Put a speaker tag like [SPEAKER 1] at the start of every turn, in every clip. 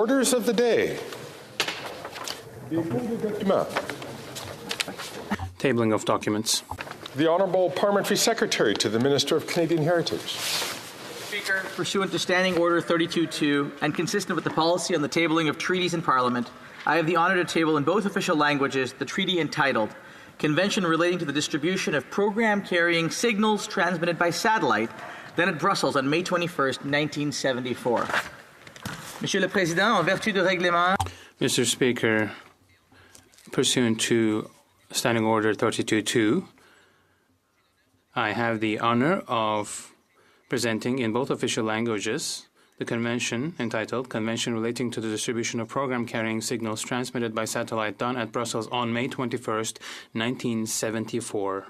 [SPEAKER 1] Orders of the day.
[SPEAKER 2] Tabling of documents.
[SPEAKER 1] The Honourable Parliamentary Secretary to the Minister of Canadian Heritage.
[SPEAKER 3] Speaker, pursuant to Standing Order 32.2 and consistent with the policy on the tabling of treaties in Parliament, I have the honour to table in both official languages the treaty entitled Convention relating to the distribution of program-carrying signals transmitted by satellite, then at Brussels on May 21st, 1974. Monsieur le Président, en vertu du règlement.
[SPEAKER 2] Mr. Speaker, pursuant to Standing Order 32.2, I have the honour of presenting in both official languages the convention entitled Convention relating to the distribution of program-carrying signals transmitted by satellite done at Brussels on May 21st, 1974.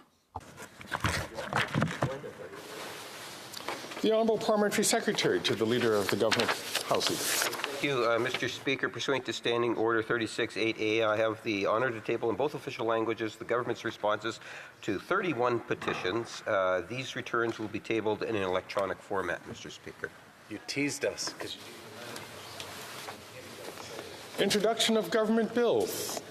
[SPEAKER 1] The Honourable Parliamentary Secretary to the Leader of the Government House Leader.
[SPEAKER 4] Thank you, Mr. Speaker. Pursuant to Standing Order 36.8a, I have the honour to table in both official languages the government's responses to 31 petitions. These returns will be tabled in an electronic format, Mr. Speaker.
[SPEAKER 5] You teased us.
[SPEAKER 1] Introduction of government bills.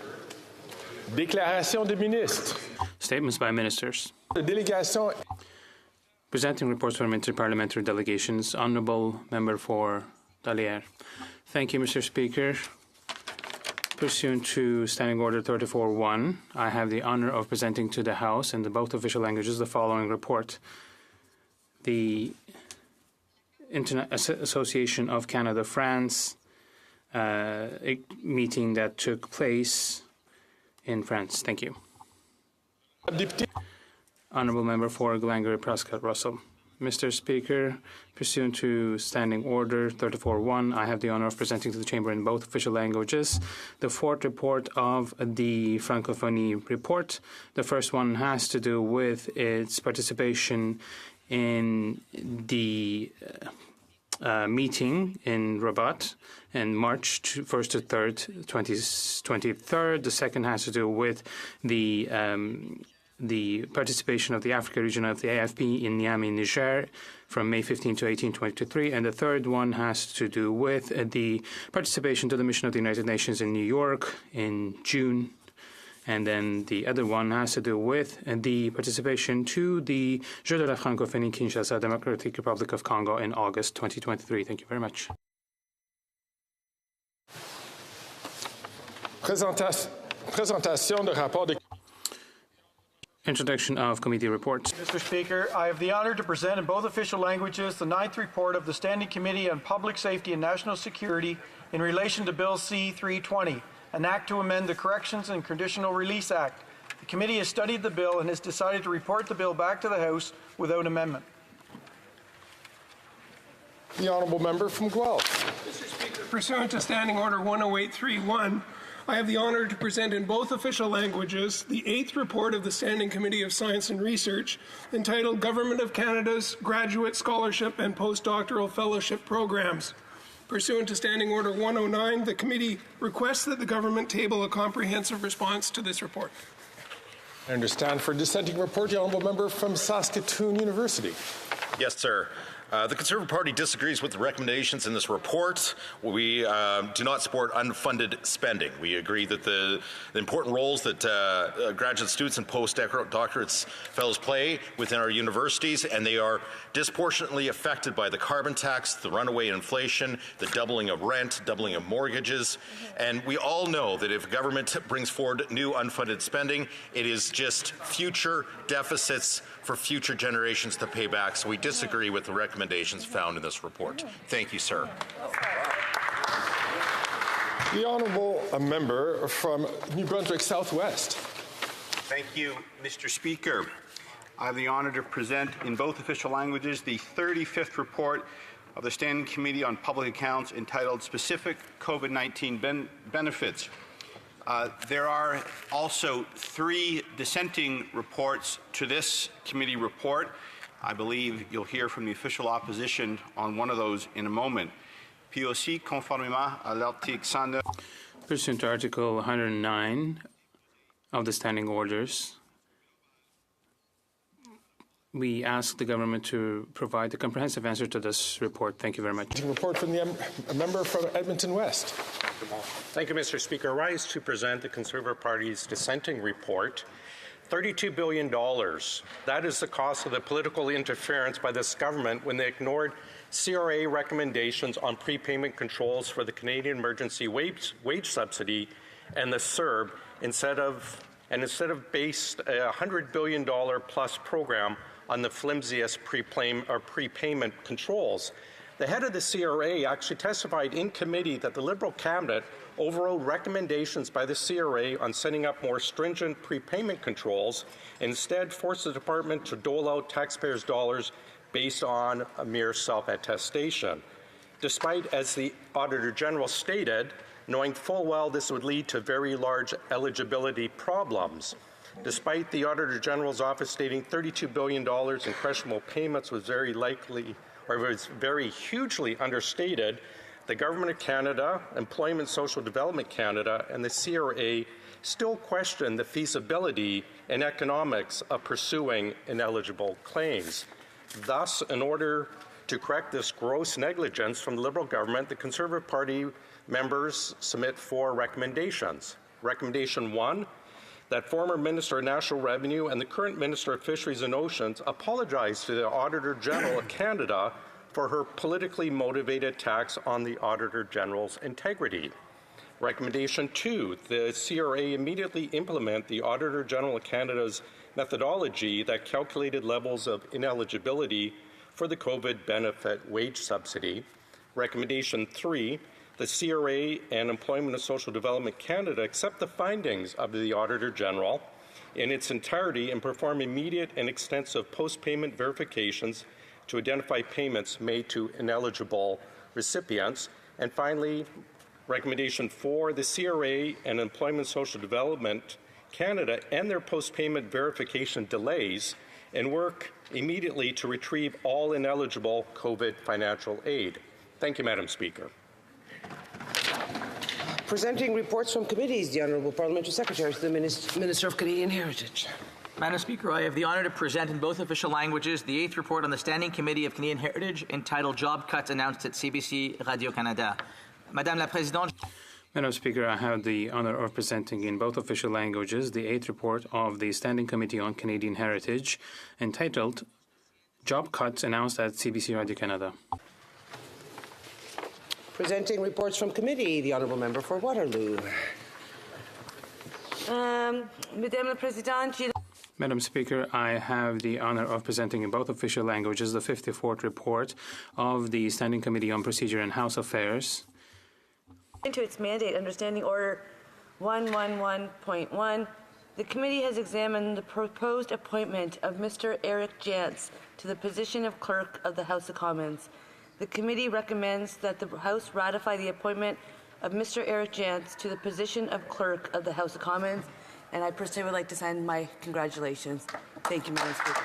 [SPEAKER 1] Déclaration des ministres.
[SPEAKER 2] Statements by ministers.
[SPEAKER 1] Délégation.
[SPEAKER 2] Presenting reports from interparliamentary delegations. Honourable Member for Dalier. Thank you, Mr. Speaker. Pursuant to Standing Order 34.1, I have the honour of presenting to the House in both official languages the following report. The Internet Association of Canada-France a meeting that took place in France. Thank you. Honourable Member for Glengarry Prescott Russell. Mr. Speaker, pursuant to Standing Order 34.1, I have the honour of presenting to the Chamber in both official languages the fourth report of the Francophonie report. The first one has to do with its participation in the meeting in Rabat in March 1st to 3rd, 2023. The second has to do with the participation of the Africa region of the AFP in Niamey, Niger, from May 15 to 18, 2023. And the third one has to do with the participation to the mission of the United Nations in New York in June. And then the other one has to do with the participation to the Jeux de la Francophonie Kinshasa, Democratic Republic of Congo in August 2023. Thank you very much.
[SPEAKER 1] Présentation de rapport de...
[SPEAKER 2] Introduction of committee reports.
[SPEAKER 6] Mr. Speaker, I have the honour to present in both official languages the 9th report of the Standing Committee on Public Safety and National Security in relation to Bill C-320, an act to amend the Corrections and Conditional Release Act. The committee has studied the bill and has decided to report the bill back to the House without amendment.
[SPEAKER 1] The Honourable Member from Guelph.
[SPEAKER 7] Mr. Speaker, pursuant to Standing Order 108.3.1, I have the honour to present in both official languages the 8th report of the Standing Committee of Science and Research entitled Government of Canada's Graduate Scholarship and Postdoctoral Fellowship Programs. Pursuant to Standing Order 109, the committee requests that the government table a comprehensive response to this report.
[SPEAKER 1] I understand for dissenting report, the Honourable Member from Saskatoon University.
[SPEAKER 8] Yes, sir. The Conservative Party disagrees with the recommendations in this report. We do not support unfunded spending. We agree that the important roles that graduate students and postdoctorates fellows play within our universities, and they are disproportionately affected by the carbon tax, the runaway inflation, the doubling of rent, doubling of mortgages. And we all know that if government brings forward new unfunded spending, it is just future deficits for future generations to pay back. So we disagree with the recommendations found in this report. Thank you, sir.
[SPEAKER 1] The Honourable Member from New Brunswick Southwest.
[SPEAKER 9] Thank you, Mr. Speaker. I have the honour to present in both official languages the 35th report of the Standing Committee on Public Accounts entitled Specific COVID-19 Benefits. There are also 3 dissenting reports to this committee report. I believe you'll hear from the official opposition on one of those in a moment. Puis aussi, conformément à l'article 109.
[SPEAKER 2] Pursuant to Article 109 of the Standing Orders, we ask the government to provide a comprehensive answer to this report. Thank you very much.
[SPEAKER 1] Report from the member from Edmonton West.
[SPEAKER 5] Thank you, Mr. Speaker. I rise to present the Conservative Party's dissenting report. $32 billion. That is the cost of the political interference by this government when they ignored CRA recommendations on prepayment controls for the Canadian Emergency Wage Subsidy and the CERB instead of based a $100 billion plus program on the flimsiest prepayment controls. The head of the CRA actually testified in committee that the Liberal cabinet overrode recommendations by the CRA on setting up more stringent prepayment controls and instead forced the department to dole out taxpayers' dollars based on a mere self-attestation. Despite, as the Auditor General stated, knowing full well this would lead to very large eligibility problems. Despite the Auditor General's office stating $32 billion in questionable payments was very hugely understated, the Government of Canada, Employment Social Development Canada, and the CRA still question the feasibility and economics of pursuing ineligible claims. Thus, in order to correct this gross negligence from the Liberal government, the Conservative Party members submit 4 recommendations. Recommendation 1, that former Minister of National Revenue and the current Minister of Fisheries and Oceans apologize to the Auditor General of Canada for her politically motivated attacks on the Auditor General's integrity. Recommendation 2, the CRA immediately implement the Auditor General of Canada's methodology that calculated levels of ineligibility for the COVID benefit wage subsidy. Recommendation 3, the CRA and Employment and Social Development Canada accept the findings of the Auditor General in its entirety and perform immediate and extensive post-payment verifications to identify payments made to ineligible recipients. And finally, recommendation 4, the CRA and Employment and Social Development Canada end their post-payment verification delays and work immediately to retrieve all ineligible COVID financial aid. Thank you, Madam Speaker.
[SPEAKER 10] Presenting reports from committees, the Honourable Parliamentary Secretary to the Minister of Canadian Heritage.
[SPEAKER 3] Madam Speaker, I have the honour to present in both official languages the 8th report on the Standing Committee of Canadian Heritage entitled Job Cuts Announced at CBC Radio-Canada. Madame la Présidente.
[SPEAKER 2] Madam Speaker, I have the honour of presenting in both official languages the 8th report of the Standing Committee on Canadian Heritage entitled Job Cuts Announced at CBC Radio-Canada.
[SPEAKER 10] Presenting reports from committee, the Honourable Member for Waterloo.
[SPEAKER 11] Madame la Présidente.
[SPEAKER 2] Madam Speaker, I have the honour of presenting in both official languages the 54th report of the Standing Committee on Procedure and House Affairs.
[SPEAKER 11] Into its mandate, Understanding Order 111.1, the committee has examined the proposed appointment of Mr. Eric Jantz to the position of Clerk of the House of Commons. The committee recommends that the House ratify the appointment of Mr. Eric Jantz to the position of Clerk of the House of Commons, and I personally would like to send my congratulations. Thank you, Madam Speaker.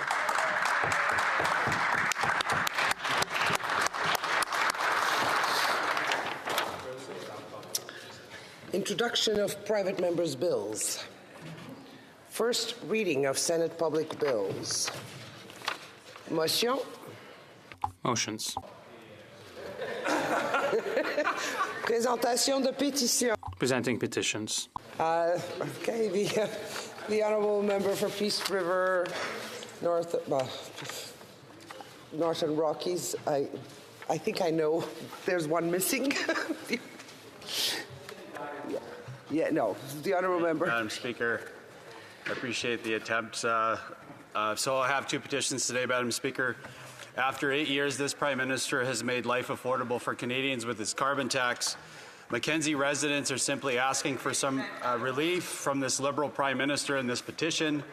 [SPEAKER 10] Introduction of private members' bills. First reading of Senate public bills. Motion.
[SPEAKER 2] Motions.
[SPEAKER 10] Présentation de pétitions.
[SPEAKER 2] Presenting petitions.
[SPEAKER 10] Okay, the Honourable Member for Peace River, Northern Rockies. I think I know. There's one missing. No. The Honourable Member.
[SPEAKER 12] Madam Speaker, I appreciate the attempt. So I have 2 petitions today, Madam Speaker. After 8 years, this Prime Minister has made life affordable for Canadians with his carbon tax. Mackenzie residents are simply asking for some relief from this Liberal Prime Minister in this petition.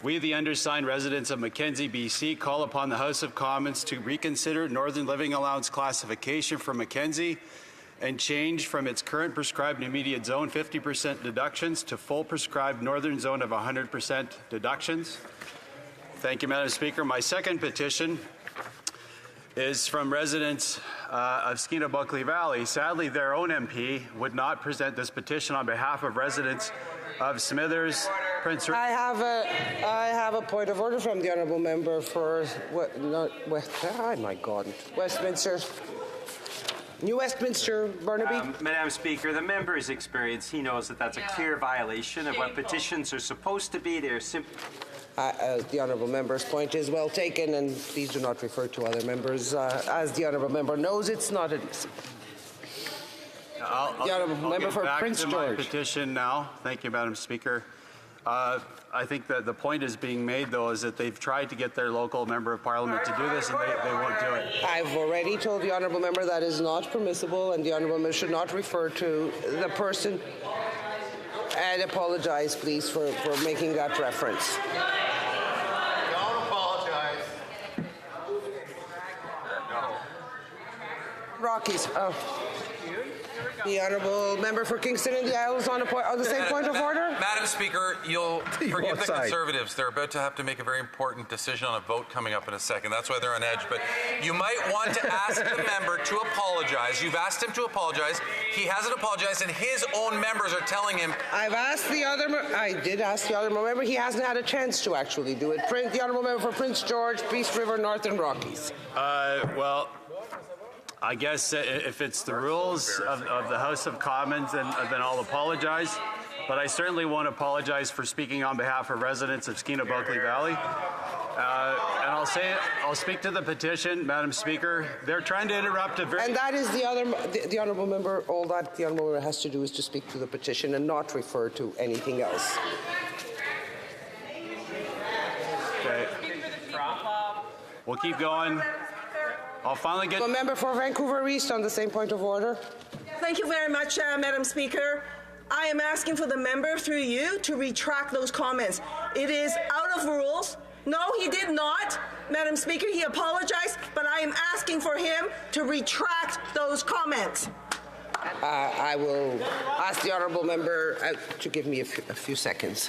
[SPEAKER 12] We, the undersigned residents of Mackenzie, BC, call upon the House of Commons to reconsider Northern Living Allowance classification for Mackenzie and change from its current prescribed immediate zone 50% deductions to full prescribed northern zone of 100% deductions. Thank you, Madam Speaker. My second petition is from residents of Skeena-Buckley Valley. Sadly, their own MP would not present this petition on behalf of residents of Smithers, Prince.
[SPEAKER 10] I have a point of order from the honourable member for Westminster. New Westminster, Burnaby.
[SPEAKER 13] Madam Speaker, the member's experience, he knows that that's a clear violation of what petitions are supposed to be. They're simply...
[SPEAKER 10] The honourable member's point is well taken, and please do not refer to other members. As the honourable member knows, it's not admissible. The honourable member for Prince George.
[SPEAKER 12] My petition now. Thank you, Madam Speaker. I think that the point is being made, though, is that they've tried to get their local member of parliament to do this, and they won't do it.
[SPEAKER 10] I've already told the honourable member that is not permissible, and the honourable member should not refer to the person. And apologise, please, for making that reference.
[SPEAKER 9] Don't apologize.
[SPEAKER 10] Rockies. The honourable member for Kingston and the Isles on the same point of order.
[SPEAKER 14] Madam Speaker, you'll forgive the Conservatives. They're about to have to make a very important decision on a vote coming up in a second. That's why they're on edge. But you might want to ask the member to apologize. You've asked him to apologize. He hasn't apologized, and his own members are telling him.
[SPEAKER 10] I did ask the honourable member. He hasn't had a chance to actually do it. The honourable member for Prince George, Peace River, Northern Rockies.
[SPEAKER 12] Well, I guess if it's the rules of the House of Commons, then I'll apologize. But I certainly won't apologize for speaking on behalf of residents of Skeena-Bulkley Valley. And I'll speak to the petition, Madam Speaker. They're trying to interrupt a very...
[SPEAKER 10] And that is the honourable member. All that the honourable member has to do is to speak to the petition and not refer to anything else.
[SPEAKER 12] Okay. We'll keep going. I'll finally get...
[SPEAKER 10] A member for Vancouver East on the same point of order.
[SPEAKER 15] Thank you very much, Madam Speaker. I am asking for the member through you to retract those comments. It is out of rules. No, he did not. Madam Speaker, he apologized, but I am asking for him to retract those comments.
[SPEAKER 10] I will ask the honourable member to give me a few seconds.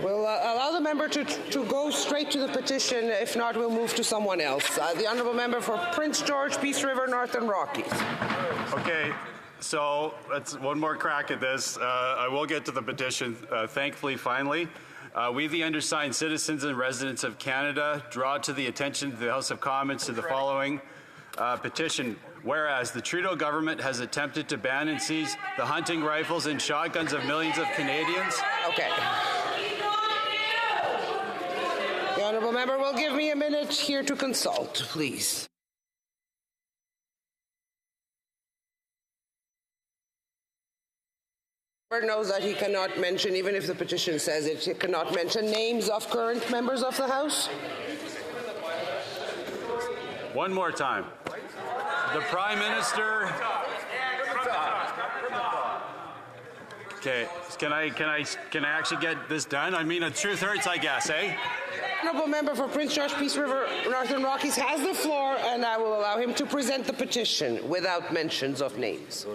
[SPEAKER 10] We'll allow the member to go straight to the petition. If not, we'll move to someone else. The honourable member for Prince George, Peace River, Northern Rockies.
[SPEAKER 12] Okay, so that's one more crack at this. I will get to the petition, thankfully, finally. We, the undersigned citizens and residents of Canada, draw to the attention of the House of Commons to the following petition. Whereas the Trudeau government has attempted to ban and seize the hunting rifles and shotguns of millions of Canadians.
[SPEAKER 10] Okay. The honourable member will give me a minute here to consult, please. The member knows that he cannot mention, even if the petition says it, he cannot mention names of current members of the House.
[SPEAKER 12] One more time. The Prime Minister. Okay, can I actually get this done? I mean, the truth hurts, I guess, eh?
[SPEAKER 10] Honourable member for Prince George, Peace River, Northern Rockies has the floor, and I will allow him to present the petition without mentions of names.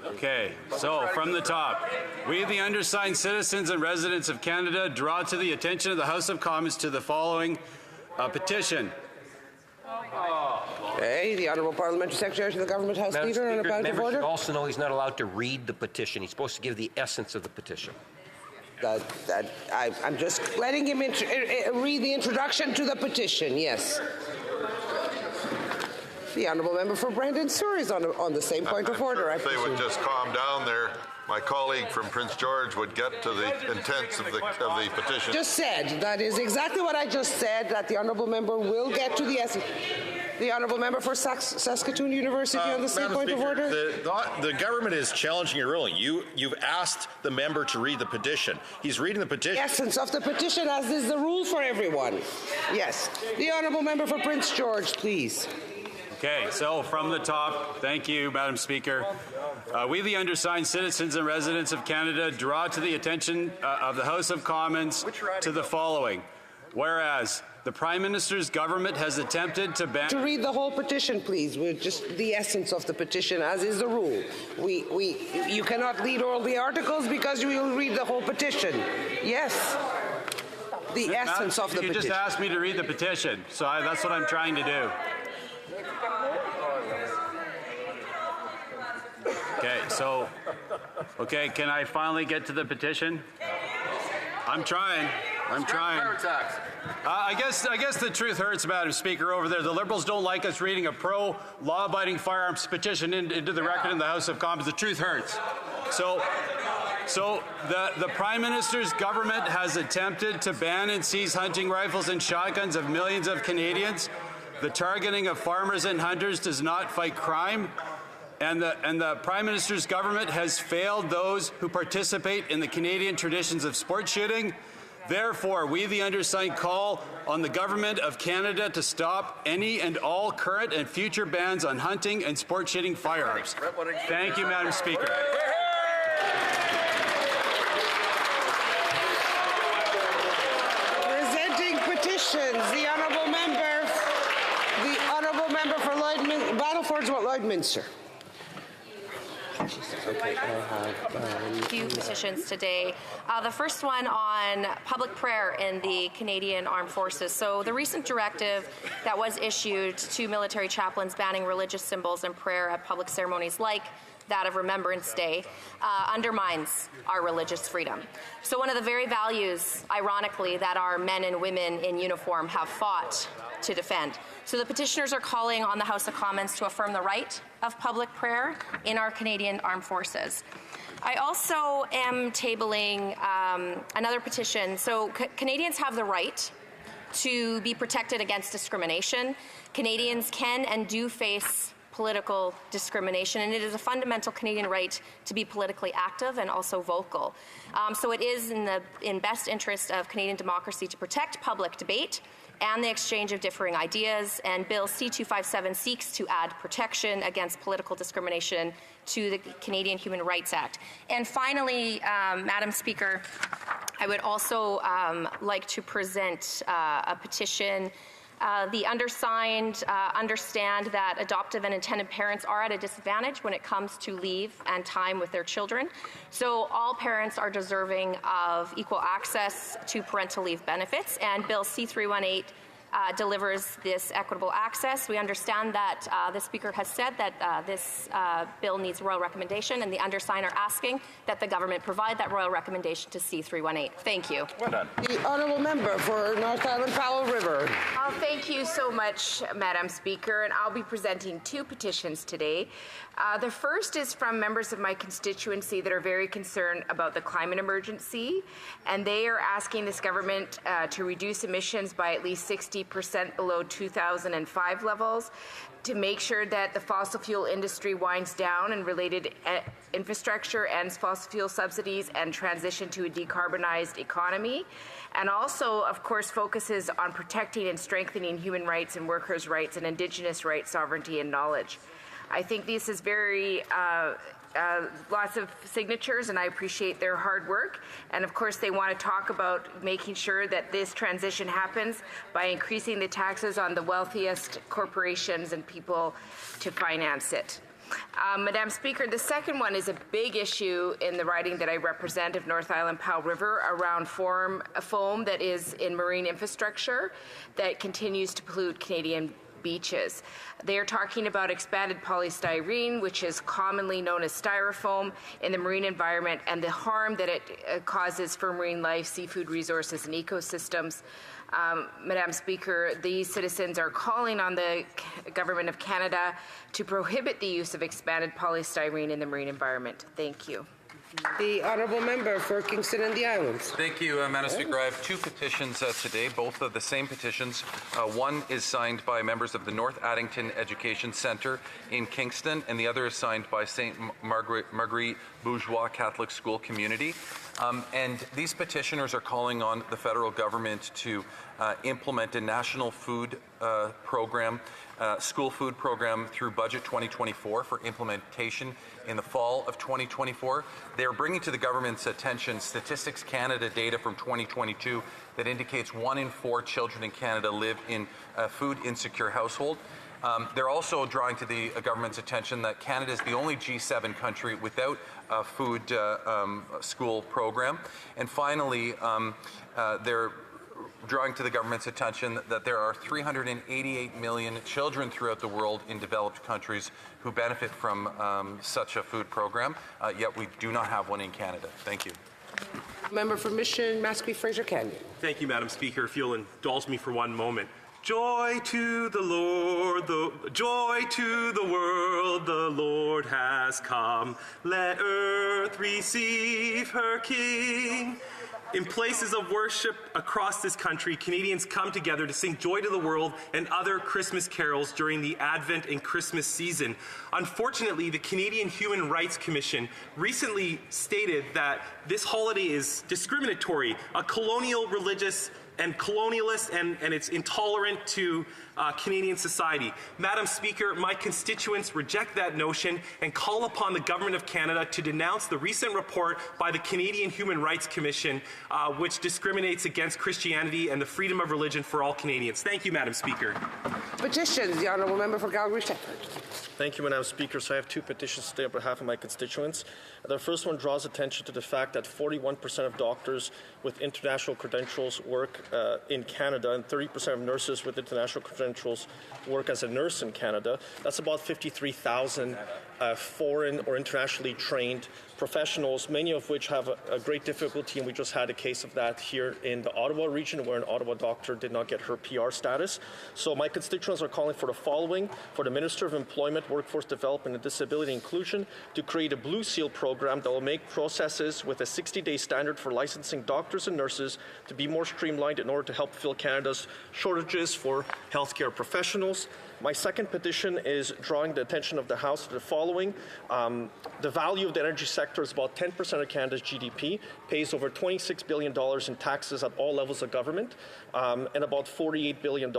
[SPEAKER 12] Okay, so from the top, we, the undersigned citizens and residents of Canada, draw to the attention of the House of Commons to the following petition.
[SPEAKER 10] Okay, the Honourable Parliamentary Secretary to the Government House
[SPEAKER 4] Madam
[SPEAKER 10] Leader on a
[SPEAKER 4] Speaker,
[SPEAKER 10] point of
[SPEAKER 4] members
[SPEAKER 10] order.
[SPEAKER 4] should also know he's not allowed to read the petition. He's supposed to give the essence of the petition.
[SPEAKER 10] I'm just letting him read the introduction to the petition, yes. The Honourable Member for Brandon Sur is on the same point of order.
[SPEAKER 16] If they would just calm down there, my colleague from Prince George would get to the intents of the petition.
[SPEAKER 10] Just said, that is exactly what I just said, that the Honourable Member will get to the essence. The Honourable Member for Saskatoon University on the same point of order.
[SPEAKER 8] The government is challenging your ruling. You've asked the member to read the petition. He's reading the petition.
[SPEAKER 10] The essence of the petition, as is the rule for everyone. Yes. The Honourable Member for Prince George, please.
[SPEAKER 12] Okay, so from the top, thank you, Madam Speaker. We, the undersigned citizens and residents of Canada, draw to the attention of the House of Commons to the following. Whereas the Prime Minister's government has attempted to ban...
[SPEAKER 10] To read the whole petition, please. We're just the essence of the petition, as is the rule. You cannot read all the articles because you will read the whole petition. Yes. the essence of the petition.
[SPEAKER 12] You just asked me to read the petition, so that's what I'm trying to do. Okay, can I finally get to the petition? I'm trying. I guess the truth hurts, Madam Speaker, over there. The Liberals don't like us reading a pro-law-abiding firearms petition into the record in the House of Commons. The truth hurts. So the Prime Minister's government has attempted to ban and seize hunting rifles and shotguns of millions of Canadians. The targeting of farmers and hunters does not fight crime. And the Prime Minister's government has failed those who participate in the Canadian traditions of sport shooting. Therefore, we, the undersigned, call on the Government of Canada to stop any and all current and future bans on hunting and sport shooting firearms. Thank you, Madam Speaker.
[SPEAKER 10] Presenting petitions, the honourable member for Battleford's Lloydminster.
[SPEAKER 17] Okay, I have a few petitions today. The first one on public prayer in the Canadian Armed Forces. So the recent directive that was issued to military chaplains banning religious symbols and prayer at public ceremonies like that of Remembrance Day undermines our religious freedom. So one of the very values, ironically, that our men and women in uniform have fought to defend. So the petitioners are calling on the House of Commons to affirm the right of public prayer in our Canadian Armed Forces. I also am tabling another petition. So Canadians have the right to be protected against discrimination. Canadians can and do face political discrimination, and it is a fundamental Canadian right to be politically active and also vocal. So it is in best interest of Canadian democracy to protect public debate and the exchange of differing ideas, and Bill C-257 seeks to add protection against political discrimination to the Canadian Human Rights Act. And finally, Madam Speaker, I would also like to present a petition. The undersigned understand that adoptive and intended parents are at a disadvantage when it comes to leave and time with their children. So all parents are deserving of equal access to parental leave benefits, and Bill C-318 delivers this equitable access. We understand that the Speaker has said that this bill needs royal recommendation, and the undersigned are asking that the government provide that royal recommendation to C-318. Thank you.
[SPEAKER 10] Well done. The honourable member for North Island Powell River.
[SPEAKER 18] Thank you so much, Madam Speaker, and I'll be presenting two petitions today. The first is from members of my constituency that are very concerned about the climate emergency, and they are asking this government to reduce emissions by at least 60% below 2005 levels, to make sure that the fossil fuel industry winds down and related infrastructure, ends fossil fuel subsidies, and transition to a decarbonized economy, and also, of course, focuses on protecting and strengthening human rights and workers' rights and Indigenous rights, sovereignty, and knowledge. I think this is very lots of signatures, and I appreciate their hard work. And of course, they want to talk about making sure that this transition happens by increasing the taxes on the wealthiest corporations and people to finance it. Madam Speaker, the second one is a big issue in the riding that I represent of North Island Powell River around foam that is in marine infrastructure that continues to pollute Canadian beaches. They are talking about expanded polystyrene, which is commonly known as styrofoam, in the marine environment, and the harm that it causes for marine life, seafood resources, and ecosystems. Madam Speaker, these citizens are calling on the Government of Canada to prohibit the use of expanded polystyrene in the marine environment. Thank you.
[SPEAKER 10] The honourable member for Kingston and the Islands.
[SPEAKER 14] Thank you, Madam Speaker. I have two petitions today, both of the same petitions. One is signed by members of the North Addington Education Centre in Kingston, and the other is signed by St. Marguerite Bourgeois Catholic School Community. And these petitioners are calling on the federal government to implement a national food program, school food program through Budget 2024 for implementation in the fall of 2024. They are bringing to the government's attention Statistics Canada data from 2022 that indicates 1 in 4 children in Canada live in a food insecure household. They're also drawing to the government's attention that Canada is the only G7 country without a food school program. And finally, they're drawing to the government's attention that there are 388 million children throughout the world in developed countries who benefit from such a food program, yet we do not have one in Canada. Thank you.
[SPEAKER 10] Member for Mission, Maskey, Fraser Canyon.
[SPEAKER 19] Thank you, Madam Speaker. If you'll indulge me for one moment. Joy to the Lord, joy to the world, the Lord has come. Let earth receive her King. In places of worship across this country, Canadians come together to sing Joy to the World and other Christmas carols during the Advent and Christmas season. Unfortunately, the Canadian Human Rights Commission recently stated that this holiday is discriminatory, a colonial, religious, and colonialist, and it's intolerant to Canadian society. Madam Speaker, my constituents reject that notion and call upon the Government of Canada to denounce the recent report by the Canadian Human Rights Commission, which discriminates against Christianity and the freedom of religion for all Canadians. Thank you, Madam Speaker.
[SPEAKER 10] Petitions, the Honourable Member for Calgary-Shepherd.
[SPEAKER 20] Thank you, Madam Speaker. So I have two petitions today on behalf of my constituents. The first one draws attention to the fact that 41% of doctors with international credentials work in Canada, and 30% of nurses with international credentials work as a nurse in Canada. That's about 53,000 foreign or internationally trained professionals, many of which have a great difficulty, and we just had a case of that here in the Ottawa region where an Ottawa doctor did not get her PR status. So my constituents are calling for the following: for the Minister of Employment, Workforce Development and Disability Inclusion to create a Blue Seal program that will make processes with a 60-day standard for licensing doctors and nurses to be more streamlined in order to help fill Canada's shortages for healthcare professionals. My second petition is drawing the attention of the House to the following. The value of the energy sector is about 10% of Canada's GDP, pays over $26 billion in taxes at all levels of government, and about $48 billion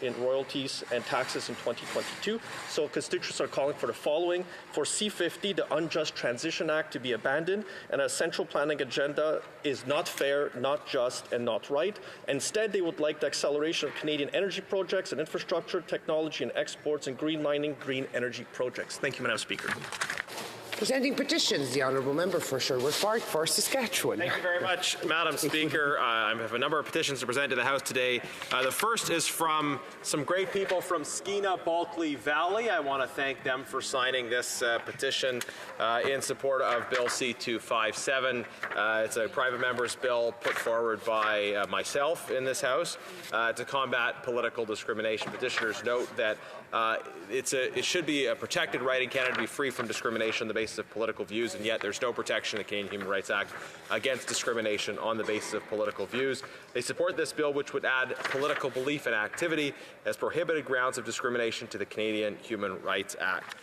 [SPEAKER 20] in royalties and taxes in 2022. So constituents are calling for the following: for C-50, the Unjust Transition Act, to be abandoned, and a central planning agenda is not fair, not just, and not right. Instead, they would like the acceleration of Canadian energy projects and infrastructure, technology and exports, and greenlining green energy projects. Thank you, Madam Speaker.
[SPEAKER 10] Presenting petitions, the Honourable Member for Sherwood Park for Saskatchewan.
[SPEAKER 21] Thank you very much, Madam Speaker. I have a number of petitions to present to the House today. The first is from some great people from Skeena-Bulkley Valley. I want to thank them for signing this petition in support of Bill C-257. It's a private member's bill put forward by myself in this House to combat political discrimination. Petitioners note that it should be a protected right in Canada to be free from discrimination on the basis of political views, and yet there's no protection in the Canadian Human Rights Act against discrimination on the basis of political views. They support this bill, which would add political belief and activity as prohibited grounds of discrimination to the Canadian Human Rights Act.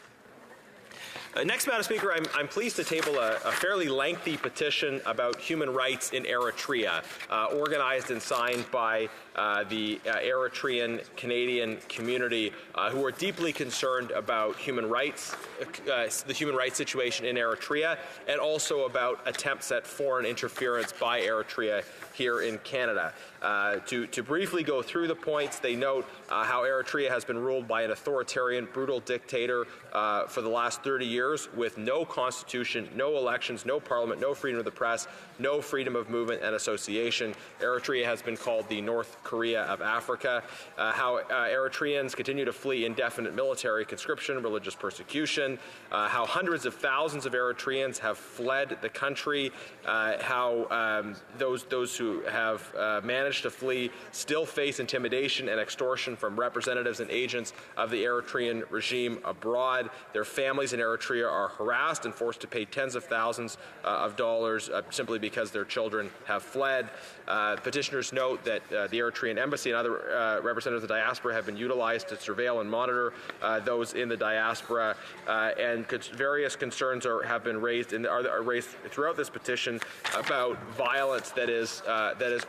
[SPEAKER 21] Next, Madam Speaker, I'm pleased to table a fairly lengthy petition about human rights in Eritrea, organized and signed by the Eritrean Canadian community who are deeply concerned about human rights, the human rights situation in Eritrea, and also about attempts at foreign interference by Eritrea here in Canada. To briefly go through the points, they note how Eritrea has been ruled by an authoritarian, brutal dictator for the last 30 years with no constitution, no elections, no parliament, no freedom of the press, no freedom of movement and association. Eritrea has been called the North Korea of Africa. How Eritreans continue to flee indefinite military conscription, religious persecution, how hundreds of thousands of Eritreans have fled the country, how those who have managed to flee still face intimidation and extortion from representatives and agents of the Eritrean regime abroad. Their families in Eritrea are harassed and forced to pay tens of thousands of dollars simply because their children have fled. Petitioners note that the Eritrean embassy and other representatives of the diaspora have been utilized to surveil and monitor those in the diaspora, and various concerns have been raised throughout this petition about violence that is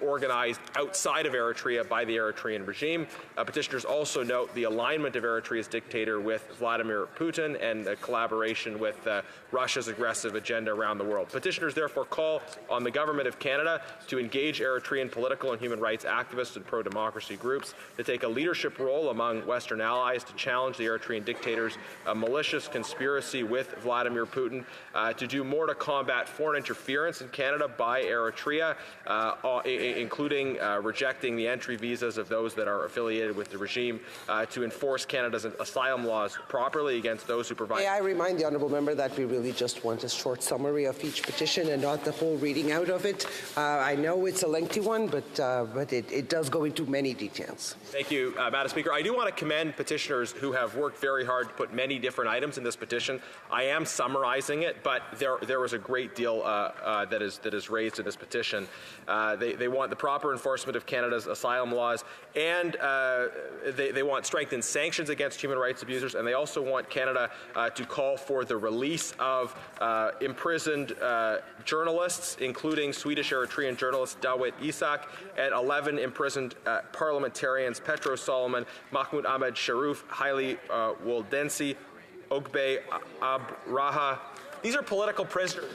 [SPEAKER 21] organized outside of Eritrea by the Eritrean regime. Petitioners petitioners also note the alignment of Eritrea's dictator with Vladimir Putin and the collaboration with Russia's aggressive agenda around the world. Petitioners therefore call on the Government of Canada to engage Eritrean political and human rights activists and pro-democracy groups, to take a leadership role among Western allies to challenge the Eritrean dictator's malicious conspiracy with Vladimir Putin, to do more to combat foreign interference in Canada by Eritrea, including rejecting the entry visas of those that are affiliated with the regime, to enforce Canada's asylum laws properly against those who provide.
[SPEAKER 10] May I remind the honourable member that we really just want a short summary of each petition and not the whole reading out of it. I know it's a lengthy one, but it does go into many details.
[SPEAKER 21] Thank you, Madam Speaker. I do want to commend petitioners who have worked very hard to put many different items in this petition. I am summarizing it, but there was a great deal that is raised in this petition. They want the proper enforcement of Canada's asylum laws, and they want strengthened sanctions against human rights abusers, and they also want Canada to call for the release of imprisoned journalists, including Swedish-Eritrean journalist Dawit Isaak, and 11 imprisoned parliamentarians, Petro Solomon, Mahmoud Ahmed Sharif, Haile Woldensi, Ogbe Abraha. These are political prisoners.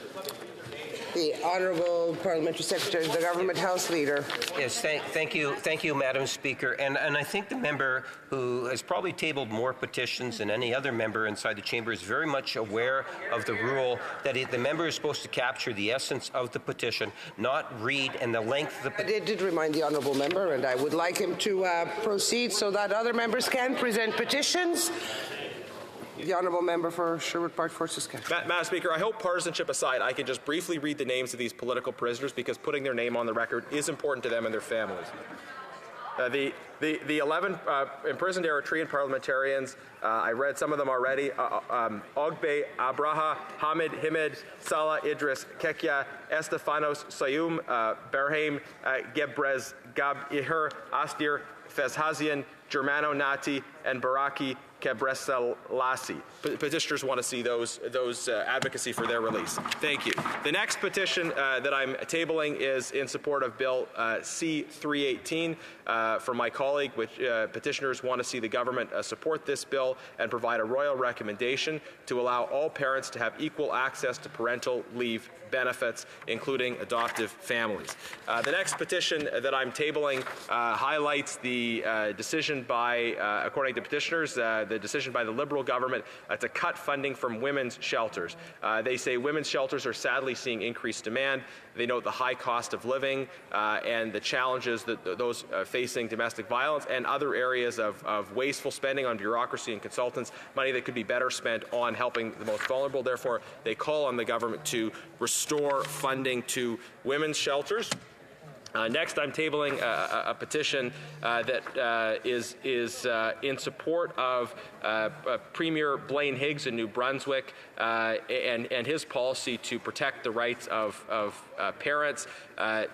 [SPEAKER 10] The Honourable Parliamentary Secretary, the Government House Leader.
[SPEAKER 4] Yes, thank you, Madam Speaker. And I think the member who has probably tabled more petitions than any other member inside the chamber is very much aware of the rule that the member is supposed to capture the essence of the petition, not read and the length of the petition.
[SPEAKER 10] I did remind the Honourable Member, and I would like him to proceed so that other members can present petitions. The Honourable Member for Sherwood Park, Fort Saskatchewan.
[SPEAKER 21] Madam Speaker, I hope partisanship aside, I can just briefly read the names of these political prisoners, because putting their name on the record is important to them and their families. The 11 imprisoned Eritrean parliamentarians, I read some of them already. Ogbe Abraha, Hamid Himed, Salah Idris Kekya, Estefanos Sayum, Berhaim Gebrez Gab-Ihir, Astir Fezhazian, Germano Nati, and Baraki Kebreselassie. Petitioners want to see those advocacy for their release. Thank you. The next petition that I'm tabling is in support of Bill C-318 from my colleague, which petitioners want to see the government support this bill and provide a royal recommendation to allow all parents to have equal access to parental leave benefits, including adoptive families. The next petition that I'm tabling highlights the decision by, according to petitioners, the decision by the Liberal government to cut funding from women's shelters. They say women's shelters are sadly seeing increased demand. They note the high cost of living and the challenges that those facing domestic violence and other areas of wasteful spending on bureaucracy and consultants, money that could be better spent on helping the most vulnerable. Therefore, they call on the government to restore funding to women's shelters. Next, I'm tabling a petition that is in support of Premier Blaine Higgs in New Brunswick and his policy to protect the rights of parents.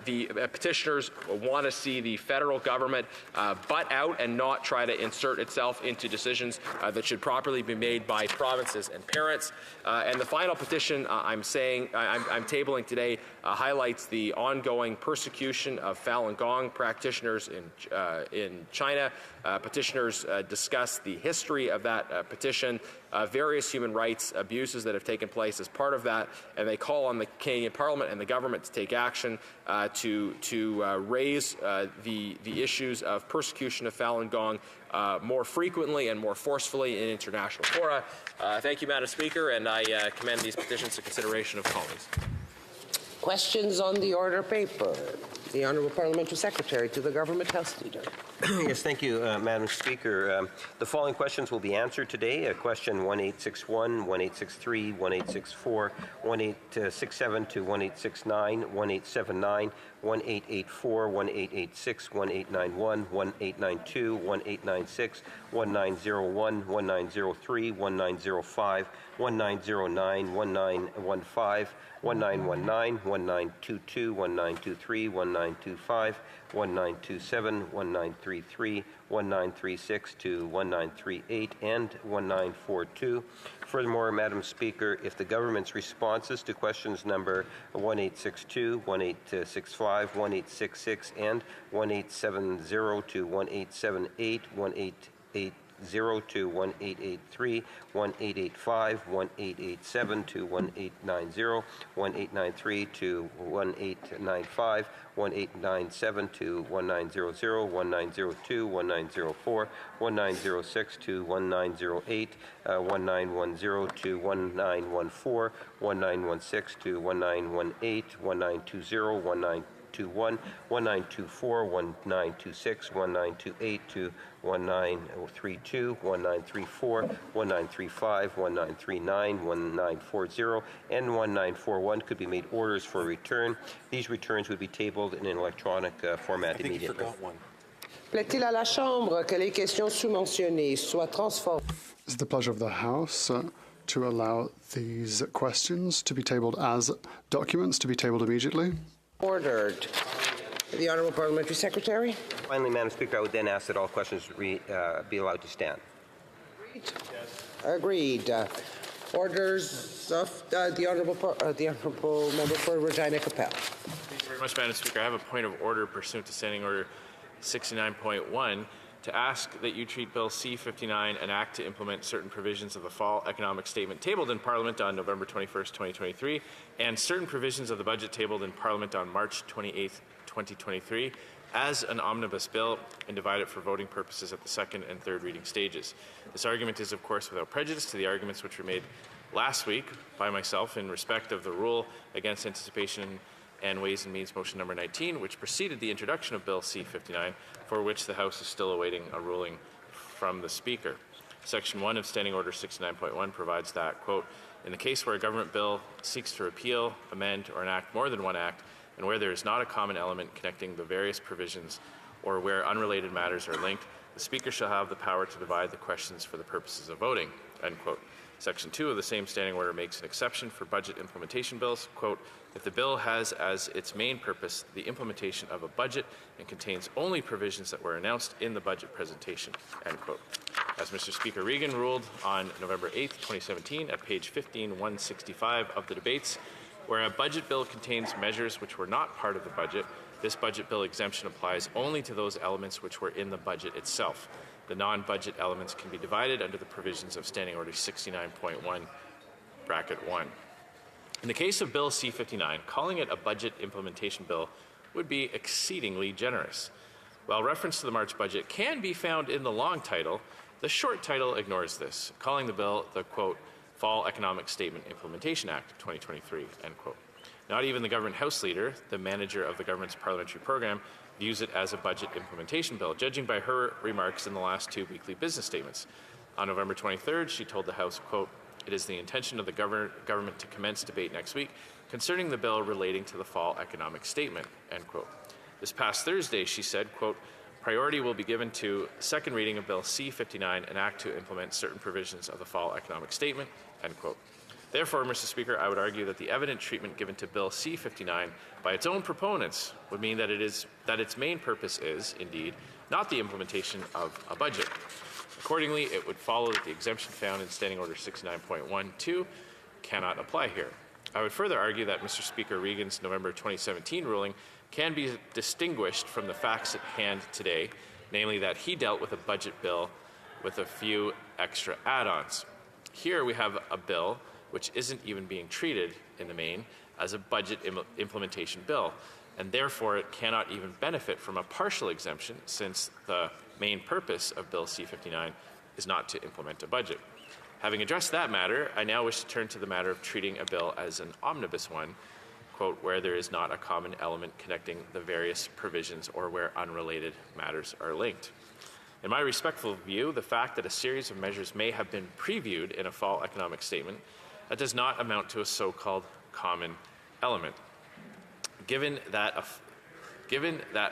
[SPEAKER 21] The petitioners want to see the federal government butt out and not try to insert itself into decisions that should properly be made by provinces and parents. And the final petition I'm tabling today highlights the ongoing persecution of Falun Gong practitioners in China. Petitioners discuss the history of that petition, various human rights abuses that have taken place as part of that, and they call on the Canadian Parliament and the government to take action to raise the issues of persecution of Falun Gong more frequently and more forcefully in international fora. Thank you, Madam Speaker, and I commend these petitions to consideration of colleagues.
[SPEAKER 10] Questions on the order paper. The Honourable Parliamentary Secretary to the Government House Leader.
[SPEAKER 4] Yes, thank you, Madam Speaker. The following questions will be answered today. Question 1861, 1863, 1864, 1867 to 1869, 1879, 1884, 1886, 1891, 1892, 1896, 1901, 1903, 1905, 1909, 1915, 1919, 1922, 1923, 1925, 1927, 1933, 1936 to 1938 and 1942. Furthermore, Madam Speaker, if the government's responses to questions number 1862, 1865, 1866, and 1870 to 1878, 1880 to 1883, 1885, 1887 to 1890, 1893 to 1895, 1897 to 1900, 1902, 1904, 1906 to 1908, 1910 to 1914, 1916 to 1918, 1920, 1921, 1924, 1926, 1928 to 1932, 1934, 1935, 1939, 1940, and 1941 could be made orders for return. These returns would be tabled in an electronic format immediately.
[SPEAKER 10] Plaît-il à la Chambre que les questions sous-mentionnées soient transformées?
[SPEAKER 6] It's the pleasure of the House to allow these questions to be tabled as documents to be tabled immediately.
[SPEAKER 10] Ordered. The Honourable Parliamentary Secretary.
[SPEAKER 4] Finally, Madam Speaker, I would then ask that all questions be allowed to stand.
[SPEAKER 10] Agreed. Orders of the Honourable Member for Regina Capel.
[SPEAKER 21] Thank you very much, Madam Speaker. I have a point of order pursuant to Standing Order 69.1 to ask that you treat Bill C-59, an act to implement certain provisions of the Fall Economic Statement tabled in Parliament on November 21st, 2023, and certain provisions of the budget tabled in Parliament on March 28th, 2023, as an omnibus bill and divide it for voting purposes at the second and third reading stages. This argument is, of course, without prejudice to the arguments which were made last week by myself in respect of the rule against anticipation and Ways and Means motion number 19, which preceded the introduction of Bill C-59, for which the House is still awaiting a ruling from the Speaker. Section 1 of Standing Order 69.1 provides that, quote, in the case where a government bill seeks to repeal, amend, or enact more than one act, and where there is not a common element connecting the various provisions or where unrelated matters are linked, the Speaker shall have the power to divide the questions for the purposes of voting, end quote. Section 2 of the same standing order makes an exception for budget implementation bills, quote, if the bill has as its main purpose the implementation of a budget and contains only provisions that were announced in the budget presentation, end quote. As Mr. Speaker Regan ruled on November 8th, 2017 at page 15165 of the debates, where a budget bill contains measures which were not part of the budget, this budget bill exemption applies only to those elements which were in the budget itself. The non-budget elements can be divided under the provisions of Standing Order 69.1, bracket 1. In the case of Bill C-59, calling it a budget implementation bill would be exceedingly generous. While reference to the March budget can be found in the long title, the short title ignores this, calling the bill the, quote, Fall Economic Statement Implementation Act of 2023, end quote. Not even the government House Leader, the manager of the government's parliamentary program, views it as a budget implementation bill, judging by her remarks in the last two weekly business statements. On November 23rd, she told the House, quote, it is the intention of the government to commence debate next week concerning the bill relating to the Fall Economic Statement, end quote. This past Thursday, she said, quote, priority will be given to second reading of Bill C-59, an act to implement certain provisions of the Fall Economic Statement, end quote. Therefore, Mr. Speaker, I would argue that the evident treatment given to Bill C-59 by its own proponents would mean that its main purpose is, indeed, not the implementation of a budget. Accordingly, it would follow that the exemption found in Standing Order 69.12 cannot apply here. I would further argue that Mr. Speaker Regan's November 2017 ruling can be distinguished from the facts at hand today, namely that he dealt with a budget bill with a few extra add-ons. Here we have a bill which isn't even being treated in the main as a budget implementation bill, and therefore it cannot even benefit from a partial exemption since the main purpose of Bill C-59 is not to implement a budget. Having addressed that matter, I now wish to turn to the matter of treating a bill as an omnibus one, quote, where there is not a common element connecting the various provisions or where unrelated matters are linked. In my respectful view, the fact that a series of measures may have been previewed in a fall economic statement, that does not amount to a so-called common element. Given that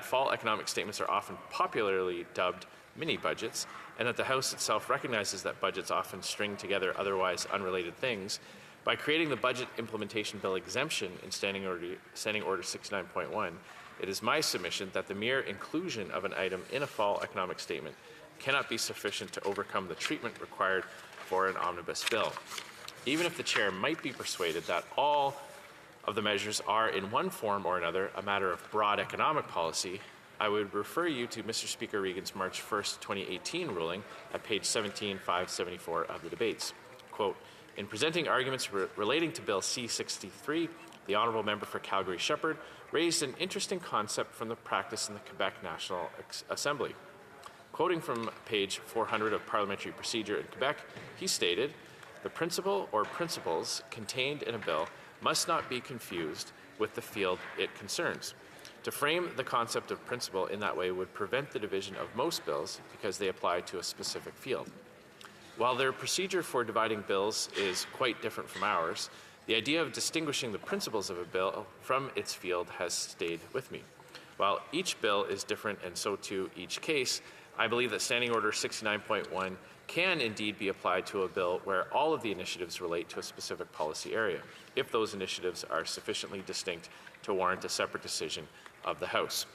[SPEAKER 21] fall economic statements are often popularly dubbed mini-budgets, and that the House itself recognizes that budgets often string together otherwise unrelated things, by creating the Budget Implementation Bill exemption in Standing Order 69.1, it is my submission that the mere inclusion of an item in a fall economic statement cannot be sufficient to overcome the treatment required for an omnibus bill. Even if the chair might be persuaded that all of the measures are in one form or another a matter of broad economic policy, I would refer you to Mr. Speaker Regan's March 1st, 2018 ruling at page 17,574 of the debates. Quote, in presenting arguments relating to Bill C-63, the Honourable Member for Calgary-Shepherd raised an interesting concept from the practice in the Quebec National Assembly. Quoting from page 400 of Parliamentary Procedure in Quebec, he stated, the principle or principles contained in a bill must not be confused with the field it concerns. To frame the concept of principle in that way would prevent the division of most bills because they apply to a specific field. While their procedure for dividing bills is quite different from ours, the idea of distinguishing the principles of a bill from its field has stayed with me. While each bill is different and so too each case, I believe that Standing Order 69.1 can indeed be applied to a bill where all of the initiatives relate to a specific policy area, if those initiatives are sufficiently distinct to warrant a separate decision of the House.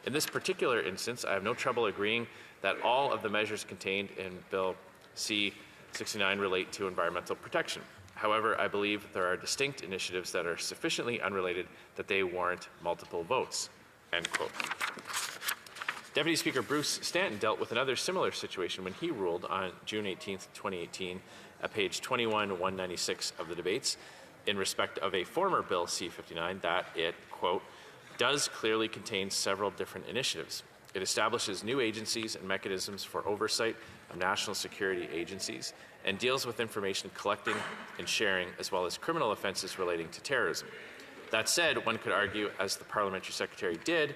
[SPEAKER 21] In this particular instance, I have no trouble agreeing that all of the measures contained in Bill C-69 relate to environmental protection. However, I believe there are distinct initiatives that are sufficiently unrelated that they warrant multiple votes. End quote. Deputy Speaker Bruce Stanton dealt with another similar situation when he ruled on June 18, 2018, at page 21-196 of the debates, in respect of a former Bill C-59, that it, quote, does clearly contain several different initiatives. It establishes new agencies and mechanisms for oversight of national security agencies and deals with information collecting and sharing, as well as criminal offenses relating to terrorism. That said, one could argue, as the Parliamentary Secretary did,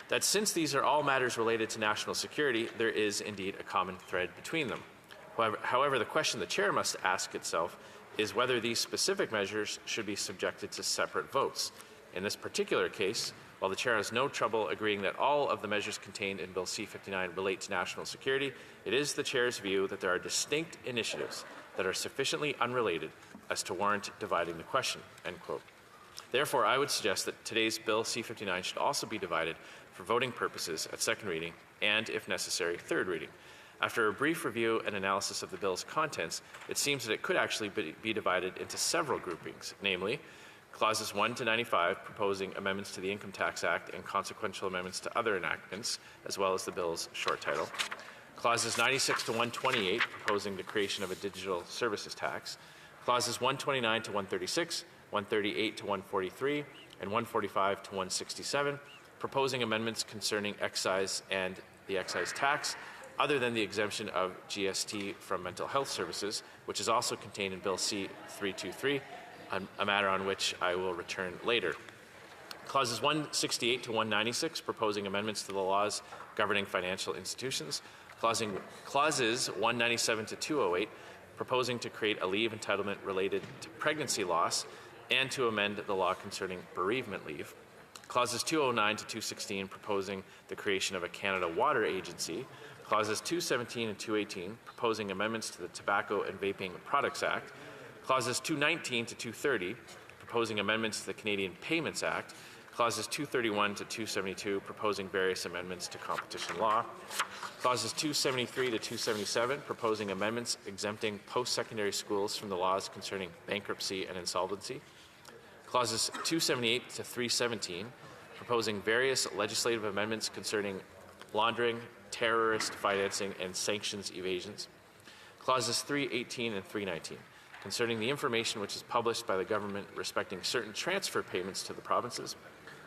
[SPEAKER 21] that since these are all matters related to national security, there is indeed a common thread between them. However, the question the Chair must ask itself is whether these specific measures should be subjected to separate votes. In this particular case, while the Chair has no trouble agreeing that all of the measures contained in Bill C-59 relate to national security, it is the Chair's view that there are distinct initiatives that are sufficiently unrelated as to warrant dividing the question, end quote. Therefore, I would suggest that today's Bill C-59 should also be divided for voting purposes at second reading and, if necessary, third reading. After a brief review and analysis of the bill's contents, it seems that it could actually be divided into several groupings, namely, Clauses 1 to 95, proposing amendments to the Income Tax Act and consequential amendments to other enactments, as well as the bill's short title. Clauses 96 to 128, proposing the creation of a digital services tax. Clauses 129 to 136, 138 to 143, and 145 to 167, proposing amendments concerning excise and the excise tax, other than the exemption of GST from mental health services, which is also contained in Bill C-323, a matter on which I will return later. Clauses 168 to 196, proposing amendments to the laws governing financial institutions. Clauses 197 to 208, proposing to create a leave entitlement related to pregnancy loss and to amend the law concerning bereavement leave. Clauses 209 to 216, proposing the creation of a Canada Water Agency. Clauses 217 and 218, proposing amendments to the Tobacco and Vaping Products Act. Clauses 219 to 230, proposing amendments to the Canadian Payments Act. Clauses 231 to 272, proposing various amendments to competition law. Clauses 273 to 277, proposing amendments exempting post-secondary schools from the laws concerning bankruptcy and insolvency. Clauses 278 to 317, proposing various legislative amendments concerning laundering, terrorist financing, and sanctions evasions. Clauses 318 and 319, concerning the information which is published by the government respecting certain transfer payments to the provinces.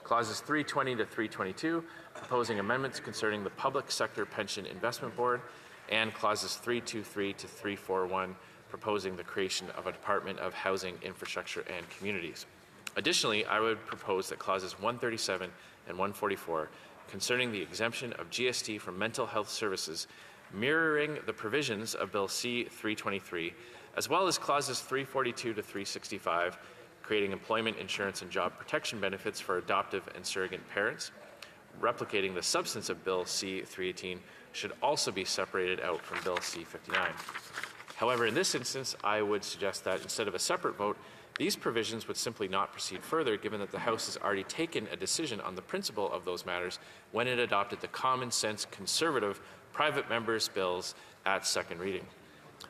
[SPEAKER 21] Clauses 320 to 322, proposing amendments concerning the Public Sector Pension Investment Board, and Clauses 323 to 341, proposing the creation of a Department of Housing, Infrastructure, and Communities. Additionally, I would propose that Clauses 137 and 144, concerning the exemption of GST from mental health services, mirroring the provisions of Bill C-323, as well as Clauses 342 to 365, creating employment insurance and job protection benefits for adoptive and surrogate parents, replicating the substance of Bill C-318, should also be separated out from Bill C-59. However, in this instance, I would suggest that instead of a separate vote, these provisions would simply not proceed further, given that the House has already taken a decision on the principle of those matters when it adopted the common sense conservative
[SPEAKER 7] private members' bills at second reading.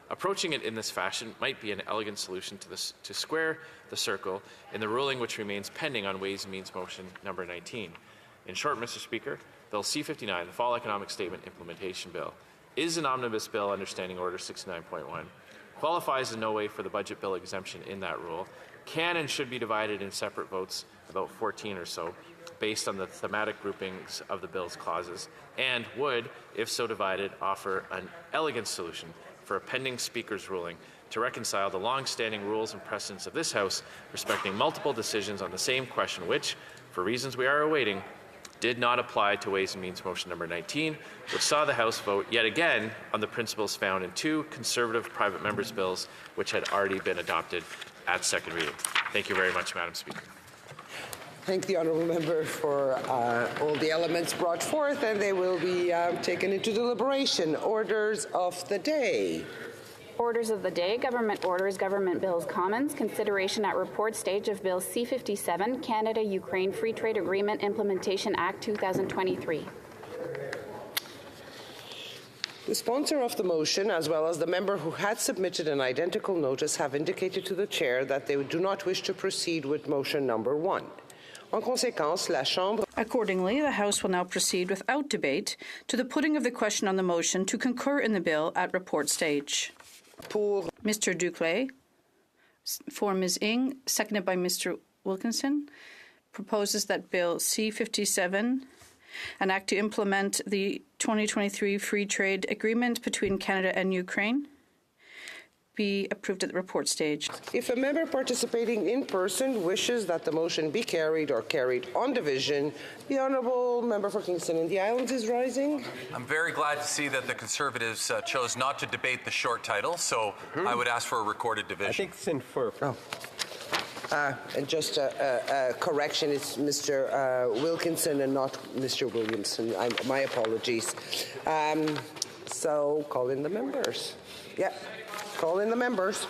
[SPEAKER 7] Approaching it in this fashion might be an elegant solution to square the circle in the ruling which remains pending on Ways and Means Motion number 19. In short, Mr. Speaker, Bill C-59, the Fall Economic Statement Implementation Bill, is an omnibus bill under Standing Order 69.1, qualifies in no way for the budget bill exemption in that rule, can and should be divided in separate votes, about 14 or so, based on the thematic groupings of the bill's clauses, and would, if so divided, offer an elegant solution for a pending Speaker's ruling to reconcile the long-standing rules and precedents of this House respecting multiple decisions on the same question which, for reasons we are awaiting, did not apply to Ways and Means Motion number 19, which saw the House vote yet again on the principles found in two Conservative private members' bills which had already been adopted at second reading. Thank you very much, Madam Speaker.
[SPEAKER 10] Thank the honourable member for all the elements brought forth, and they will be taken into deliberation. Orders of the day.
[SPEAKER 22] Orders of the day, Government Orders, Government Bills Commons, consideration at report stage of Bill C-57, Canada-Ukraine Free Trade Agreement Implementation Act 2023.
[SPEAKER 10] The sponsor of the motion, as well as the member who had submitted an identical notice, have indicated to the Chair that they do not wish to proceed with motion number 1. En conséquence, la Chambre.
[SPEAKER 23] Accordingly, the House will now proceed without debate to the putting of the question on the motion to concur in the bill at report stage.
[SPEAKER 10] Pour
[SPEAKER 23] Mr. Duclay, for Ms. Ng, seconded by Mr. Wilkinson, proposes that Bill C-57, an act to implement the 2023 Free Trade Agreement between Canada and Ukraine, be approved at the report stage.
[SPEAKER 10] If a member participating in person wishes that the motion be carried or carried on division, the honourable member for Kingston and the Islands is rising.
[SPEAKER 14] I'm very glad to see that the Conservatives chose not to debate the short title, so I would ask for a recorded division.
[SPEAKER 1] I think it's in for.
[SPEAKER 10] Oh. And just a correction, it's Mr. Wilkinson and not Mr. Williamson. My apologies. So call in the members. Yeah, call in the members.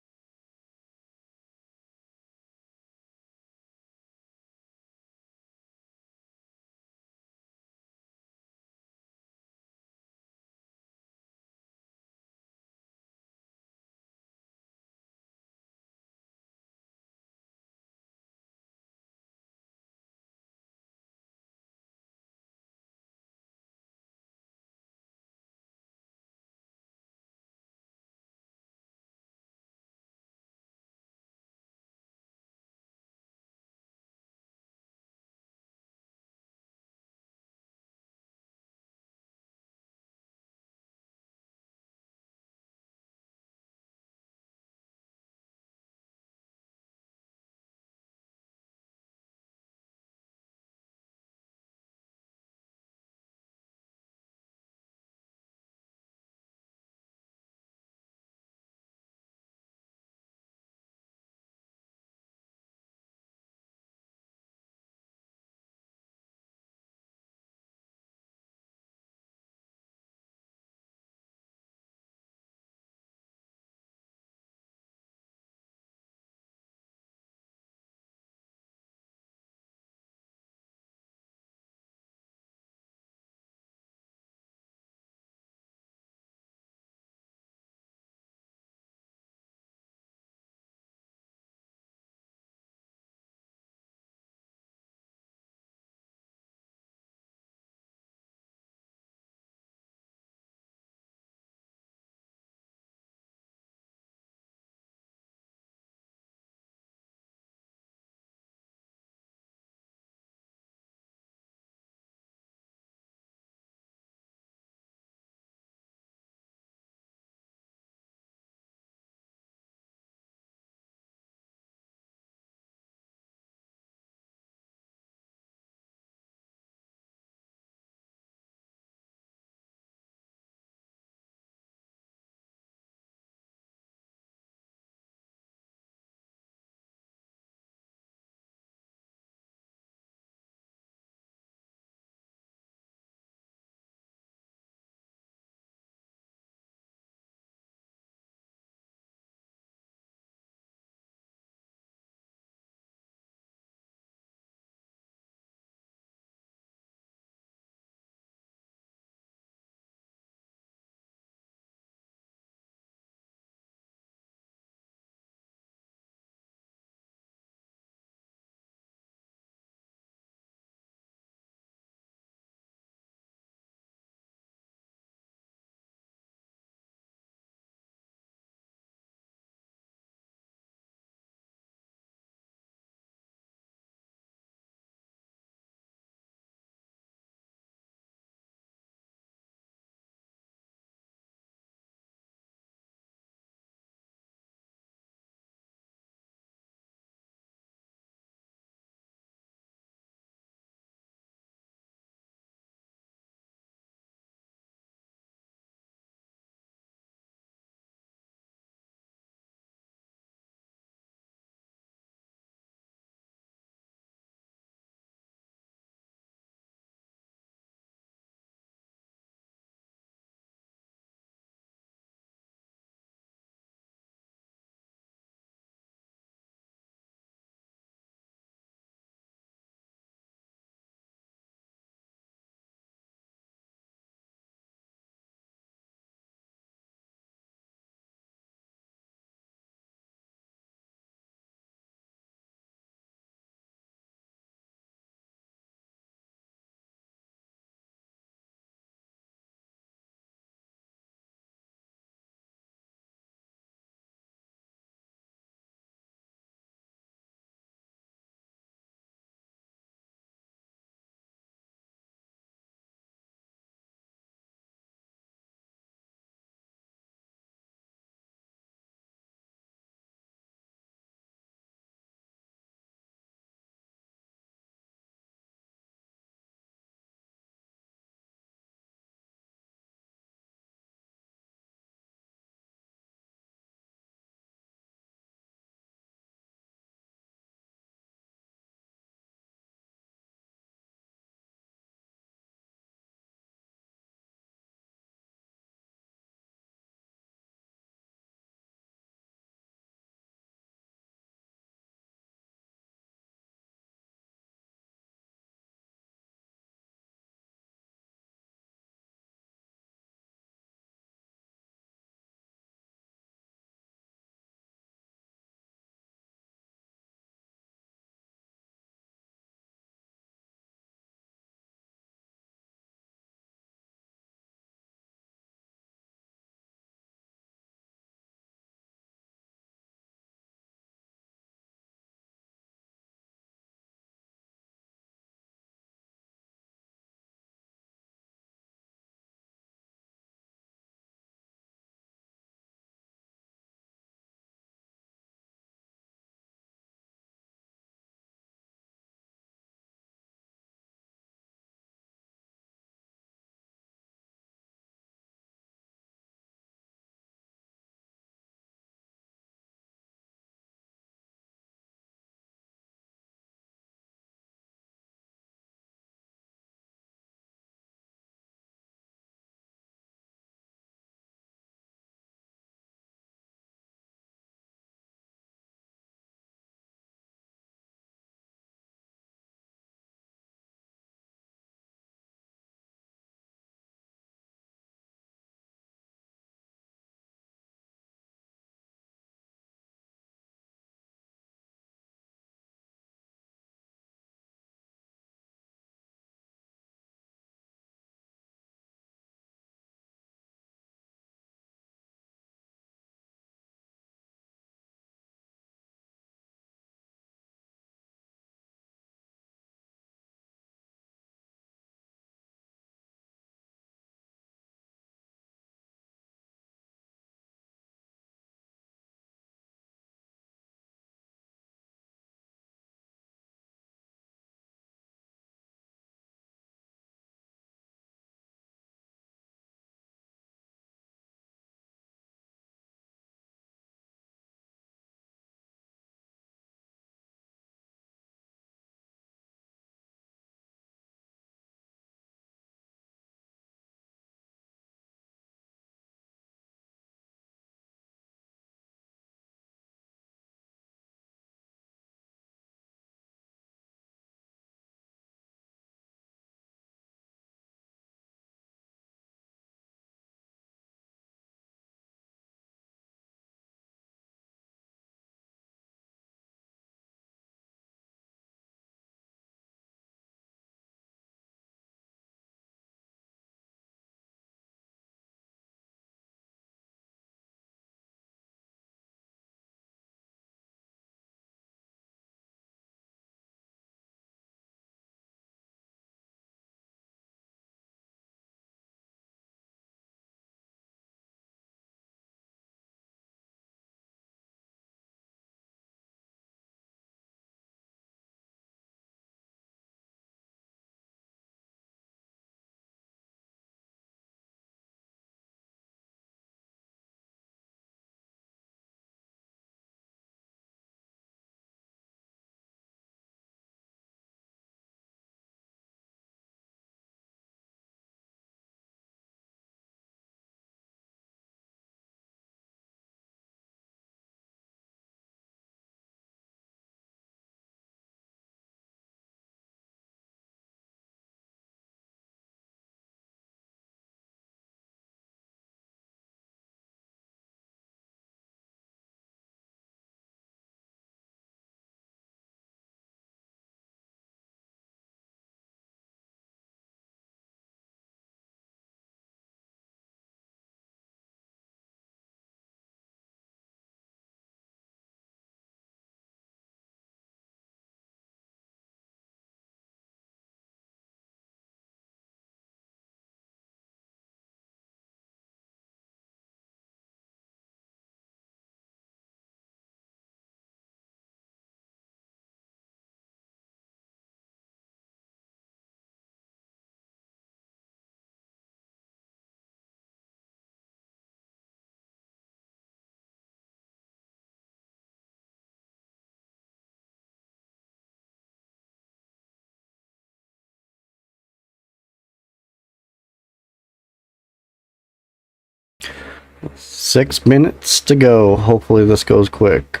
[SPEAKER 3] 6 minutes to go. Hopefully this goes quick.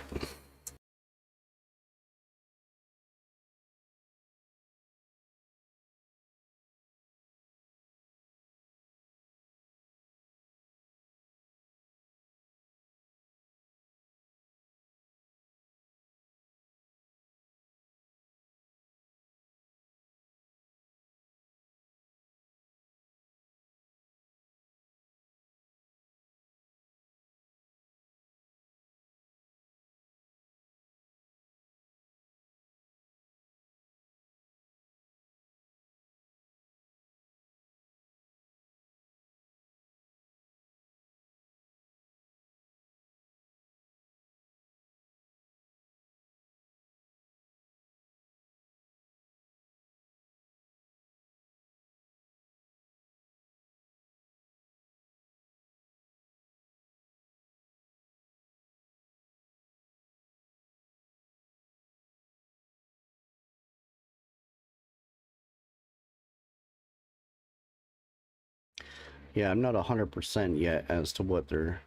[SPEAKER 3] Yeah, I'm not 100% yet as to what they're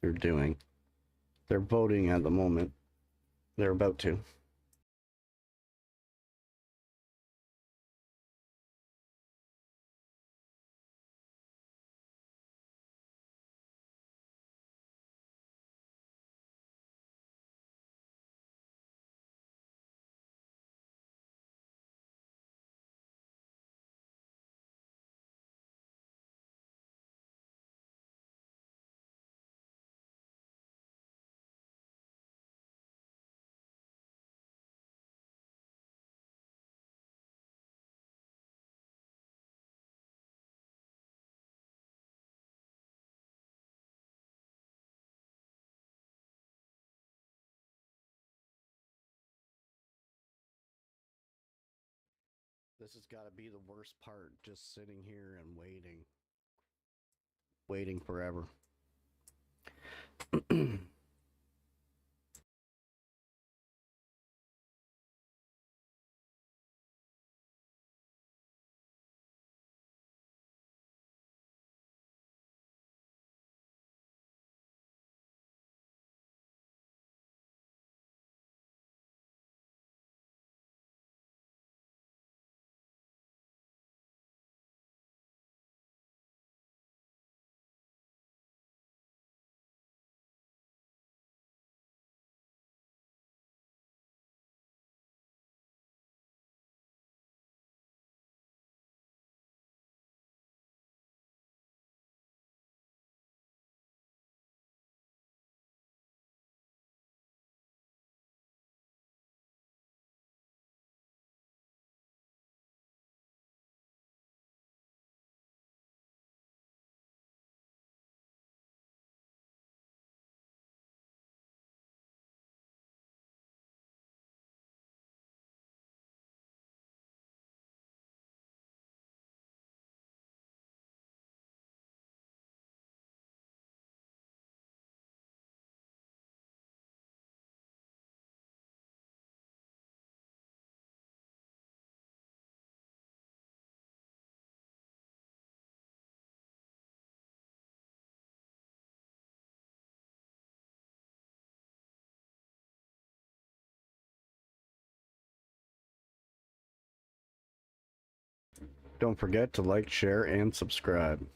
[SPEAKER 3] doing. They're voting at the moment. They're about to. This has got to be the worst part, just sitting here and waiting forever. Don't forget to like, share, and subscribe.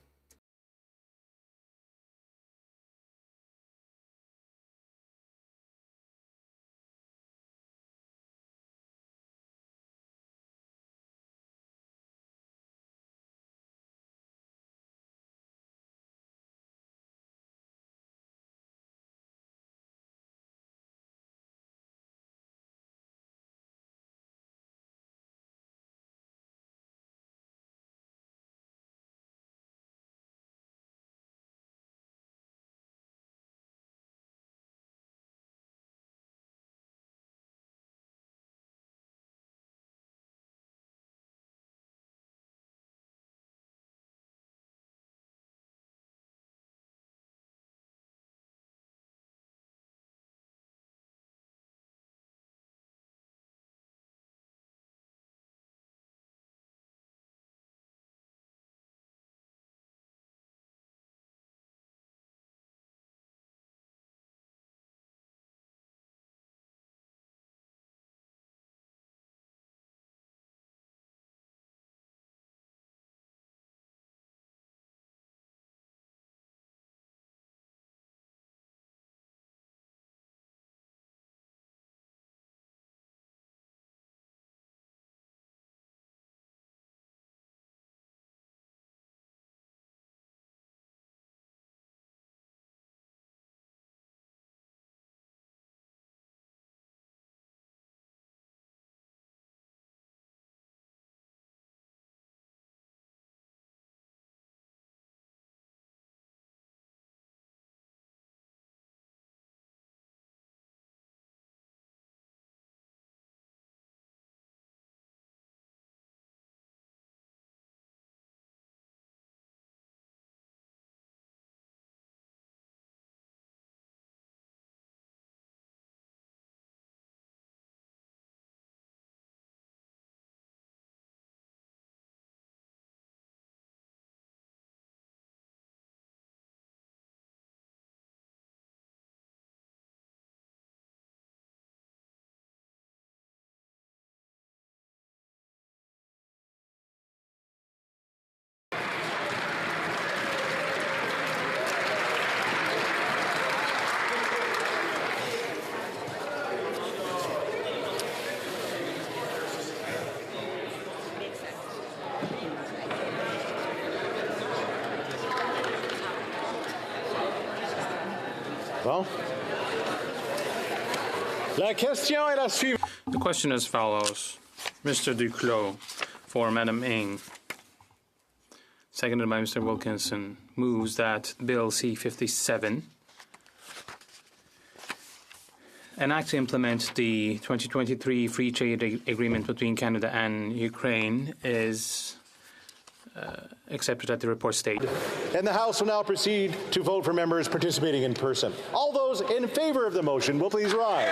[SPEAKER 2] Bon. La question est la suivante.
[SPEAKER 5] The question is as follows. Mr. Duclos for Madam Ng, seconded by Mr. Wilkinson, moves that Bill C-57, an act to implement the 2023 Free Trade Agreement between Canada and Ukraine, is accepted at the report stage.
[SPEAKER 2] And the House will now proceed to vote for members participating in person. All those in favor of the motion will please rise.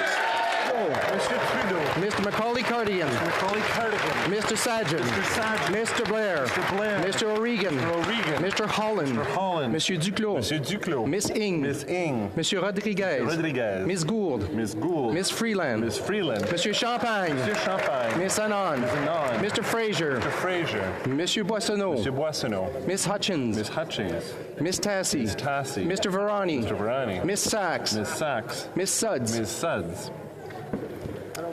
[SPEAKER 11] Mr. Trudeau.
[SPEAKER 2] Mr. Macaulay-Cardigan.
[SPEAKER 11] Mr. Macaulay-Cardigan.
[SPEAKER 2] Mr. Sajjan.
[SPEAKER 11] Mr. Sajjan.
[SPEAKER 2] Mr. Blair.
[SPEAKER 11] Mr. Blair.
[SPEAKER 2] Mr. O'Regan.
[SPEAKER 11] Mr. O'Regan.
[SPEAKER 2] Mr. Holland.
[SPEAKER 11] Mr. Holland.
[SPEAKER 2] Monsieur Duclos.
[SPEAKER 11] Monsieur Duclos.
[SPEAKER 2] Miss Ng.
[SPEAKER 11] Miss Ng.
[SPEAKER 2] Monsieur Rodriguez.
[SPEAKER 11] Mr. Rodriguez.
[SPEAKER 2] Miss Gould.
[SPEAKER 11] Miss Gould.
[SPEAKER 2] Miss Freeland.
[SPEAKER 11] Miss Freeland.
[SPEAKER 2] Monsieur Champagne.
[SPEAKER 11] Monsieur Champagne.
[SPEAKER 2] Miss Anand.
[SPEAKER 11] Miss Anand.
[SPEAKER 2] Mr. Fraser.
[SPEAKER 11] Mr. Fraser.
[SPEAKER 2] Monsieur Boissonneau.
[SPEAKER 11] Monsieur Boissonneau.
[SPEAKER 2] Miss Hutchins.
[SPEAKER 11] Miss Hutchins.
[SPEAKER 2] Miss Tassie.
[SPEAKER 11] Miss Tassie.
[SPEAKER 2] Mr. Varani.
[SPEAKER 11] Mr. Varani.
[SPEAKER 2] Miss Sachs.
[SPEAKER 11] Miss Sachs.
[SPEAKER 2] Miss Suds.
[SPEAKER 11] Miss Suds.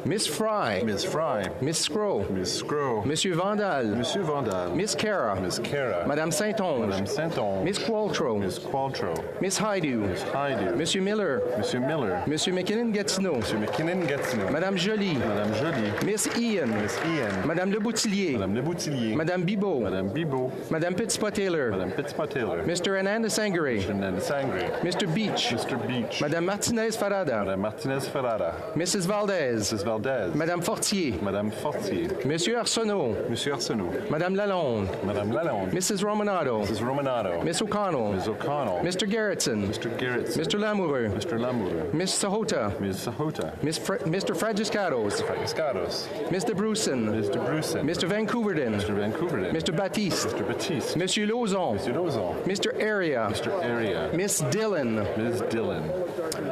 [SPEAKER 2] Miss Fry.
[SPEAKER 11] Miss Fry.
[SPEAKER 2] Miss Scrow.
[SPEAKER 11] Miss Scrow.
[SPEAKER 2] Monsieur Vandal.
[SPEAKER 11] Monsieur Vandal.
[SPEAKER 2] Miss Cara.
[SPEAKER 11] Miss Cara.
[SPEAKER 2] Madame Saint-Onge.
[SPEAKER 11] Madame Saint-Onge.
[SPEAKER 2] Miss Qualtrough.
[SPEAKER 11] Miss Qualtrough.
[SPEAKER 2] Miss Haidu.
[SPEAKER 11] Miss Haidu.
[SPEAKER 2] Monsieur Miller.
[SPEAKER 11] Monsieur Miller.
[SPEAKER 2] Monsieur McKinnon-Gatineau.
[SPEAKER 11] Monsieur McKinnon-Gatineau.
[SPEAKER 2] Madame Joly.
[SPEAKER 11] Madame Joly.
[SPEAKER 2] Miss Ian.
[SPEAKER 11] Miss Ian.
[SPEAKER 2] Madame Le Boutillier.
[SPEAKER 11] Madame Le Boutillier.
[SPEAKER 2] Madame Bibot.
[SPEAKER 11] Madame Bibot.
[SPEAKER 2] Madame Pittspa-Taylor.
[SPEAKER 11] Madame Pittspa-Taylor.
[SPEAKER 2] Mr. Ananda Sangare.
[SPEAKER 11] Mr. Nanda Sangre.
[SPEAKER 2] Mr. Beach.
[SPEAKER 11] Mr. Beach.
[SPEAKER 2] Madame Martinez-Farada.
[SPEAKER 11] Madame Martinez-Ferrara.
[SPEAKER 2] Mrs. Valdez.
[SPEAKER 11] Mrs. Valdez.
[SPEAKER 2] Madame Fortier.
[SPEAKER 11] Madame Fortier.
[SPEAKER 2] Monsieur Arsenault.
[SPEAKER 11] Monsieur Arsenault.
[SPEAKER 2] Madame Lalonde.
[SPEAKER 11] Madame Lalonde.
[SPEAKER 2] Mrs. Romanado.
[SPEAKER 11] Mrs. Romanado.
[SPEAKER 2] Miss O'Connell.
[SPEAKER 11] Ms. O'Connell.
[SPEAKER 2] Mr. Garrettson.
[SPEAKER 11] Mr. Garrettson.
[SPEAKER 2] Mr. Lamoureux.
[SPEAKER 11] Mr. Lamoureux.
[SPEAKER 2] Miss Sahota.
[SPEAKER 11] Ms. Sahota.
[SPEAKER 2] Mr. Fragiscados.
[SPEAKER 11] Fragiscados.
[SPEAKER 2] Mr. Bruson.
[SPEAKER 11] Mr. Bruson.
[SPEAKER 2] Mr. Vancouverden.
[SPEAKER 11] Mr. Vancouverden.
[SPEAKER 2] Mr. Baptiste.
[SPEAKER 11] Mr. Baptiste.
[SPEAKER 2] Monsieur Lauzon.
[SPEAKER 11] Monsieur Lauzon.
[SPEAKER 2] Mr. Area.
[SPEAKER 11] Mr. Area.
[SPEAKER 2] Miss Dillon.
[SPEAKER 11] Ms. Dillon.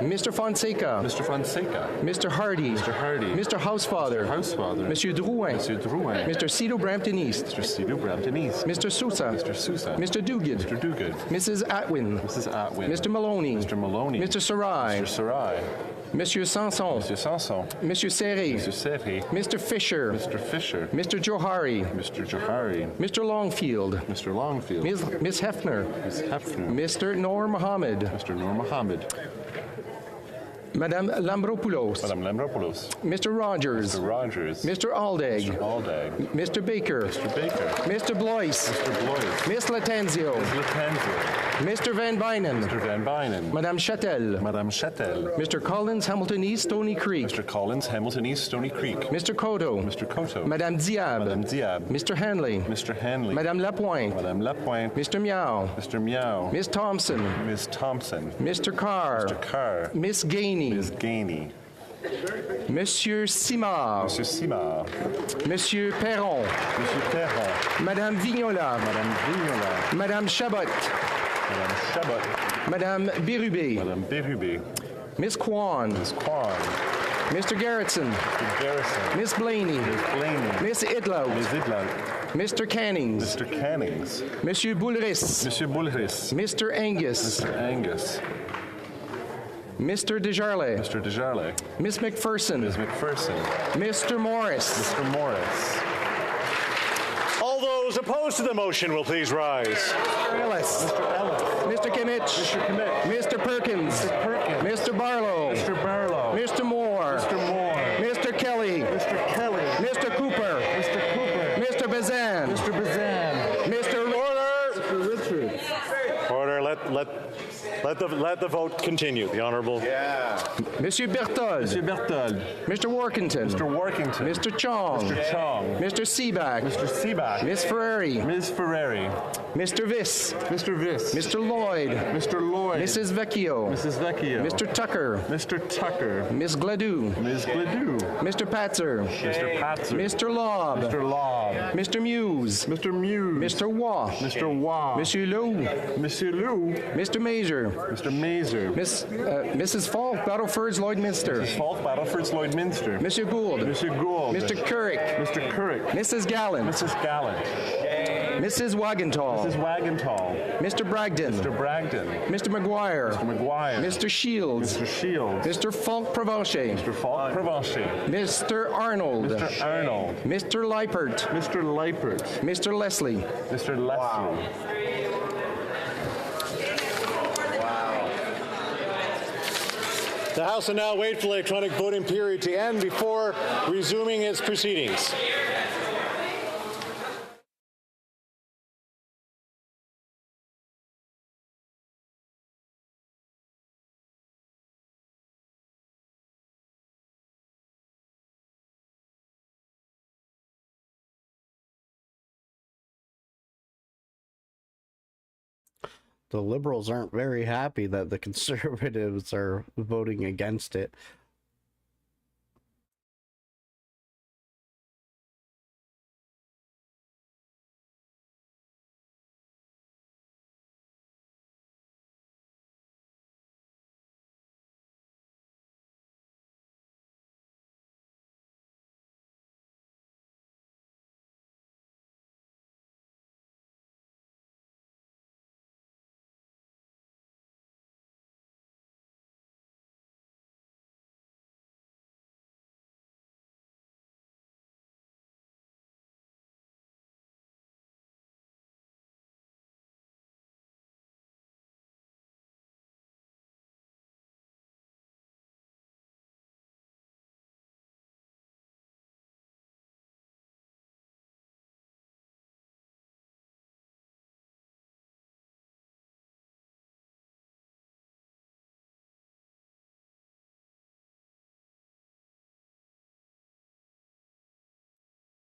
[SPEAKER 2] Mr. Fonseca.
[SPEAKER 11] Mr. Fonseca.
[SPEAKER 2] Mr. Hardy.
[SPEAKER 11] Mr. Hardy.
[SPEAKER 2] Mr. Housefather.
[SPEAKER 11] Housefather.
[SPEAKER 2] Monsieur Drouin.
[SPEAKER 11] Monsieur Drouin.
[SPEAKER 2] Mr. Cito Brampton East.
[SPEAKER 11] Mr. Cito Brampton East.
[SPEAKER 2] Mr. Sousa.
[SPEAKER 11] Mr. Sousa.
[SPEAKER 2] Mr. Duguid.
[SPEAKER 11] Mr. Duguid.
[SPEAKER 2] Mrs. Atwin.
[SPEAKER 11] Mrs. Atwin.
[SPEAKER 2] Mr. Maloney.
[SPEAKER 11] Mr. Maloney.
[SPEAKER 2] Mr. Sarai.
[SPEAKER 11] Mr. Sarai.
[SPEAKER 2] Monsieur Sanson.
[SPEAKER 11] Monsieur Sanson.
[SPEAKER 2] Monsieur Serré.
[SPEAKER 11] Mr. Serré.
[SPEAKER 2] Mr. Fisher.
[SPEAKER 11] Mr. Fisher.
[SPEAKER 2] Mr. Johari.
[SPEAKER 11] Mr. Johari.
[SPEAKER 2] Mr. Longfield.
[SPEAKER 11] Mr. Longfield.
[SPEAKER 2] Miss Hefner.
[SPEAKER 11] Miss Hefner.
[SPEAKER 2] Mr. Noor Mohammed.
[SPEAKER 11] Mr. Noor Mohammed.
[SPEAKER 2] Madame Lambropoulos.
[SPEAKER 11] Madame Lambropoulos.
[SPEAKER 2] Mr. Rogers.
[SPEAKER 11] Mr. Rogers.
[SPEAKER 2] Mr. Aldag.
[SPEAKER 11] Mr. Aldag.
[SPEAKER 2] Mr. Baker.
[SPEAKER 11] Mr. Baker.
[SPEAKER 2] Mr. Blois.
[SPEAKER 11] Mr. Blois.
[SPEAKER 2] Miss Latenzio.
[SPEAKER 11] Ms. Latanzio.
[SPEAKER 2] Mr. Van Bynen.
[SPEAKER 11] Mr. Van Bynen.
[SPEAKER 2] Madame Chattel.
[SPEAKER 11] Madame Chattel.
[SPEAKER 2] Mr. Collins, Hamilton East, Stony Creek.
[SPEAKER 11] Mr. Collins, Hamilton East, Stony Creek.
[SPEAKER 2] Mr. Cotto.
[SPEAKER 11] Mr. Cotto.
[SPEAKER 2] Madame Diab.
[SPEAKER 11] Madame Diab.
[SPEAKER 2] Mr. Hanley.
[SPEAKER 11] Mr. Hanley.
[SPEAKER 2] Madame Lapointe.
[SPEAKER 11] Madame Lapointe.
[SPEAKER 2] Mr. Meow.
[SPEAKER 11] Mr. Meow.
[SPEAKER 2] Miss Thompson.
[SPEAKER 11] Miss Thompson.
[SPEAKER 2] Mr. Carr.
[SPEAKER 11] Mr. Carr.
[SPEAKER 2] Miss Gainey.
[SPEAKER 11] Miss Gainey.
[SPEAKER 2] Monsieur Simard.
[SPEAKER 11] Monsieur Simard.
[SPEAKER 2] Monsieur Perron.
[SPEAKER 11] Monsieur Perron.
[SPEAKER 2] Madame Vignola.
[SPEAKER 11] Madame Vignola.
[SPEAKER 2] Madame Chabot.
[SPEAKER 11] Madame Chabot.
[SPEAKER 2] Madame Bérubé.
[SPEAKER 11] Madame Bérubé.
[SPEAKER 2] Miss Kwan.
[SPEAKER 11] Miss Kwan.
[SPEAKER 2] Mr. Garrettson.
[SPEAKER 11] Mr. Garrison.
[SPEAKER 2] Miss Blaney.
[SPEAKER 11] Miss Blaney.
[SPEAKER 2] Miss Idlow.
[SPEAKER 11] Miss Idlow.
[SPEAKER 2] Mr. Cannings.
[SPEAKER 11] Mr. Cannings.
[SPEAKER 2] Monsieur Boulris.
[SPEAKER 11] Monsieur Boulris.
[SPEAKER 2] Mr. Angus.
[SPEAKER 11] Mr. Angus.
[SPEAKER 2] Mr. Desjarlais.
[SPEAKER 11] Mr. Desjarlais.
[SPEAKER 2] Miss McPherson.
[SPEAKER 11] Ms. McPherson.
[SPEAKER 2] Mr. Morris.
[SPEAKER 11] Mr. Morris.
[SPEAKER 2] All those opposed to the motion will please rise. Mr. Ellis.
[SPEAKER 11] Mr. Ellis.
[SPEAKER 2] Mr. Kimmich.
[SPEAKER 11] Mr. Kimmich.
[SPEAKER 2] Mr. Perkins.
[SPEAKER 11] Mr. Perkins.
[SPEAKER 2] Mr. Barlow.
[SPEAKER 11] Mr. Barlow.
[SPEAKER 2] Mr. Moore.
[SPEAKER 11] Mr. Moore.
[SPEAKER 2] Mr. Kelly.
[SPEAKER 11] Mr. Kelly.
[SPEAKER 2] Mr. Cooper.
[SPEAKER 11] Mr. Cooper.
[SPEAKER 2] Mr. Bazan.
[SPEAKER 11] Mr. Bazan.
[SPEAKER 2] Mr. Order.
[SPEAKER 11] Mr. Richards.
[SPEAKER 2] Order. Let the vote continue. The Honourable.
[SPEAKER 11] Yeah.
[SPEAKER 2] Monsieur Berthold.
[SPEAKER 11] Monsieur Berthold.
[SPEAKER 2] Mr. Workington.
[SPEAKER 11] Mr. Workington.
[SPEAKER 2] Mr. Chong.
[SPEAKER 11] Mr. Chong.
[SPEAKER 2] Mr. Seaback.
[SPEAKER 11] Mr. Seaback.
[SPEAKER 2] Miss Ferrari.
[SPEAKER 11] Ms. Ferrari.
[SPEAKER 2] Mr. Viss.
[SPEAKER 11] Mr. Viss.
[SPEAKER 2] Mr. Lloyd.
[SPEAKER 11] Mr. Lloyd.
[SPEAKER 2] Mrs. Vecchio.
[SPEAKER 11] Mrs. Vecchio.
[SPEAKER 2] Mr. Tucker.
[SPEAKER 11] Mr. Tucker.
[SPEAKER 2] Miss Gladue.
[SPEAKER 11] Ms. Gladue.
[SPEAKER 2] Mr. Patzer.
[SPEAKER 11] Mr. Patzer.
[SPEAKER 2] Mr. Lobb.
[SPEAKER 11] Mr. Lobb.
[SPEAKER 2] Mr. Muse.
[SPEAKER 11] Mr. Muse.
[SPEAKER 2] Mr. Waugh.
[SPEAKER 11] Mr. Waugh.
[SPEAKER 2] Monsieur Lou.
[SPEAKER 11] Monsieur Lou.
[SPEAKER 2] Mr. Mazer.
[SPEAKER 11] Mr. Mazer.
[SPEAKER 2] Mrs. Falk, Battleford's Lloydminster.
[SPEAKER 11] Mrs. Falk, Battleford's Lloydminster.
[SPEAKER 2] Monsieur Gould.
[SPEAKER 11] Monsieur Gould.
[SPEAKER 2] Mr. Currick.
[SPEAKER 11] Mr. Currick.
[SPEAKER 2] Mrs. Gallant.
[SPEAKER 11] Mrs. Gallant.
[SPEAKER 2] Mrs. Wagenthal.
[SPEAKER 11] Mrs. Wagenthal.
[SPEAKER 2] Mr. Bragdon.
[SPEAKER 11] Mr. Bragdon.
[SPEAKER 2] Mr. McGuire.
[SPEAKER 11] Mr. McGuire.
[SPEAKER 2] Mr. Shields.
[SPEAKER 11] Mr. Shields.
[SPEAKER 2] Mr. Falk Provencher.
[SPEAKER 11] Mr. Falk Provencher.
[SPEAKER 2] Mr. Arnold.
[SPEAKER 11] Mr. Arnold.
[SPEAKER 2] Mr. Leipert.
[SPEAKER 11] Mr. Leipert.
[SPEAKER 2] Mr. Leslie.
[SPEAKER 11] Mr. Leslie. Wow.
[SPEAKER 2] The House will now wait for the electronic voting period to end before resuming its proceedings.
[SPEAKER 3] The Liberals aren't very happy that the Conservatives are voting against it.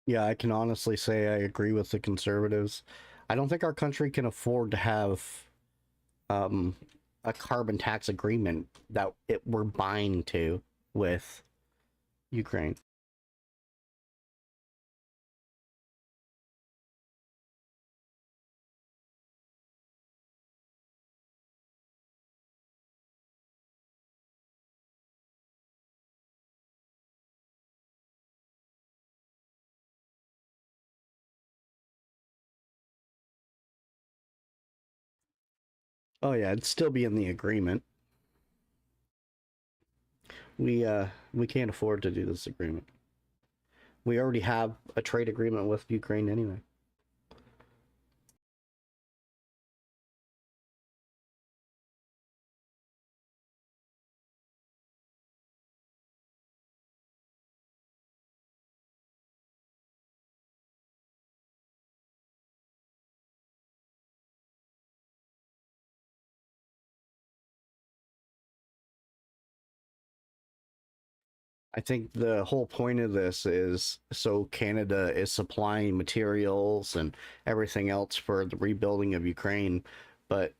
[SPEAKER 3] Yeah, I can honestly say I agree with the Conservatives. I don't think our country can afford to have a carbon tax agreement that we're buying to with Ukraine. Oh yeah, it'd still be in the agreement. We can't afford to do this agreement. We already have a trade agreement with Ukraine anyway. I think the whole point of this is so Canada is supplying materials and everything else for the rebuilding of Ukraine, but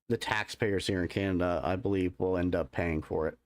[SPEAKER 3] the taxpayers here in Canada, I believe, will end up paying for it.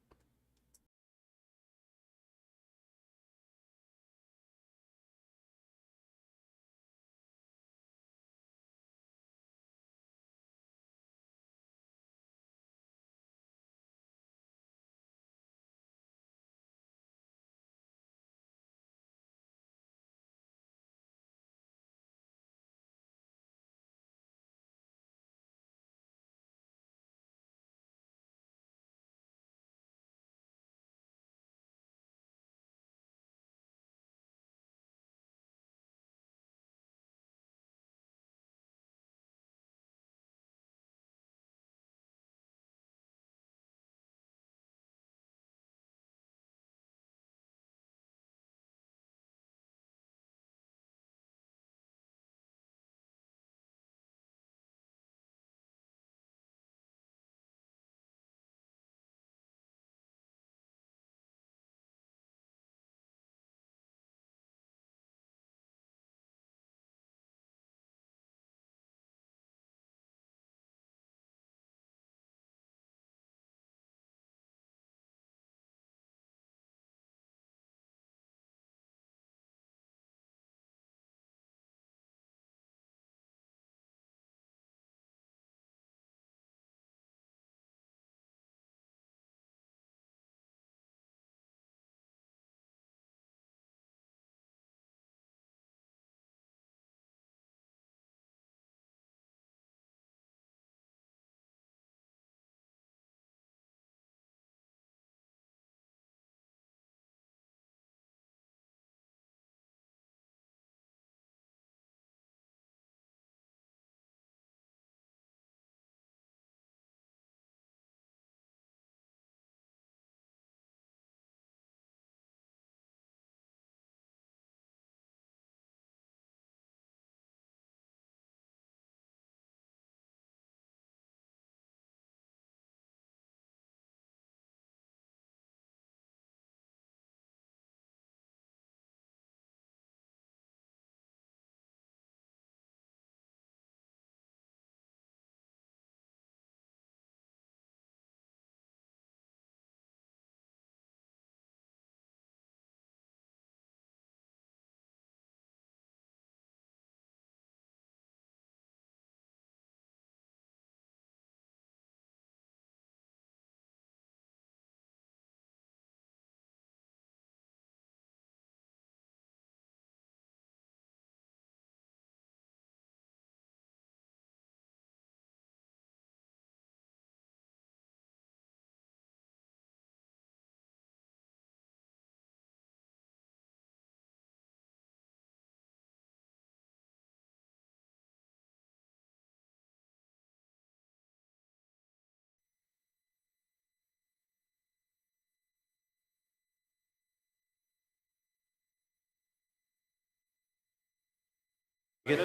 [SPEAKER 2] I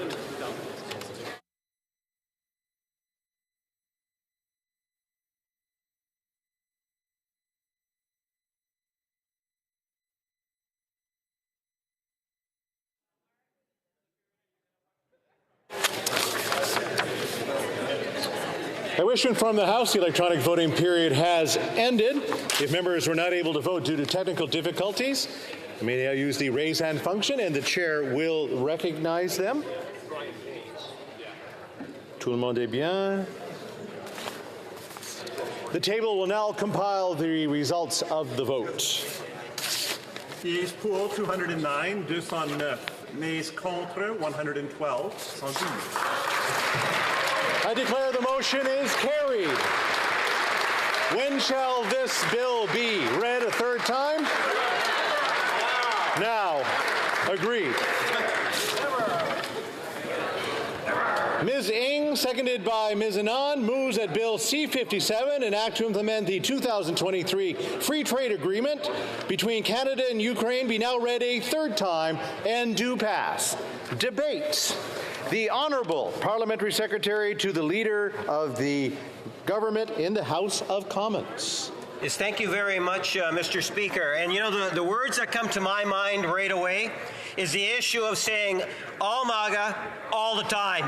[SPEAKER 2] wish to inform the House the electronic voting period has ended. If members were not able to vote due to technical difficulties, they may now use the raise hand function and the chair will recognize them. Tout le monde est bien. The table will now compile the results of the vote.
[SPEAKER 11] Yeas pour 209, 209. Nays contre 112, 112.
[SPEAKER 2] I declare the motion is carried. When shall this bill be read a third time? Now. Agreed. Ms. Ng, seconded by Ms. Anand, moves that Bill C-57, an act to implement the 2023 Free Trade Agreement between Canada and Ukraine, be now read a third time and do pass. Debate. The Honourable Parliamentary Secretary to the Leader of the Government in the House of Commons.
[SPEAKER 9] Yes, thank you very much, Mr. Speaker. And you know, the words that come to my mind right away is the issue of saying all MAGA all the time,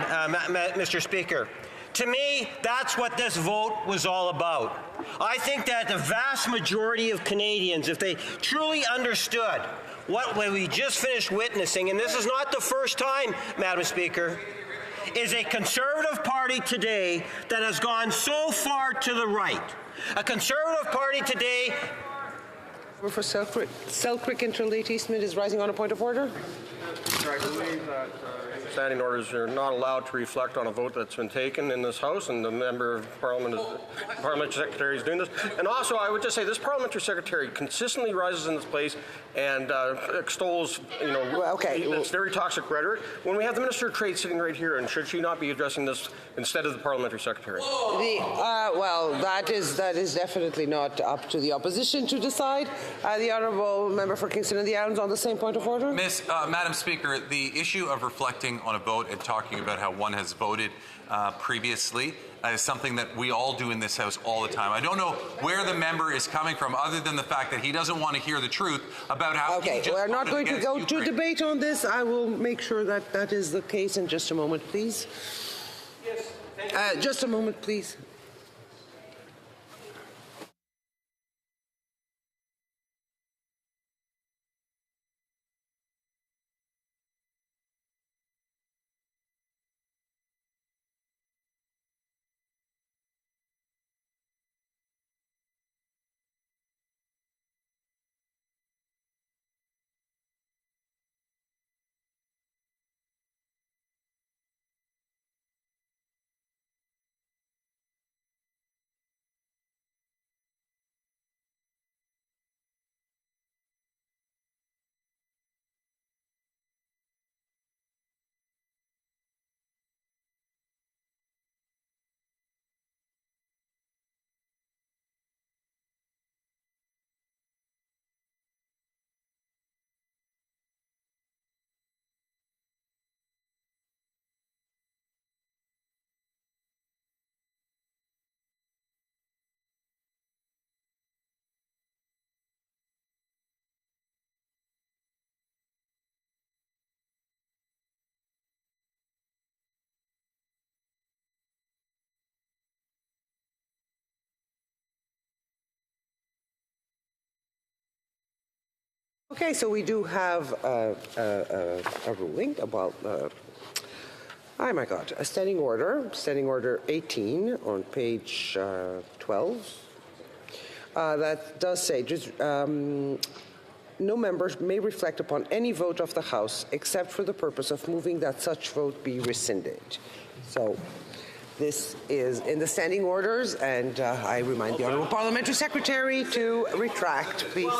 [SPEAKER 9] Mr. Speaker. To me, that's what this vote was all about. I think that the vast majority of Canadians, if they truly understood what we just finished witnessing, and this is not the first time, Madam Speaker, is a Conservative Party today that has gone so far to the right. A Conservative Party today.
[SPEAKER 10] For Selkirk Interlate Eastman is rising on a point of order.
[SPEAKER 13] I believe that standing orders are not allowed to reflect on a vote that's been taken in this House, and the member of Parliament, Parliamentary Secretary, is doing this. And also, I would just say this Parliamentary Secretary consistently rises in this place and extols, it's very toxic rhetoric. When we have the Minister of Trade sitting right here, and should she not be addressing this instead of the Parliamentary Secretary?
[SPEAKER 10] Well, that is definitely not up to the opposition to decide. The Honourable Member for Kingston and the Islands on the same point of order.
[SPEAKER 14] Madam Speaker, the issue of reflecting on a vote and talking about how one has voted previously is something that we all do in this House all the time. I don't know where the member is coming from, other than the fact that he doesn't want to hear the truth about how.
[SPEAKER 10] Okay, we're not going to go to debate on this. I will make sure that that is the case in just a moment, please. Yes. Just a moment, please. Okay, so we do have a ruling about, oh my God, a standing order 18 on page 12. That does say, no member may reflect upon any vote of the House except for the purpose of moving that such vote be rescinded. So this is in the standing orders, and I remind the Honourable Parliamentary Secretary to retract, please.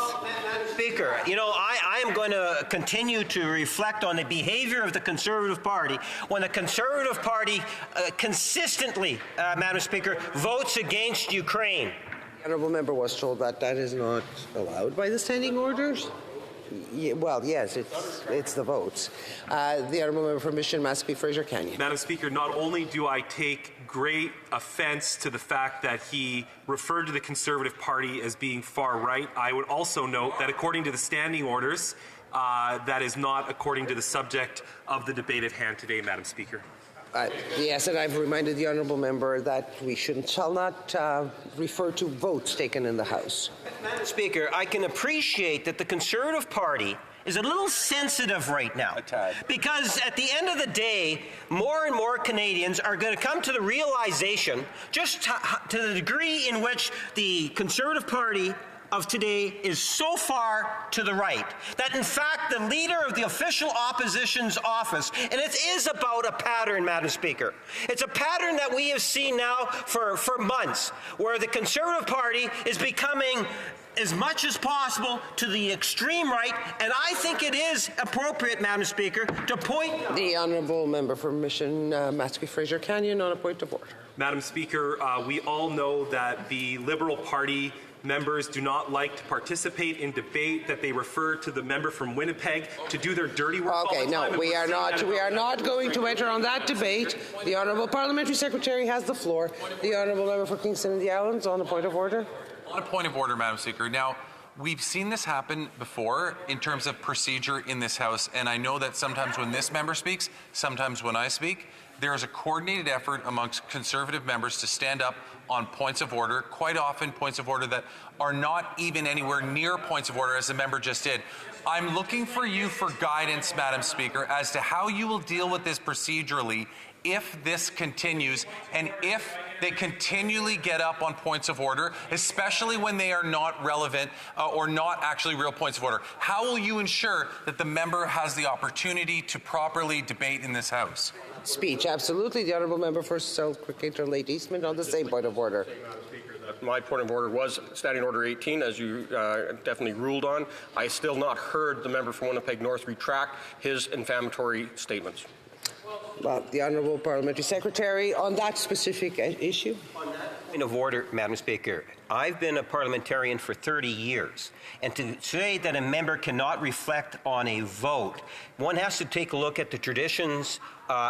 [SPEAKER 9] Speaker, I am going to continue to reflect on the behavior of the Conservative Party when the Conservative Party consistently, Madam Speaker, votes against Ukraine.
[SPEAKER 10] The Honourable Member was told that that is not allowed by the standing orders. Well, yes, it's the votes. The Honourable Member for Mission Mashpee Fraser Canyon.
[SPEAKER 19] Madam Speaker, not only do I take great offense to the fact that he referred to the Conservative Party as being far right, I would also note that according to the standing orders, that is not according to the subject of the debate at hand today, Madam Speaker.
[SPEAKER 10] Yes, and I've reminded the Honourable Member that we shall not refer to votes taken in the House.
[SPEAKER 9] Madam Speaker, I can appreciate that the Conservative Party is a little sensitive right now. Because at the end of the day, more and more Canadians are going to come to the realization, just to the degree in which the Conservative Party of today is so far to the right that in fact the leader of the official opposition's office, and it is about a pattern, Madam Speaker. It's a pattern that we have seen now for months, where the Conservative Party is becoming as much as possible to the extreme right, and I think it is appropriate, Madam Speaker, to point...
[SPEAKER 10] The Honourable Member for Mission Mashpee Fraser Canyon on a point of order.
[SPEAKER 19] Madam Speaker, we all know that the Liberal Party members do not like to participate in debate, that they refer to the member from Winnipeg to do their dirty work all the time.
[SPEAKER 10] No, we are not going to enter on that debate. The Honourable Parliamentary Secretary has the floor. The Honourable Member for Kingston and the Islands on a point of order.
[SPEAKER 14] On a point of order, Madam Speaker. Now, we've seen this happen before in terms of procedure in this House, and I know that sometimes when this member speaks, sometimes when I speak, there is a coordinated effort amongst Conservative members to stand up on points of order, quite often points of order that are not even anywhere near points of order, as the member just did. I'm looking for you for guidance, Madam Speaker, as to how you will deal with this procedurally if this continues and if they continually get up on points of order, especially when they are not relevant or not actually real points of order. How will you ensure that the member has the opportunity to properly debate in this House?
[SPEAKER 10] Speech, absolutely. The Honourable Member for Selkirk Lake Eastman on the same point of order.
[SPEAKER 13] My point of order was Standing Order 18, as you definitely ruled on. I still not heard the member from Winnipeg North retract his inflammatory statements.
[SPEAKER 10] Well, the Honourable Parliamentary Secretary on that specific issue.
[SPEAKER 9] On that point of order, Madam Speaker, I've been a parliamentarian for 30 years, and to say that a member cannot reflect on a vote, one has to take a look at the traditions.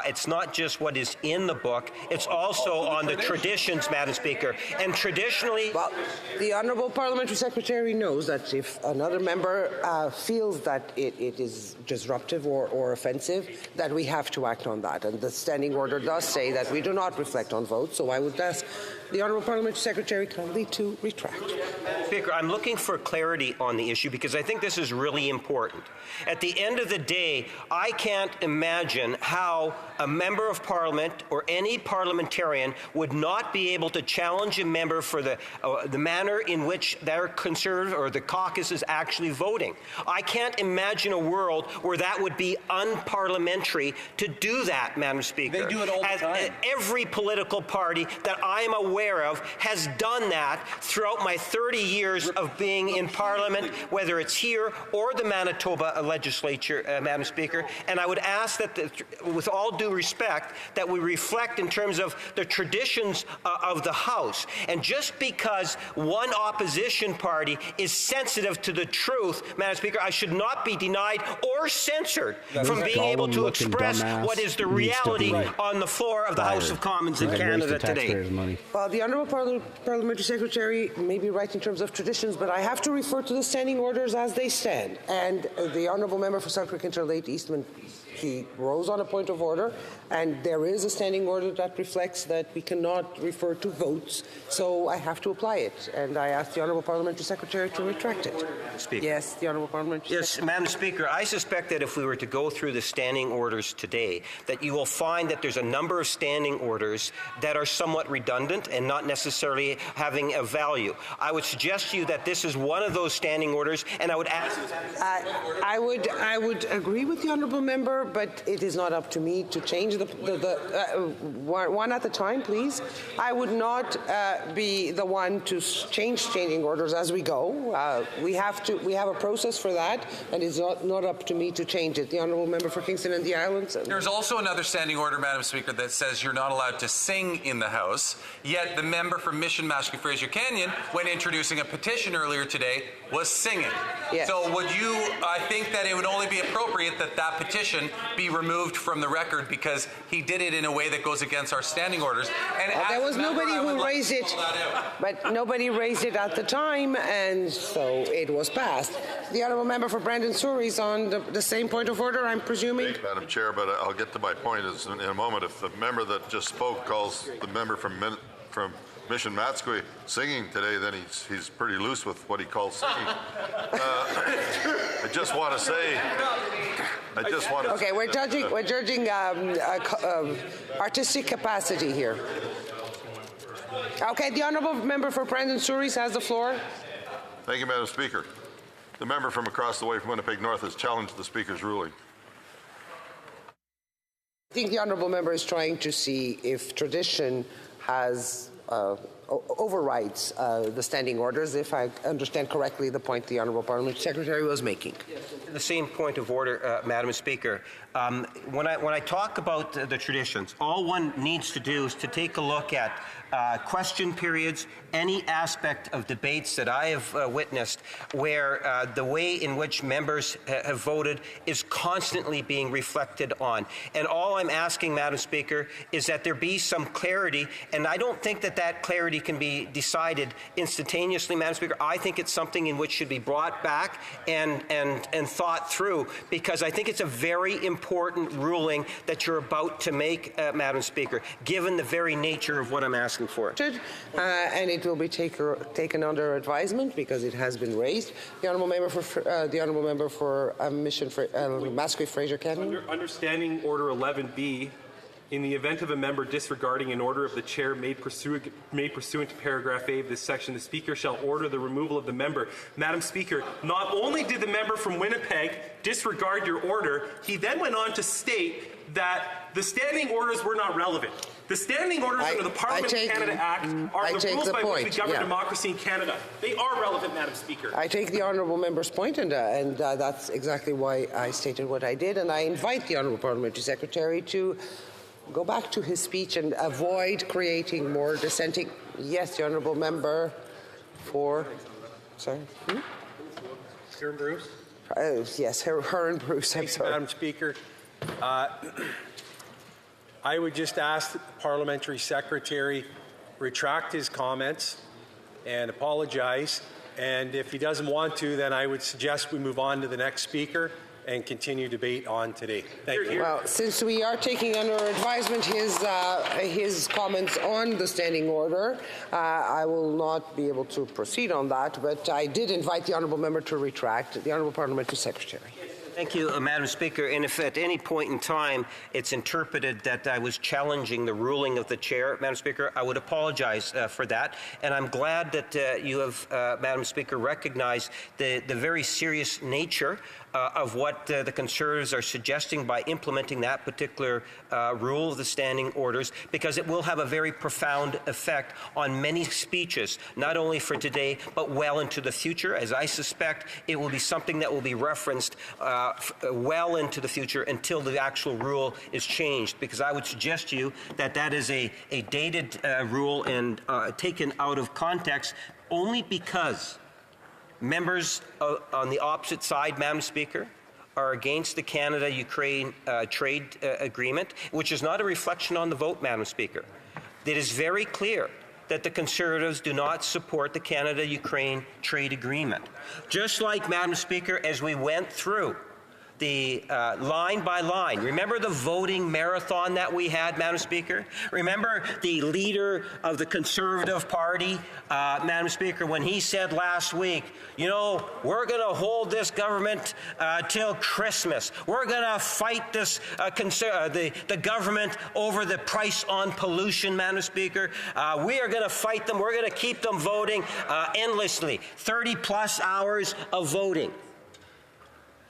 [SPEAKER 9] It's not just what is in the book, it's also on the traditions, Madam Speaker. And traditionally...
[SPEAKER 10] Well, the Honourable Parliamentary Secretary knows that if another member feels that it is disruptive or offensive, that we have to act on that. And the standing order does say that we do not reflect on votes, so I would ask the Honourable Parliamentary Secretary kindly to retract.
[SPEAKER 9] Speaker, I'm looking for clarity on the issue because I think this is really important. At the end of the day, I can't imagine how a member of Parliament or any parliamentarian would not be able to challenge a member for the manner in which their Conservative or the caucus is actually voting. I can't imagine a world where that would be unparliamentary to do that, Madam Speaker.
[SPEAKER 12] They do it all the time.
[SPEAKER 9] Every political party that I am aware of has done that throughout my 30 years of being in Parliament, whether it's here or the Manitoba legislature, Madam Speaker. And I would ask that, with all due respect, that we reflect in terms of the traditions of the House. And just because one opposition party is sensitive to the truth, Madam Speaker, I should not be denied or censored from being able to express what is the reality on the floor of the House of Commons in Canada today.
[SPEAKER 10] Well, the Honourable Parliamentary Secretary may be right in terms of traditions, but I have to refer to the standing orders as they stand. And the Honourable Member for Selkirk Lake Eastman, he rose on a point of order, and there is a standing order that reflects that we cannot refer to votes, so I have to apply it. And I ask the Honourable Parliamentary Secretary to retract it.
[SPEAKER 9] Speaker.
[SPEAKER 10] Yes, the Honourable Parliamentary Secretary.
[SPEAKER 9] Madam Speaker, I suspect that if we were to go through the standing orders today, that you will find that there's a number of standing orders that are somewhat redundant and not necessarily having a value. I would suggest to you that this is one of those standing orders, and I would ask...
[SPEAKER 10] I would agree with the Honourable Member, but it is not up to me to change one at a time, please. I would not be the one to changing orders as we go. We have a process for that, and it's not up to me to change it. The honourable member for Kingston and the Islands.
[SPEAKER 14] There's also another standing order, Madam Speaker, that says you're not allowed to sing in the House, yet the member from Mission Mascot Fraser Canyon, when introducing a petition earlier today, was singing.
[SPEAKER 10] Yes.
[SPEAKER 14] So I think that it would only be appropriate that that petition be removed from the record because he did it in a way that goes against our standing orders. And
[SPEAKER 10] there was nobody who raised it, but nobody raised it at the time, and so it was passed. The honourable member for Brandon Surrey's on the same point of order, I'm presuming.
[SPEAKER 8] Madam Chair, but I'll get to my point in a moment. If the member that just spoke calls the member from Mission Matsqui singing today, then he's pretty loose with what he calls singing. I just want to say.
[SPEAKER 10] Okay, we're judging artistic capacity here. Okay, the honourable member for Brandon Surrey has the floor.
[SPEAKER 8] Thank you, Madam Speaker. The member from across the way from Winnipeg North has challenged the Speaker's ruling.
[SPEAKER 10] I think the honourable member is trying to see if tradition has overrides the standing orders, if I understand correctly the point the Honourable Parliamentary Secretary was making.
[SPEAKER 9] The same point of order, Madam Speaker. When I talk about the traditions, all one needs to do is to take a look at question periods, any aspect of debates that I have witnessed where the way in which members have voted is constantly being reflected on. And all I'm asking, Madam Speaker, is that there be some clarity, and I don't think that clarity can be decided instantaneously, Madam Speaker. I think it's something in which should be brought back and thought through, because I think it's a very important ruling that you're about to make, Madam Speaker, given the very nature of what I'm asking for.
[SPEAKER 10] And it will be taken under advisement because it has been raised. The honourable member for Mission Mascot Fraser Canyon.
[SPEAKER 19] Understanding Order 11B, in the event of a member disregarding an order of the chair made pursuant to paragraph A of this section, the Speaker shall order the removal of the member. Madam Speaker, not only did the member from Winnipeg disregard your order, he then went on to state that the standing orders were not relevant. The standing orders under the Parliament of Canada Act are the rules by which we govern democracy in Canada. They are relevant, Madam Speaker.
[SPEAKER 10] I take the honourable member's point, and that's exactly why I stated what I did, and I invite the honourable Parliamentary Secretary to go back to his speech and avoid creating more dissenting. Yes, the honourable member for, sorry.
[SPEAKER 15] Hearn Bruce?
[SPEAKER 10] Yes, Hearn Bruce. I'm sorry.
[SPEAKER 15] Madam Speaker. I would just ask that the Parliamentary Secretary retract his comments and apologize. And if he doesn't want to, then I would suggest we move on to the next speaker and continue debate on today. Thank you.
[SPEAKER 10] Well, since we are taking under advisement his comments on the standing order, I will not be able to proceed on that, but I did invite the honourable member to retract. The honourable Parliamentary Secretary.
[SPEAKER 9] Thank you, Madam Speaker. And if at any point in time it's interpreted that I was challenging the ruling of the chair, Madam Speaker, I would apologize for that. And I'm glad that you have, Madam Speaker, recognized the very serious nature of what the Conservatives are suggesting by implementing that particular rule of the standing orders, because it will have a very profound effect on many speeches, not only for today, but well into the future, as I suspect it will be something that will be referenced well into the future until the actual rule is changed, because I would suggest to you that that is a dated rule and taken out of context only because members on the opposite side, Madam Speaker, are against the Canada-Ukraine trade agreement, which is not a reflection on the vote, Madam Speaker. It is very clear that the Conservatives do not support the Canada-Ukraine trade agreement. Just like, Madam Speaker, as we went through the line by line. Remember the voting marathon that we had, Madam Speaker? Remember the leader of the Conservative Party, Madam Speaker, when he said last week, you know, we're going to hold this government till Christmas. We're going to fight this the government over the price on pollution, Madam Speaker. We are going to fight them. We're going to keep them voting endlessly. 30-plus hours of voting.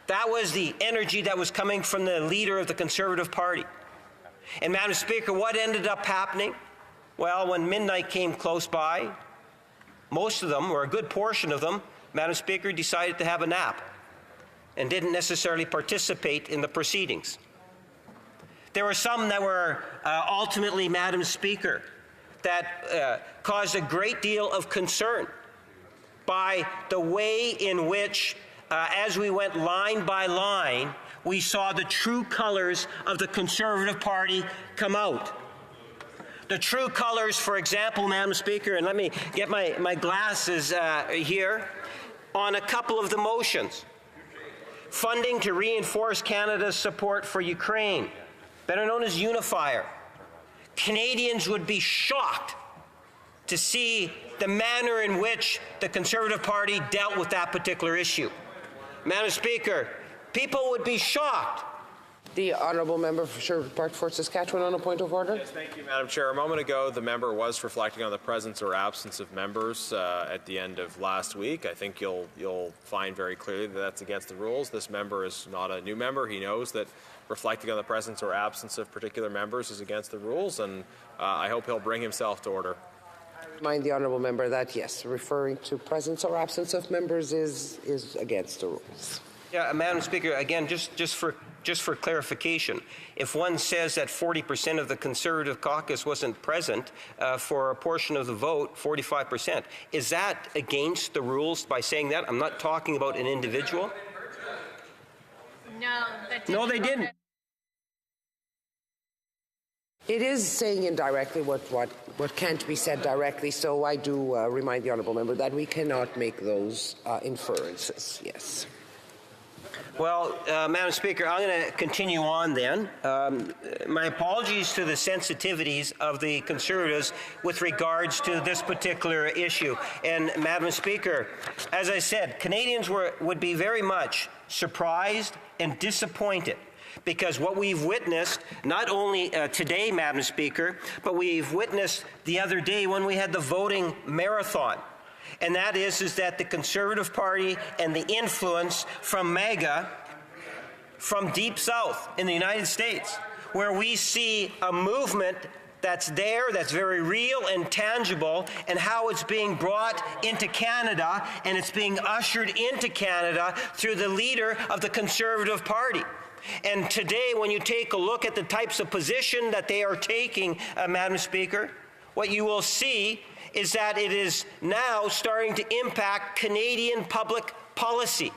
[SPEAKER 9] That was the energy that was coming from the leader of the Conservative Party. And, Madam Speaker, what ended up happening? Well, when midnight came close by, most of them, or a good portion of them, Madam Speaker, decided to have a nap and didn't necessarily participate in the proceedings. There were some that were ultimately, Madam Speaker, that caused a great deal of concern by the way in which, as we went line by line, we saw the true colors of the Conservative Party come out. The true colors, for example, Madam Speaker, and let me get my glasses here, on a couple of the motions. Funding to reinforce Canada's support for Ukraine, better known as Unifier. Canadians would be shocked to see the manner in which the Conservative Party dealt with that particular issue. Madam Speaker, people would be shocked.
[SPEAKER 10] The honourable member for Sherwood Park Fort Saskatchewan on a point of order.
[SPEAKER 21] Yes, thank you, Madam Chair. A moment ago, the member was reflecting on the presence or absence of members at the end of last week. I think you'll find very clearly that that's against the rules. This member is not a new member. He knows that reflecting on the presence or absence of particular members is against the rules, and I hope he'll bring himself to order.
[SPEAKER 10] I remind the honourable member that, yes, referring to presence or absence of members is against the rules.
[SPEAKER 9] Yeah, Madam Speaker, again, just for clarification, if one says that 40% of the Conservative caucus wasn't present for a portion of the vote, 45%, is that against the rules by saying that? I'm not talking about an individual. No, they didn't.
[SPEAKER 10] It is saying indirectly what can't be said directly, so I do remind the honourable member that we cannot make those inferences, yes.
[SPEAKER 9] Well, Madam Speaker, I'm going to continue on then. My apologies to the sensitivities of the Conservatives with regards to this particular issue. And, Madam Speaker, as I said, Canadians would be very much surprised and disappointed because what we've witnessed, not only today, Madam Speaker, but we've witnessed the other day when we had the voting marathon. And that is that the Conservative Party and the influence from MAGA, from Deep South in the United States, where we see a movement that's there, that's very real and tangible, and how it's being brought into Canada, and it's being ushered into Canada through the leader of the Conservative Party. And today, when you take a look at the types of position that they are taking, Madam Speaker, what you will see is that it is now starting to impact Canadian public policy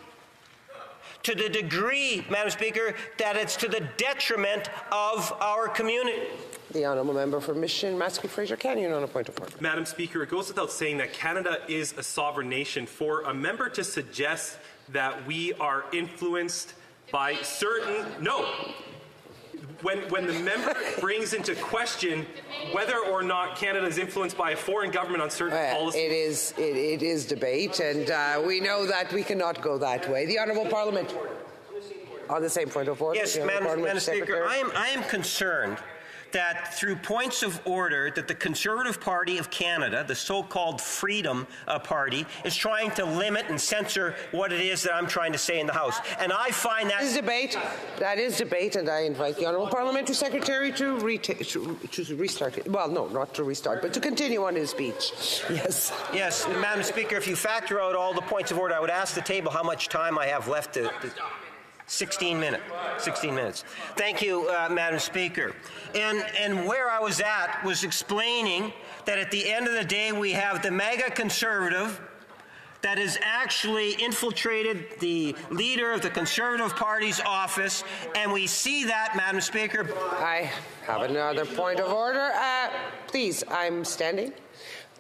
[SPEAKER 9] to the degree, Madam Speaker, that it's to the detriment of our community.
[SPEAKER 10] The honourable member for Mission Matsqui Fraser Canyon on a point of order.
[SPEAKER 19] Madam Speaker, it goes without saying that Canada is a sovereign nation. For a member to suggest that we are influenced by certain... No. When the member brings into question whether or not Canada is influenced by a foreign government on certain policies...
[SPEAKER 10] It is debate, and we know that we cannot go that way. The Honourable Parliament. On the same point of order.
[SPEAKER 9] Yes, Madam Speaker, I am concerned that through points of order that the Conservative Party of Canada, the so-called Freedom Party, is trying to limit and censor what it is that I'm trying to say in the House. And I find that...
[SPEAKER 10] That is debate, and I invite the Honourable Parliamentary Secretary to restart it. Well, no, not to restart, but to continue on his speech. Yes.
[SPEAKER 9] Yes, Madam Speaker, if you factor out all the points of order, I would ask the table how much time I have left to 16 minutes. Thank you, Madam Speaker. And where I was at was explaining that at the end of the day, we have the MAGA Conservative that has actually infiltrated the leader of the Conservative Party's office, and we see that, Madam Speaker.
[SPEAKER 10] I have another point of order. Please, I'm standing.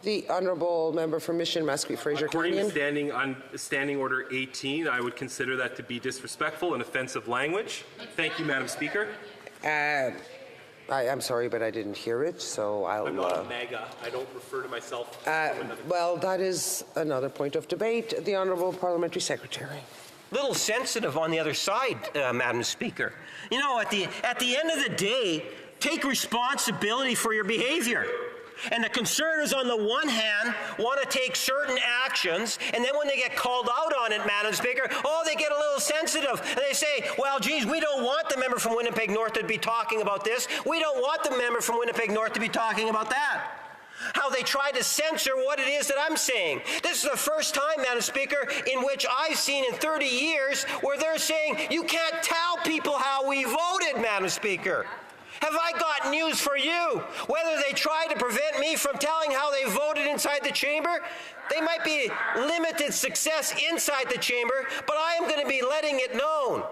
[SPEAKER 10] The honourable member for Mission Matsqui Fraser Canyon.
[SPEAKER 19] According to Standing Order 18, I would consider that to be disrespectful and offensive language. Thank you, Madam Speaker.
[SPEAKER 10] I'm sorry, but I didn't hear it, so I'll...
[SPEAKER 19] I'm not a MAGA. I don't refer to myself.
[SPEAKER 10] Well, that is another point of debate. The Honourable Parliamentary Secretary.
[SPEAKER 9] Little sensitive on the other side, Madam Speaker. You know, at the end of the day, take responsibility for your behavior. And the Conservatives, on the one hand, want to take certain actions, and then when they get called out on it, Madam Speaker, they get a little sensitive. And they say, well, geez, we don't want the member from Winnipeg North to be talking about this. We don't want the member from Winnipeg North to be talking about that. How they try to censor what it is that I'm saying. This is the first time, Madam Speaker, in which I've seen in 30 years where they're saying you can't tell people how we voted, Madam Speaker. Have I got news for you? Whether they try to prevent me from telling how they voted inside the chamber, they might be limited success inside the chamber, but I am going to be letting it known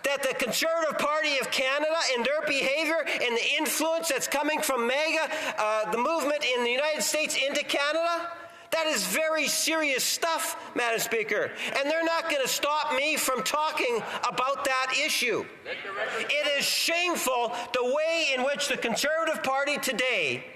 [SPEAKER 9] that the Conservative Party of Canada and their behavior and the influence that's coming from MAGA, the movement in the United States into Canada, that is very serious stuff, Madam Speaker. And they're not going to stop me from talking about that issue. It is shameful the way in which the Conservative Party today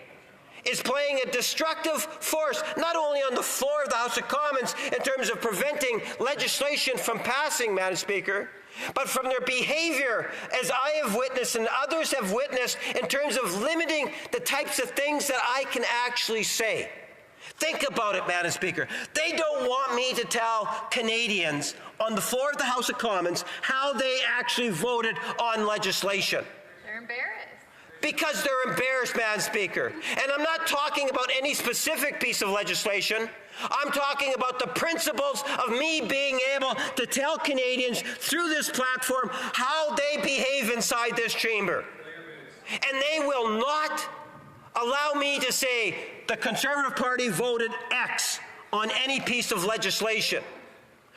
[SPEAKER 9] is playing a destructive force, not only on the floor of the House of Commons in terms of preventing legislation from passing, Madam Speaker, but from their behavior, as I have witnessed and others have witnessed, in terms of limiting the types of things that I can actually say. Think about it, Madam Speaker. They don't want me to tell Canadians on the floor of the House of Commons how they actually voted on legislation.
[SPEAKER 16] They're embarrassed.
[SPEAKER 9] Because they're embarrassed, Madam Speaker. And I'm not talking about any specific piece of legislation. I'm talking about the principles of me being able to tell Canadians through this platform how they behave inside this chamber. And they will not allow me to say the Conservative Party voted X on any piece of legislation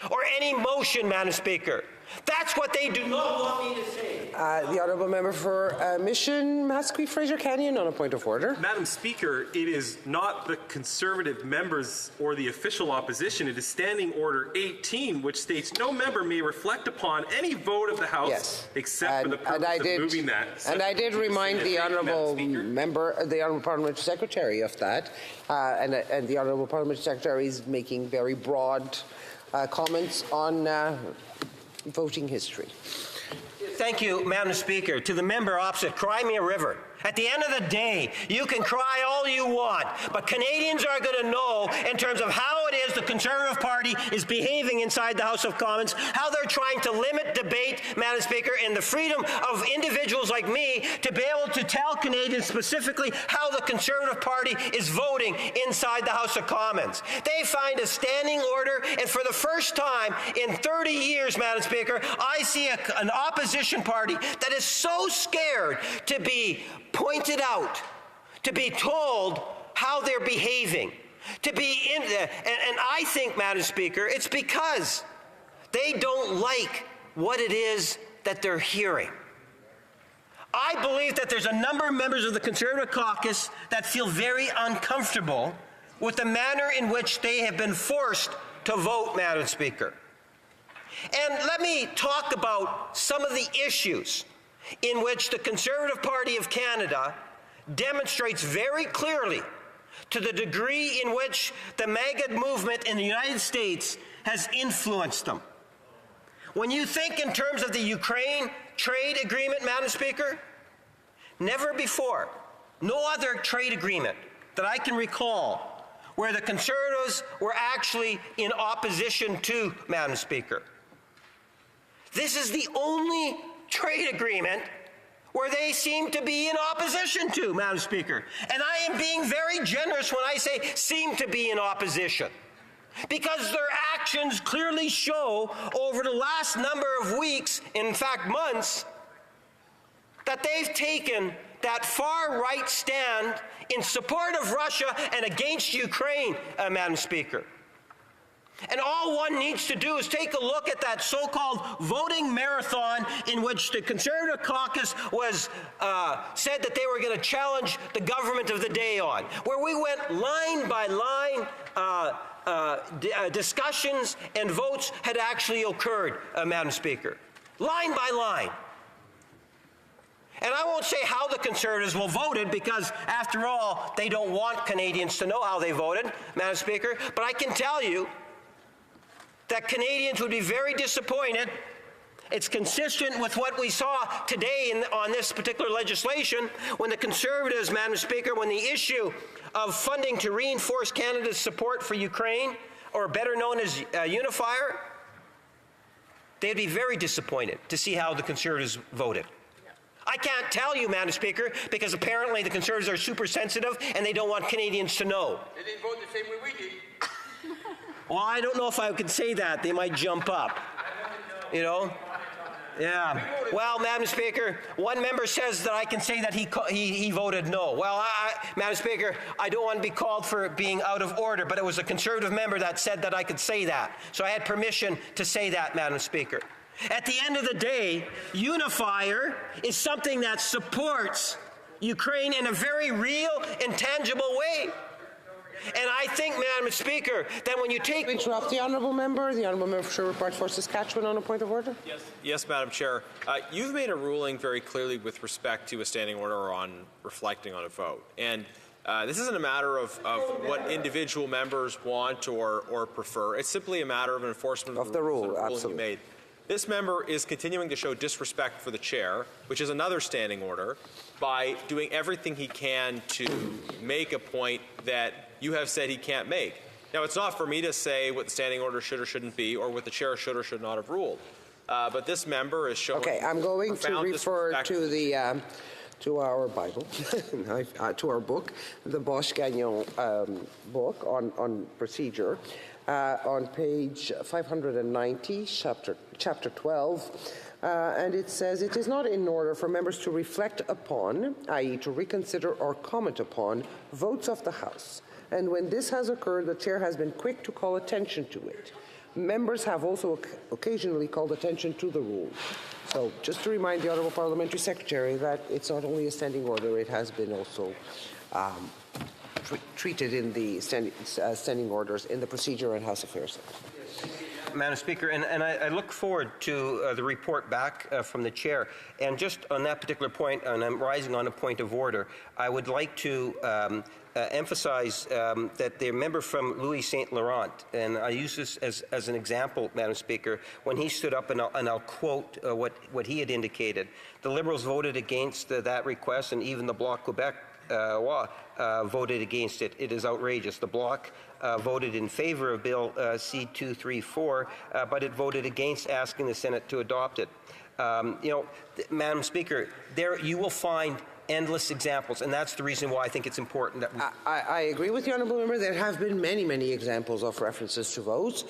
[SPEAKER 9] or any motion, Madam Speaker. That's what they do not want me to say.
[SPEAKER 10] The Honourable Member for Mission, Matsqui, Fraser Canyon, on a point of order.
[SPEAKER 19] Madam Speaker, it is not the Conservative members or the official opposition. It is Standing Order 18, which states no member may reflect upon any vote of the House except for the purpose of moving that.
[SPEAKER 10] And I did remind the Honourable Member, the Honourable Parliamentary Secretary of that, and the Honourable Parliamentary Secretary is making very broad comments on voting history.
[SPEAKER 9] Thank you, Madam Speaker. To the member opposite, cry me a river. At the end of the day, you can cry all you want, but Canadians are going to know in terms of how it is the Conservative Party is behaving inside the House of Commons, how they're trying to limit debate, Madam Speaker, and the freedom of individuals like me to be able to tell Canadians specifically how the Conservative Party is voting inside the House of Commons. They find a standing order, and for the first time in 30 years, Madam Speaker, I see an opposition party that is so scared to be pointed out, to be told how they're behaving, to be in and I think, Madam Speaker, it's because they don't like what it is that they're hearing. I believe that there's a number of members of the Conservative caucus that feel very uncomfortable with the manner in which they have been forced to vote, Madam Speaker. And let me talk about some of the issues in which the Conservative Party of Canada demonstrates very clearly to the degree in which the MAGA movement in the United States has influenced them. When you think in terms of the Ukraine trade agreement, Madam Speaker, never before, no other trade agreement that I can recall where the Conservatives were actually in opposition to, Madam Speaker. This is the only trade agreement where they seem to be in opposition to, Madam Speaker. And I am being very generous when I say seem to be in opposition, because their actions clearly show over the last number of weeks, in fact months, that they've taken that far-right stand in support of Russia and against Ukraine, Madam Speaker. And all one needs to do is take a look at that so-called voting marathon in which the Conservative caucus was said that they were going to challenge the government of the day on, where we went line by line, discussions and votes had actually occurred, Madam Speaker, line by line. And I won't say how the Conservatives will voted, because after all, they don't want Canadians to know how they voted, Madam Speaker, but I can tell you that Canadians would be very disappointed It's consistent with what we saw today on this particular legislation when the Conservatives, Madam Speaker, when the issue of funding to reinforce Canada's support for Ukraine, or better known as Unifier, they'd be very disappointed to see how the Conservatives voted. I can't tell you, Madam Speaker, because apparently the Conservatives are super sensitive and they don't want Canadians to know.
[SPEAKER 16] They didn't vote the same way we did.
[SPEAKER 9] Well, I don't know if I could say that. They might jump up. You know? Yeah. Well, Madam Speaker, one member says that I can say that he voted no. Well, Madam Speaker, I don't want to be called for being out of order, but it was a Conservative member that said that I could say that. So I had permission to say that, Madam Speaker. At the end of the day, Unifier is something that supports Ukraine in a very real and tangible way. And I think, Madam Speaker, that when you take...
[SPEAKER 10] Interrupt the honourable member. The honourable member for Sherwood for Saskatchewan on a point of order.
[SPEAKER 21] Yes, Madam Chair. You've made a ruling very clearly with respect to a standing order on reflecting on a vote. And this isn't a matter of what individual members want or prefer. It's simply a matter of enforcement of the rule. Absolutely. Made. This member is continuing to show disrespect for the chair, which is another standing order, by doing everything he can to make a point that you have said he can't make. Now, it's not for me to say what the standing order should or shouldn't be, or what the chair should or should not have ruled. But this member is showing.
[SPEAKER 10] Okay, I'm going to refer to the to our Bible, to our book, the Bosch-Gagnon book on procedure. On page 590, chapter 12, and it says, it is not in order for members to reflect upon, i.e. to reconsider or comment upon, votes of the House. And when this has occurred, the chair has been quick to call attention to it. Members have also occasionally called attention to the rule. So just to remind the Honourable Parliamentary Secretary that it's not only a standing order, it has been also treated in the standing orders in the Procedure and House Affairs.
[SPEAKER 9] Madam Speaker, and I look forward to the report back from the chair. And just on that particular point, and I'm rising on a point of order, I would like to emphasize that the member from Louis St. Laurent, and I use this as an example, Madam Speaker, when he stood up, and I'll quote what he had indicated. The Liberals voted against that request, and even the Bloc Quebec voted against it. It is outrageous. The Bloc voted in favor of Bill C-234, but it voted against asking the Senate to adopt it. Madam Speaker, there you will find endless examples, and that's the reason why I think it's important that we...
[SPEAKER 10] I agree with the honourable member. There have been many, many examples of references to votes.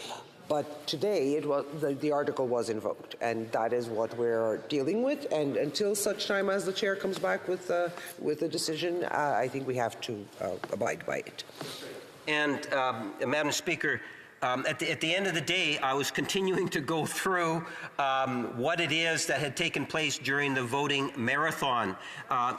[SPEAKER 10] But today, it was, the article was invoked, and that is what we're dealing with. And until such time as the chair comes back with a decision, I think we have to abide by it.
[SPEAKER 9] And Madam Speaker, at the end of the day, I was continuing to go through what it is that had taken place during the voting marathon,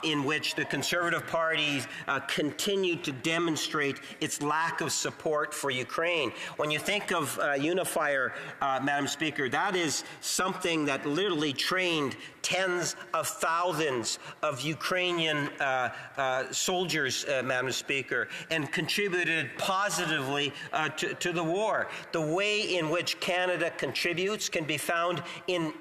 [SPEAKER 9] in which the Conservative Party continued to demonstrate its lack of support for Ukraine. When you think of Unifier, Madam Speaker, that is something that literally trained tens of thousands of Ukrainian soldiers, Madam Speaker, and contributed positively to the war. The way in which Canada contributes can be found in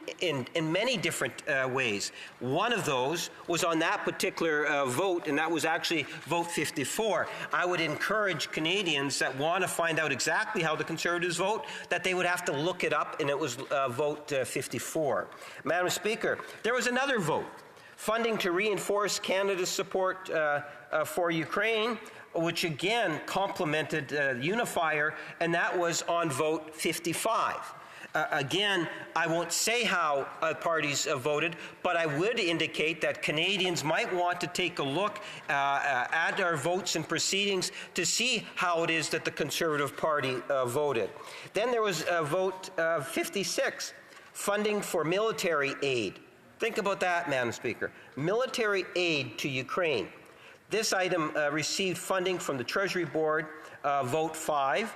[SPEAKER 9] many different ways. One of those was on that particular vote, and that was actually vote 54. I would encourage Canadians that want to find out exactly how the Conservatives vote, that they would have to look it up, and it was vote 54. Madam Speaker, there was another vote, funding to reinforce Canada's support for Ukraine, which again complemented Unifier, and that was on vote 55. Again, I won't say how parties voted, but I would indicate that Canadians might want to take a look at our votes and proceedings to see how it is that the Conservative Party voted. Then there was vote 56, funding for military aid. Think about that, Madam Speaker. Military aid to Ukraine. This item received funding from the Treasury Board, vote 5,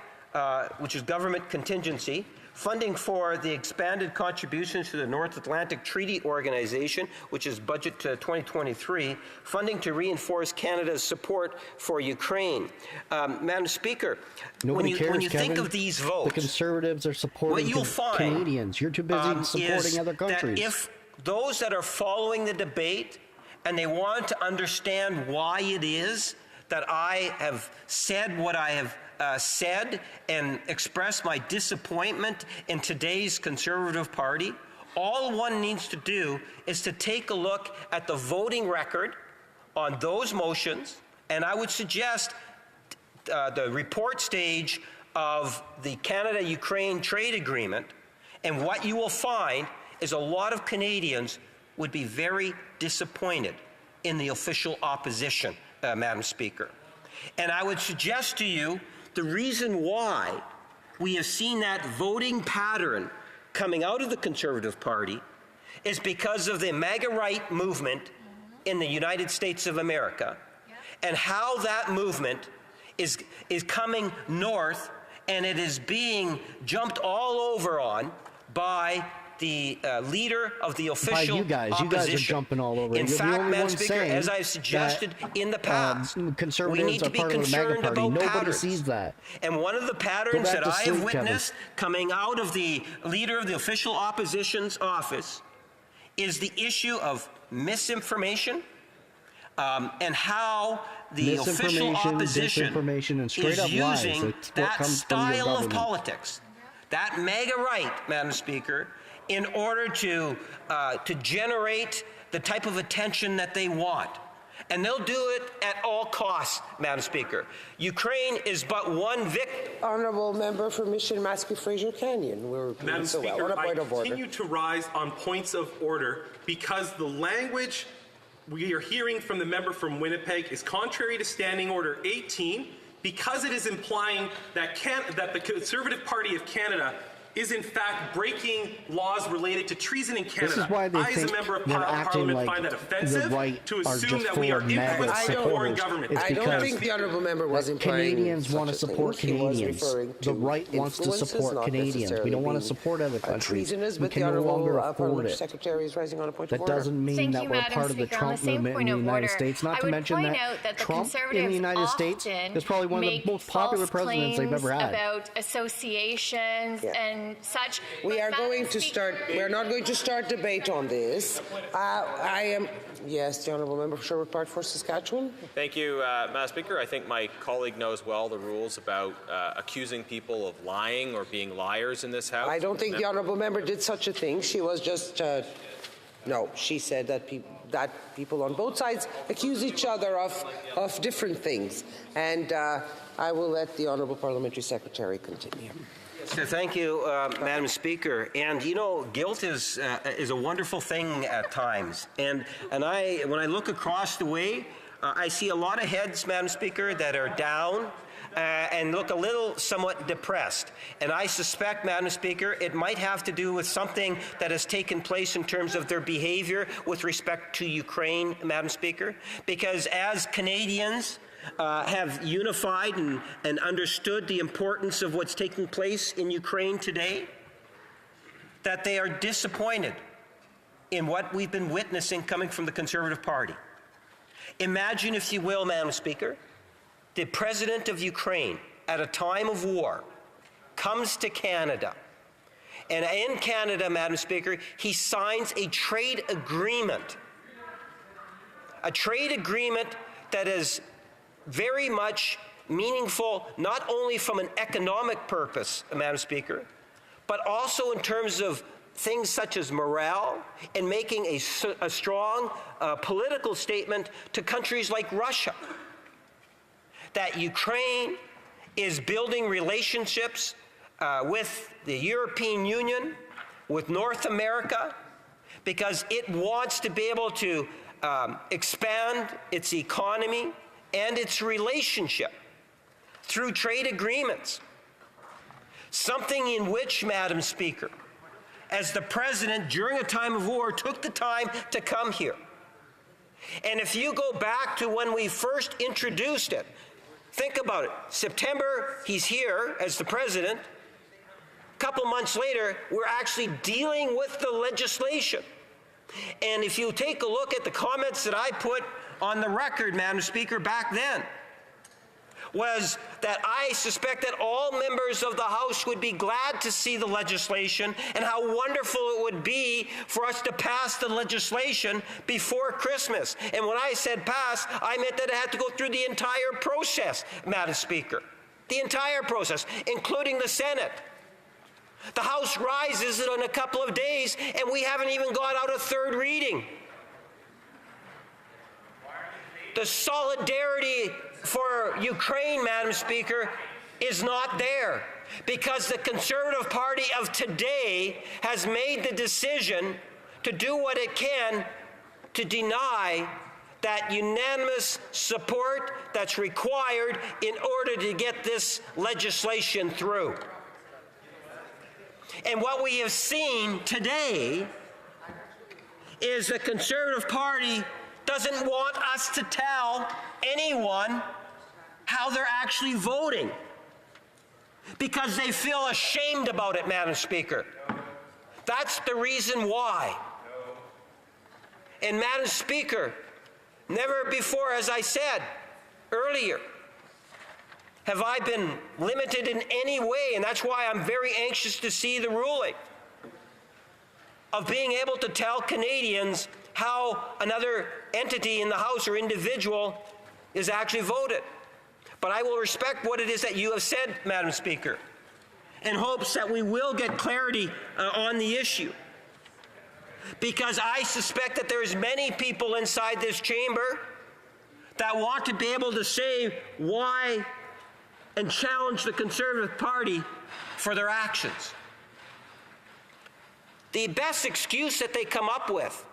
[SPEAKER 9] which is government contingency, funding for the expanded contributions to the North Atlantic Treaty Organization, which is budget 2023, funding to reinforce Canada's support for Ukraine. Madam Speaker,
[SPEAKER 3] Nobody cares,
[SPEAKER 9] when you
[SPEAKER 3] Kevin.
[SPEAKER 9] think of these votes,
[SPEAKER 3] the Conservatives are supporting Canadians. You're too busy supporting other countries.
[SPEAKER 9] That if those that are following the debate and they want to understand why it is that I have said what I have said and expressed my disappointment in today's Conservative Party, all one needs to do is to take a look at the voting record on those motions, and I would suggest the report stage of the Canada-Ukraine trade agreement, and what you will find is a lot of Canadians would be very disappointed in the official opposition, Madam Speaker. And I would suggest to you the reason why we have seen that voting pattern coming out of the Conservative Party is because of the MAGA right movement in the United States of America, and how that movement is coming north, and it is being jumped all over on by the leader of the official
[SPEAKER 3] you guys are jumping all over.
[SPEAKER 9] In fact, Madam Speaker, as I've suggested in the past, we need to be concerned about
[SPEAKER 3] Nobody
[SPEAKER 9] patterns.
[SPEAKER 3] sees that.
[SPEAKER 9] And one of the patterns that I have witnessed coming out of the leader of the official opposition's office is the issue of misinformation, and how the official opposition is using that style of politics, that MAGA right, Madam Speaker, in order to generate the type of attention that they want. And they'll do it at all costs, Madam Speaker. Ukraine is but one victim.
[SPEAKER 10] Honourable member for Mission Mascot Fraser Canyon.
[SPEAKER 19] Madam Speaker, I continue to rise on points of order because the language we are hearing from the member from Winnipeg is contrary to Standing Order 18, because it is implying that the Conservative Party of Canada is in fact breaking laws related to treason in Canada.
[SPEAKER 3] This is why they
[SPEAKER 19] I, as a member of Parliament, find that offensive to assume that we are influenced by foreign governments.
[SPEAKER 10] I don't think the honourable member was implying
[SPEAKER 3] Canadians want to support Canadians. The right wants to support Canadians. We don't want to support other countries. We can no longer afford it.
[SPEAKER 10] Secretary is rising on a point of
[SPEAKER 3] order. That doesn't mean that we're part of the Trump movement in the United States. Not to mention that Trump in the United States is probably one of the most popular presidents they've ever had.
[SPEAKER 16] About associations and such.
[SPEAKER 10] We are going to start. We are not going to start debate on this. Yes, the honourable member for Sherwood Park for Saskatchewan.
[SPEAKER 21] Thank you, Madam Speaker. I think my colleague knows well the rules about accusing people of lying or being liars in this House.
[SPEAKER 10] I don't think the honourable member did such a thing. She was just. No, she said that people on both sides accuse each other of different things, and I will let the honourable parliamentary secretary continue.
[SPEAKER 9] Thank you, Madam Speaker. And you know, guilt is a wonderful thing at times. And when I look across the way, I see a lot of heads, Madam Speaker, that are down and look a little somewhat depressed. And I suspect, Madam Speaker, it might have to do with something that has taken place in terms of their behavior with respect to Ukraine, Madam Speaker. Because as Canadians have unified and understood the importance of what's taking place in Ukraine today, that they are disappointed in what we've been witnessing coming from the Conservative Party. Imagine, if you will, Madam Speaker, the President of Ukraine, at a time of war, comes to Canada. And in Canada, Madam Speaker, he signs a trade agreement. A trade agreement that is very much meaningful, not only from an economic purpose, Madam Speaker, but also in terms of things such as morale and making a strong political statement to countries like Russia, that Ukraine is building relationships with the European Union, with North America, because it wants to be able to expand its economy and its relationship through trade agreements. Something in which, Madam Speaker, as the President during a time of war took the time to come here. And if you go back to when we first introduced it, think about it. September, he's here as the President. A couple months later, we're actually dealing with the legislation. And if you take a look at the comments that I put on the record, Madam Speaker, back then, was that I suspect that all members of the House would be glad to see the legislation and how wonderful it would be for us to pass the legislation before Christmas. And when I said pass, I meant that it had to go through the entire process, Madam Speaker. The entire process, including the Senate. The House rises it in a couple of days, and we haven't even got out a third reading. The solidarity for Ukraine, Madam Speaker, is not there because the Conservative Party of today has made the decision to do what it can to deny that unanimous support that's required in order to get this legislation through. And what we have seen today is the Conservative Party doesn't want us to tell anyone how they're actually voting because they feel ashamed about it, Madam Speaker. That's the reason why. And Madam Speaker, never before, as I said earlier, have I been limited in any way, and that's why I'm very anxious to see the ruling, of being able to tell Canadians how another entity in the House or individual is actually voted. But I will respect what it is that you have said, Madam Speaker, in hopes that we will get clarity on the issue. Because I suspect that there's many people inside this chamber that want to be able to say why and challenge the Conservative Party for their actions. The best excuse that they come up with,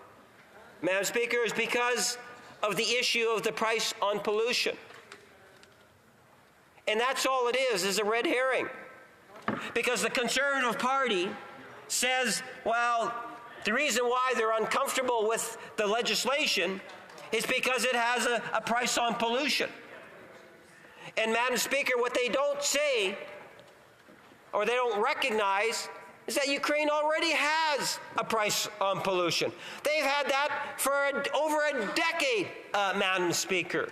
[SPEAKER 9] Madam Speaker, is because of the issue of the price on pollution. And that's all it is a red herring. Because the Conservative Party says, well, the reason why they're uncomfortable with the legislation is because it has a price on pollution. And Madam Speaker, what they don't say, or they don't recognize, is that Ukraine already has a price on pollution. They've had that for over a decade, Madam Speaker.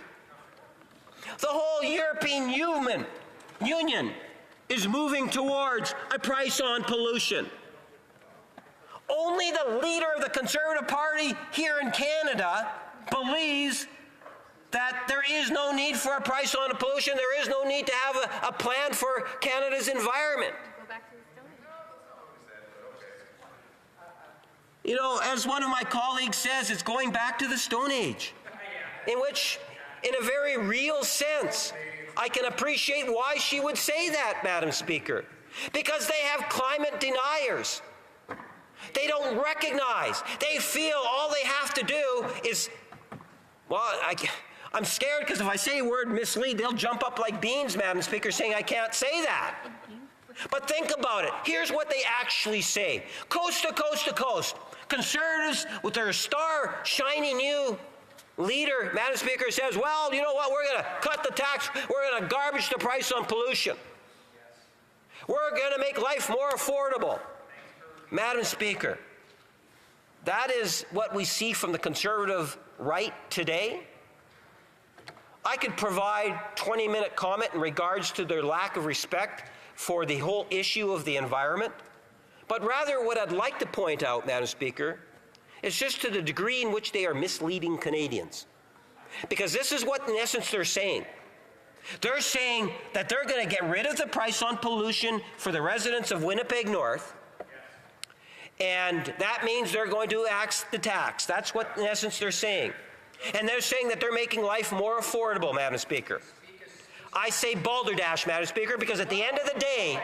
[SPEAKER 9] The whole European Union is moving towards a price on pollution. Only the leader of the Conservative Party here in Canada believes that there is no need for a price on pollution. There is no need to have a plan for Canada's environment. You know, as one of my colleagues says, it's going back to the Stone Age, in which, in a very real sense, I can appreciate why she would say that, Madam Speaker, because they have climate deniers. They don't recognize. They feel all they have to do is, well, I'm scared because if I say the word mislead, they'll jump up like beans, Madam Speaker, saying I can't say that. But think about it. Here's what they actually say. Coast to coast to coast, Conservatives with their star shiny new leader, Madam Speaker, says, well, you know what, we're going to cut the tax, we're going to garbage the price on pollution. We're going to make life more affordable. Madam Speaker, that is what we see from the Conservative right today. I could provide 20-minute comment in regards to their lack of respect for the whole issue of the environment. But rather what I'd like to point out, Madam Speaker, is just to the degree in which they are misleading Canadians. Because this is what, in essence, they're saying. They're saying that they're going to get rid of the price on pollution for the residents of Winnipeg North, and that means they're going to axe the tax. That's what, in essence, they're saying. And they're saying that they're making life more affordable, Madam Speaker. I say balderdash, Madam Speaker, because at the end of the day,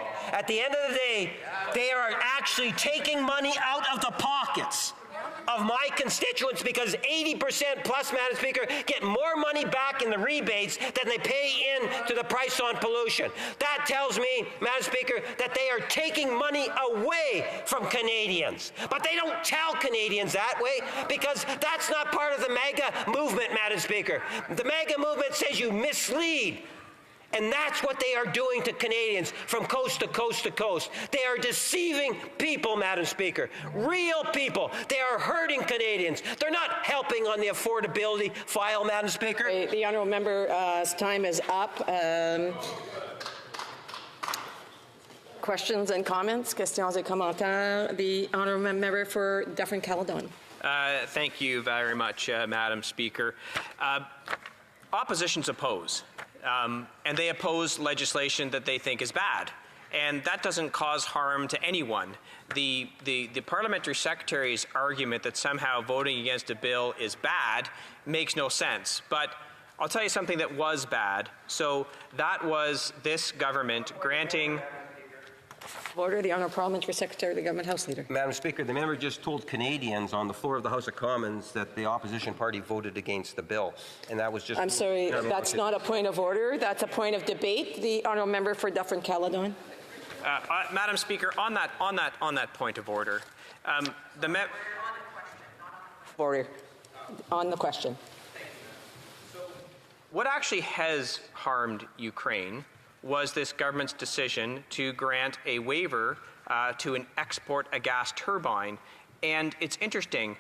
[SPEAKER 9] they are actually taking money out of the pockets of my constituents because 80% plus, Madam Speaker, get more money back in the rebates than they pay in to the price on pollution. That tells me, Madam Speaker, that they are taking money away from Canadians. But they don't tell Canadians that way because that's not part of the MAGA movement, Madam Speaker. The MAGA movement says you mislead. And that's what they are doing to Canadians from coast to coast to coast. They are deceiving people, Madam Speaker, real people. They are hurting Canadians. They're not helping on the affordability file, Madam Speaker.
[SPEAKER 17] The honourable member's time is up. Questions and comments? Questions et commentaires. The honourable member for Dufferin-Caledon.
[SPEAKER 18] Thank you very much, Madam Speaker. Oppositions oppose. And they oppose legislation that they think is bad. And that doesn't cause harm to anyone. The parliamentary secretary's argument that somehow voting against a bill is bad makes no sense. But I'll tell you something that was bad. So that was this government granting...
[SPEAKER 17] Order. The Honourable Parliamentary Secretary, the Government House Leader.
[SPEAKER 9] Madam Speaker, the member just told Canadians on the floor of the House of Commons that the opposition party voted against the bill, and that was just...
[SPEAKER 17] I'm sorry, that's not a point of order. That's a point of debate. The Honourable Member for Dufferin-Caledon.
[SPEAKER 18] Madam Speaker, on that point of order,
[SPEAKER 17] order on the question.
[SPEAKER 18] What actually has harmed Ukraine was this government's decision to grant a waiver to export a gas turbine. And it's interesting,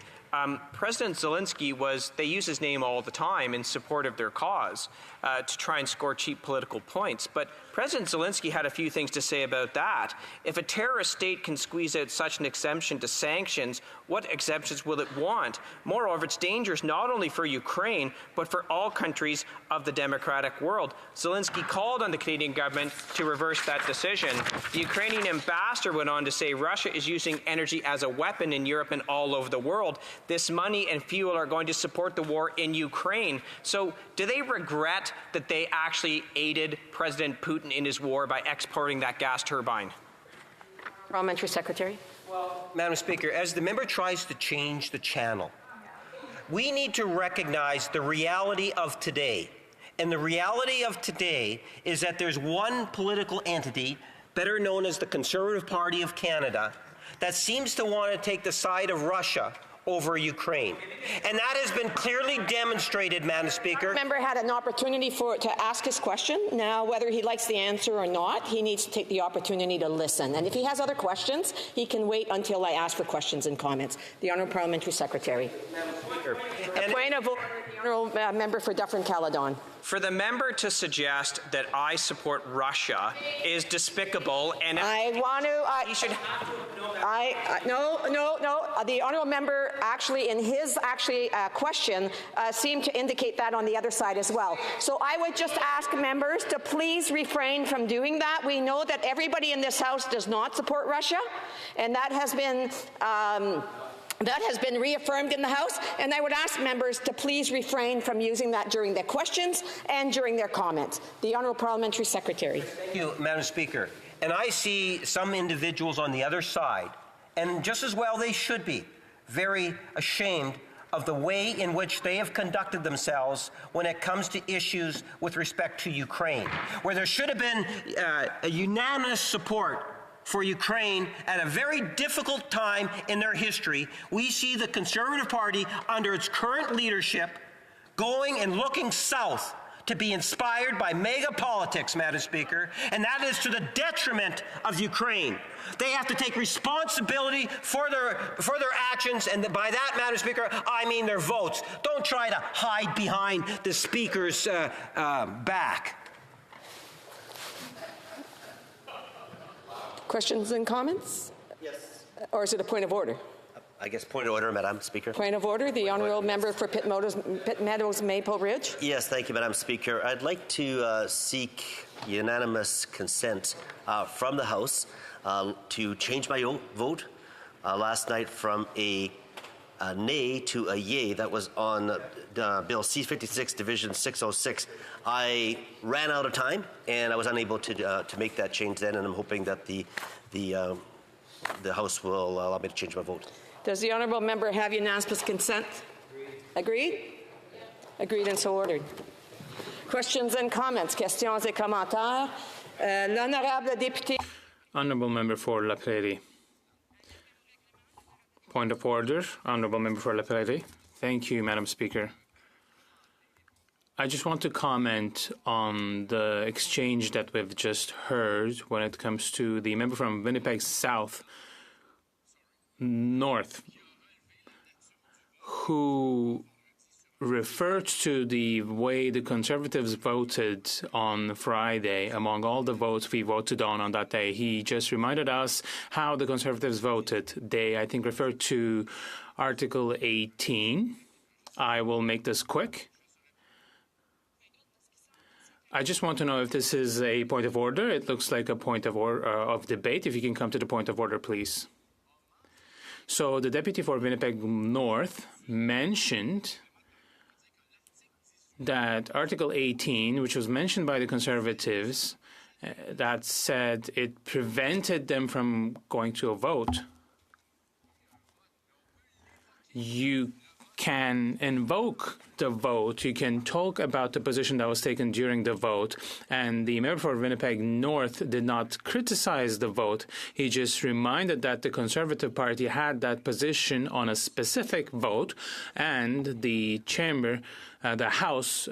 [SPEAKER 18] President Zelensky they use his name all the time in support of their cause to try and score cheap political points. But President Zelensky had a few things to say about that. If a terrorist state can squeeze out such an exemption to sanctions, what exemptions will it want? Moreover, it's dangerous not only for Ukraine, but for all countries of the democratic world. Zelensky called on the Canadian government to reverse that decision. The Ukrainian ambassador went on to say Russia is using energy as a weapon in Europe and all over the world. This money and fuel are going to support the war in Ukraine. So do they regret that they actually aided President Putin in his war by exporting that gas turbine?
[SPEAKER 17] Parliamentary Secretary.
[SPEAKER 9] Well, Madam Speaker, as the member tries to change the channel, we need to recognize the reality of today. And the reality of today is that there's one political entity, better known as the Conservative Party of Canada, that seems to want to take the side of Russia over Ukraine. And that has been clearly demonstrated, Madam Speaker.
[SPEAKER 17] The member had an opportunity to ask his question. Now, whether he likes the answer or not, he needs to take the opportunity to listen. And if he has other questions, he can wait until I ask for questions and comments. The Honourable Parliamentary Secretary.
[SPEAKER 9] Madam Speaker.
[SPEAKER 17] A point of order, the Honourable Member for Dufferin-Caledon.
[SPEAKER 18] For the member to suggest that I support Russia is despicable, and
[SPEAKER 17] I want to.
[SPEAKER 18] He should.
[SPEAKER 17] No. The honourable member actually, in his question, seemed to indicate that on the other side as well. So I would just ask members to please refrain from doing that. We know that everybody in this House does not support Russia, and that has been. That has been reaffirmed in the House, and I would ask members to please refrain from using that during their questions and during their comments. The Honourable Parliamentary Secretary.
[SPEAKER 9] Thank you, Madam Speaker. And I see some individuals on the other side, and just as well they should be, very ashamed of the way in which they have conducted themselves when it comes to issues with respect to Ukraine, where there should have been a unanimous support for Ukraine at a very difficult time in their history. We see the Conservative Party under its current leadership going and looking south to be inspired by mega politics, Madam Speaker, and that is to the detriment of Ukraine. They have to take responsibility for their actions, and by that, Madam Speaker, I mean their votes. Don't try to hide behind the Speaker's back.
[SPEAKER 17] Questions and comments?
[SPEAKER 13] Yes.
[SPEAKER 17] Or is it a point of order?
[SPEAKER 13] I guess point of order, Madam Speaker.
[SPEAKER 17] Point of order. The Honourable Member for Pitt Meadows, Maple Ridge.
[SPEAKER 13] Yes, thank you, Madam Speaker. I'd like to seek unanimous consent from the House to change my vote last night from a nay to a yay. That was on Bill C-56, Division 606. I ran out of time, and I was unable to make that change then, and I'm hoping that the House will allow me to change my vote.
[SPEAKER 17] Does the Honourable Member have unanimous consent? Agreed? Agreed and so ordered. Questions and comments? Questions et commentaires? L'honorable député.
[SPEAKER 5] Honourable Member for La Prairie. Point of order. Honourable Member for La Prairie. Thank you, Madam Speaker. I just want to comment on the exchange that we've just heard when it comes to the member from Winnipeg South North, who referred to the way the Conservatives voted on Friday among all the votes we voted on that day. He just reminded us how the Conservatives voted. They, I think, referred to Article 18. I will make this quick. I just want to know if this is a point of order. It looks like a point of debate. If you can come to the point of order, please. So the deputy for Winnipeg North mentioned that Article 18, which was mentioned by the Conservatives, that said it prevented them from going to a vote. You can invoke the vote. You can talk about the position that was taken during the vote. And the member for Winnipeg North did not criticize the vote. He just reminded that the Conservative Party had that position on a specific vote, and the chamber, the House,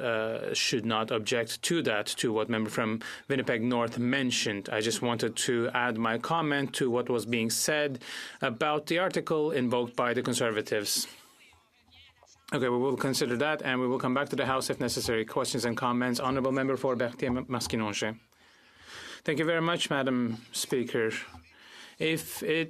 [SPEAKER 5] should not object to that, to what member from Winnipeg North mentioned. I just wanted to add my comment to what was being said about the article invoked by the Conservatives. Okay, we will consider that, and we will come back to the House if necessary. Questions and comments. Honourable Member for Berthier-Maskinonge. Thank you very much, Madam Speaker. If it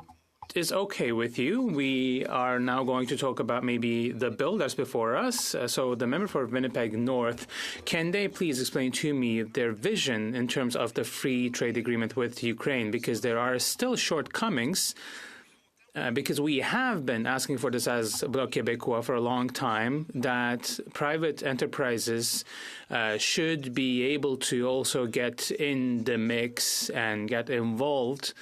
[SPEAKER 5] is okay with you, we are now going to talk about maybe the bill that's before us. So the member for Winnipeg North, can they please explain to me their vision in terms of the free trade agreement with Ukraine? Because there are still shortcomings. Because we have been asking for this as Bloc Québécois for a long time, that private enterprises should be able to also get in the mix and get involved.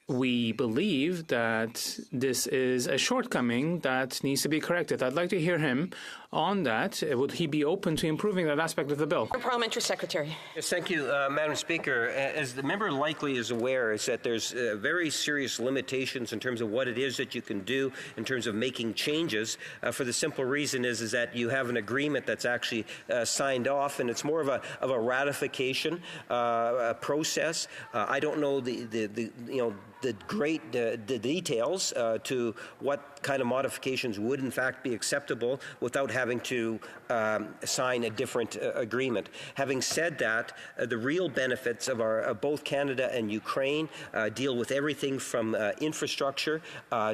[SPEAKER 5] We believe that this is a shortcoming that needs to be corrected. I'd like to hear him on that. Would he be open to improving that aspect of the bill?
[SPEAKER 9] Parliamentary Secretary. Yes, thank you, Madam Speaker. As the member likely is aware, is that there's very serious limitations in terms of what it is that you can do in terms of making changes. For the simple reason is that you have an agreement that's actually signed off, and it's more of a ratification process. I don't know the great details to what kind of modifications would in fact be acceptable without having to sign a different agreement. Having said that, the real benefits of both Canada and Ukraine deal with everything from infrastructure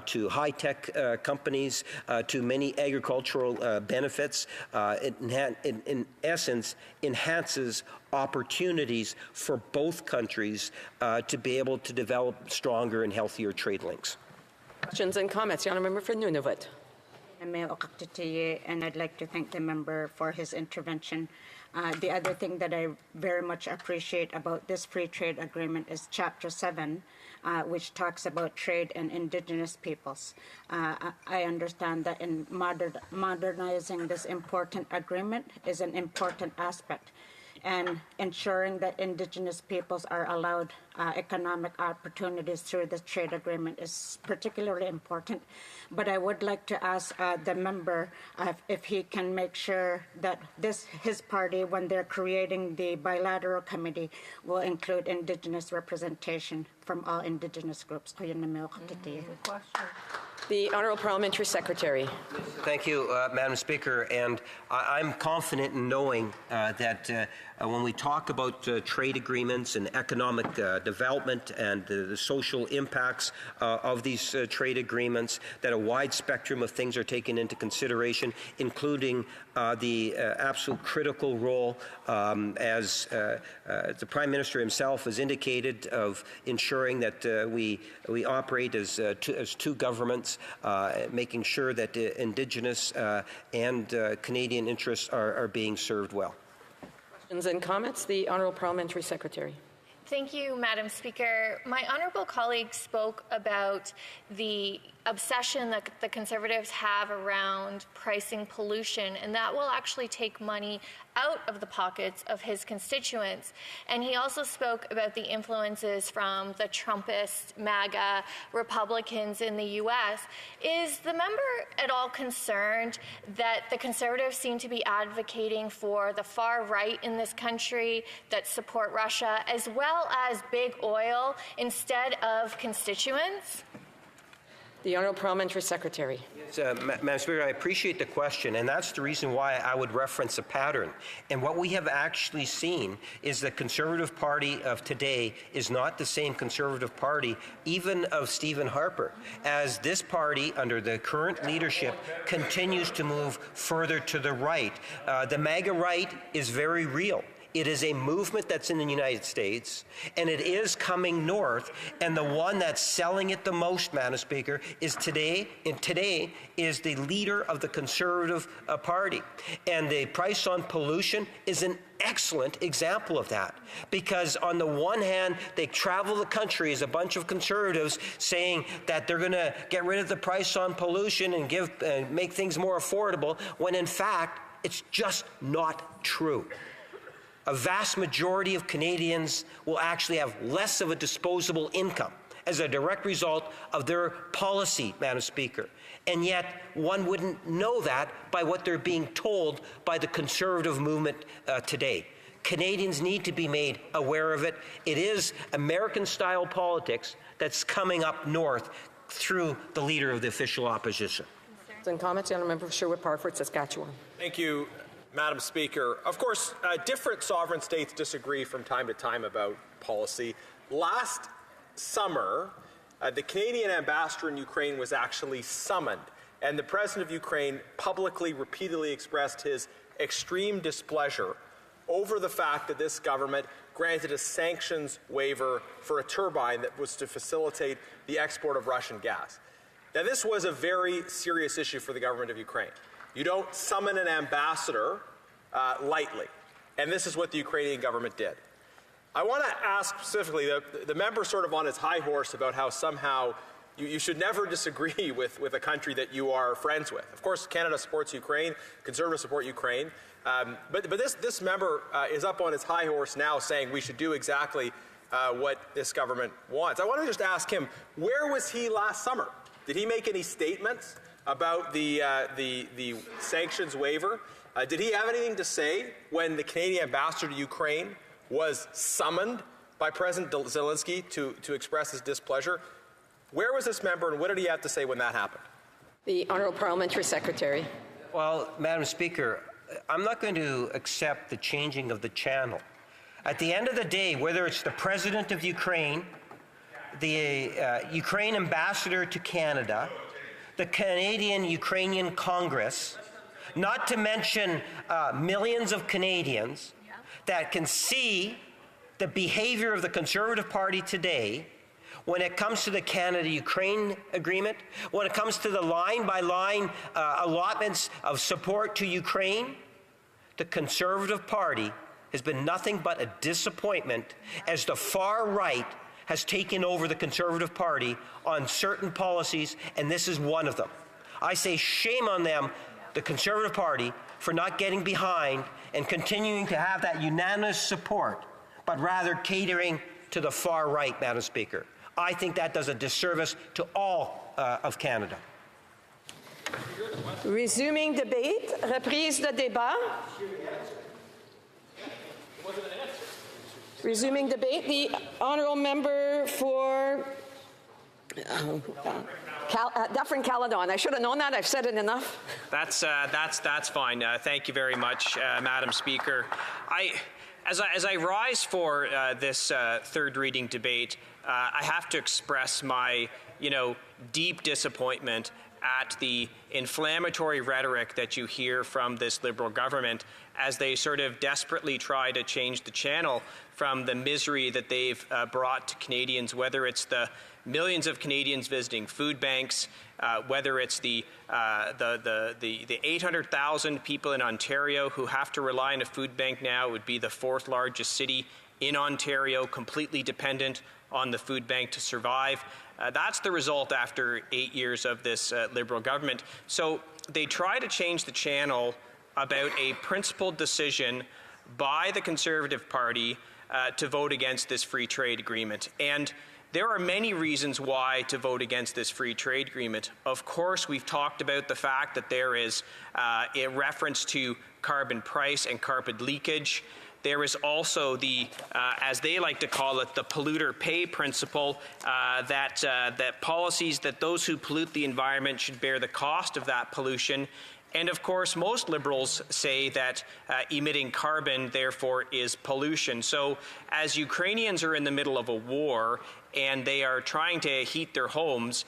[SPEAKER 9] to high-tech companies to many agricultural benefits. It in essence enhances opportunities for both countries to be able to develop stronger and healthier trade links.
[SPEAKER 10] Questions and comments. The Honourable Member for Nunavut.
[SPEAKER 4] And I'd like to thank the member for his intervention. The other thing that I very much appreciate about this free trade agreement is Chapter 7, which talks about trade and Indigenous peoples. I understand that in modernizing this important agreement is an important aspect, and ensuring that Indigenous peoples are allowed economic opportunities through this trade agreement is particularly important. But I would like to ask the member if he can make sure that his party, when they're creating the bilateral committee, will include Indigenous representation from all Indigenous groups.
[SPEAKER 10] The Honourable Parliamentary Secretary.
[SPEAKER 9] Thank you, Madam Speaker. And I'm confident in knowing that when we talk about trade agreements and economic development and the social impacts of these trade agreements, that a wide spectrum of things are taken into consideration, including the absolute critical role, as the Prime Minister himself has indicated, of ensuring that we operate as two governments, making sure that Indigenous and Canadian interests are being served well.
[SPEAKER 10] Questions and comments. The Honourable Parliamentary Secretary.
[SPEAKER 16] Thank you, Madam Speaker. My honourable colleague spoke about the obsession that the Conservatives have around pricing pollution, and that will actually take money out of the pockets of his constituents. And he also spoke about the influences from the Trumpist MAGA Republicans in the U.S. Is the member at all concerned that the Conservatives seem to be advocating for the far right in this country that support Russia, as well as big oil, instead of constituents?
[SPEAKER 17] The Honourable Parliamentary Secretary.
[SPEAKER 9] Madam Speaker, I appreciate the question, and that's the reason why I would reference a pattern. And what we have actually seen is the Conservative Party of today is not the same Conservative Party, even of Stephen Harper, as this party, under the current leadership, continues to move further to the right. The MAGA right is very real. It is a movement that's in the United States, and it is coming north, and the one that's selling it the most, Madam Speaker, is today is the leader of the Conservative Party. And the price on pollution is an excellent example of that, because on the one hand, they travel the country as a bunch of Conservatives saying that they're going to get rid of the price on pollution and make things more affordable, when in fact, it's just not true. A vast majority of Canadians will actually have less of a disposable income as a direct result of their policy, Madam Speaker. And yet, one wouldn't know that by what they're being told by the Conservative movement today. Canadians need to be made aware of it. It is American-style politics that's coming up north through the leader of the official opposition.
[SPEAKER 17] And comments, the Member for Sherwood Parkford, Saskatchewan.
[SPEAKER 21] Thank you, Madam Speaker. Of course, different sovereign states disagree from time to time about policy. Last summer, the Canadian ambassador in Ukraine was actually summoned, and the President of Ukraine publicly, repeatedly expressed his extreme displeasure over the fact that this government granted a sanctions waiver for a turbine that was to facilitate the export of Russian gas. Now, this was a very serious issue for the government of Ukraine. You don't summon an ambassador lightly, and this is what the Ukrainian government did. I want to ask specifically, the member sort of on his high horse about how somehow you should never disagree with a country that you are friends with. Of course, Canada supports Ukraine, Conservatives support Ukraine, but this member is up on his high horse now saying we should do exactly what this government wants. I want to just ask him, where was he last summer? Did he make any statements about the sanctions waiver? Did he have anything to say when the Canadian ambassador to Ukraine was summoned by President Zelensky to express his displeasure? Where was this member, and what did he have to say when that happened?
[SPEAKER 17] The Honourable Parliamentary Secretary.
[SPEAKER 9] Well, Madam Speaker, I'm not going to accept the changing of the channel. At the end of the day, whether it's the President of Ukraine, the Ukraine ambassador to Canada, the Canadian-Ukrainian Congress, not to mention millions of Canadians that can see the behavior of the Conservative Party today when it comes to the Canada-Ukraine agreement, when it comes to the line-by-line allotments of support to Ukraine, the Conservative Party has been nothing but a disappointment as the far right has taken over the Conservative Party on certain policies, and this is one of them. I say shame on them, the Conservative Party, for not getting behind and continuing to have that unanimous support, but rather catering to the far right, Madam Speaker. I think that does a disservice to all of Canada.
[SPEAKER 17] Resuming debate. Reprise de débat. Resuming debate. The honourable member for Dufferin Caledon. I should have known that. I've said it enough.
[SPEAKER 18] That's fine. Thank you very much, Madam Speaker. As I rise for this third reading debate, I have to express my, deep disappointment at the inflammatory rhetoric that you hear from this Liberal government as they sort of desperately try to change the channel from the misery that they've brought to Canadians, whether it's the millions of Canadians visiting food banks, whether it's the 800,000 people in Ontario who have to rely on a food bank now. It would be the 4th largest city in Ontario, completely dependent on the food bank to survive. That's the result after 8 years of this Liberal government. So they try to change the channel about a principled decision by the Conservative Party to vote against this free trade agreement. And there are many reasons why to vote against this free trade agreement. Of course, we've talked about the fact that there is a reference to carbon price and carbon leakage. There is also the, as they like to call it, the polluter pay principle, that policies that those who pollute the environment should bear the cost of that pollution. And of course, most Liberals say that emitting carbon, therefore, is pollution. So as Ukrainians are in the middle of a war and they are trying to heat their homes,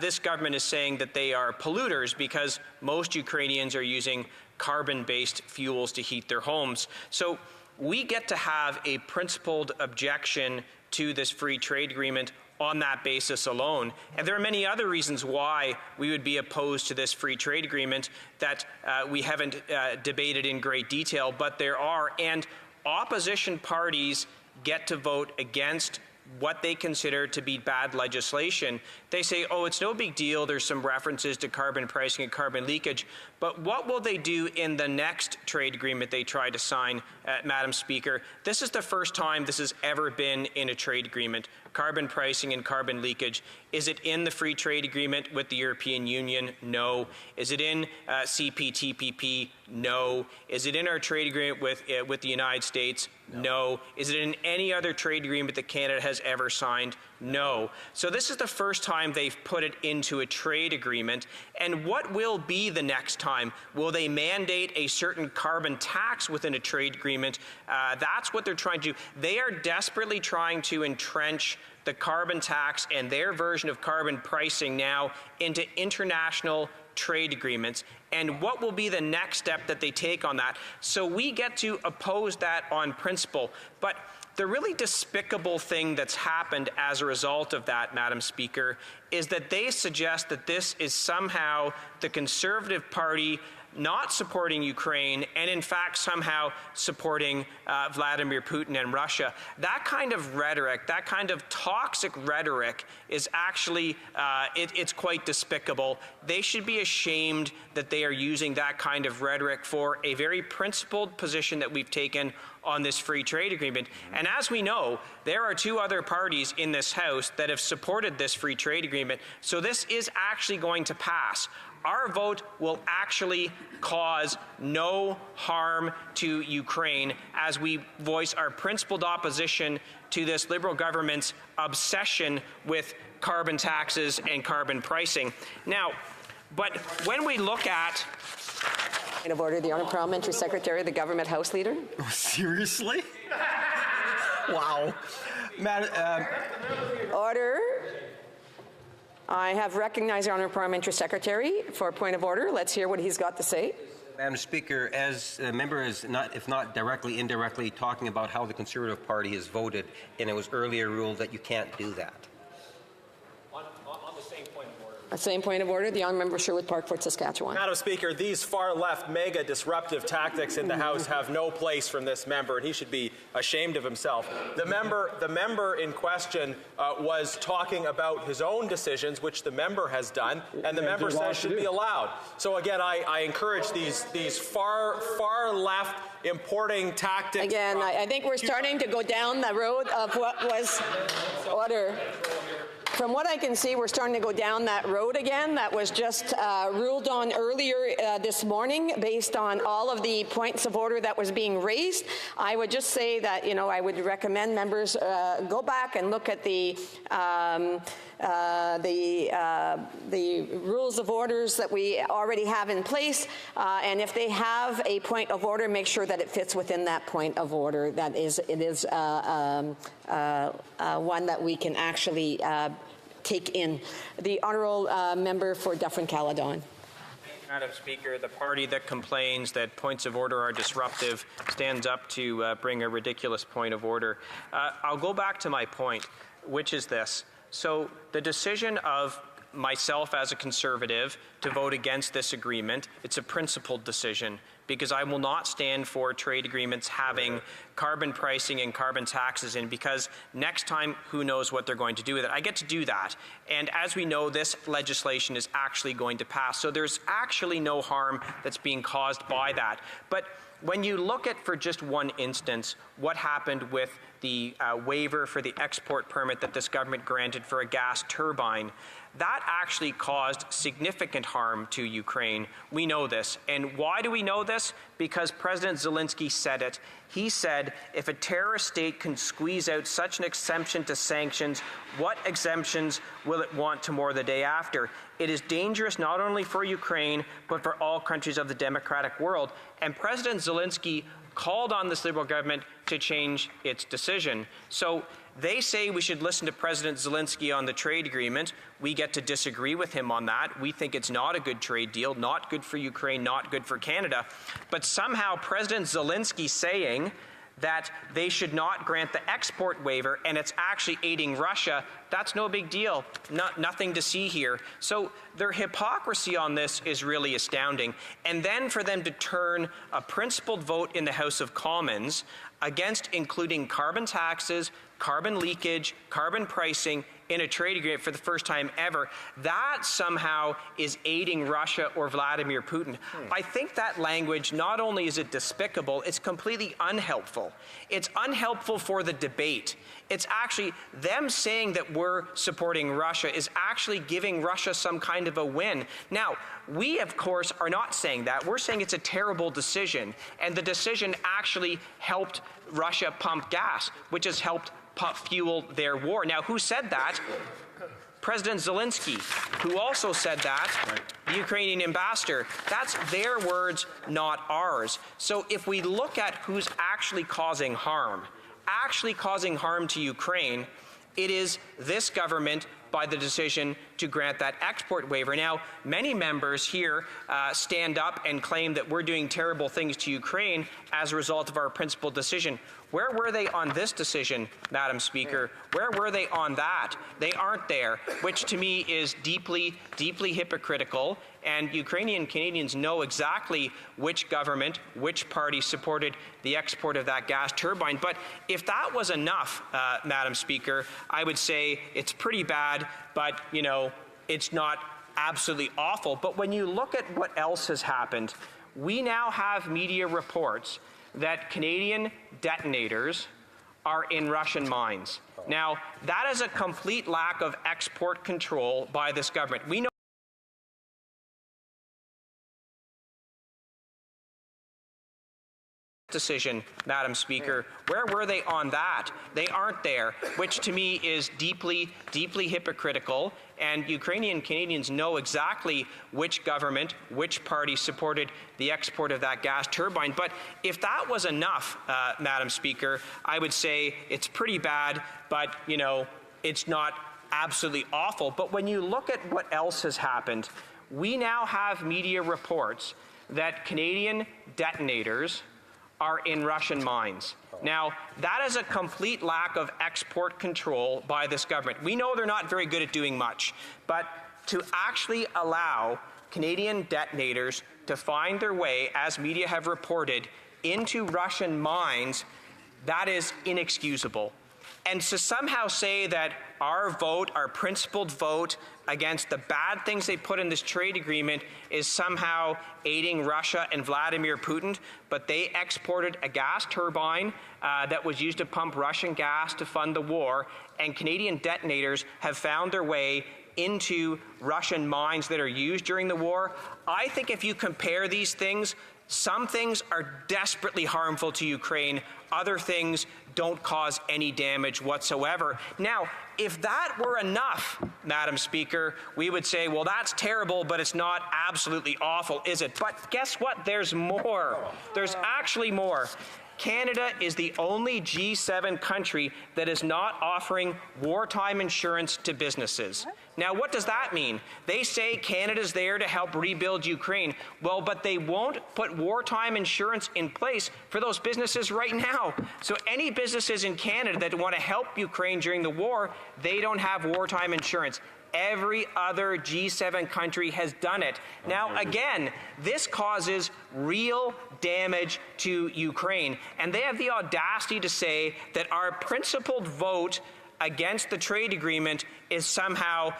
[SPEAKER 18] this government is saying that they are polluters because most Ukrainians are using carbon-based fuels to heat their homes. So we get to have a principled objection to this free trade agreement on that basis alone. And there are many other reasons why we would be opposed to this free trade agreement that we haven't debated in great detail, but there are. And opposition parties get to vote against what they consider to be bad legislation. They say, oh, it's no big deal, there's some references to carbon pricing and carbon leakage, but what will they do in the next trade agreement they try to sign, Madam Speaker? This is the first time this has ever been in a trade agreement, carbon pricing and carbon leakage. Is it in the free trade agreement with the European Union? No. Is it in CPTPP? No. Is it in our trade agreement with the United States? No. Is it in any other trade agreement that Canada has ever signed? No. So this is the first time they've put it into a trade agreement. And what will be the next time? Will they mandate a certain carbon tax within a trade agreement? That's what they're trying to do. They are desperately trying to entrench the carbon tax and their version of carbon pricing now into international trade agreements. And what will be the next step that they take on that? So we get to oppose that on principle. But the really despicable thing that's happened as a result of that, Madam Speaker, is that they suggest that this is somehow the Conservative Party not supporting Ukraine and in fact somehow supporting Vladimir Putin and Russia. That kind of rhetoric, that kind of toxic rhetoric is actually, it's quite despicable. They should be ashamed that they are using that kind of rhetoric for a very principled position that we've taken on this free trade agreement. And as we know, there are 2 other parties in this House that have supported this free trade agreement. So this is actually going to pass. Our vote will actually cause no harm to Ukraine as we voice our principled opposition to this Liberal government's obsession with carbon taxes and carbon pricing. Now, but when we look at...
[SPEAKER 17] Point of order, the Honourable Parliamentary Secretary, the Government House Leader.
[SPEAKER 6] Seriously? Wow.
[SPEAKER 17] Order. I have recognized the Honourable Parliamentary Secretary for a point of order. Let's hear what he's got to say.
[SPEAKER 9] Madam Speaker, as a member is not, if not directly, indirectly talking about how the Conservative Party has voted, and it was earlier ruled that you can't do that.
[SPEAKER 18] On the same point of order.
[SPEAKER 17] Same point of order, the Honourable Member Sherwood Parkford, Saskatchewan.
[SPEAKER 6] Madam Speaker, these far-left mega disruptive tactics in the House have no place from this member, and he should be ashamed of himself. The member in question was talking about his own decisions, which the member has done, and the member says should be allowed. So again, I encourage these far-left importing tactics.
[SPEAKER 17] Again, I think we're starting to go down the road of what was order. From what I can see, we're starting to go down that road again that was just ruled on earlier this morning based on all of the points of order that was being raised. I would just say that, you know, I would recommend members go back and look at the rules of orders that we already have in place, and if they have a point of order, make sure that it fits within that point of order. That is, it is one that we can actually take in. The Honourable Member for Dufferin-Caledon.
[SPEAKER 18] Madam Speaker, the party that complains that points of order are disruptive stands up to bring a ridiculous point of order. I'll go back to my point, which is this. So the decision of myself as a Conservative to vote against this agreement, it's a principled decision because I will not stand for trade agreements having carbon pricing and carbon taxes in, because next time, who knows what they're going to do with it. I get to do that. And as we know, this legislation is actually going to pass. So there's actually no harm that's being caused by that. But when you look at, for just one instance, what happened with the waiver for the export permit that this government granted for a gas turbine, that actually caused significant harm to Ukraine. We know this. And why do we know this? Because President Zelensky said it. He said, if a terrorist state can squeeze out such an exemption to sanctions, what exemptions will it want tomorrow the day after? It is dangerous not only for Ukraine, but for all countries of the democratic world. And President Zelensky called on this Liberal government to change its decision. So they say we should listen to President Zelensky on the trade agreement. We get to disagree with him on that. We think it's not a good trade deal, not good for Ukraine, not good for Canada. But somehow President Zelensky saying that they should not grant the export waiver and it's actually aiding Russia, that's no big deal. Nothing to see here. So their hypocrisy on this is really astounding. And then for them to turn a principled vote in the House of Commons against including carbon taxes, carbon leakage, carbon pricing in a trade agreement for the first time ever, that somehow is aiding Russia or Vladimir Putin. I think that language, not only is it despicable, it's completely unhelpful. It's unhelpful for the debate. It's actually them saying that we're supporting Russia is actually giving Russia some kind of a win. Now, we, of course, are not saying that. We're saying it's a terrible decision, and the decision actually helped Russia pump gas, which has helped fuel their war. Now, who said that? President Zelensky, who also said that, the Ukrainian ambassador. That's their words, not ours. So if we look at who's actually causing harm to Ukraine, it is this government by the decision to grant that export waiver. Now, many members here stand up and claim that we're doing terrible things to Ukraine as a result of our principled decision. Where were they on this decision, Madam Speaker? Where were they on that? They aren't there, which to me is deeply, deeply hypocritical. And Ukrainian Canadians know exactly which government, which party supported the export of that gas turbine. But if that was enough, Madam Speaker, I would say it's pretty bad, but, you know, it's not absolutely awful. But when you look at what else has happened, we now have media reports that Canadian detonators are in Russian mines. Now, that is a complete lack of export control by this government. We know decision, Madam Speaker. Where were they on that? They aren't there, which to me is deeply, deeply hypocritical. And Ukrainian Canadians know exactly which government, which party supported the export of that gas turbine. But if that was enough, Madam Speaker, I would say it's pretty bad, but, you know, it's not absolutely awful. But when you look at what else has happened, we now have media reports that Canadian detonators are in Russian mines. Now, that is a complete lack of export control by this government. We know they're not very good at doing much, but to actually allow Canadian detonators to find their way, as media have reported, into Russian mines, that is inexcusable. And to somehow say that our vote, our principled vote against the bad things they put in this trade agreement is somehow aiding Russia and Vladimir Putin, but they exported a gas turbine that was used to pump Russian gas to fund the war, and Canadian detonators have found their way into Russian mines that are used during the war. I think if you compare these things, some things are desperately harmful to Ukraine. Other things don't cause any damage whatsoever. Now, if that were enough, Madam Speaker, we would say, well, that's terrible, but it's not absolutely awful, is it? But guess what? There's more. There's actually more. Canada is the only G7 country that is not offering wartime insurance to businesses. Now, what does that mean? They say Canada's there to help rebuild Ukraine. Well, but they won't put wartime insurance in place for those businesses right now. So any businesses in Canada that want to help Ukraine during the war, they don't have wartime insurance. Every other G7 country has done it. Now, again, this causes real damage to Ukraine. And they have the audacity to say that our principled vote against the trade agreement is somehow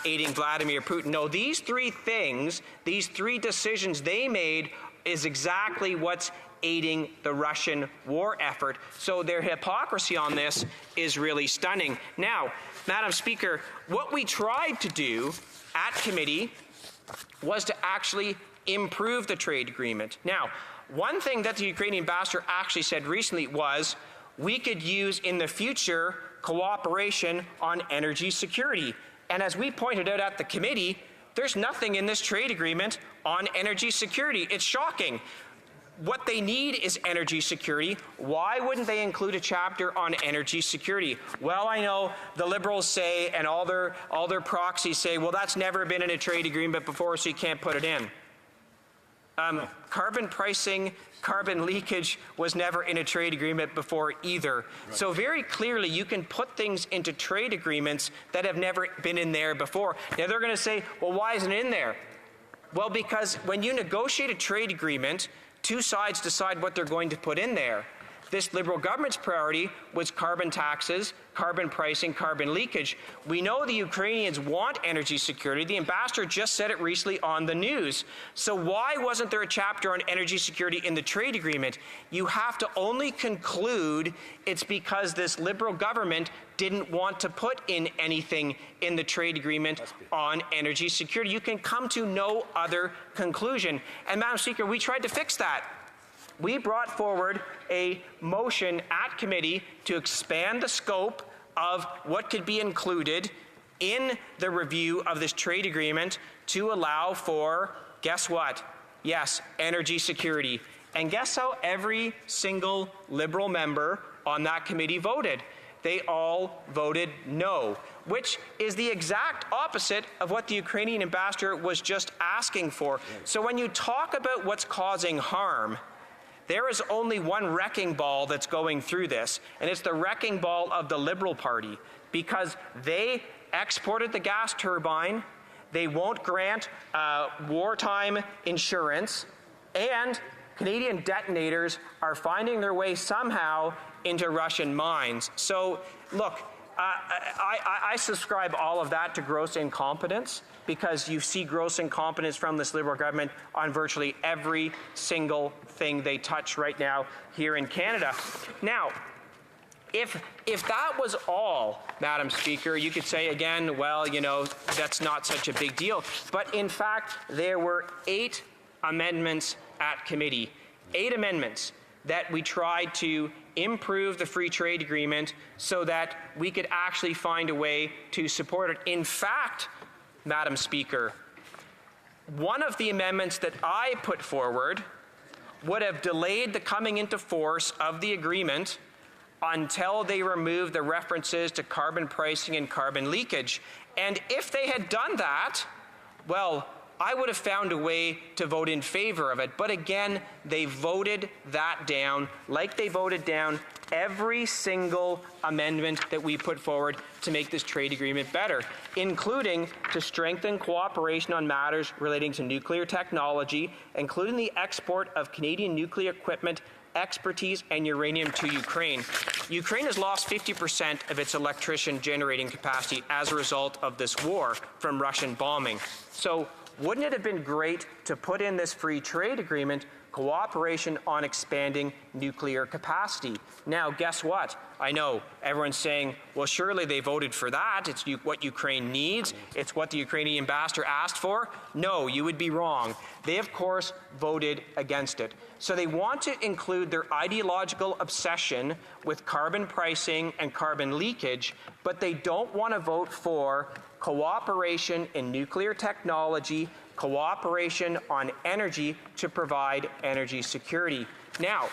[SPEAKER 18] aiding Vladimir Putin. No, these three things, these three decisions they made is exactly what's aiding the Russian war effort. So their hypocrisy on this is really stunning. Now, Madam Speaker, what we tried to do at committee was to actually improve the trade agreement. Now, one thing that the Ukrainian ambassador actually said recently was we could use in the future cooperation on energy security. And as we pointed out at the committee, there's nothing in this trade agreement on energy security. It's shocking. What they need is energy security. Why wouldn't they include a chapter on energy security? Well, I know the Liberals say, and all their proxies say, well, that's never been in a trade agreement before, so you can't put it in. Carbon pricing, carbon leakage was never in a trade agreement before either. Right. So very clearly, you can put things into trade agreements that have never been in there before. Now, they're going to say, well, why isn't it in there? Well, because when you negotiate a trade agreement, two sides decide what they're going to put in there. This Liberal government's priority was carbon taxes, carbon pricing, carbon leakage. We know the Ukrainians want energy security. The ambassador just said it recently on the news. So why wasn't there a chapter on energy security in the trade agreement? You have to only conclude it's because this Liberal government didn't want to put in anything in the trade agreement on energy security. You can come to no other conclusion. And Madam Speaker, we tried to fix that. We brought forward a motion at committee to expand the scope of what could be included in the review of this trade agreement to allow for, guess what? Yes, energy security. And guess how every single Liberal member on that committee voted? They all voted no, which is the exact opposite of what the Ukrainian ambassador was just asking for. So when you talk about what's causing harm, there is only one wrecking ball that's going through this, and it's the wrecking ball of the Liberal Party, because they exported the gas turbine, they won't grant wartime insurance, and Canadian detonators are finding their way somehow into Russian mines. So, look, I subscribe all of that to gross incompetence, because you see gross incompetence from this Liberal government on virtually every single thing they touch right now here in Canada. Now, if that was all, Madam Speaker, you could say again, well, you know, that's not such a big deal. But in fact, there were 8 amendments at committee, 8 amendments that we tried to improve the free trade agreement so that we could actually find a way to support it. In fact, Madam Speaker, one of the amendments that I put forward would have delayed the coming into force of the agreement until they removed the references to carbon pricing and carbon leakage. And if they had done that, well, I would have found a way to vote in favor of it. But again, they voted that down, like they voted down every single amendment that we put forward to make this trade agreement better, including to strengthen cooperation on matters relating to nuclear technology, including the export of Canadian nuclear equipment, expertise, and uranium to Ukraine. Ukraine has lost 50% of its electrician generating capacity as a result of this war from Russian bombing. So wouldn't it have been great to put in this free trade agreement cooperation on expanding nuclear capacity? Now, guess what? I know everyone's saying, well, surely they voted for that. It's what Ukraine needs. It's what the Ukrainian ambassador asked for. No, you would be wrong. They, of course, voted against it. So they want to include their ideological obsession with carbon pricing and carbon leakage, but they don't want to vote for cooperation in nuclear technology, cooperation on energy to provide energy security. Now,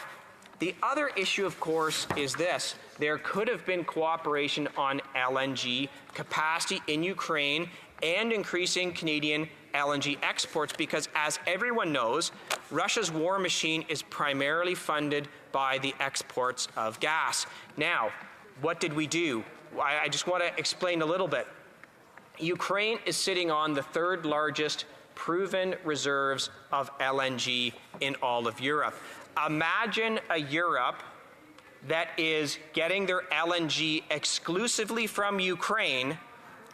[SPEAKER 18] The other issue, of course, is this. There could have been cooperation on LNG capacity in Ukraine and increasing Canadian LNG exports because, as everyone knows, Russia's war machine is primarily funded by the exports of gas. Now, what did we do? I just want to explain a little bit. Ukraine is sitting on the third largest proven reserves of LNG in all of Europe. Imagine a Europe that is getting their LNG exclusively from Ukraine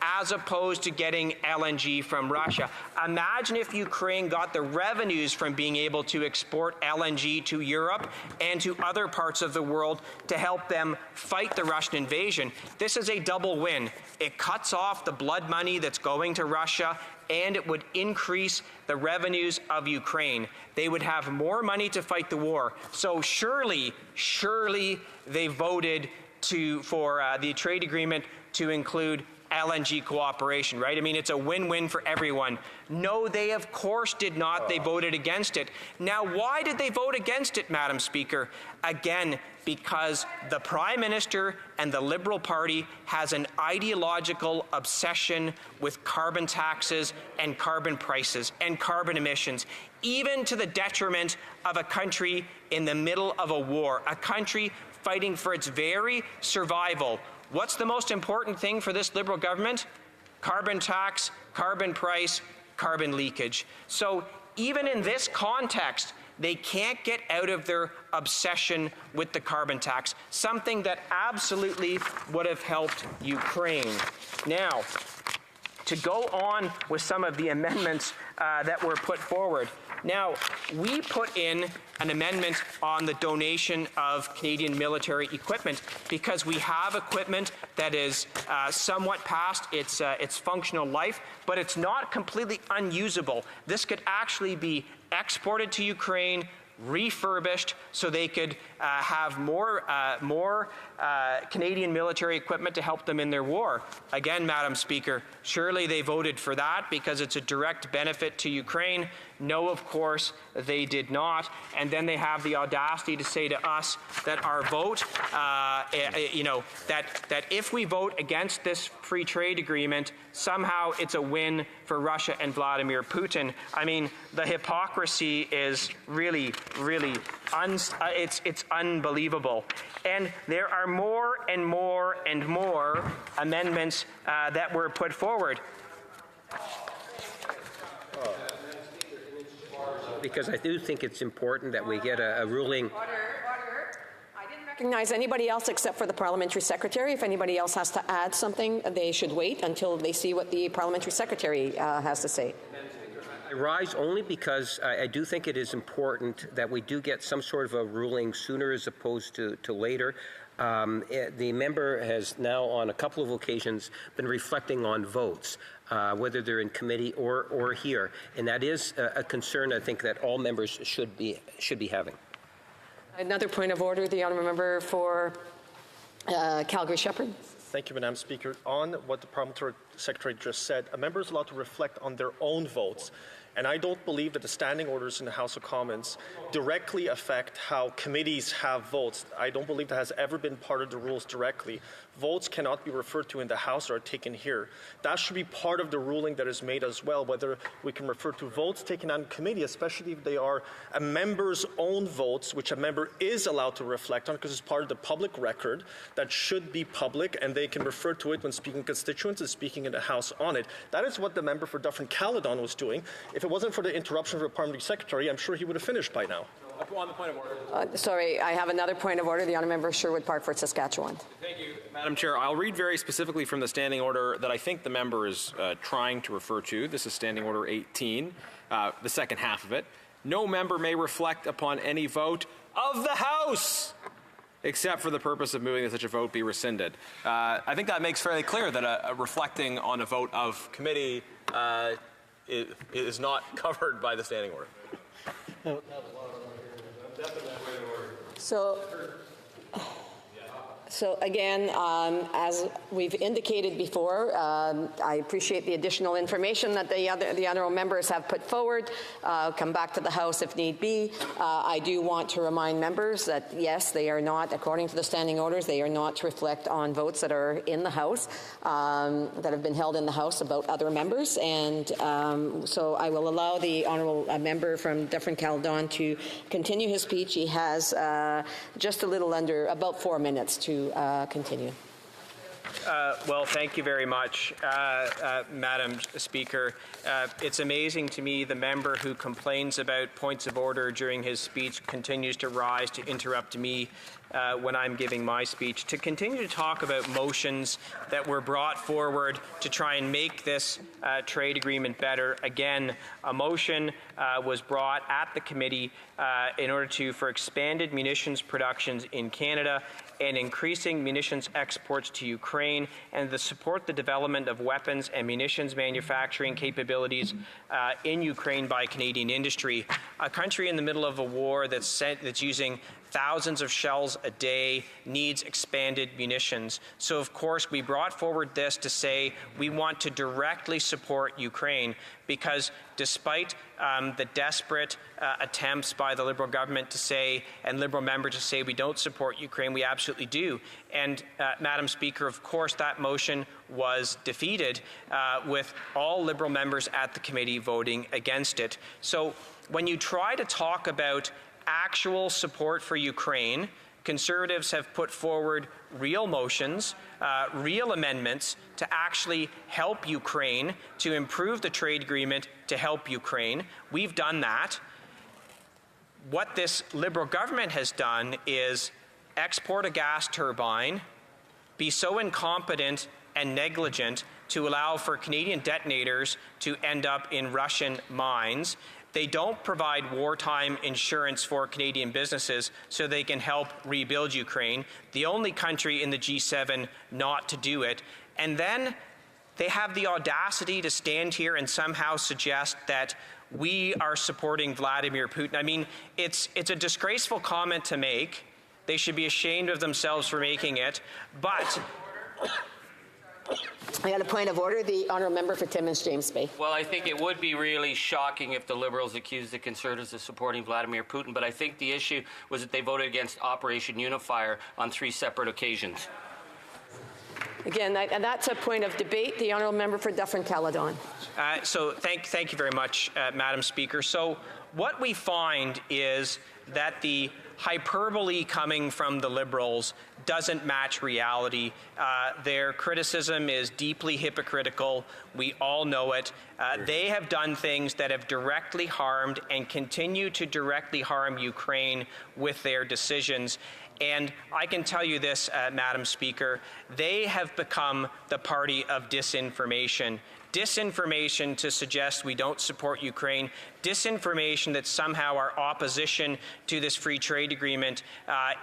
[SPEAKER 18] as opposed to getting LNG from Russia. Imagine if Ukraine got the revenues from being able to export LNG to Europe and to other parts of the world to help them fight the Russian invasion. This is a double win. It cuts off the blood money that's going to Russia, and it would increase the revenues of Ukraine. They would have more money to fight the war. So surely they voted for the trade agreement to include LNG cooperation, right? I mean, it's a win-win for everyone. No, they of course did not. They voted against it. Now, why did they vote against it, Madam Speaker? Again, because the Prime Minister and the Liberal Party has an ideological obsession with carbon taxes and carbon prices and carbon emissions, even to the detriment of a country in the middle of a war, a country fighting for its very survival. What's the most important thing for this Liberal government? Carbon tax, carbon price, carbon leakage. So even in this context, they can't get out of their obsession with the carbon tax, something that absolutely would have helped Ukraine. Now, to go on with some of the amendments that were put forward. Now, we put in an amendment on the donation of Canadian military equipment because we have equipment that is somewhat past its functional life, but it's not completely unusable. This could actually be exported to Ukraine, refurbished, so they could have more Canadian military equipment to help them in their war. Again, Madam Speaker, surely they voted for that because it's a direct benefit to Ukraine. No, of course, they did not. And then they have the audacity to say to us that our vote, that if we vote against this free trade agreement, somehow it's a win for Russia and Vladimir Putin. I mean, the hypocrisy is really, it's unbelievable. And there are more and more and more amendments that were put forward.
[SPEAKER 7] Because I do think it's important that we get a ruling.
[SPEAKER 17] Recognize anybody else except for the parliamentary secretary. If anybody else has to add something, they should wait until they see what the parliamentary secretary has to say.
[SPEAKER 7] I rise only because I do think it is important that we do get some sort of a ruling sooner as opposed to later. The member has now on a couple of occasions been reflecting on votes, whether they're in committee or here, and that is a concern I think that all members should be having.
[SPEAKER 17] Another point of order, the honourable member for Calgary-Shepherd.
[SPEAKER 20] Thank you, Madam Speaker. On what the Parliamentary Secretary just said, a member is allowed to reflect on their own votes. And I don't believe that the standing orders in the House of Commons directly affect how committees have votes. I don't believe that has ever been part of the rules directly. Votes cannot be referred to in the House or are taken here. That should be part of the ruling that is made as well, whether we can refer to votes taken on committee, especially if they are a member's own votes, which a member is allowed to reflect on because it's part of the public record that should be public, and they can refer to it when speaking constituents and speaking in the House on it. That is what the member for Dufferin-Caledon was doing. If it wasn't for the interruption of the parliamentary secretary, I'm sure he would have finished by now.
[SPEAKER 21] On the point of order.
[SPEAKER 17] Sorry, I have another point of order. The honourable member Sherwood Parkford, Saskatchewan.
[SPEAKER 21] Thank you, Madam Chair. I'll read very specifically from the standing order that I think the member is trying to refer to. This is Standing Order 18, the second half of it. No member may reflect upon any vote of the House except for the purpose of moving that such a vote be rescinded. I think that makes fairly clear that reflecting on a vote of committee is not covered by the standing order.
[SPEAKER 17] So again, as we've indicated before, I appreciate the additional information that the honourable members have put forward. Come back to the House if need be. I do want to remind members that yes, they are not, according to the standing orders, they are not to reflect on votes that are in the House, that have been held in the House about other members. And so I will allow the honourable member from Dufferin-Caledon to continue his speech. He has just a little under about 4 minutes to continue.
[SPEAKER 18] Well, thank you very much, Madam Speaker. It's amazing to me the member who complains about points of order during his speech continues to rise to interrupt me when I'm giving my speech, to continue to talk about motions that were brought forward to try and make this trade agreement better. Again, a motion was brought at the committee in order for expanded munitions productions in Canada and increasing munitions exports to Ukraine, and to support the development of weapons and munitions manufacturing capabilities in Ukraine by Canadian industry. A country in the middle of a war that's using thousands of shells a day needs expanded munitions. So of course we brought forward this to say we want to directly support Ukraine, because despite the desperate attempts by the Liberal government to say, and Liberal members to say we don't support Ukraine, we absolutely do. And Madam Speaker, of course that motion was defeated with all Liberal members at the committee voting against it. So when you try to talk about actual support for Ukraine, Conservatives have put forward real motions, real amendments to actually help Ukraine, to improve the trade agreement to help Ukraine. We've done that. What this Liberal government has done is export a gas turbine, be so incompetent and negligent to allow for Canadian detonators to end up in Russian mines. They don't provide wartime insurance for Canadian businesses so they can help rebuild Ukraine, the only country in the G7 not to do it. And then they have the audacity to stand here and somehow suggest that we are supporting Vladimir Putin. I mean, it's a disgraceful comment to make. They should be ashamed of themselves for making it. But
[SPEAKER 17] I got a point of order. The honourable member for Timmins James Bay.
[SPEAKER 1] Well, I think it would be really shocking if the Liberals accused the Conservatives of supporting Vladimir Putin, but I think the issue was that they voted against Operation Unifier on 3 separate occasions.
[SPEAKER 17] Again, and that's a point of debate. The honourable member for Dufferin-Caledon.
[SPEAKER 18] So thank you very much, Madam Speaker. So what we find is that the hyperbole coming from the Liberals doesn't match reality. Their criticism is deeply hypocritical. We all know it. They have done things that have directly harmed and continue to directly harm Ukraine with their decisions. And I can tell you this, Madam Speaker, they have become the party of disinformation. Disinformation to suggest we don't support Ukraine, disinformation that somehow our opposition to this free trade agreement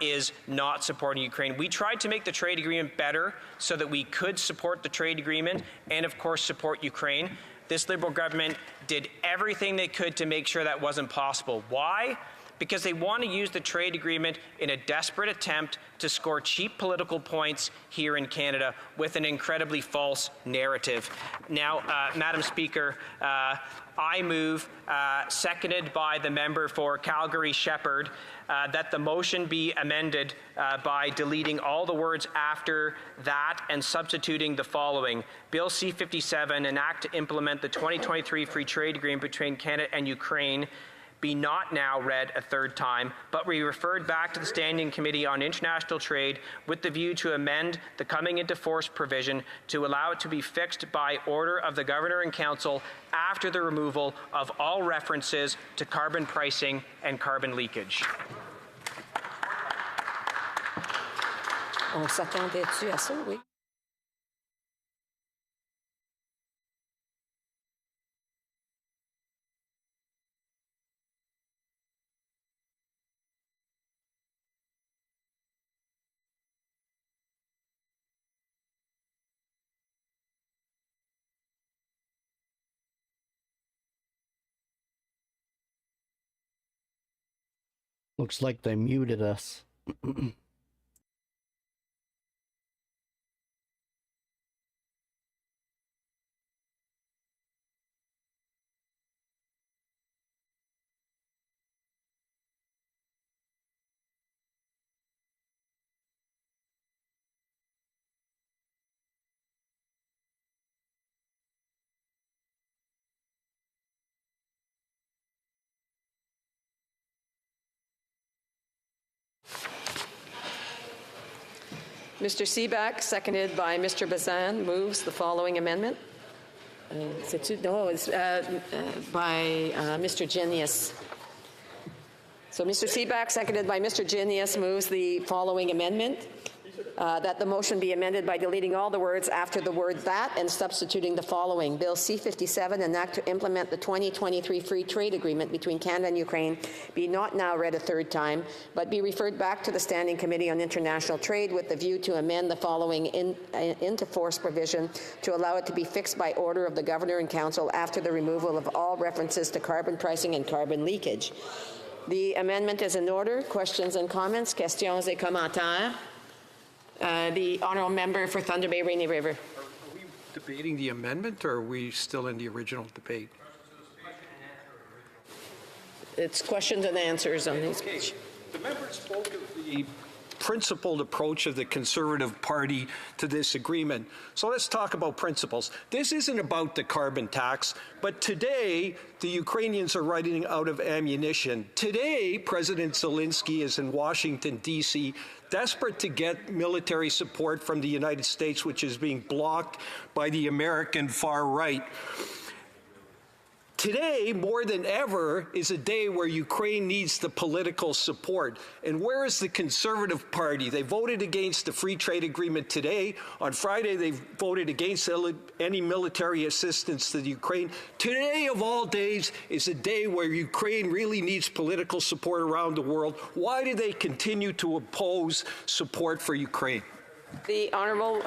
[SPEAKER 18] is not supporting Ukraine. We tried to make the trade agreement better so that we could support the trade agreement and, of course, support Ukraine. This Liberal government did everything they could to make sure that wasn't possible. Why? Because they want to use the trade agreement in a desperate attempt to score cheap political points here in Canada with an incredibly false narrative. Now, Madam Speaker, I move, seconded by the member for Calgary-Shepherd, that the motion be amended by deleting all the words after that and substituting the following. Bill C-57, an act to implement the 2023 Free Trade Agreement between Canada and Ukraine, be not now read a third time, but be referred back to the Standing Committee on International Trade with the view to amend the coming into force provision to allow it to be fixed by order of the Governor and Council after the removal of all references to carbon pricing and carbon leakage.
[SPEAKER 17] On s'attendait-tu à ça, oui?
[SPEAKER 3] Looks like they muted us.
[SPEAKER 17] Mr. Seaback, seconded by Mr. Bazan, moves the following amendment. By Mr. Genius. So Mr. Seaback, seconded by Mr. Genius, moves the following amendment. That the motion be amended by deleting all the words after the word that and substituting the following. Bill C-57, an act to implement the 2023 Free Trade Agreement between Canada and Ukraine, be not now read a third time, but be referred back to the Standing Committee on International Trade with the view to amend the following into force provision to allow it to be fixed by order of the Governor and Council after the removal of all references to carbon pricing and carbon leakage. The amendment is in order. Questions and comments? Questions et commentaires? The honourable member for Thunder Bay Rainy River.
[SPEAKER 11] Are we debating the amendment, or are we still in the original debate?
[SPEAKER 17] It's questions and answers on these.
[SPEAKER 11] Okay. The member spoke of the principled approach of the Conservative Party to this agreement. So let's talk about principles. This isn't about the carbon tax, but today the Ukrainians are running out of ammunition. Today, President Zelensky is in Washington, D.C., desperate to get military support from the United States, which is being blocked by the American far right. Today, more than ever, is a day where Ukraine needs the political support. And where is the Conservative Party? They voted against the free trade agreement today. On Friday, they voted against any military assistance to the Ukraine. Today, of all days, is a day where Ukraine really needs political support around the world. Why do they continue to oppose support for Ukraine?
[SPEAKER 17] The honourable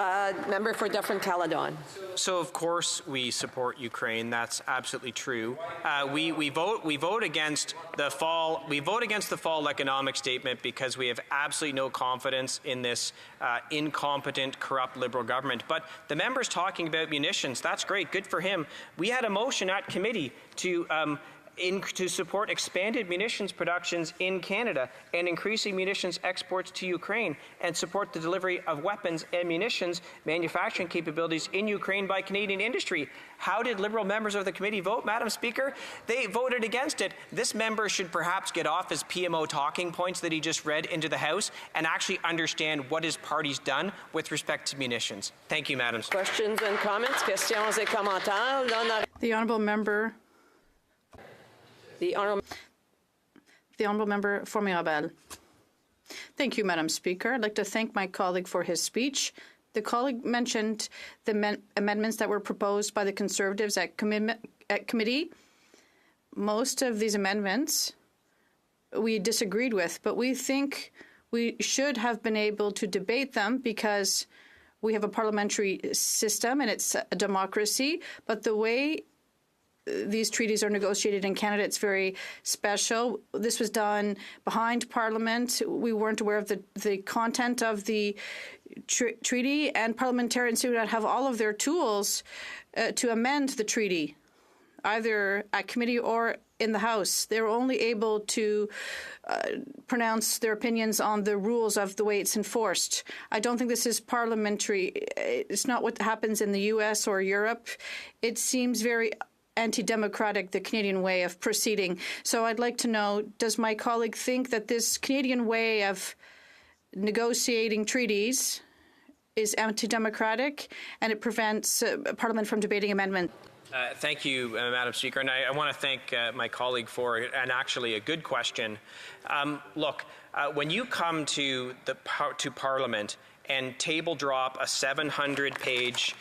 [SPEAKER 17] member for Dufferin-Caledon.
[SPEAKER 18] So of course we support Ukraine. That's absolutely true. We vote against the fall. We vote against the fall economic statement because we have absolutely no confidence in this incompetent, corrupt Liberal government. But the member's talking about munitions. That's great. Good for him. We had a motion at committee to support expanded munitions productions in Canada and increasing munitions exports to Ukraine and support the delivery of weapons and munitions manufacturing capabilities in Ukraine by Canadian industry. How did Liberal members of the committee vote, Madam Speaker? They voted against it. This member should perhaps get off his PMO talking points that he just read into the House and actually understand what his party's done with respect to munitions. Thank you, Madam Speaker.
[SPEAKER 17] Questions and comments? Questions et commentaires?
[SPEAKER 22] The honourable member.
[SPEAKER 17] The
[SPEAKER 22] honourable member for Mirabel. Thank you, Madam Speaker. I'd like to thank my colleague for his speech. The colleague mentioned the amendments that were proposed by the Conservatives at committee. Most of these amendments we disagreed with, but we think we should have been able to debate them because we have a parliamentary system and it's a democracy, but the way these treaties are negotiated in Canada, it's very special. This was done behind Parliament. We weren't aware of the content of the treaty, and parliamentarians do not have all of their tools to amend the treaty, either at committee or in the House. They're only able to pronounce their opinions on the rules of the way it's enforced. I don't think this is parliamentary. It's not what happens in the U.S. or Europe. It seems very anti-democratic, the Canadian way of proceeding. So I'd like to know, does my colleague think that this Canadian way of negotiating treaties is anti-democratic and it prevents Parliament from debating amendments?
[SPEAKER 18] Thank you, Madam Speaker, and I want to thank my colleague for an actually a good question. Look, when you come to Parliament and table drop a 700-page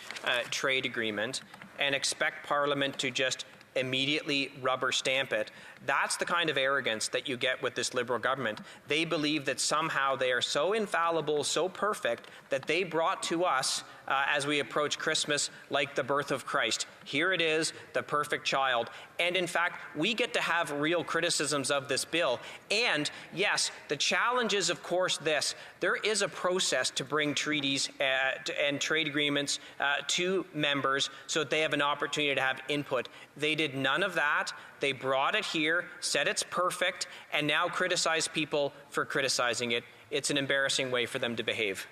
[SPEAKER 18] trade agreement and expect Parliament to just immediately rubber stamp it, that's the kind of arrogance that you get with this Liberal government. They believe that somehow they are so infallible, so perfect, that they brought to us, as we approach Christmas, like the birth of Christ. Here it is, the perfect child. And in fact, we get to have real criticisms of this bill. And yes, the challenge is, of course, this. There is a process to bring treaties and trade agreements to members so that they have an opportunity to have input. They did none of that. They brought it here, said it's perfect, and now criticize people for criticizing it. It's an embarrassing way for them to behave.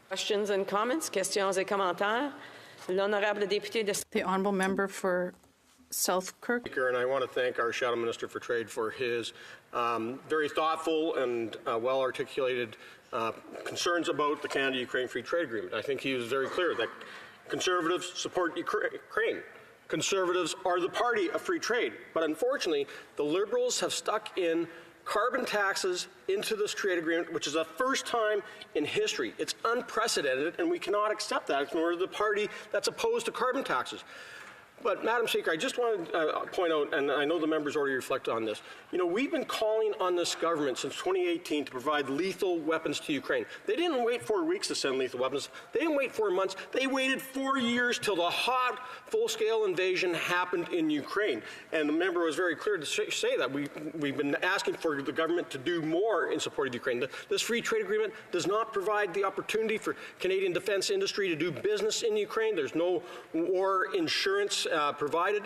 [SPEAKER 17] Questions and comments? Questions et commentaires? L'honorable député de...
[SPEAKER 22] The honourable member for Selkirk.
[SPEAKER 13] And I want to thank our Shadow Minister for Trade for his very thoughtful and well-articulated concerns about the Canada-Ukraine Free Trade Agreement. I think he was very clear that Conservatives support Ukraine. Conservatives are the party of free trade. But unfortunately, the Liberals have stuck in carbon taxes into this trade agreement, which is the first time in history. It's unprecedented, and we cannot accept that. We're the party that's opposed to carbon taxes. But, Madam Speaker, I just want to point out, and I know the members already reflected on this, we've been calling on this government since 2018 to provide lethal weapons to Ukraine. They didn't wait 4 weeks to send lethal weapons. They didn't wait 4 months. They waited 4 years till the hot, full-scale invasion happened in Ukraine. And the member was very clear to say that. We've been asking for the government to do more in support of Ukraine. This free trade agreement does not provide the opportunity for Canadian defense industry to do business in Ukraine. There's no war insurance provided.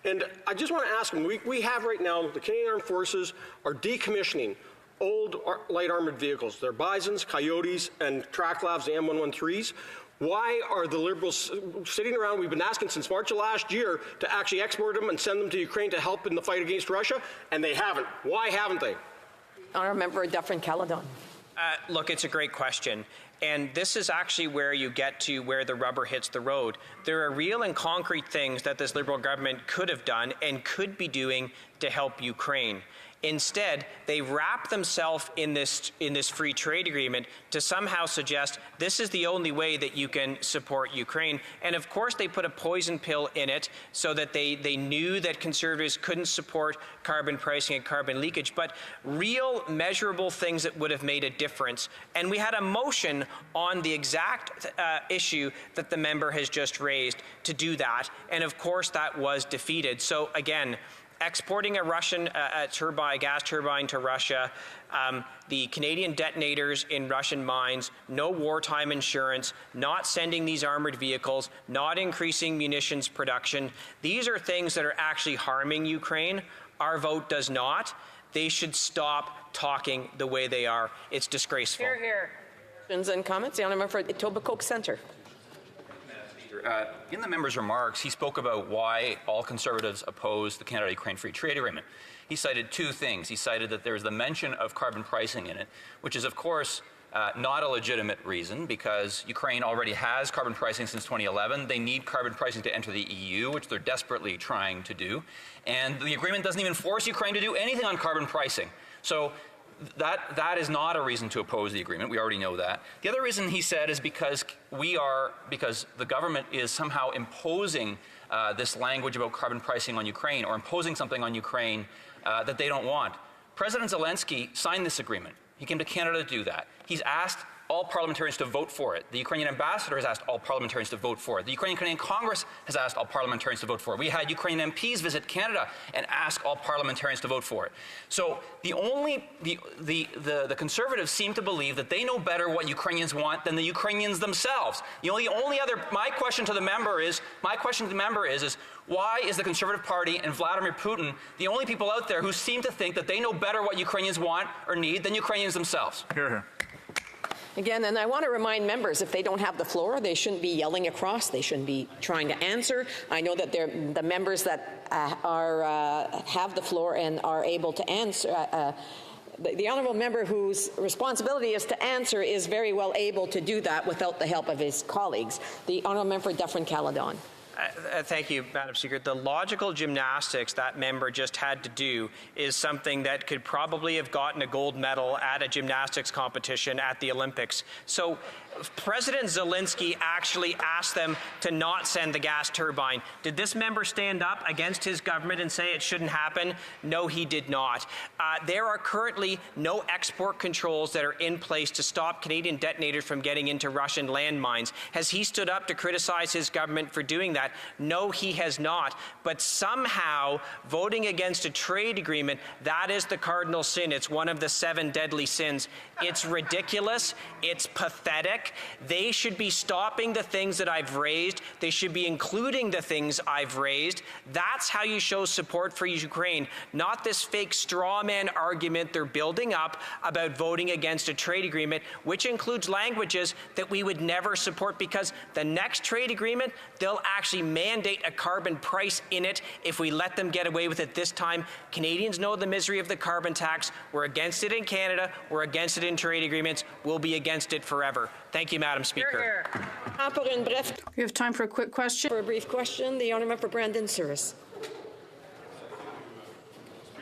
[SPEAKER 13] And I just want to ask them, we have right now, the Canadian Armed Forces are decommissioning old light armored vehicles. They're Bisons, Coyotes, and Tracklabs, the M113s. Why are the Liberals sitting around? We've been asking since March of last year to actually export them and send them to Ukraine to help in the fight against Russia, and they haven't. Why haven't they?
[SPEAKER 17] Honourable Member Dufferin-Caledon.
[SPEAKER 18] Look, it's a great question. And this is actually where you get to where the rubber hits the road. There are real and concrete things that this Liberal government could have done and could be doing to help Ukraine. Instead, they wrap themselves in this free trade agreement to somehow suggest this is the only way that you can support Ukraine. And of course, they put a poison pill in it so that they knew that Conservatives couldn't support carbon pricing and carbon leakage, but real measurable things that would have made a difference. And we had a motion on the exact issue that the member has just raised to do that. And of course, that was defeated. So again, exporting a Russian gas turbine to Russia, the Canadian detonators in Russian mines, no wartime insurance, not sending these armored vehicles, not increasing munitions production. These are things that are actually harming Ukraine. Our vote does not. They should stop talking the way they are. It's disgraceful.
[SPEAKER 17] Hear, hear. Questions and comments? The Honourable Member for Etobicoke Centre.
[SPEAKER 2] In the member's remarks, he spoke about why all Conservatives oppose the Canada-Ukraine Free Trade Agreement. He cited two things. He cited that there's the mention of carbon pricing in it, which is, of course, not a legitimate reason because Ukraine already has carbon pricing since 2011. They need carbon pricing to enter the EU, which they're desperately trying to do. And the agreement doesn't even force Ukraine to do anything on carbon pricing. So that is not a reason to oppose the agreement. We already know that. The other reason he said is because the government is somehow imposing this language about carbon pricing on Ukraine or imposing something on Ukraine that they don't want. President Zelensky signed this agreement. He came to Canada to do that. He's asked all parliamentarians to vote for it. The Ukrainian ambassador has asked all parliamentarians to vote for it. The Ukrainian Canadian Congress has asked all parliamentarians to vote for it. We had Ukrainian MPs visit Canada and ask all parliamentarians to vote for it. So the Conservatives seem to believe that they know better what Ukrainians want than the Ukrainians themselves. My question to the member is why is the Conservative Party and Vladimir Putin the only people out there who seem to think that they know better what Ukrainians want or need than Ukrainians themselves?
[SPEAKER 12] Hear, hear.
[SPEAKER 17] Again, and I want to remind members, if they don't have the floor, they shouldn't be yelling across. They shouldn't be trying to answer. I know that the members that have the floor and are able to answer, the honourable member whose responsibility is to answer is very well able to do that without the help of his colleagues. The honourable member for Dufferin-Caledon.
[SPEAKER 18] Thank you, Madam Speaker. The logical gymnastics that member just had to do is something that could probably have gotten a gold medal at a gymnastics competition at the Olympics. So President Zelensky actually asked them to not send the gas turbine. Did this member stand up against his government and say it shouldn't happen? No, he did not. There are currently no export controls that are in place to stop Canadian detonators from getting into Russian landmines. Has he stood up to criticize his government for doing that? No, he has not. But somehow, voting against a trade agreement, that is the cardinal sin. It's one of the 7 deadly sins. It's ridiculous. It's pathetic. pathetic. They should be stopping the things that I've raised. They should be including the things I've raised. That's how you show support for Ukraine, not this fake straw man argument they're building up about voting against a trade agreement, which includes languages that we would never support, because the next trade agreement, they'll actually mandate a carbon price in it if we let them get away with it this time. Canadians know the misery of the carbon tax. We're against it in Canada. We're against it in trade agreements. We'll be against it forever. Thank you, Madam Speaker.
[SPEAKER 22] We have time for a quick question.
[SPEAKER 12] For a brief question, the honour member for Brandon Souris.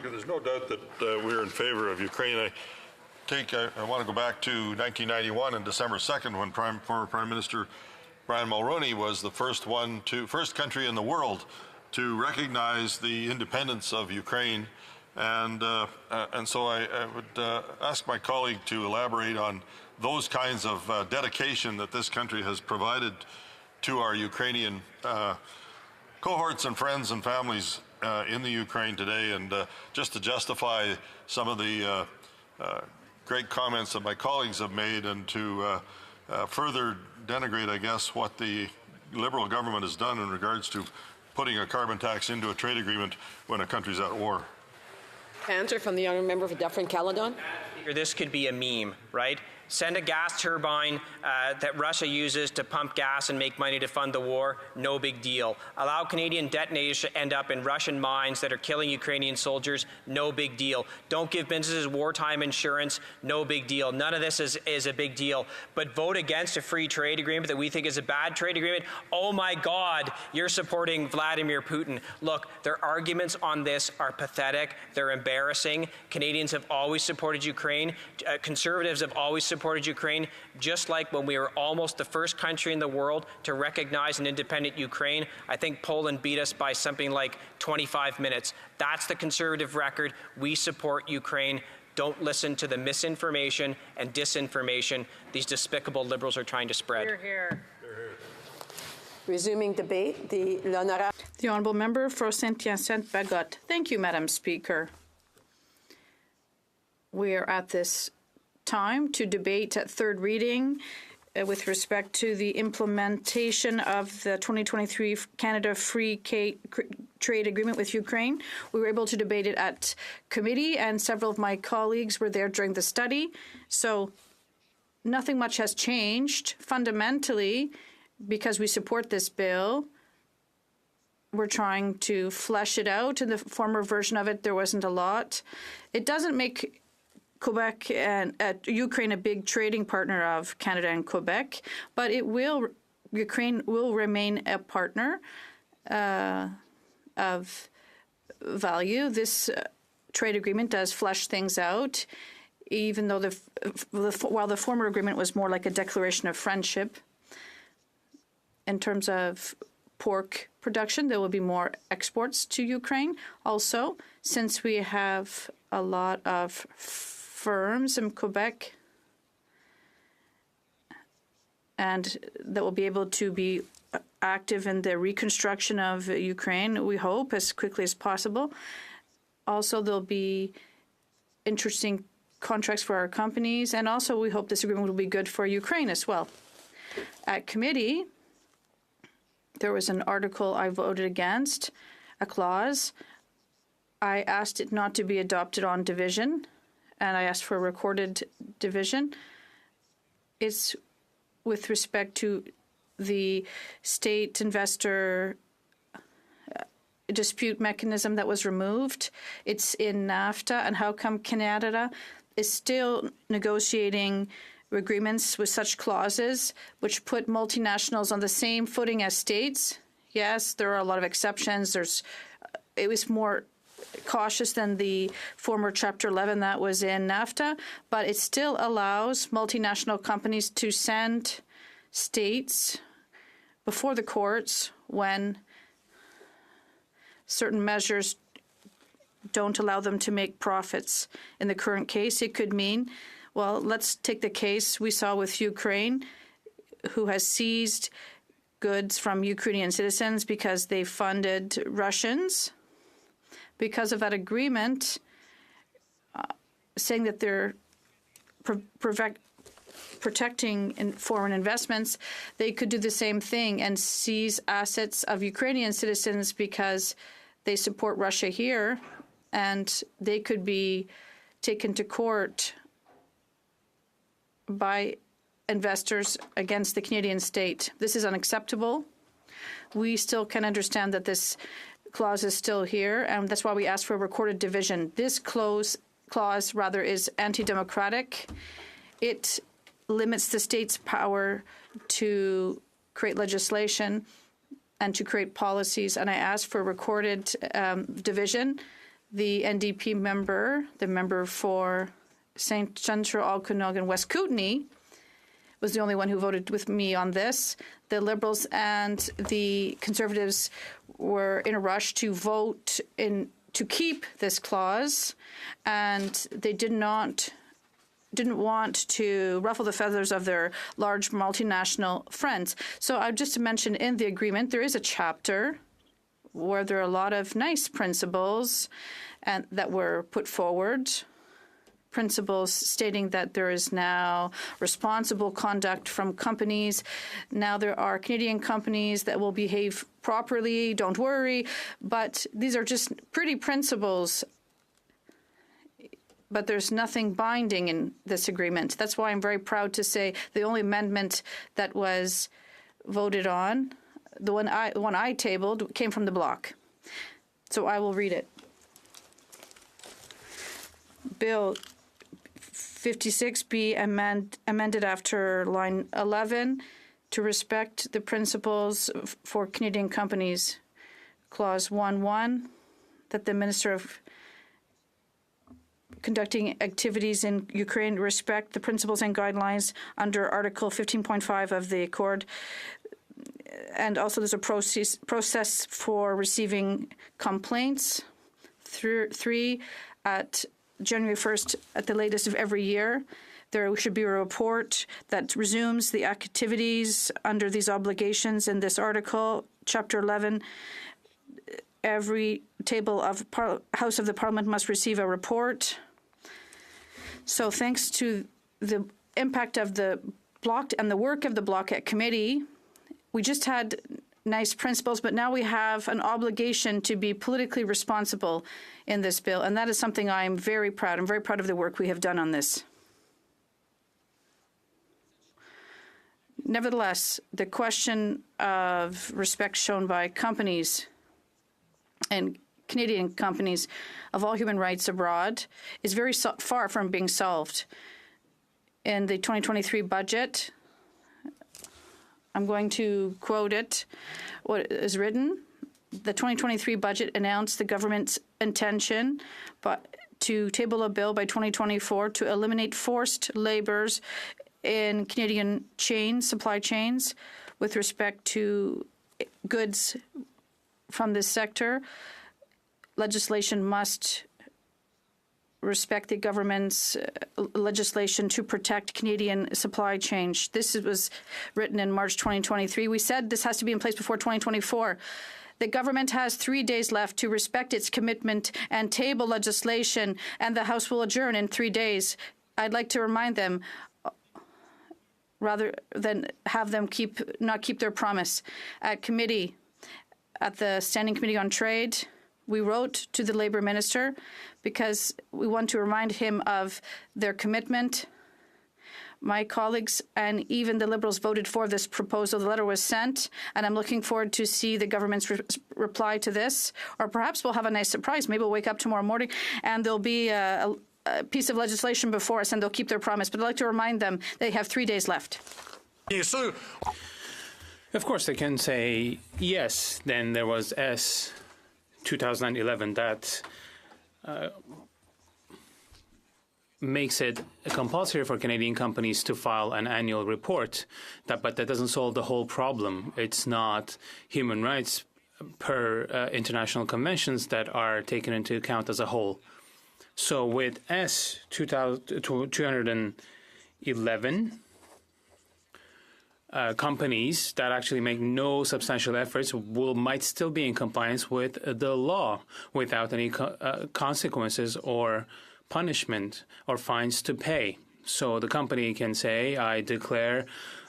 [SPEAKER 8] There's no doubt that we're in favor of Ukraine. I want to go back to 1991 and December 2nd, when former Prime Minister Brian Mulroney was the first country in the world to recognize the independence of Ukraine, and so I would ask my colleague to elaborate on those kinds of dedication that this country has provided to our Ukrainian cohorts and friends and families in the Ukraine today, and just to justify some of the great comments that my colleagues have made, and to further denigrate, I guess, what the Liberal government has done in regards to putting a carbon tax into a trade agreement when a country's at war.
[SPEAKER 12] Answer from the honour member for Deferred Caledon.
[SPEAKER 18] This could be a meme, right? Send a gas turbine that Russia uses to pump gas and make money to fund the war, no big deal. Allow Canadian detonators to end up in Russian mines that are killing Ukrainian soldiers, no big deal. Don't give businesses wartime insurance, no big deal. None of this is a big deal. But vote against a free trade agreement that we think is a bad trade agreement, oh my God, you're supporting Vladimir Putin. Look, their arguments on this are pathetic. They're embarrassing. Canadians have always supported Ukraine. Conservatives have always supported Ukraine, just like when we were almost the first country in the world to recognize an independent Ukraine. I think Poland beat us by something like 25 minutes. That's the Conservative record. We support Ukraine. Don't listen to the misinformation and disinformation these despicable Liberals are trying to spread.
[SPEAKER 12] Hear, hear. Resuming debate, the
[SPEAKER 22] Honourable Member for Saint-Hyacinthe-Bagotte. Thank you, Madam Speaker. We are at this time to debate at third reading with respect to the implementation of the 2023 Canada Free Trade Agreement with Ukraine. We were able to debate it at committee, and several of my colleagues were there during the study. So nothing much has changed fundamentally because we support this bill. We're trying to flesh it out. In the former version of it, there wasn't a lot. It doesn't make Quebec and Ukraine a big trading partner of Canada and Quebec, but Ukraine will remain a partner of value. This trade agreement does flesh things out, even though while the former agreement was more like a declaration of friendship. In terms of pork production, there will be more exports to Ukraine. Also, since we have a lot of firms in Quebec and that will be able to be active in the reconstruction of Ukraine, we hope, as quickly as possible. Also, there'll be interesting contracts for our companies, and also we hope this agreement will be good for Ukraine as well. At committee, there was an article I voted against, a clause. I asked it not to be adopted on division, and I asked for a recorded division. It's with respect to the state investor dispute mechanism that was removed. It's in NAFTA, and how come Canada is still negotiating agreements with such clauses which put multinationals on the same footing as states? Yes, there are a lot of exceptions. It was more cautious than the former Chapter 11 that was in NAFTA, but it still allows multinational companies to send states before the courts when certain measures don't allow them to make profits. In the current case, it could mean, well, let's take the case we saw with Ukraine, who has seized goods from Ukrainian citizens because they funded Russians. Because of that agreement, saying that they're protecting foreign investments, they could do the same thing and seize assets of Ukrainian citizens because they support Russia here, and they could be taken to court by investors against the Canadian state. This is unacceptable. We still can understand that this clause is still here, and that's why we asked for a recorded division. This clause is anti-democratic. It limits the state's power to create legislation and to create policies, and I asked for a recorded division. The NDP member, the member for St. Central, Okanagan, West Kootenay, was the only one who voted with me on this. The Liberals and the Conservatives were in a rush to vote to keep this clause, and they didn't want to ruffle the feathers of their large multinational friends. So I just to mention in the agreement, there is a chapter where there are a lot of nice principles and that were put forward. Principles stating that there is now responsible conduct from companies. Now there are Canadian companies that will behave properly, don't worry. But these are just pretty principles. But there's nothing binding in this agreement. That's why I'm very proud to say the only amendment that was voted on, the one I tabled, came from the bloc. So I will read it. Bill 56B amended after line 11 to respect the principles for Canadian companies. Clause 1.1, that the Minister of conducting activities in Ukraine respect the principles and guidelines under Article 15.5 of the Accord. And also there's a process for receiving complaints. 3, at January 1st, at the latest of every year, there should be a report that resumes the activities under these obligations in this article. Chapter 11, every table of House of the Parliament must receive a report. So thanks to the impact of the bloc and the work of the bloc at committee, we just had nice principles, but now we have an obligation to be politically responsible in this bill, and that is something I'm very proud. I'm very proud of the work we have done on this. Nevertheless, the question of respect shown by companies and Canadian companies of all human rights abroad is very far from being solved. In the 2023 budget, I'm going to quote it, what is written. The 2023 budget announced the government's intention to table a bill by 2024 to eliminate forced labours in Canadian supply chains with respect to goods from this sector. Legislation must respect the government's legislation to protect Canadian supply chains. This was written in March 2023. We said this has to be in place before 2024. The government has 3 days left to respect its commitment and table legislation, and the House will adjourn in 3 days. I'd like to remind them, rather than have them not keep their promise. At the Standing Committee on Trade, we wrote to the Labour Minister because we want to remind him of their commitment. My colleagues and even the Liberals voted for this proposal. The letter was sent, and I'm looking forward to see the government's reply to this. Or perhaps we'll have a nice surprise. Maybe we'll wake up tomorrow morning and there'll be a piece of legislation before us and they'll keep their promise. But I'd like to remind them they have 3 days left.
[SPEAKER 5] Yes, sir. Of course, they can say, yes, then there was S 2011 that makes it compulsory for Canadian companies to file an annual report, but that doesn't solve the whole problem. It's not human rights per international conventions that are taken into account as a whole. So with S 211, companies that actually make no substantial efforts might still be in compliance with the law without any consequences or punishment or fines to pay. So the company can say, I declare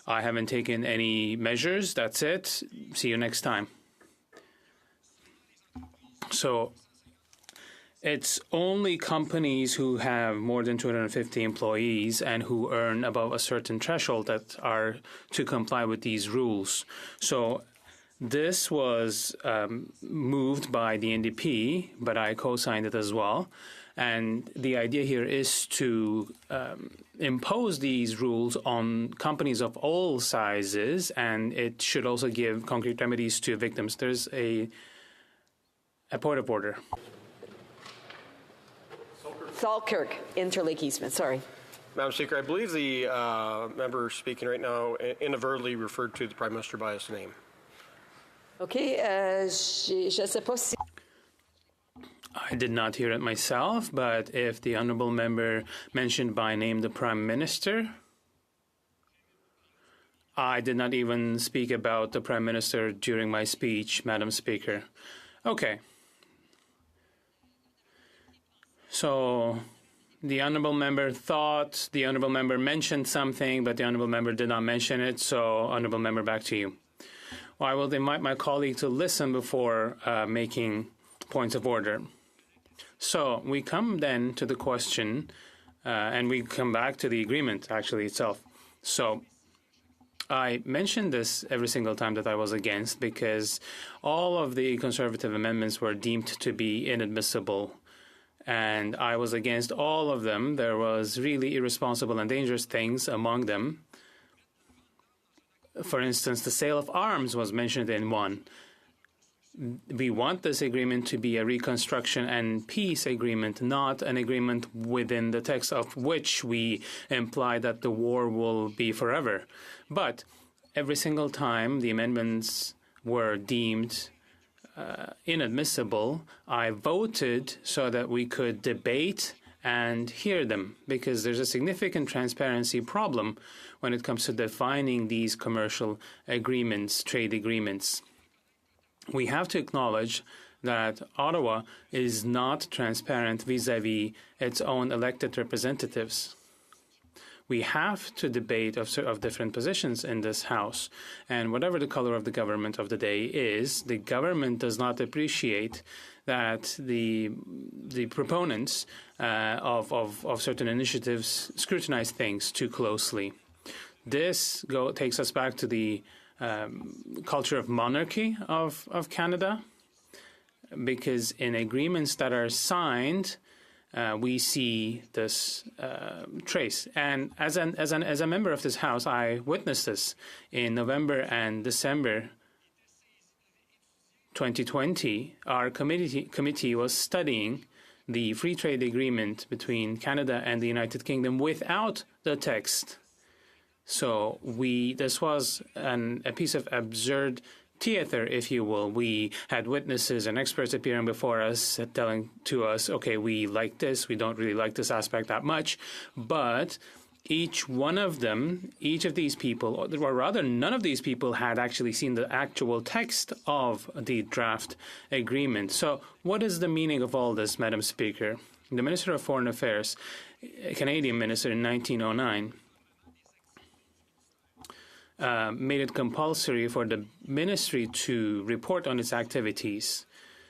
[SPEAKER 5] I haven't taken any measures. That's it. See you next time. So it's only companies who have more than 250 employees and who earn above a certain threshold that are to comply with these rules. So this was moved by the NDP, but I co-signed it as well. And the idea here is to impose these rules on companies of all sizes, and it should also give concrete remedies to victims. There's a point of order.
[SPEAKER 12] Falkirk, Interlake Eastman. Sorry.
[SPEAKER 13] Madam Speaker, I believe the member speaking right now inadvertently referred to the Prime Minister by his name.
[SPEAKER 12] Okay, je sais pas si...
[SPEAKER 5] I did not hear it myself, but if the honourable member mentioned by name the Prime Minister, I did not even speak about the Prime Minister during my speech, Madam Speaker. Okay. So the honourable member thought the honourable member mentioned something, but the honourable member did not mention it, so honourable member, back to you. Well, I will invite my colleague to listen before making points of order. So we come then to the question, and we come back to the agreement actually itself. So I mentioned this every single time that I was against because all of the Conservative amendments were deemed to be inadmissible, and I was against all of them. There was really irresponsible and dangerous things among them. For instance, the sale of arms was mentioned in one. We want this agreement to be a reconstruction and peace agreement, not an agreement within the text of which we imply that the war will be forever. But every single time the amendments were deemed inadmissible, I voted so that we could debate and hear them, because there's a significant transparency problem when it comes to defining these commercial agreements, trade agreements. We have to acknowledge that Ottawa is not transparent vis-à-vis its own elected representatives. We have to debate of different positions in this House, and whatever the color of the government of the day is, the government does not appreciate that the proponents of certain initiatives scrutinize things too closely. This takes us back to the culture of monarchy of Canada, because in agreements that are signed, we see this trace. And as a member of this House, I witnessed this in November and December 2020. Our committee was studying the free trade agreement between Canada and the United Kingdom without the text. So this was a piece of absurd theater, if you will. We had witnesses and experts appearing before us telling to us, okay, we like this, we don't really like this aspect that much, but each of these people, or rather none of these people had actually seen the actual text of the draft agreement. So what is the meaning of all this, Madam Speaker? The Minister of Foreign Affairs, a Canadian minister in 1909, made it compulsory for the ministry to report on its activities.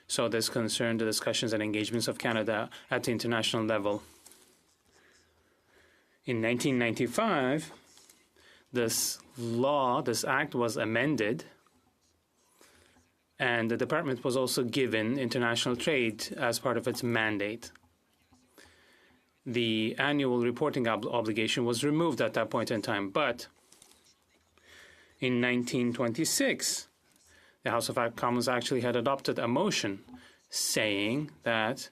[SPEAKER 5] So this concerned the discussions and engagements of Canada at the international level. In 1995, this act was amended, and the department was also given international trade as part of its mandate. The annual reporting obligation was removed at that point in time, but in 1926, the House of Commons actually had adopted a motion saying that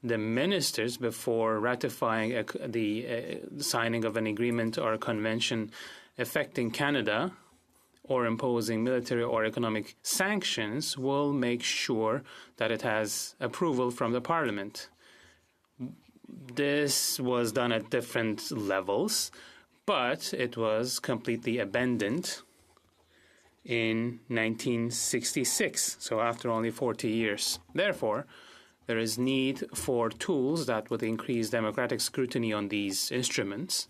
[SPEAKER 5] the ministers, before ratifying the signing of an agreement or a convention affecting Canada or imposing military or economic sanctions, will make sure that it has approval from the Parliament. This was done at different levels, but it was completely abandoned in 1966, so after only 40 years. Therefore, there is need for tools that would increase democratic scrutiny on these instruments.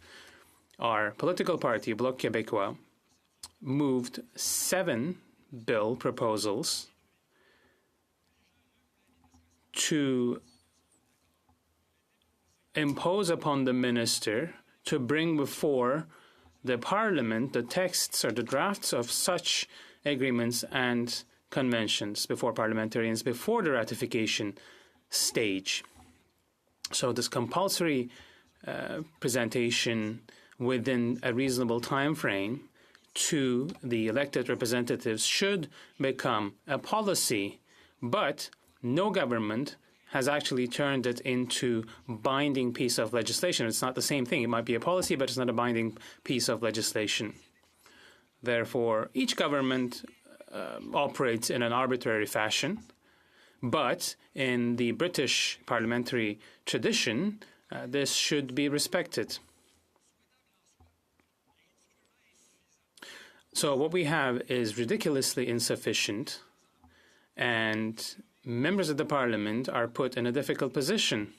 [SPEAKER 5] Our political party, Bloc Québécois, moved 7 bill proposals to impose upon the minister to bring before the parliament the texts or the drafts of such agreements and conventions before parliamentarians before the ratification stage. So this compulsory presentation within a reasonable time frame to the elected representatives should become a policy, but no government has actually turned it into binding piece of legislation. It's not the same thing. It might be a policy, but it's not a binding piece of legislation. Therefore, each government operates in an arbitrary fashion, but in the British parliamentary tradition, this should be respected. So what we have is ridiculously insufficient, and members of the parliament are put in a difficult position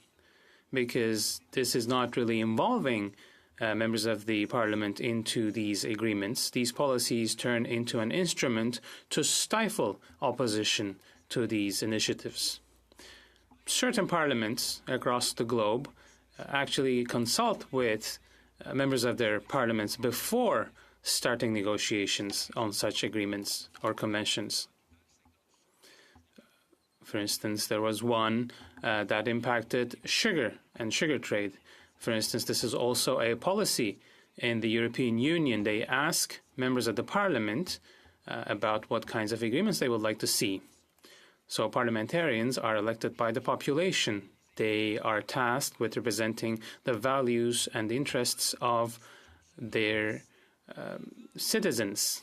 [SPEAKER 5] because this is not really involving members of the parliament into these agreements. These policies turn into an instrument to stifle opposition to these initiatives. Certain parliaments across the globe actually consult with members of their parliaments before starting negotiations on such agreements or conventions. For instance, there was one that impacted sugar and sugar trade. For instance, this is also a policy in the European Union. They ask members of the parliament about what kinds of agreements they would like to see. So parliamentarians are elected by the population. They are tasked with representing the values and interests of their citizens.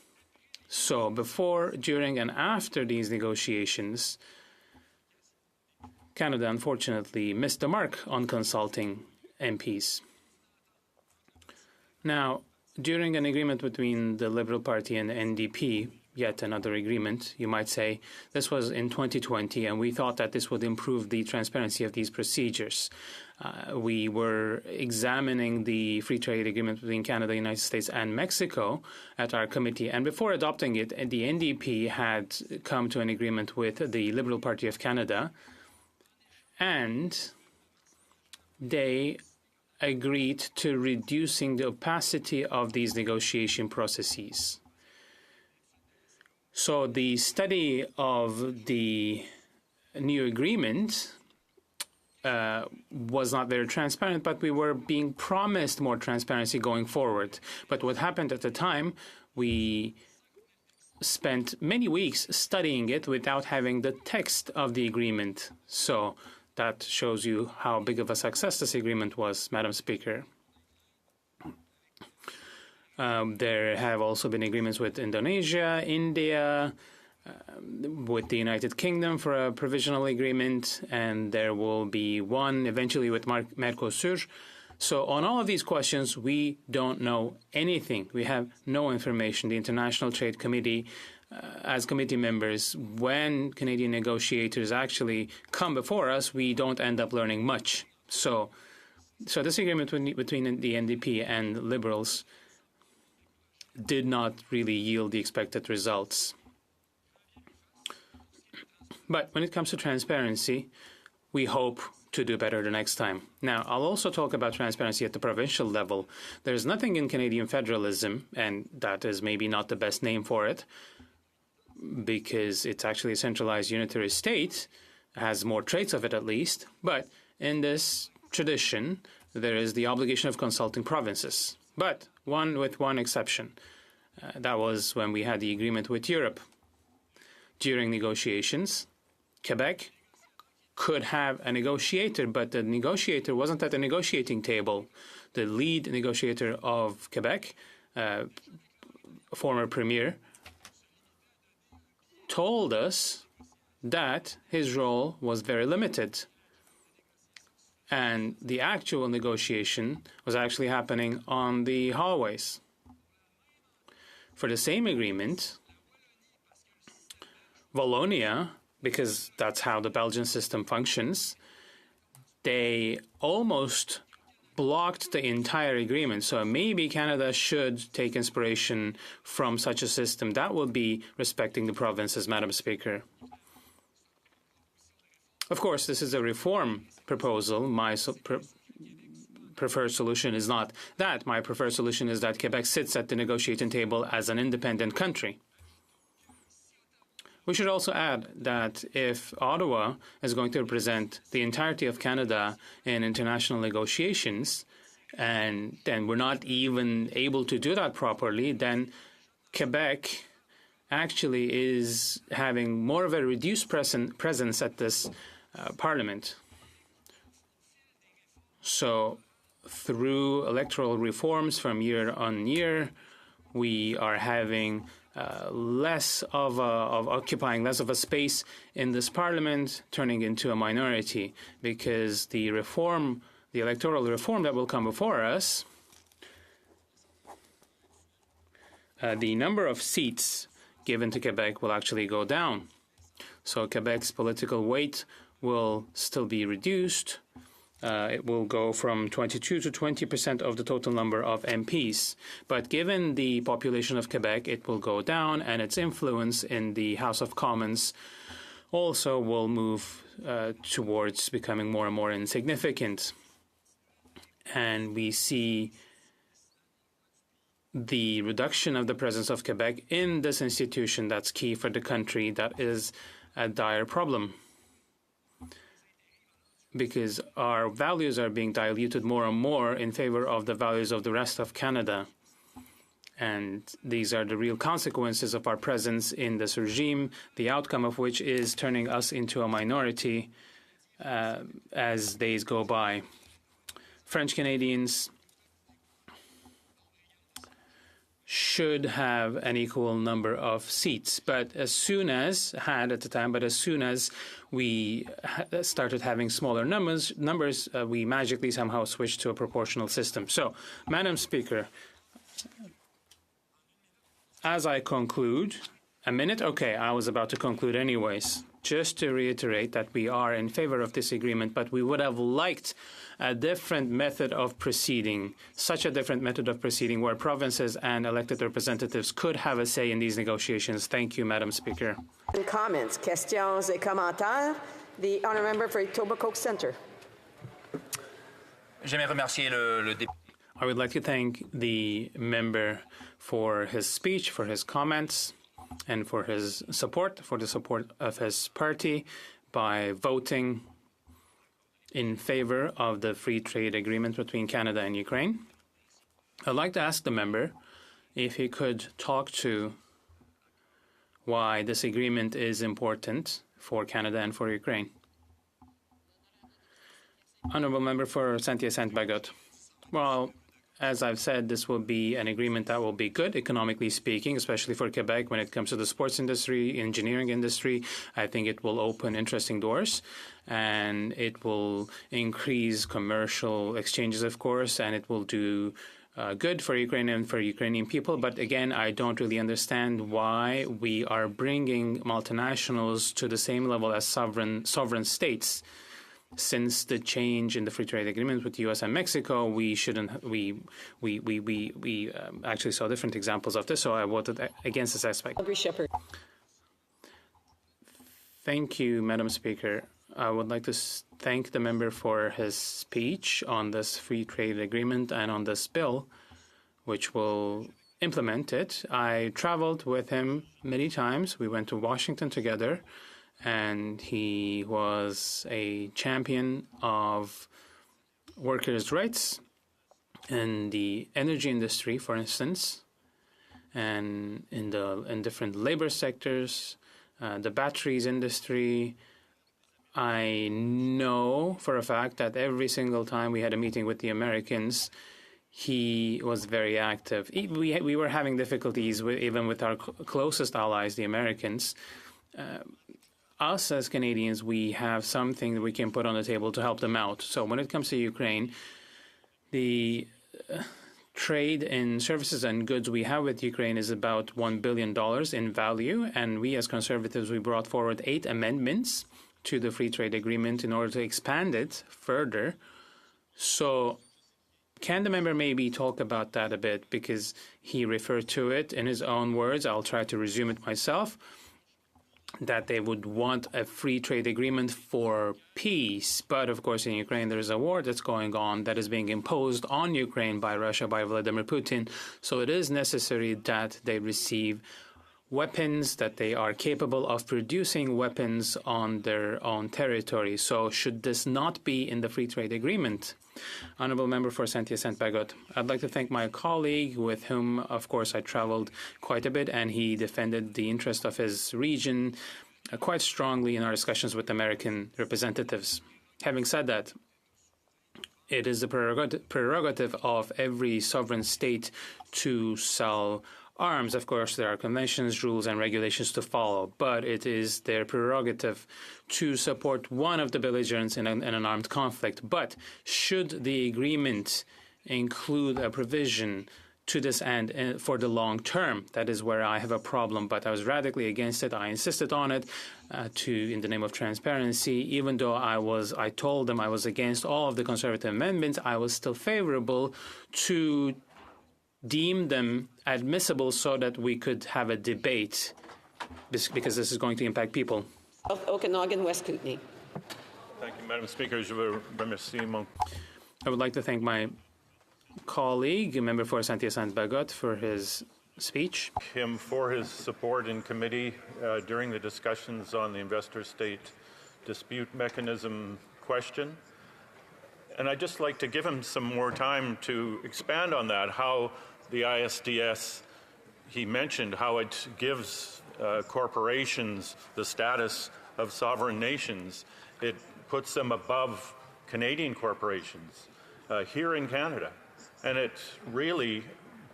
[SPEAKER 5] So before, during, and after these negotiations, Canada unfortunately missed the mark on consulting MPs. Now, during an agreement between the Liberal Party and the NDP, yet another agreement, you might say, this was in 2020, and we thought that this would improve the transparency of these procedures. We were examining the free trade agreement between Canada, the United States, and Mexico at our committee, and before adopting it, the NDP had come to an agreement with the Liberal Party of Canada, and they agreed to reducing the opacity of these negotiation processes. So the study of the new agreement was not very transparent, but we were being promised more transparency going forward. But what happened at the time, we spent many weeks studying it without having the text of the agreement. So that shows you how big of a success this agreement was, Madam Speaker. There have also been agreements with Indonesia, India, with the United Kingdom for a provisional agreement, and there will be one eventually with Mercosur. So on all of these questions, we don't know anything. We have no information. The International Trade Committee, as committee members, when Canadian negotiators actually come before us, we don't end up learning much. So this agreement between the NDP and Liberals did not really yield the expected results. But when it comes to transparency, we hope to do better the next time. Now, I'll also talk about transparency at the provincial level. There's nothing in Canadian federalism, and that is maybe not the best name for it, because it's actually a centralized unitary state, has more traits of it at least, but in this tradition, there is the obligation of consulting provinces, but with one exception. That was when we had the agreement with Europe. During negotiations, Quebec could have a negotiator, but the negotiator wasn't at the negotiating table. The lead negotiator of Quebec, former premier, told us that his role was very limited, and the actual negotiation was actually happening on the hallways. For the same agreement, Wallonia because that's how the Belgian system functions, they almost blocked the entire agreement. So maybe Canada should take inspiration from such a system. That would be respecting the provinces, Madam Speaker. Of course, this is a reform proposal. My preferred solution is not that. My preferred solution is that Quebec sits at the negotiating table as an independent country. We should also add that if Ottawa is going to represent the entirety of Canada in international negotiations, and then we're not even able to do that properly, then Quebec actually is having more of a reduced presence at this Parliament. So through electoral reforms from year on year, we are having occupying less of a space in this Parliament, turning into a minority, because the electoral reform that will come before us, the number of seats given to Quebec will actually go down. So Quebec's political weight will still be reduced. It will go from 22 to 20% of the total number of MPs. But given the population of Quebec, it will go down, and its influence in the House of Commons also will move towards becoming more and more insignificant. And we see the reduction of the presence of Quebec in this institution that's key for the country. That is a dire problem, because our values are being diluted more and more in favor of the values of the rest of Canada. And these are the real consequences of our presence in this regime, the outcome of which is turning us into a minority as days go by. French Canadians should have an equal number of seats, but as soon as we started having smaller numbers, we magically somehow switched to a proportional system. So, Madam Speaker, as I conclude, a minute? Okay, I was about to conclude anyways. Just to reiterate that we are in favor of this agreement, but we would have liked a different method of proceeding, such a different method of proceeding where provinces and elected representatives could have a say in these negotiations. Thank you, Madam Speaker.
[SPEAKER 12] Comments, questions et commentaires. The honourable member for Etobicoke Centre.
[SPEAKER 5] I would like to thank the member for his speech, for his comments, and for his support, for the support of his party by voting in favor of the free trade agreement between Canada and Ukraine. I'd like to ask the member if he could talk to why this agreement is important for Canada and for Ukraine. Honourable member for Saint-Hyacinthe-Bagot. Well, as I've said, this will be an agreement that will be good, economically speaking, especially for Quebec when it comes to the sports industry, engineering industry. I think it will open interesting doors, and it will increase commercial exchanges, of course, and it will do good for Ukraine and for Ukrainian people. But again, I don't really understand why we are bringing multinationals to the same level as sovereign states. Since the change in the free trade agreement with the U.S. and Mexico, we actually saw different examples of this, so I voted against this aspect. Thank you, Madam Speaker. I would like to thank the member for his speech on this free trade agreement and on this bill, which will implement it. I traveled with him many times. We went to Washington together, and he was a champion of workers' rights in the energy industry, for instance, and in different labor sectors, the batteries industry. I know for a fact that every single time we had a meeting with the Americans, he was very active. We were having difficulties even with our closest allies, the Americans. Us as Canadians, we have something that we can put on the table to help them out. So when it comes to Ukraine, the trade in services and goods we have with Ukraine is about $1 billion in value, and we as Conservatives, we brought forward 8 amendments to the free trade agreement in order to expand it further. So can the member maybe talk about that a bit, because he referred to it in his own words. I'll try to resume it myself, that they would want a free trade agreement for peace. But of course, in Ukraine, there is a war that's going on that is being imposed on Ukraine by Russia, by Vladimir Putin. So it is necessary that they receive weapons, that they are capable of producing weapons on their own territory. So should this not be in the free trade agreement? Honourable Member for Saint-Hyacinthe-Bagot. I'd like to thank my colleague with whom, of course, I traveled quite a bit, and he defended the interest of his region quite strongly in our discussions with American representatives. Having said that, it is the prerogative of every sovereign state to sell arms. Of course, there are conventions, rules, and regulations to follow, but it is their prerogative to support one of the belligerents in an armed conflict. But should the agreement include a provision to this end for the long term, that is where I have a problem. But I was radically against it. I insisted on it in the name of transparency. Even though I told them I was against all of the Conservative amendments, I was still favorable to deem them admissible so that we could have a debate, because this is going to impact people.
[SPEAKER 12] Okanagan, West Kootenay.
[SPEAKER 14] Thank you, Madam Speaker.
[SPEAKER 5] I would like to thank my colleague, member for Saint-Hyacinthe-Bagot, for his speech.
[SPEAKER 14] Him for his support in committee during the discussions on the investor-state dispute mechanism question. And I'd just like to give him some more time to expand on that, how the ISDS, he mentioned how it gives corporations the status of sovereign nations. It puts them above Canadian corporations here in Canada. And it really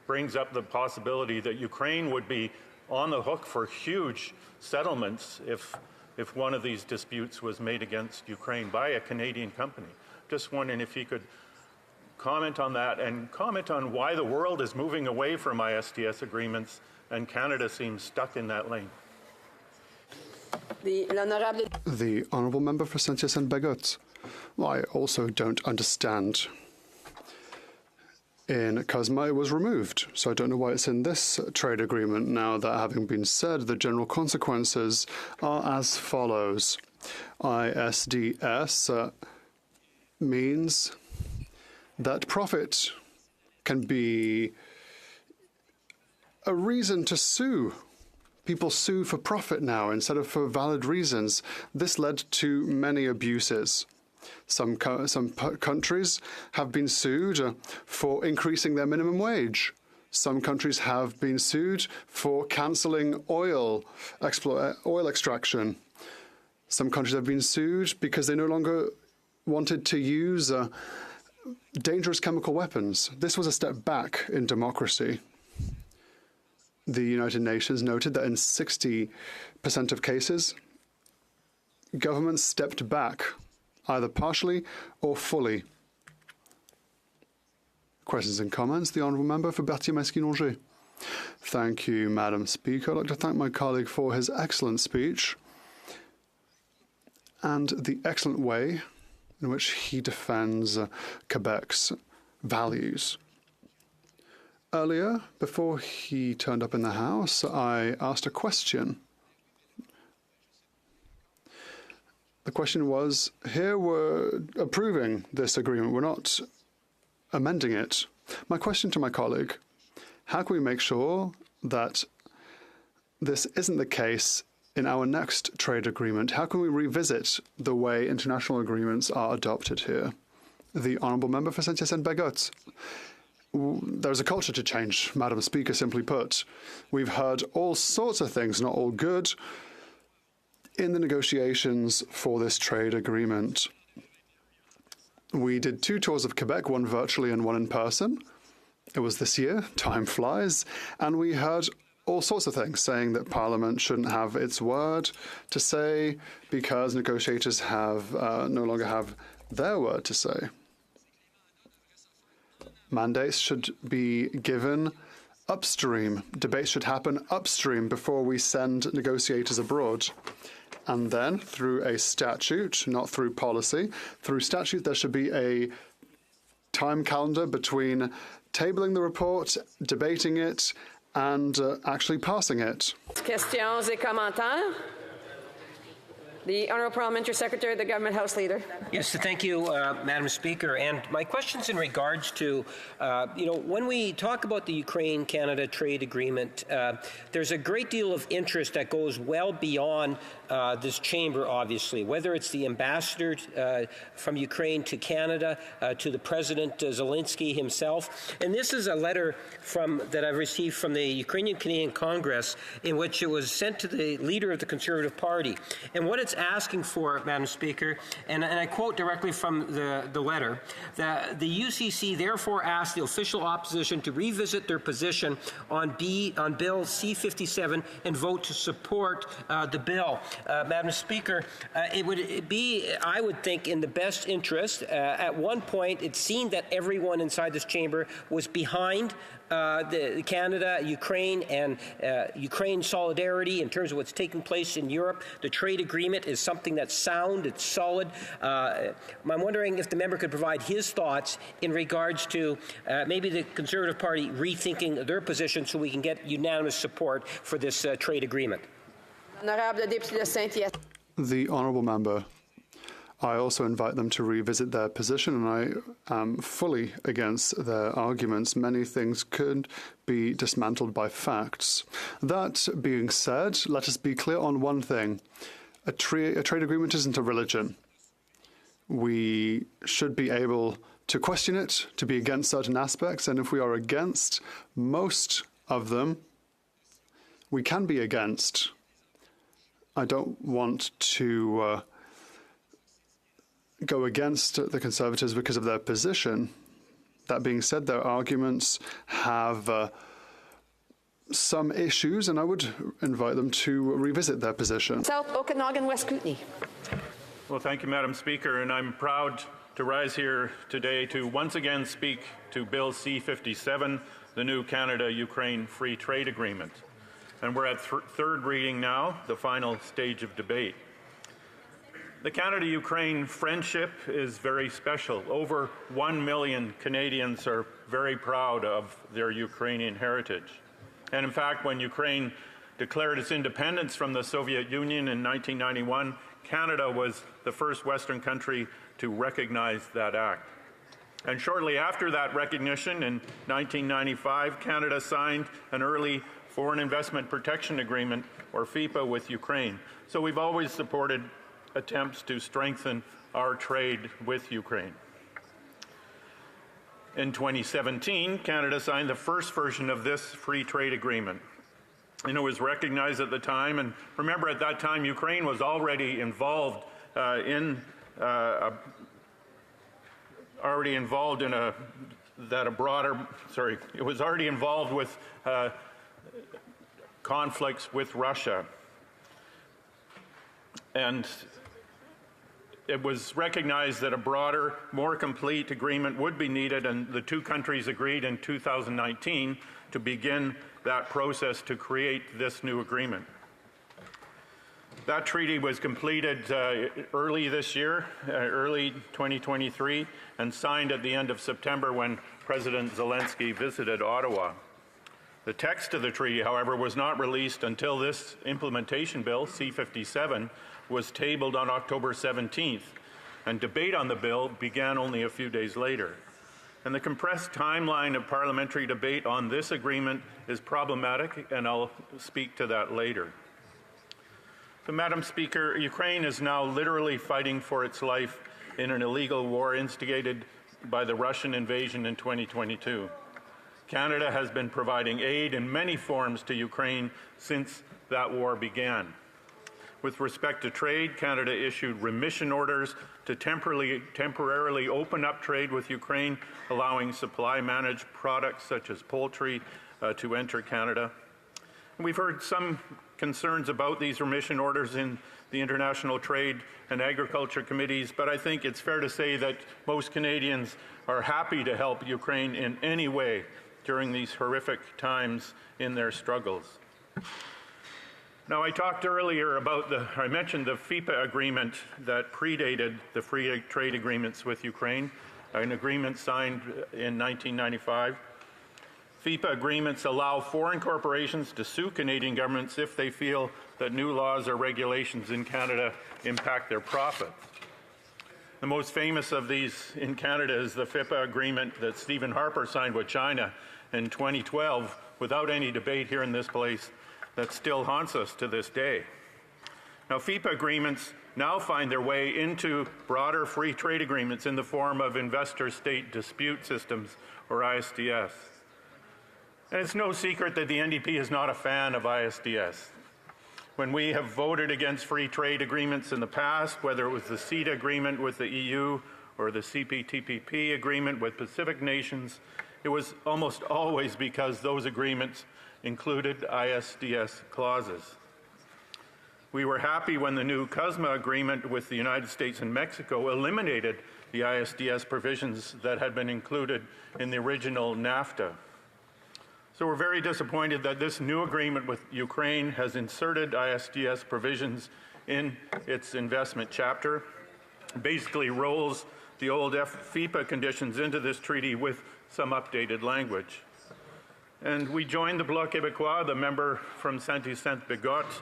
[SPEAKER 14] brings up the possibility that Ukraine would be on the hook for huge settlements if one of these disputes was made against Ukraine by a Canadian company. Just wondering if he could comment on that and comment on why the world is moving away from ISDS agreements and Canada seems stuck in that lane.
[SPEAKER 15] The Honourable Member for Saint-Hyacinthe-Bagot. Well, I also don't understand. In COSMA, it was removed, so I don't know why it's in this trade agreement now. That having been said, the general consequences are as follows. ISDS means that profit can be a reason to sue. People sue for profit now instead of for valid reasons. This led to many abuses. Some countries have been sued for increasing their minimum wage. Some countries have been sued for cancelling oil extraction. Some countries have been sued because they no longer wanted to use dangerous chemical weapons. This was a step back in democracy. The United Nations noted that in 60% of cases, governments stepped back, either partially or fully. Questions and comments? The Honourable Member for Berthier-Masquin-Angers. Thank you, Madam Speaker. I'd like to thank my colleague for his excellent speech and the excellent way in which he defends Quebec's values. Earlier, before he turned up in the House, I asked a question. The question was, here we're approving this agreement, we're not amending it. My question to my colleague, how can we make sure that this isn't the case in our next trade agreement? How can we revisit the way international agreements are adopted here? The Honourable Member for Saint-Hyacinthe-Bagot. There's a culture to change, Madam Speaker, simply put. We've heard all sorts of things, not all good, in the negotiations for this trade agreement. We did 2 tours of Quebec, one virtually and one in person. It was this year, time flies, and we heard all sorts of things, saying that Parliament shouldn't have its word to say because negotiators have no longer have their word to say. mandates should be given upstream. Debates should happen upstream before we send negotiators abroad. And then, through a statute, not through policy, through statute, there should be a time calendar between tabling the report, debating it, and actually passing it.
[SPEAKER 12] Questions et commentaires? The Honourable Parliamentary Secretary, the Government House Leader.
[SPEAKER 7] Yes, thank you, Madam Speaker. And my question's in regards to, when we talk about the Ukraine-Canada trade agreement, there's a great deal of interest that goes well beyond this chamber, obviously, whether it's the ambassador from Ukraine to Canada, to the President Zelensky himself. And this is a letter that I've received from the Ukrainian Canadian Congress, in which it was sent to the leader of the Conservative Party. And what it's asking for, Madam Speaker, and I quote directly from the letter, that the UCC therefore asks the official opposition to revisit their position on Bill C-57 and vote to support the bill. Madam Speaker, it would be, I would think, in the best interest. At one point, it seemed that everyone inside this chamber was behind the Canada, Ukraine, and Ukraine solidarity in terms of what's taking place in Europe. The trade agreement is something that's sound, it's solid. I'm wondering if the member could provide his thoughts in regards to maybe the Conservative Party rethinking their position so we can get unanimous support for this trade agreement.
[SPEAKER 15] The honourable member. I also invite them to revisit their position, and I am fully against their arguments. Many things could be dismantled by facts. That being said, let us be clear on one thing. A trade agreement isn't a religion. We should be able to question it, to be against certain aspects, and if we are against most of them, we can be against. I don't want to go against the Conservatives because of their position. That being said, their arguments have some issues, and I would invite them to revisit their position.
[SPEAKER 17] South Okanagan, West Kootenay.
[SPEAKER 14] Well, thank you, Madam Speaker, and I'm proud to rise here today to once again speak to Bill C-57, the new Canada-Ukraine Free Trade Agreement. And we're at third reading now, the final stage of debate. The Canada-Ukraine friendship is very special. Over 1 million Canadians are very proud of their Ukrainian heritage. And in fact, when Ukraine declared its independence from the Soviet Union in 1991, Canada was the first Western country to recognize that act. And shortly after that recognition, in 1995, Canada signed an early Foreign Investment Protection Agreement, or FIPA, with Ukraine. So we've always supported attempts to strengthen our trade with Ukraine. In 2017, Canada signed the first version of this free trade agreement. And it was recognized at the time, and remember at that time Ukraine was already involved in with conflicts with Russia. And it was recognized that a broader, more complete agreement would be needed, and the two countries agreed in 2019 to begin that process to create this new agreement. That treaty was completed early this year, early 2023, and signed at the end of September when President Zelensky visited Ottawa. The text of the treaty, however, was not released until this implementation bill, C-57, was tabled on October 17th, and debate on the bill began only a few days later. And the compressed timeline of parliamentary debate on this agreement is problematic, and I'll speak to that later. So, Madam Speaker, Ukraine is now literally fighting for its life in an illegal war instigated by the Russian invasion in 2022. Canada has been providing aid in many forms to Ukraine since that war began. With respect to trade, Canada issued remission orders to temporarily open up trade with Ukraine, allowing supply-managed products such as poultry to enter Canada. We've heard some concerns about these remission orders in the International Trade and Agriculture Committees, but I think it's fair to say that most Canadians are happy to help Ukraine in any way during these horrific times in their struggles. Now, I talked earlier about I mentioned the FIPA agreement that predated the free trade agreements with Ukraine, an agreement signed in 1995. FIPA agreements allow foreign corporations to sue Canadian governments if they feel that new laws or regulations in Canada impact their profits. The most famous of these in Canada is the FIPA agreement that Stephen Harper signed with China in 2012 without any debate here in this place that still haunts us to this day. Now, FIPA agreements now find their way into broader free trade agreements in the form of investor-state dispute systems, or ISDS. And it's no secret that the NDP is not a fan of ISDS. When we have voted against free trade agreements in the past, whether it was the CETA agreement with the EU or the CPTPP agreement with Pacific nations, it was almost always because those agreements included ISDS clauses. We were happy when the new CUSMA agreement with the United States and Mexico eliminated the ISDS provisions that had been included in the original NAFTA. So we're very disappointed that this new agreement with Ukraine has inserted ISDS provisions in its investment chapter, basically rolls the old FIPA conditions into this treaty with some updated language. And we joined the Bloc Québécois, the member from Saint-Hyacinthe-Bigotte,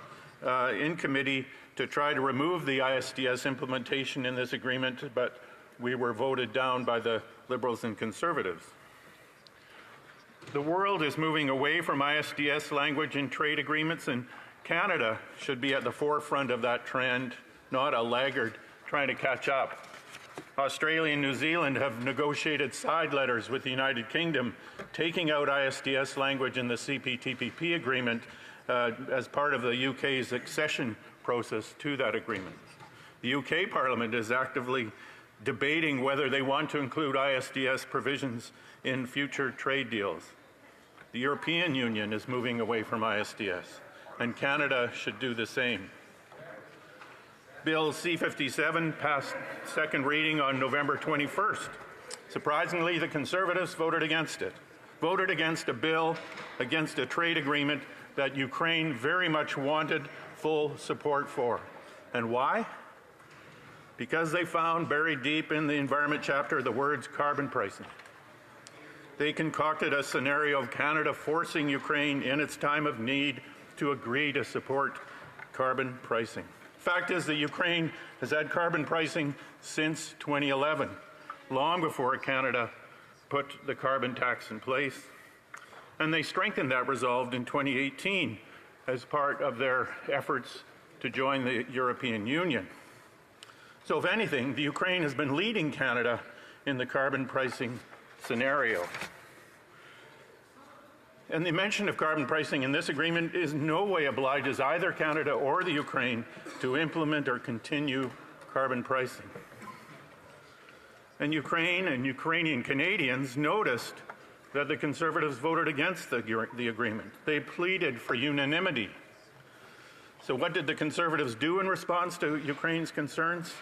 [SPEAKER 14] in committee to try to remove the ISDS implementation in this agreement, but we were voted down by the Liberals and Conservatives. The world is moving away from ISDS language in trade agreements, and Canada should be at the forefront of that trend, not a laggard trying to catch up. Australia and New Zealand have negotiated side letters with the United Kingdom, taking out ISDS language in the CPTPP agreement as part of the UK's accession process to that agreement. The UK Parliament is actively debating whether they want to include ISDS provisions in future trade deals. The European Union is moving away from ISDS, and Canada should do the same. Bill C-57 passed second reading on November 21st. Surprisingly, the Conservatives voted against it, voted against a bill, against a trade agreement that Ukraine very much wanted full support for. And why? Because they found buried deep in the environment chapter the words carbon pricing. They concocted a scenario of Canada forcing Ukraine in its time of need to agree to support carbon pricing. Fact is that Ukraine has had carbon pricing since 2011, long before Canada put the carbon tax in place. And they strengthened that resolve in 2018 as part of their efforts to join the European Union. So if anything, the Ukraine has been leading Canada in the carbon pricing scenario. And the mention of carbon pricing in this agreement is no way obliges either Canada or the Ukraine to implement or continue carbon pricing. And Ukraine and Ukrainian Canadians noticed that the Conservatives voted against the agreement. They pleaded for unanimity. So what did the Conservatives do in response to Ukraine's concerns?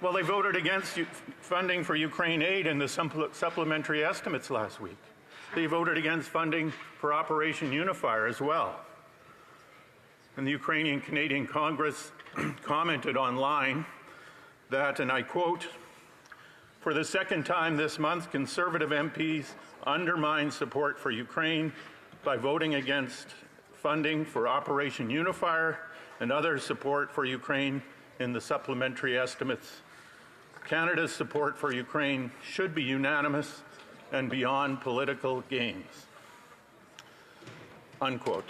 [SPEAKER 14] Well, they voted against funding for Ukraine aid in the supplementary estimates last week. They voted against funding for Operation Unifier as well. And the Ukrainian Canadian Congress commented online that, and I quote, "For the second time this month, Conservative MPs undermined support for Ukraine by voting against funding for Operation Unifier and other support for Ukraine in the supplementary estimates. Canada's support for Ukraine should be unanimous and beyond political games." Unquote.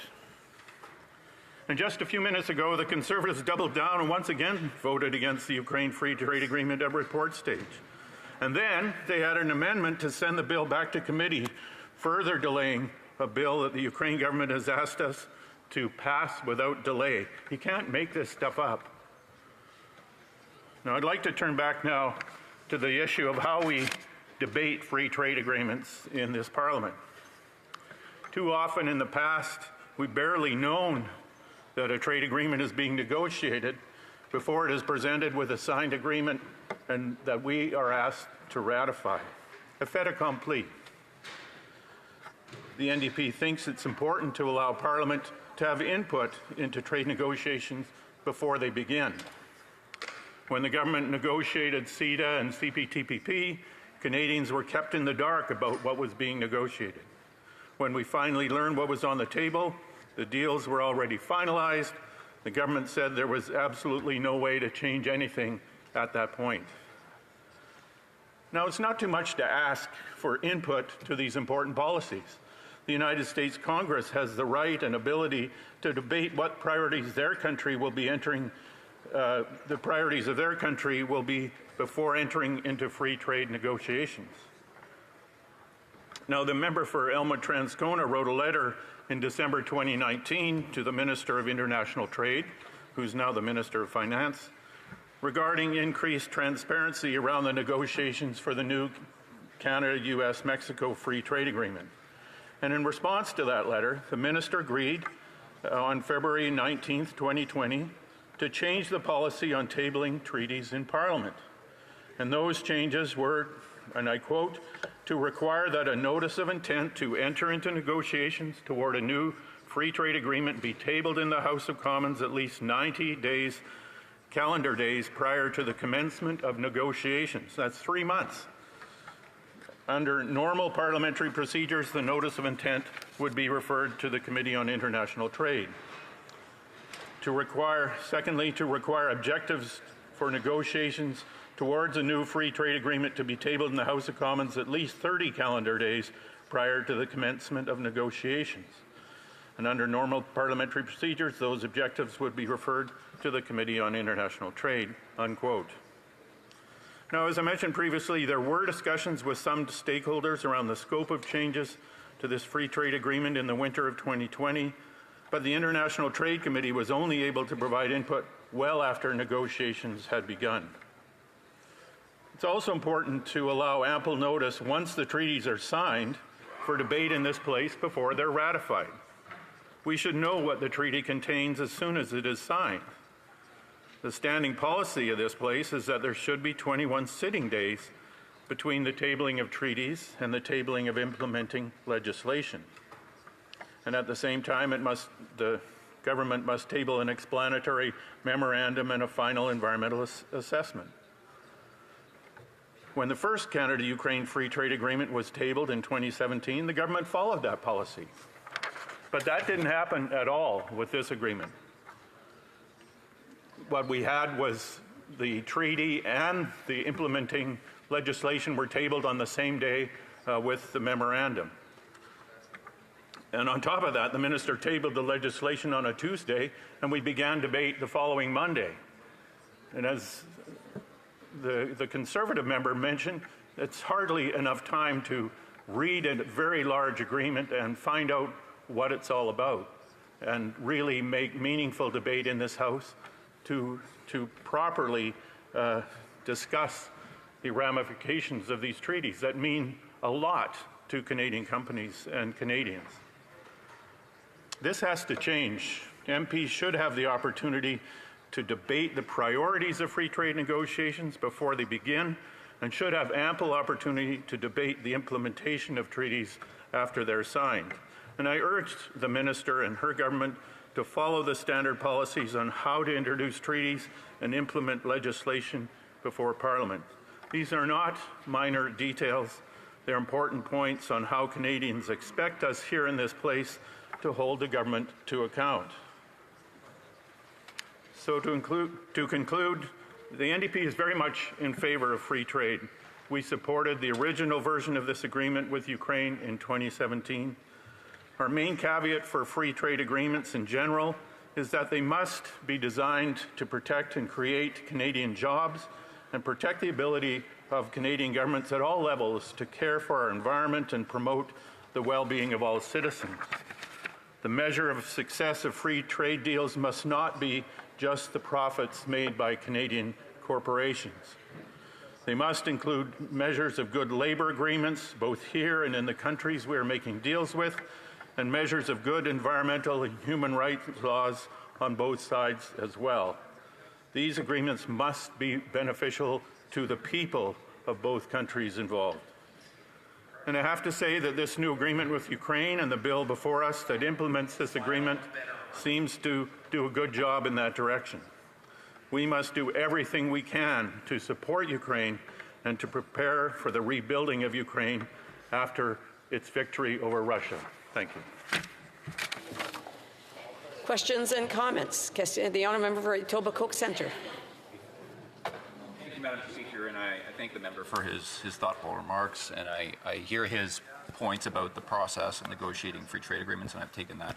[SPEAKER 14] And just a few minutes ago, the Conservatives doubled down and once again voted against the Ukraine Free Trade Agreement at report stage. And then they had an amendment to send the bill back to committee, further delaying a bill that the Ukraine government has asked us to pass without delay. You can't make this stuff up. Now, I'd like to turn back now to the issue of how we debate free trade agreements in this Parliament. Too often in the past, We've barely known that a trade agreement is being negotiated before it is presented with a signed agreement and that we are asked to ratify. A fait accompli. The NDP thinks it's important to allow Parliament to have input into trade negotiations before they begin. When the government negotiated CETA and CPTPP, Canadians were kept in the dark about what was being negotiated. When we finally learned what was on the table, the deals were already finalized. The government said there was absolutely no way to change anything at that point. Now, it's not too much to ask for input to these important policies. The United States Congress has the right and ability to debate what priorities their country will be entering, the priorities of their country will be before entering into free trade negotiations. Now, the member for Elma-Transcona wrote a letter in December 2019 to the Minister of International Trade, who's now the Minister of Finance, regarding increased transparency around the negotiations for the new Canada-US-Mexico Free Trade Agreement. And in response to that letter, the Minister agreed on February 19, 2020, to change the policy on tabling treaties in Parliament. And those changes were, and I quote, to require that a notice of intent to enter into negotiations toward a new free trade agreement be tabled in the House of Commons at least 90 days, calendar days prior to the commencement of negotiations. That's 3 months. Under normal parliamentary procedures, the notice of intent would be referred to the Committee on International Trade. Secondly, to require objectives for negotiations towards a new free trade agreement to be tabled in the House of Commons at least 30 calendar days prior to the commencement of negotiations. And under normal parliamentary procedures, those objectives would be referred to the Committee on International Trade, unquote. Now, as I mentioned previously, there were discussions with some stakeholders around the scope of changes to this free trade agreement in the winter of 2020, but the International Trade Committee was only able to provide input well after negotiations had begun. It's also important to allow ample notice once the treaties are signed for debate in this place before they're ratified. We should know what the treaty contains as soon as it is signed. The standing policy of this place is that there should be 21 sitting days between the tabling of treaties and the tabling of implementing legislation. And at the same time, the government must table an explanatory memorandum and a final environmental assessment. When the first Canada-Ukraine Free Trade Agreement was tabled in 2017, the government followed that policy. But that didn't happen at all with this agreement. What we had was the treaty and the implementing legislation were tabled on the same day with the memorandum. And on top of that, the minister tabled the legislation on a Tuesday, and we began debate the following Monday. And as the Conservative member mentioned, it's hardly enough time to read a very large agreement and find out what it's all about and really make meaningful debate in this House to properly discuss the ramifications of these treaties that mean a lot to Canadian companies and Canadians. This has to change. MPs should have the opportunity to debate the priorities of free trade negotiations before they begin, and should have ample opportunity to debate the implementation of treaties after they're signed. And I urged the minister and her government to follow the standard policies on how to introduce treaties and implement legislation before Parliament. These are not minor details. They're important points on how Canadians expect us here in this place to hold the government to account. So to conclude, the NDP is very much in favor of free trade. We supported the original version of this agreement with Ukraine in 2017. Our main caveat for free trade agreements in general is that they must be designed to protect and create Canadian jobs and protect the ability of Canadian governments at all levels to care for our environment and promote the well-being of all citizens. The measure of success of free trade deals must not be just the profits made by Canadian corporations. They must include measures of good labor agreements, both here and in the countries we are making deals with, and measures of good environmental and human rights laws on both sides as well. These agreements must be beneficial to the people of both countries involved. And I have to say that this new agreement with Ukraine and the bill before us that implements this agreement seems to do a good job in that direction. We must do everything we can to support Ukraine and to prepare for the rebuilding of Ukraine after its victory over Russia. Thank you.
[SPEAKER 12] Questions and comments? The honourable member for Etobicoke Centre.
[SPEAKER 2] Thank you, Madam Speaker, and I thank the member for his thoughtful remarks, and I hear his points about the process of negotiating free trade agreements, and I've taken that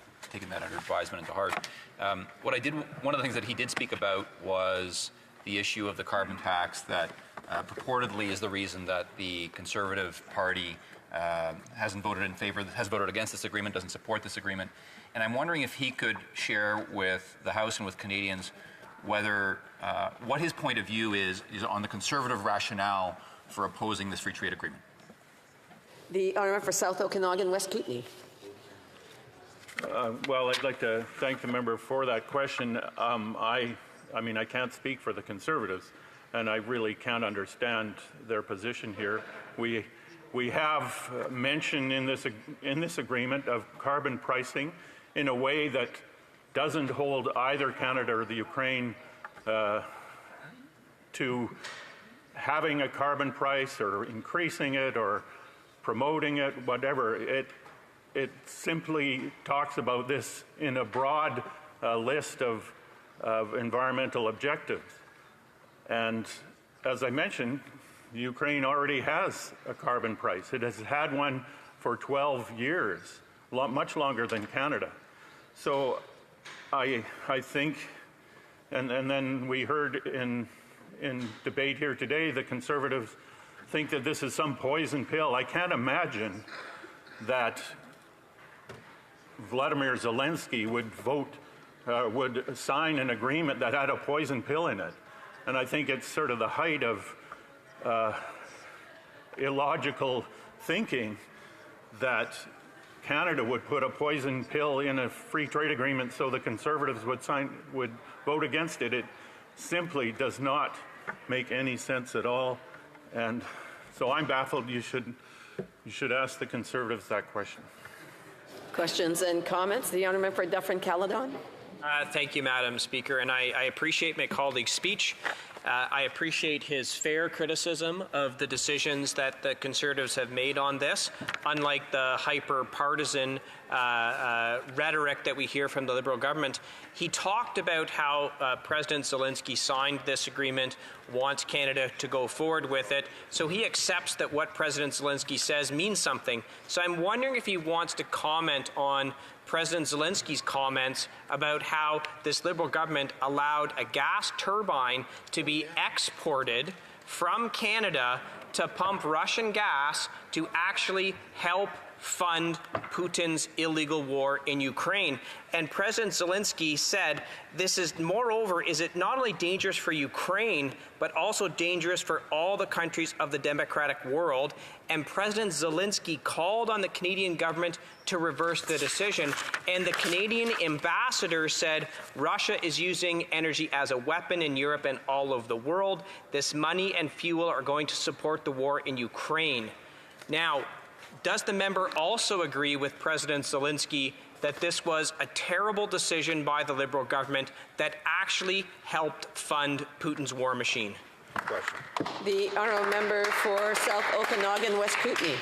[SPEAKER 2] under advisement and to heart. One of the things that he did speak about was the issue of the carbon tax that purportedly is the reason that the Conservative Party has voted against this agreement, doesn't support this agreement. And I'm wondering if he could share with the House and with Canadians whether what his point of view is on the Conservative rationale for opposing this free trade agreement.
[SPEAKER 12] The honourable for South Okanagan, West Kootenay.
[SPEAKER 14] Well, I'd like to thank the member for that question. I mean, I can't speak for the Conservatives, and I really can't understand their position here. We have mention in this agreement of carbon pricing in a way that doesn't hold either Canada or the Ukraine to having a carbon price or increasing it or promoting it, whatever. It simply talks about this in a broad list of environmental objectives. And as I mentioned, Ukraine already has a carbon price. It has had one for 12 years, much longer than Canada. So I think, and then we heard in debate here today, the Conservatives think that this is some poison pill. I can't imagine that Vladimir Zelensky would sign an agreement that had a poison pill in it. And I think it's sort of the height of illogical thinking that Canada would put a poison pill in a free trade agreement so the Conservatives would vote against it. It simply does not make any sense at all. And so I'm baffled. You should ask the Conservatives that question.
[SPEAKER 12] Questions and comments? The honourable member for Dufferin-Caledon.
[SPEAKER 18] Thank you, Madam Speaker, and I appreciate my colleague's speech. I appreciate his fair criticism of the decisions that the Conservatives have made on this, unlike the hyper-partisan rhetoric that we hear from the Liberal government. He talked about how President Zelensky signed this agreement, wants Canada to go forward with it, so he accepts that what President Zelensky says means something. So I'm wondering if he wants to comment on President Zelensky's comments about how this Liberal government allowed a gas turbine to be exported from Canada to pump Russian gas to actually help fund Putin's illegal war in Ukraine. And President Zelensky said, this is, moreover, is it not only dangerous for Ukraine, but also dangerous for all the countries of the democratic world. And President Zelensky called on the Canadian government to reverse the decision. And the Canadian ambassador said, Russia is using energy as a weapon in Europe and all over the world. This money and fuel are going to support the war in Ukraine. Now, does the member also agree with President Zelensky that this was a terrible decision by the Liberal government that actually helped fund Putin's war machine?
[SPEAKER 8] Question.
[SPEAKER 12] The honourable member for South Okanagan, West Kootenay.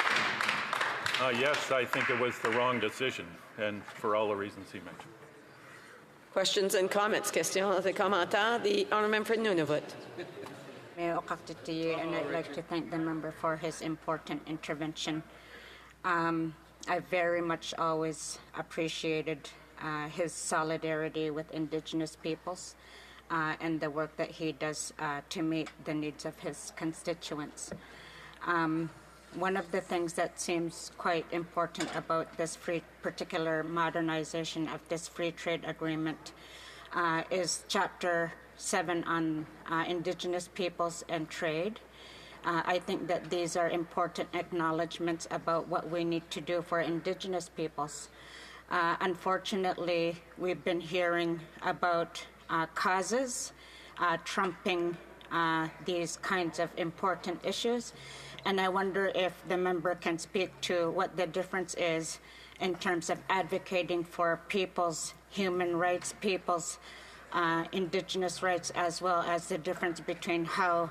[SPEAKER 14] Yes, I think it was the wrong decision, and for all the reasons he mentioned.
[SPEAKER 12] Questions and comments? Questions et commentaires? The honourable member for Nunavut.
[SPEAKER 4] Mayor Okafditi, and I'd like to thank the member for his important intervention. I very much always appreciated his solidarity with Indigenous peoples and the work that he does to meet the needs of his constituents. One of the things that seems quite important about this particular modernization of this free trade agreement is Chapter 7 on Indigenous peoples and trade. I think that these are important acknowledgments about what we need to do for Indigenous peoples. Unfortunately, we've been hearing about causes trumping these kinds of important issues. And I wonder if the member can speak to what the difference is in terms of advocating for people's human rights, people's Indigenous rights, as well as the difference between how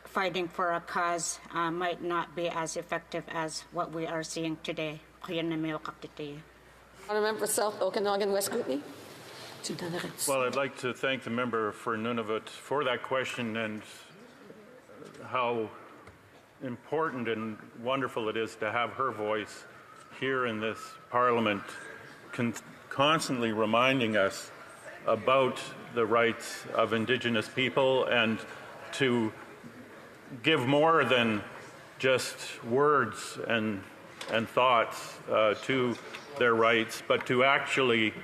[SPEAKER 4] fighting for a cause might not be as effective as what we are seeing today.
[SPEAKER 12] Honourable Member for South Okanagan West Kootenay.
[SPEAKER 14] Well, I'd like to thank the member for Nunavut for that question and how important and wonderful it is to have her voice here in this Parliament, constantly reminding us about the rights of Indigenous people and to give more than just words and thoughts to their rights, but to actually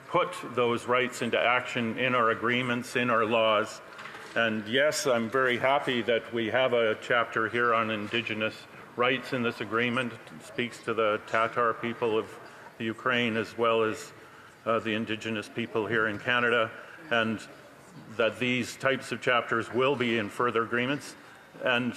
[SPEAKER 14] put those rights into action in our agreements, in our laws. And yes, I'm very happy that we have a chapter here on Indigenous rights in this agreement. It speaks to the Tatar people of the Ukraine as well as the Indigenous people here in Canada, and that these types of chapters will be in further agreements. And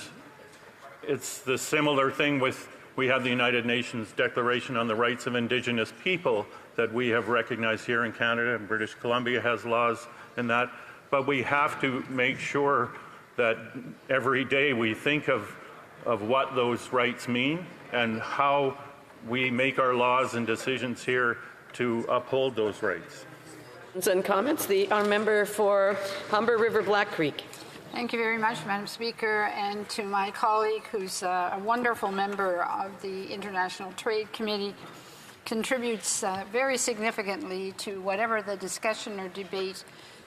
[SPEAKER 14] it's the similar thing with, we have the United Nations Declaration on the Rights of Indigenous People that we have recognized here in Canada, and British Columbia has laws in that. But we have to make sure that every day we think of what those rights mean and how we make our laws and decisions here to uphold those rights.
[SPEAKER 12] And comments, the honourable member for Humber River Black Creek.
[SPEAKER 22] Thank you very much, Madam Speaker, and to my colleague, who's a wonderful member of the International Trade Committee, contributes very significantly to whatever the discussion or debate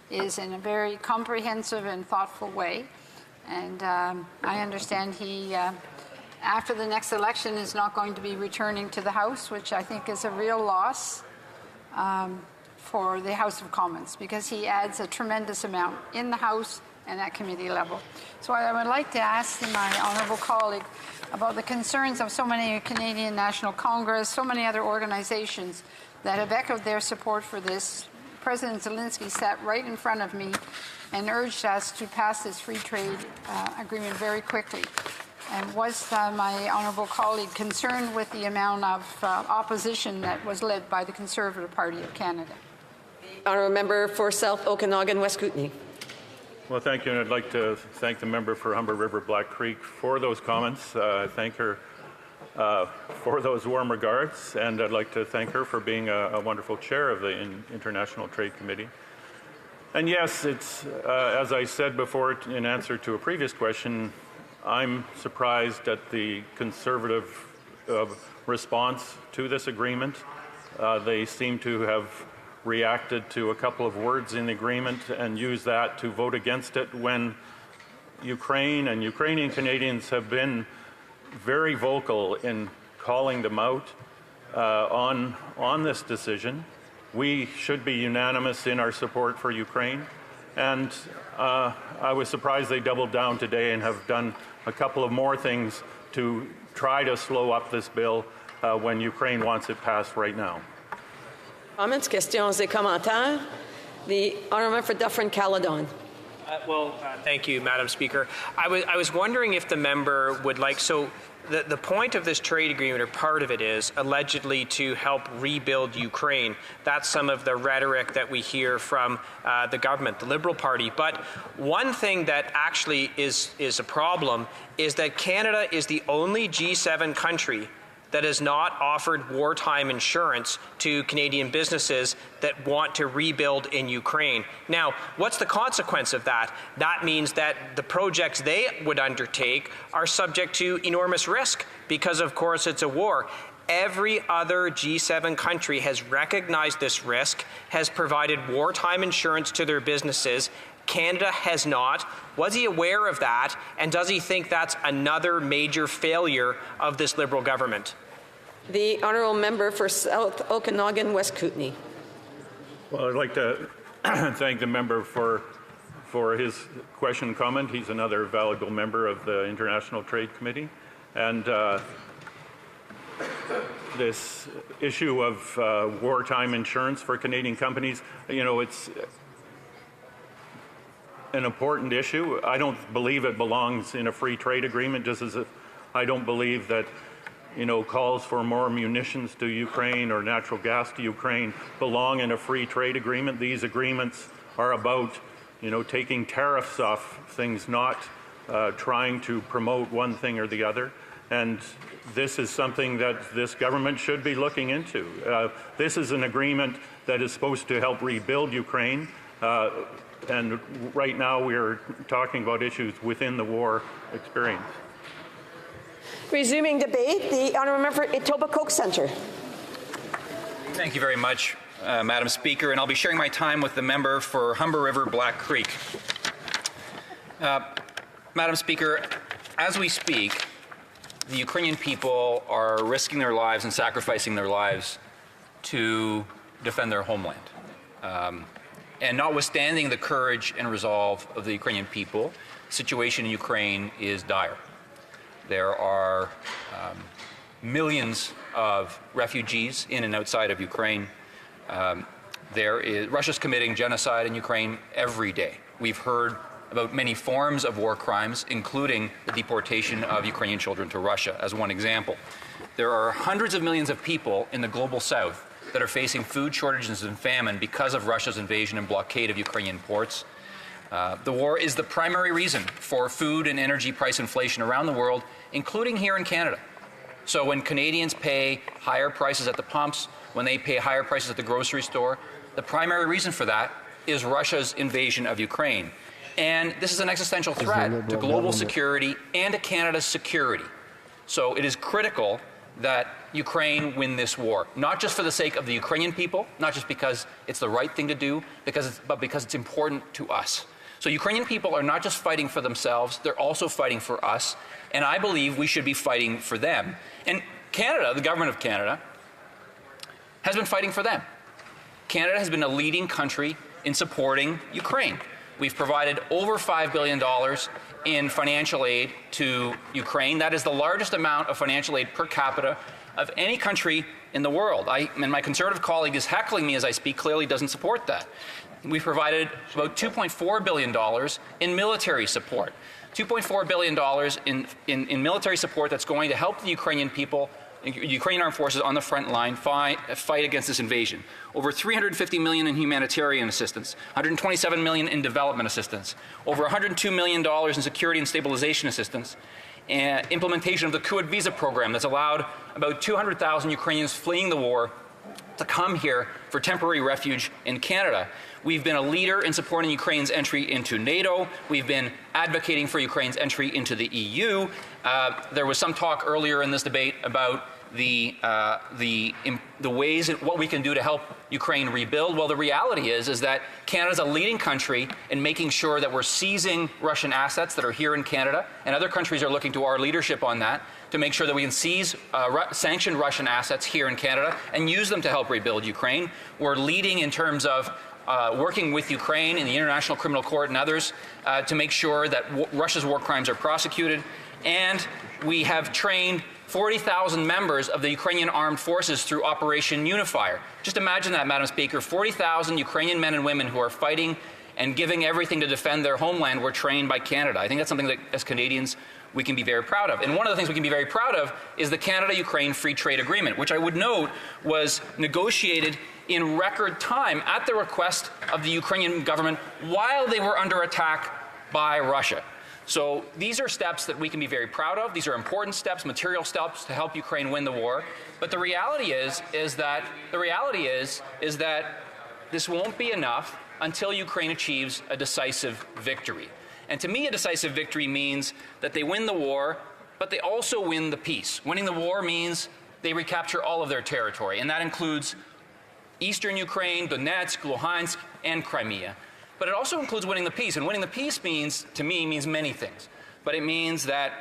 [SPEAKER 22] is in a very comprehensive and thoughtful way. And I understand he, after the next election, is not going to be returning to the House, which I think is a real loss for the House of Commons, because he adds a tremendous amount in the House and at committee level. So I would like to ask my honourable colleague about the concerns of so many Canadian National Congress, so many other organizations that have echoed their support for this. President Zelensky sat right in front of me and urged us to pass this free trade agreement very quickly. And was my honourable colleague concerned with the amount of opposition that was led by the Conservative Party of Canada?
[SPEAKER 12] Honourable member for South Okanagan West Kootenay.
[SPEAKER 14] Well, thank you, and I'd like to thank the member for Humber River Black Creek for those comments. Thank her for those warm regards, and I'd like to thank her for being a wonderful chair of the International Trade Committee. And yes, it's, as I said before in answer to a previous question, I'm surprised at the Conservative response to this agreement. They seem to have reacted to a couple of words in the agreement and used that to vote against it when Ukraine and Ukrainian Canadians have been very vocal in calling them out on this decision. We should be unanimous in our support for Ukraine, and I was surprised they doubled down today and have done a couple of more things to try to slow up this bill when Ukraine wants it passed right now.
[SPEAKER 12] Comments, questions et commentaires. The honourable member for Dufferin-Caledon.
[SPEAKER 18] Thank you, Madam Speaker. I was wondering if the member would like, so the point of this trade agreement, or part of it, is allegedly to help rebuild Ukraine. That's some of the rhetoric that we hear from the government, the Liberal Party. But one thing that actually is a problem is that Canada is the only G7 country that has not offered wartime insurance to Canadian businesses that want to rebuild in Ukraine. Now, what's the consequence of that? That means that the projects they would undertake are subject to enormous risk because, of course, it's a war. Every other G7 country has recognized this risk, has provided wartime insurance to their businesses. Canada has not. Was he aware of that? And does he think that's another major failure of this Liberal government?
[SPEAKER 12] The honourable member for South Okanagan West Kootenay.
[SPEAKER 14] Well, I'd like to thank the member for his question and comment. He's another valuable member of the International Trade Committee. And this issue of wartime insurance for Canadian companies. You know, it's an important issue. I don't believe it belongs in a free trade agreement, just as if I don't believe that, you know, calls for more munitions to Ukraine or natural gas to Ukraine belong in a free trade agreement. These agreements are about, you know, taking tariffs off things, not trying to promote one thing or the other. And this is something that this government should be looking into. This is an agreement that is supposed to help rebuild Ukraine. And right now we're talking about issues within the war experience.
[SPEAKER 17] Resuming debate, the honourable member for Etobicoke Centre.
[SPEAKER 2] Thank you very much, Madam Speaker, and I'll be sharing my time with the member for Humber River Black Creek. Madam Speaker, as we speak, the Ukrainian people are risking their lives and sacrificing their lives to defend their homeland. And notwithstanding the courage and resolve of the Ukrainian people, the situation in Ukraine is dire. There are millions of refugees in and outside of Ukraine. Russia's committing genocide in Ukraine every day. We've heard about many forms of war crimes, including the deportation of Ukrainian children to Russia, as one example. There are hundreds of millions of people in the global south that are facing food shortages and famine because of Russia's invasion and blockade of Ukrainian ports. The war is the primary reason for food and energy price inflation around the world, including here in Canada. So when Canadians pay higher prices at the pumps, when they pay higher prices at the grocery store, the primary reason for that is Russia's invasion of Ukraine. And this is an existential threat to global security and to Canada's security. So it is critical that Ukraine win this war, not just for the sake of the Ukrainian people, not just because it's the right thing to do, but because it's important to us. So Ukrainian people are not just fighting for themselves, they're also fighting for us, and I believe we should be fighting for them. And Canada, the government of Canada, has been fighting for them. Canada has been a leading country in supporting Ukraine. We've provided over $5 billion in financial aid to Ukraine. That is the largest amount of financial aid per capita of any country in the world. And my Conservative colleague is heckling me as I speak, clearly doesn't support that. We've provided about $2.4 billion in military support. $2.4 billion in military support that's going to help the Ukrainian people, Ukrainian armed forces on the front line fight against this invasion. Over $350 million in humanitarian assistance, $127 million in development assistance, over $102 million in security and stabilization assistance, and implementation of the Kuwait visa program that's allowed about 200,000 Ukrainians fleeing the war to come here for temporary refuge in Canada. We've been a leader in supporting Ukraine's entry into NATO. We've been advocating for Ukraine's entry into the EU. There was some talk earlier in this debate about the ways and what we can do to help Ukraine rebuild. Well, the reality is that Canada's a leading country in making sure that we're seizing Russian assets that are here in Canada, and other countries are looking to our leadership on that to make sure that we can seize sanctioned Russian assets here in Canada and use them to help rebuild Ukraine. We're leading in terms of working with Ukraine in the International Criminal Court and others to make sure that Russia's war crimes are prosecuted. And we have trained 40,000 members of the Ukrainian armed forces through Operation Unifier. Just imagine that, Madam Speaker, 40,000 Ukrainian men and women who are fighting and giving everything to defend their homeland were trained by Canada. I think that's something that, as Canadians, we can be very proud of. And one of the things we can be very proud of is the Canada-Ukraine Free Trade Agreement, which I would note was negotiated in record time at the request of the Ukrainian government while they were under attack by Russia. So these are steps that we can be very proud of. These are important steps, material steps to help Ukraine win the war. But the reality is that this won't be enough until Ukraine achieves a decisive victory. And to me, a decisive victory means that they win the war, but they also win the peace. Winning the war means they recapture all of their territory, and that includes eastern Ukraine, Donetsk, Luhansk, and Crimea. But it also includes winning the peace, and winning the peace means, to me, means many things. But it means that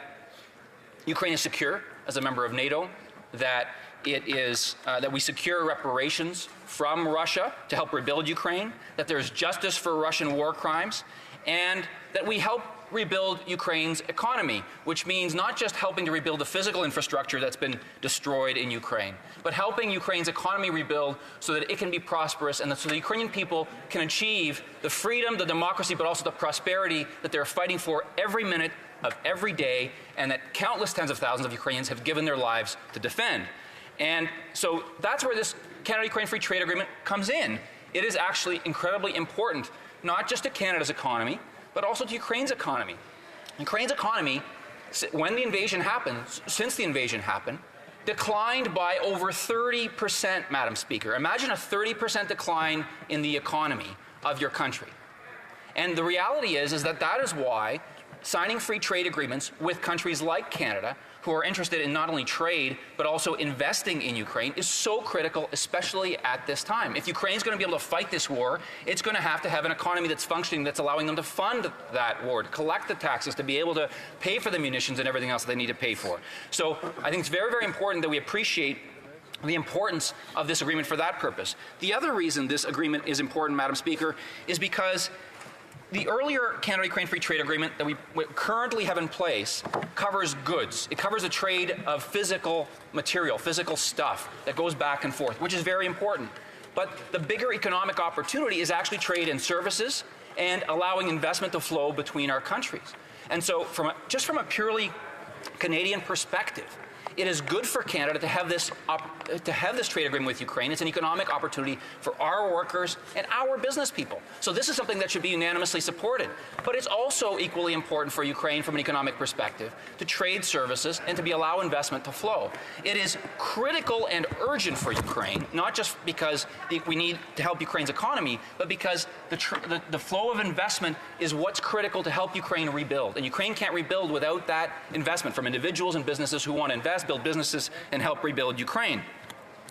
[SPEAKER 2] Ukraine is secure as a member of NATO, that that we secure reparations from Russia to help rebuild Ukraine, that there's justice for Russian war crimes, and that we help rebuild Ukraine's economy, which means not just helping to rebuild the physical infrastructure that's been destroyed in Ukraine, but helping Ukraine's economy rebuild so that it can be prosperous and so the Ukrainian people can achieve the freedom, the democracy, but also the prosperity that they're fighting for every minute of every day, and that countless tens of thousands of Ukrainians have given their lives to defend. And so that's where this Canada-Ukraine Free Trade Agreement comes in. It is actually incredibly important, not just to Canada's economy, but also to Ukraine's economy. Ukraine's economy, when the invasion happened, since the invasion happened, declined by over 30%, Madam Speaker. Imagine a 30% decline in the economy of your country. And the reality is that that is why signing free trade agreements with countries like Canada, who are interested in not only trade, but also investing in Ukraine, is so critical, especially at this time. If Ukraine's going to be able to fight this war, it's going to have an economy that's functioning, that's allowing them to fund that war, to collect the taxes, to be able to pay for the munitions and everything else that they need to pay for. So I think it's very, very important that we appreciate the importance of this agreement for that purpose. The other reason this agreement is important, Madam Speaker, is because the earlier Canada-Ukraine Free Trade Agreement that we currently have in place covers goods. It covers a trade of physical material, physical stuff that goes back and forth, which is very important. But the bigger economic opportunity is actually trade in services and allowing investment to flow between our countries. And so just from a purely Canadian perspective, it is good for Canada to have this trade agreement with Ukraine. It's an economic opportunity for our workers and our business people. So this is something that should be unanimously supported. But it's also equally important for Ukraine from an economic perspective to trade services and to allow investment to flow. It is critical and urgent for Ukraine, not just because we need to help Ukraine's economy, but because the flow of investment is what's critical to help Ukraine rebuild. And Ukraine can't rebuild without that investment from individuals and businesses who want to invest, build businesses, and help rebuild Ukraine.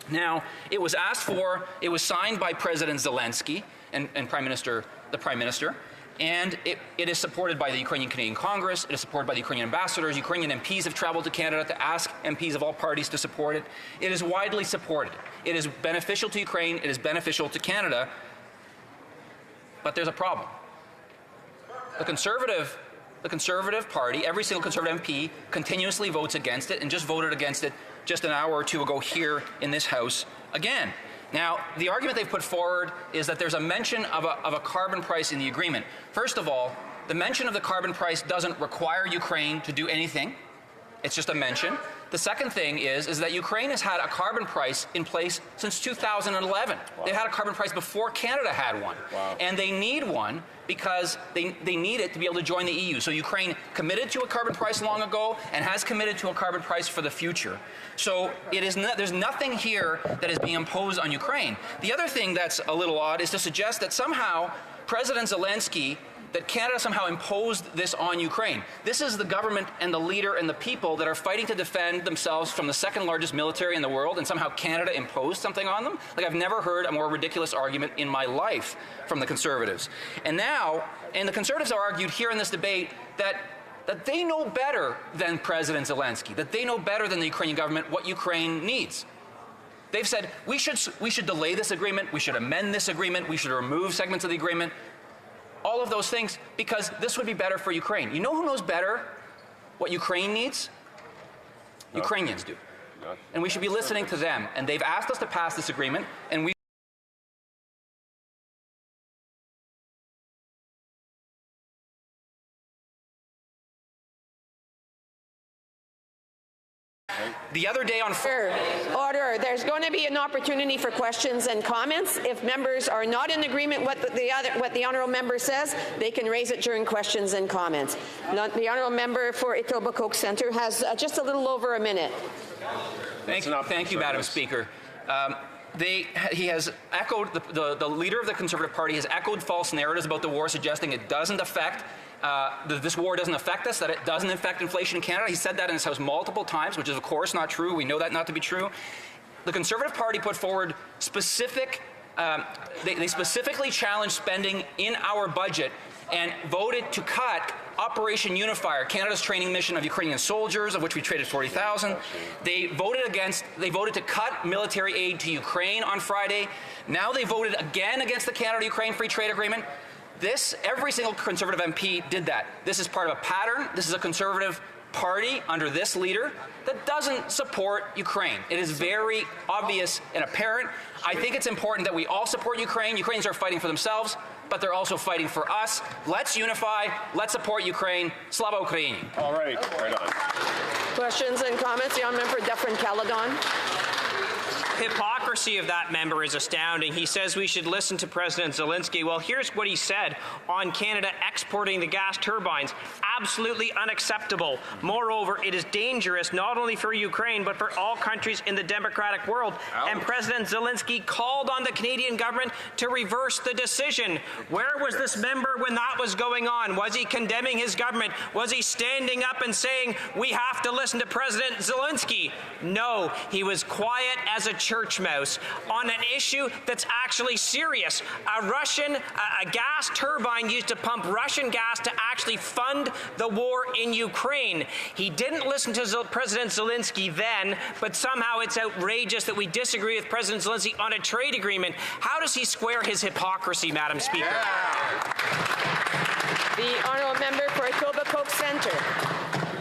[SPEAKER 2] Now, it was asked for, it was signed by President Zelensky and the Prime Minister, and it is supported by the Ukrainian Canadian Congress, it is supported by the Ukrainian ambassadors, Ukrainian MPs have traveled to Canada to ask MPs of all parties to support it. It is widely supported. It is beneficial to Ukraine, it is beneficial to Canada, but there's a problem. The Conservative Party, every single Conservative MP, continuously votes against it and just voted against it just an hour or two ago here in this House again. Now, the argument they've put forward is that there's a mention of a carbon price in the agreement. First of all, the mention of the carbon price doesn't require Ukraine to do anything. It's just a mention. The second thing is that Ukraine has had a carbon price in place since 2011. Wow. They had a carbon price before Canada had one. Wow. And they need one because they need it to be able to join the EU. So Ukraine committed to a carbon price long ago and has committed to a carbon price for the future. So there's nothing here that is being imposed on Ukraine. The other thing that's a little odd is to suggest that somehow President Zelensky, that Canada somehow imposed this on Ukraine. This is the government and the leader and the people that are fighting to defend themselves from the second largest military in the world, and somehow Canada imposed something on them? Like, I've never heard a more ridiculous argument in my life from the Conservatives. And the Conservatives are argued here in this debate that they know better than President Zelensky, that they know better than the Ukrainian government what Ukraine needs. They've said, we should delay this agreement, we should amend this agreement, we should remove segments of the agreement. All of those things, because this would be better for Ukraine. You know who knows better what Ukraine needs? Ukrainians do. And we should be listening to them. And they've asked us to pass this agreement, and we the other day on
[SPEAKER 17] Order. There's going to be an opportunity for questions and comments. If members are not in agreement with what the honourable member says, they can raise it during questions and comments. The honourable member for Etobicoke Centre has just a little over a minute.
[SPEAKER 2] Thank you, Madam Speaker. He has echoed, the leader of the Conservative Party has echoed false narratives about the war, suggesting it doesn't affect this war doesn't affect us, that it doesn't affect inflation in Canada. He said that in his House multiple times, which is of course not true. We know that not to be true. The Conservative Party put forward specific, they specifically challenged spending in our budget and voted to cut Operation Unifier, Canada's training mission of Ukrainian soldiers, of which we traded 40,000. They voted to cut military aid to Ukraine on Friday. Now they voted again against the Canada-Ukraine Free Trade Agreement. Every single Conservative MP did that. This is part of a pattern. This is a Conservative party under this leader that doesn't support Ukraine. It is very obvious and apparent. I think it's important that we all support Ukraine. Ukrainians are fighting for themselves, but they're also fighting for us. Let's unify. Let's support Ukraine. Slava Ukraini.
[SPEAKER 21] All right. Right on.
[SPEAKER 12] Questions and comments? The honourable member for Deferred Caledon.
[SPEAKER 18] Hypocrisy of that member is astounding. He says we should listen to President Zelensky. Well, here's what he said on Canada exporting the gas turbines. Absolutely unacceptable. Moreover, it is dangerous not only for Ukraine, but for all countries in the democratic world. Ouch. And President Zelensky called on the Canadian government to reverse the decision. Where was this member when that was going on? Was he condemning his government? Was he standing up and saying, we have to listen to President Zelensky? No, he was quiet as a church mouse on an issue that's actually serious. A gas turbine used to pump Russian gas to actually fund the war in Ukraine. He didn't listen to President Zelensky then, but somehow it's outrageous that we disagree with President Zelensky on a trade agreement. How does he square his hypocrisy, Madam Speaker?
[SPEAKER 12] The honourable member for Etobicoke Centre.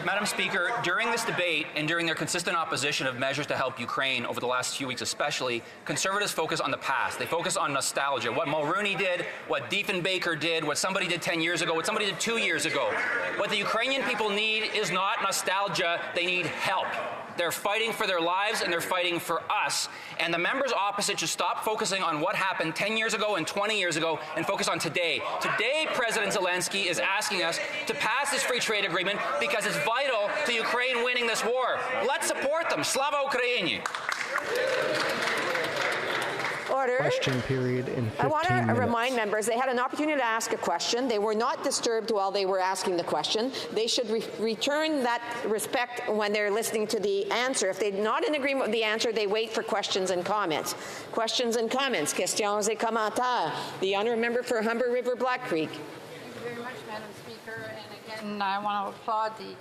[SPEAKER 2] Madam Speaker, during this debate and during their consistent opposition of measures to help Ukraine over the last few weeks especially, Conservatives focus on the past. They focus on nostalgia. What Mulroney did, what Diefenbaker did, what somebody did 10 years ago, what somebody did 2 years ago. What the Ukrainian people need is not nostalgia. They need help. They're fighting for their lives and they're fighting for us. And the members opposite should stop focusing on what happened 10 years ago and 20 years ago and focus on today. Today, President Zelensky is asking us to pass this free trade agreement because it's vital to Ukraine winning this war. Let's support them. Slava Ukraini.
[SPEAKER 22] Order.
[SPEAKER 3] Question period in 15
[SPEAKER 17] I want to
[SPEAKER 3] minutes.
[SPEAKER 17] remind members they had an opportunity to ask a question. They were not disturbed while they were asking the question. They should return that respect when they're listening to the answer. If they're not in agreement with the answer, they wait for questions and comments. Questions and comments. Questions et commentaires. The honourable member for Humber River Black Creek.
[SPEAKER 10] Thank you very much, Madam Speaker. And again, I want to applaud the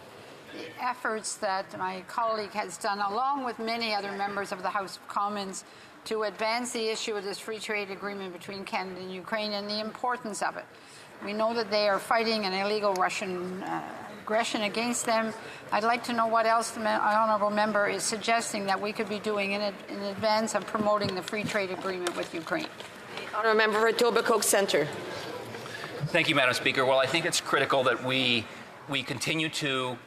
[SPEAKER 10] efforts that my colleague has done, along with many other members of the House of Commons, to advance the issue of this free trade agreement between Canada and Ukraine and the importance of it. We know that they are fighting an illegal Russian aggression against them. I'd like to know what else the honourable member is suggesting that we could be doing in advance of promoting the free trade agreement with Ukraine.
[SPEAKER 17] Honourable member for Etobicoke Centre.
[SPEAKER 2] Thank you, Madam Speaker. Well, I think it's critical that we continue to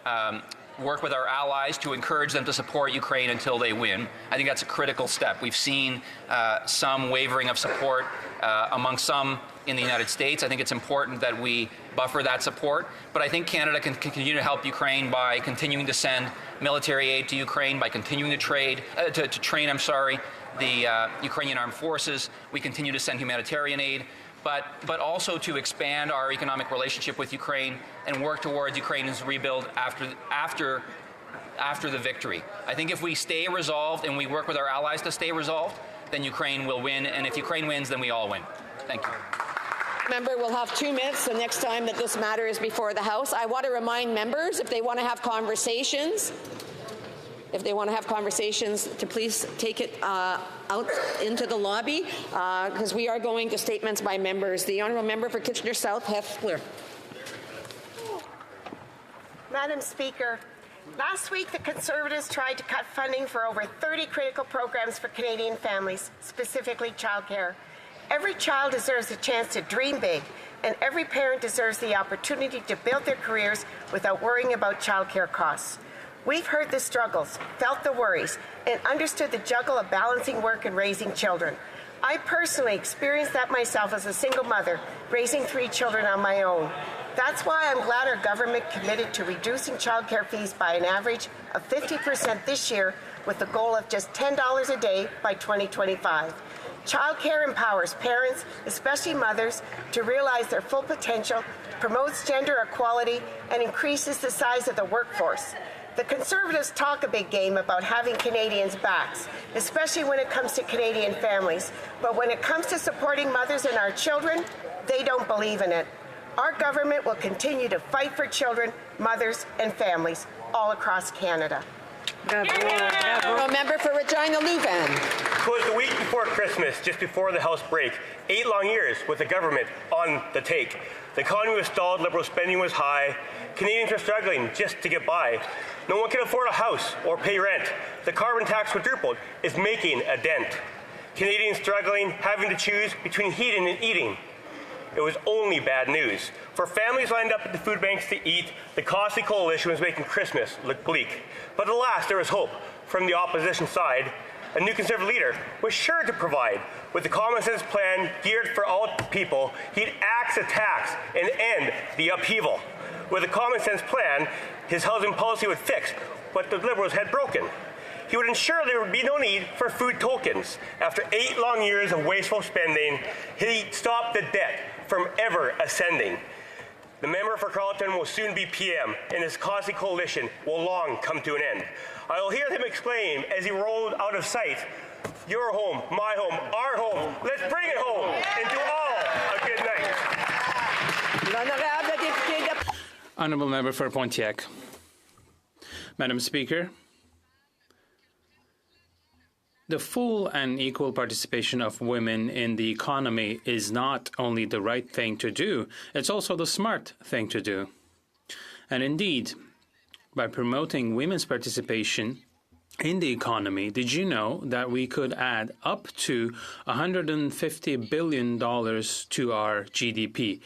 [SPEAKER 2] work with our allies to encourage them to support Ukraine until they win. I think that's a critical step. We've seen some wavering of support among some in the United States. I think it's important that we buffer that support. But I think Canada can continue to help Ukraine by continuing to send military aid to Ukraine, by continuing to train the Ukrainian armed forces. We continue to send humanitarian aid. But also to expand our economic relationship with Ukraine and work towards Ukraine's rebuild after the victory. I think if we stay resolved and we work with our allies to stay resolved, then Ukraine will win. And if Ukraine wins, then we all win. Thank you.
[SPEAKER 17] Member will have 2 minutes the next time that this matter is before the House. I want to remind members, if they want to have conversations, to please take it out into the lobby, because we are going to statements by members. The honourable member for Kitchener South, Heffler.
[SPEAKER 19] Madam Speaker, last week the Conservatives tried to cut funding for over 30 critical programs for Canadian families, specifically childcare. Every child deserves a chance to dream big, and every parent deserves the opportunity to build their careers without worrying about childcare costs. We've heard the struggles, felt the worries, and understood the juggle of balancing work and raising children. I personally experienced that myself as a single mother, raising 3 children on my own. That's why I'm glad our government committed to reducing childcare fees by an average of 50% this year, with the goal of just $10 a day by 2025. Childcare empowers parents, especially mothers, to realize their full potential, promotes gender equality, and increases the size of the workforce. The Conservatives talk a big game about having Canadians' backs, especially when it comes to Canadian families. But when it comes to supporting mothers and our children, they don't believe in it. Our government will continue to fight for children, mothers, and families all across Canada.
[SPEAKER 17] Member for Regina Louvain.
[SPEAKER 9] 'Twas the week before Christmas, just before the House break. 8 long years with the government on the take. The economy was stalled, Liberal spending was high. Canadians were struggling just to get by. No one can afford a house or pay rent. The carbon tax quadrupled is making a dent. Canadians struggling, having to choose between heating and eating. It was only bad news. For families lined up at the food banks to eat, the costly coalition was making Christmas look bleak. But alas, there was hope from the opposition side. A new Conservative leader was sure to provide. With the common sense plan geared for all people, he'd axe a tax and end the upheaval. With a common sense plan, his housing policy would fix what the Liberals had broken. He would ensure there would be no need for food tokens. After 8 long years of wasteful spending, he'd stop the debt from ever ascending. The member for Carleton will soon be PM, and his costly coalition will long come to an end. I will hear him exclaim as he rolled out of sight, "Your home, my home, our home. Let's bring it home, and to all a good night."
[SPEAKER 5] Honourable Member for Pontiac. Madam Speaker, the full and equal participation of women in the economy is not only the right thing to do, it's also the smart thing to do. And indeed, by promoting women's participation in the economy, did you know that we could add up to $150 billion to our GDP?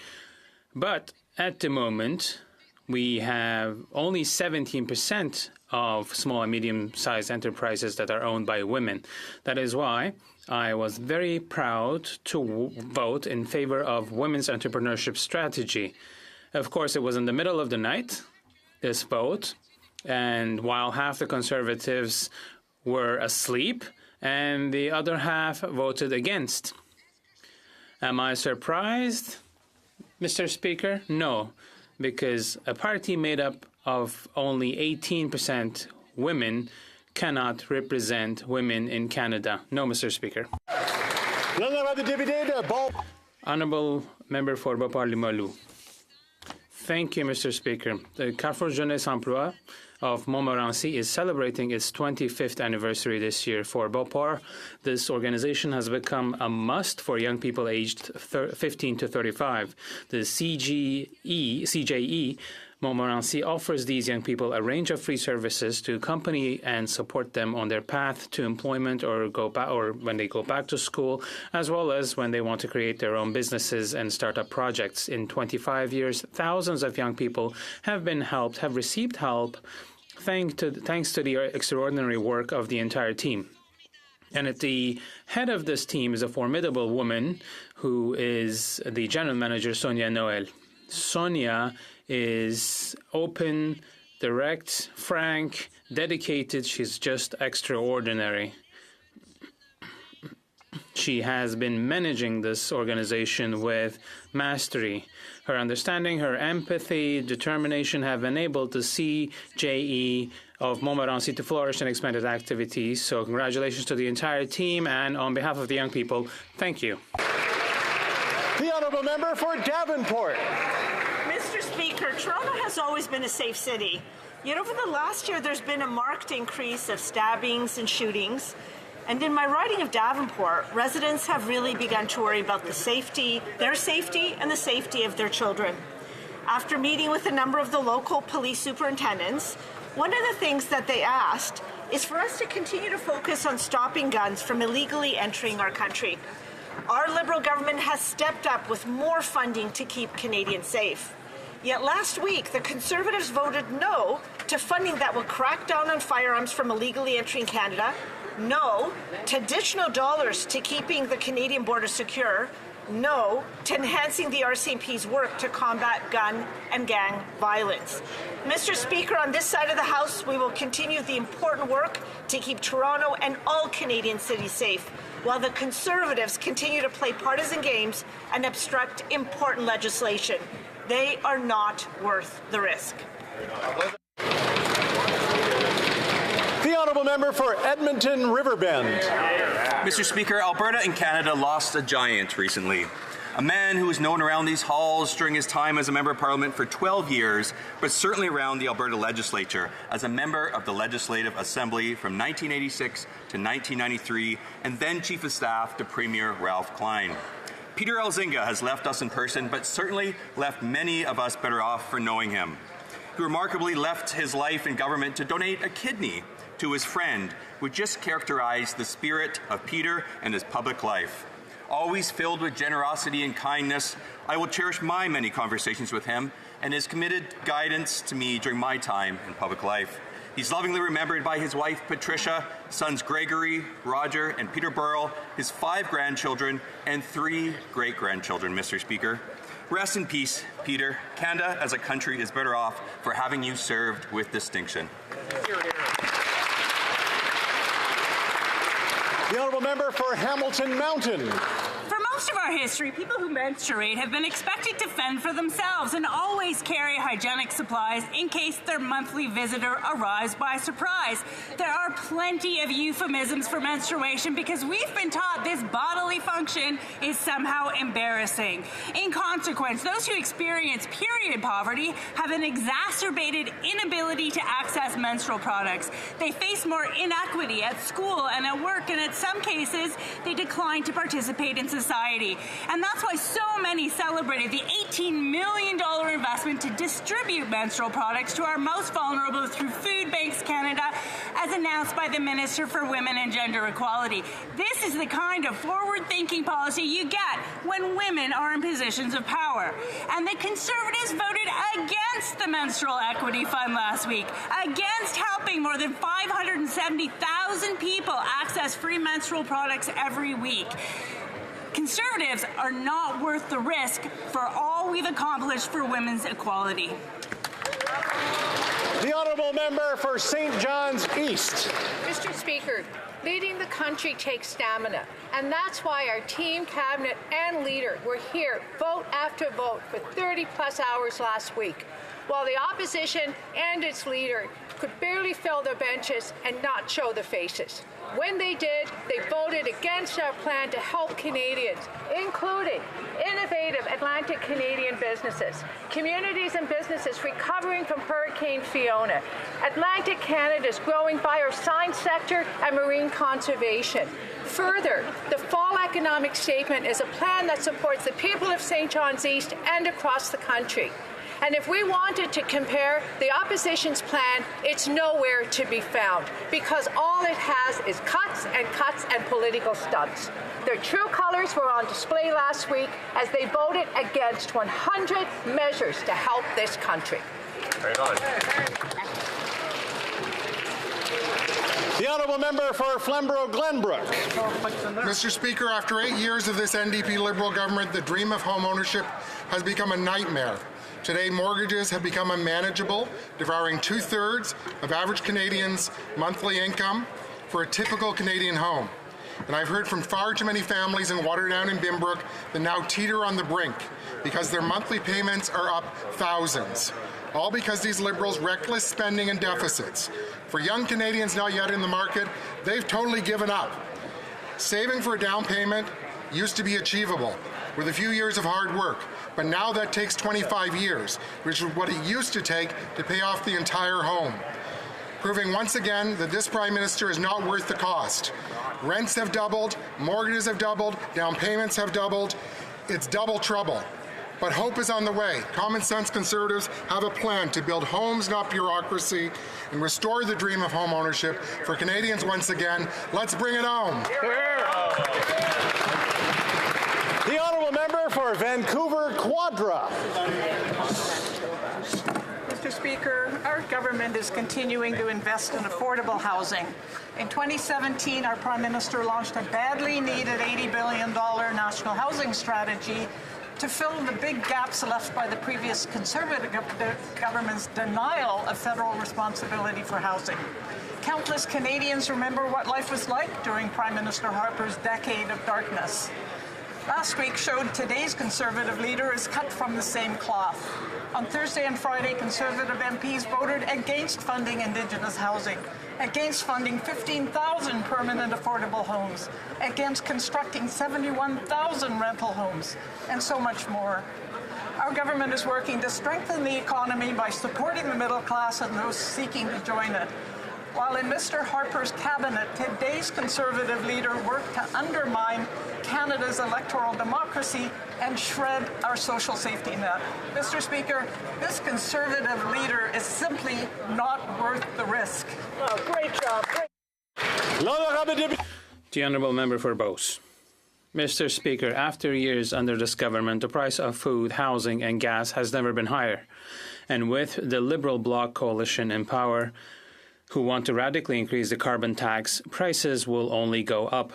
[SPEAKER 5] But at the moment, we have only 17% of small and medium-sized enterprises that are owned by women. That is why I was very proud to vote in favor of women's entrepreneurship strategy. Of course, it was in the middle of the night, this vote, and while half the Conservatives were asleep and the other half voted against. Am I surprised, Mr. Speaker? No, because a party made up of only 18% women cannot represent women in Canada. No, Mr. Speaker. Honourable Member for Beauport-Limoilou. Thank you, Mr. Speaker. The Carrefour Jeunesse Emploi of Montmorency is celebrating its 25th anniversary this year. For Beauport, this organization has become a must for young people aged 15 to 35. The CJE Montmorency offers these young people a range of free services to accompany and support them on their path to employment or when they go back to school, as well as when they want to create their own businesses and start up projects. In 25 years, thousands of young people have received help thanks to the extraordinary work of the entire team. And at the head of this team is a formidable woman who is the general manager, Sonia Noel. Sonia is open, direct, frank, dedicated. She's just extraordinary. She has been managing this organization with mastery. Her understanding, her empathy, determination have enabled the CJE of Montmorency to flourish and expand its activities. So congratulations to the entire team, and on behalf of the young people, thank you.
[SPEAKER 6] The honourable member for Davenport.
[SPEAKER 16] Mr. Speaker, Toronto has always been a safe city. Yet over the last year, there's been a marked increase of stabbings and shootings. And in my riding of Davenport, residents have really begun to worry about their safety, and the safety of their children. After meeting with a number of the local police superintendents, one of the things that they asked is for us to continue to focus on stopping guns from illegally entering our country. Our Liberal government has stepped up with more funding to keep Canadians safe. Yet last week, the Conservatives voted no to funding that will crack down on firearms from illegally entering Canada, no to additional dollars to keeping the Canadian border secure, no to enhancing the RCMP's work to combat gun and gang violence. Mr. Speaker, on this side of the House, we will continue the important work to keep Toronto and all Canadian cities safe, while the Conservatives continue to play partisan games and obstruct important legislation. They are not worth the risk.
[SPEAKER 6] The honourable member for Edmonton Riverbend.
[SPEAKER 23] Mr. Speaker, Alberta and Canada lost a giant recently.
[SPEAKER 1] A man who was known around these halls during his time as a Member of Parliament for 12 years, but certainly around the Alberta Legislature as a member of the Legislative Assembly from 1986 to 1993, and then Chief of Staff to Premier Ralph Klein. Peter Elzinga has left us in person, but certainly left many of us better off for knowing him. He remarkably left his life in government to donate a kidney to his friend, which just characterized the spirit of Peter and his public life. Always filled with generosity and kindness, I will cherish my many conversations with him and his committed guidance to me during my time in public life. He's lovingly remembered by his wife, Patricia, sons Gregory, Roger, and Peter Burrell, his 5 grandchildren, and 3 great-grandchildren, Mr. Speaker. Rest in peace, Peter. Canada, as a country, is better off for having you served with distinction.
[SPEAKER 20] The honourable member for Hamilton Mountain.
[SPEAKER 23] For most of our history, people who menstruate have been expected to fend for themselves and always carry hygienic supplies in case their monthly visitor arrives by surprise. There are plenty of euphemisms for menstruation because we've been taught this bodily function is somehow embarrassing. In consequence, those who experience period poverty have an exacerbated inability to access menstrual products. They face more inequity at school and at work, and in some cases, they decline to participate in society. And that's why so many celebrated the $18 million investment to distribute menstrual products to our most vulnerable through Food Banks Canada, as announced by the Minister for Women and Gender Equality. This is the kind of forward-thinking policy you get when women are in positions of power. And the Conservatives voted against the Menstrual Equity Fund last week, against helping more than 570,000 people access free menstrual products every week. Conservatives are not worth the risk for all we've accomplished for women's equality.
[SPEAKER 20] The honourable member for St. John's East.
[SPEAKER 24] Mr. Speaker, leading the country takes stamina, and that's why our team, cabinet, and leader were here vote after vote for 30-plus hours last week, while the opposition and its leader could barely fill their benches and not show their faces. When they did, they voted against our plan to help Canadians, including innovative Atlantic Canadian businesses, communities and businesses recovering from Hurricane Fiona, Atlantic Canada's growing bioscience sector, and marine conservation. Further, the Fall Economic Statement is a plan that supports the people of St. John's East and across the country. And if we wanted to compare the opposition's plan, it's nowhere to be found, because all it has is cuts and political stunts. Their true colors were on display last week as they voted against 100 measures to help this country.
[SPEAKER 21] Right on.
[SPEAKER 20] The honourable member for Flamborough-Glenbrook.
[SPEAKER 25] Mr. Speaker, after 8 years of this NDP Liberal government, the dream of home ownership has become a nightmare. Today, mortgages have become unmanageable, devouring 2/3 of average Canadians' monthly income for a typical Canadian home. And I've heard from far too many families in Waterdown and Bimbrook that now teeter on the brink because their monthly payments are up thousands. All because these Liberals' reckless spending and deficits. For young Canadians not yet in the market, they've totally given up. Saving for a down payment used to be achievable with a few years of hard work, but now that takes 25 years, which is what it used to take to pay off the entire home. Proving once again that this Prime Minister is not worth the cost. Rents have doubled, mortgages have doubled, down payments have doubled. It's double trouble. But hope is on the way. Common sense Conservatives have a plan to build homes, not bureaucracy, and restore the dream of home ownership for Canadians once again. Let's bring it home.
[SPEAKER 20] The honourable member for Vancouver Quadra.
[SPEAKER 26] Mr. Speaker, our government is continuing to invest in affordable housing. In 2017, our Prime Minister launched a badly needed $80 billion national housing strategy to fill the big gaps left by the previous Conservative government's denial of federal responsibility for housing. Countless Canadians remember what life was like during Prime Minister Harper's decade of darkness. Last week showed today's Conservative leader is cut from the same cloth. On Thursday and Friday, Conservative MPs voted against funding Indigenous housing, against funding 15,000 permanent affordable homes, against constructing 71,000 rental homes, and so much more. Our government is working to strengthen the economy by supporting the middle class and those seeking to join it. While in Mr. Harper's cabinet, today's Conservative leader worked to undermine Canada's electoral democracy and shred our social safety net. Mr. Speaker, this Conservative leader is simply not worth the risk.
[SPEAKER 16] Oh, great job.
[SPEAKER 5] The Honourable Member for Beauce. Mr. Speaker, after years under this government, the price of food, housing and gas has never been higher. And with the Liberal Bloc coalition in power, who want to radically increase the carbon tax, prices will only go up.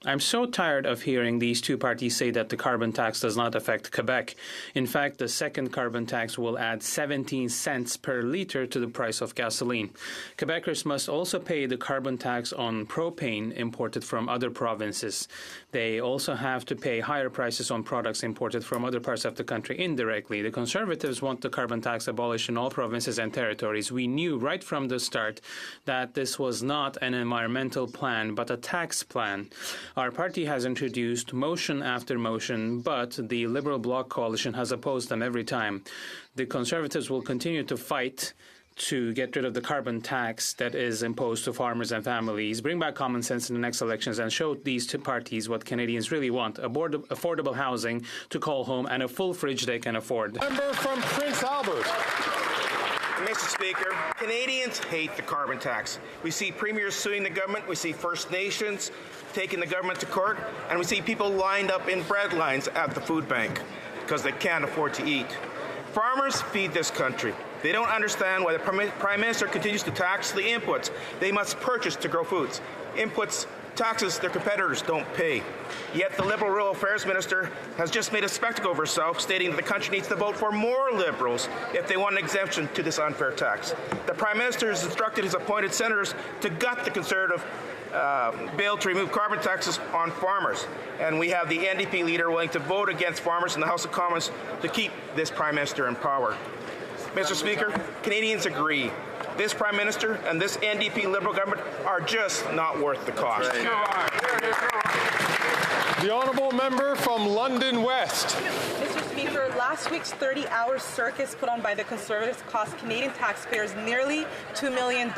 [SPEAKER 5] I'm so tired of hearing these two parties say that the carbon tax does not affect Quebec. In fact, the second carbon tax will add 17 cents per litre to the price of gasoline. Quebecers must also pay the carbon tax on propane imported from other provinces. They also have to pay higher prices on products imported from other parts of the country indirectly. The Conservatives want the carbon tax abolished in all provinces and territories. We knew right from the start that this was not an environmental plan, but a tax plan. Our party has introduced motion after motion, but the Liberal Bloc coalition has opposed them every time. The Conservatives will continue to fight to get rid of the carbon tax that is imposed to farmers and families, bring back common sense in the next elections, and show these two parties what Canadians really want: affordable housing to call home and a full fridge they can afford.
[SPEAKER 20] Member from Prince Albert.
[SPEAKER 4] Mr. Speaker, Canadians hate the carbon tax. We see premiers suing the government, we see First Nations taking the government to court, and we see people lined up in bread lines at the food bank because they can't afford to eat. Farmers feed this country. They don't understand why the Prime Minister continues to tax the inputs they must purchase to grow foods. Inputs, taxes their competitors don't pay. Yet the Liberal Rural Affairs Minister has just made a spectacle of herself, stating that the country needs to vote for more Liberals if they want an exemption to this unfair tax. The Prime Minister has instructed his appointed senators to gut the Conservative bill to remove carbon taxes on farmers. And we have the NDP leader willing to vote against farmers in the House of Commons to keep this Prime Minister in power. Mr. Speaker, Canadians agree. This Prime Minister and this NDP Liberal government are just not worth the cost.
[SPEAKER 20] The Honourable Member from London West.
[SPEAKER 7] Mr. Speaker, last week's 30-hour circus put on by the Conservatives cost Canadian taxpayers nearly $2 million.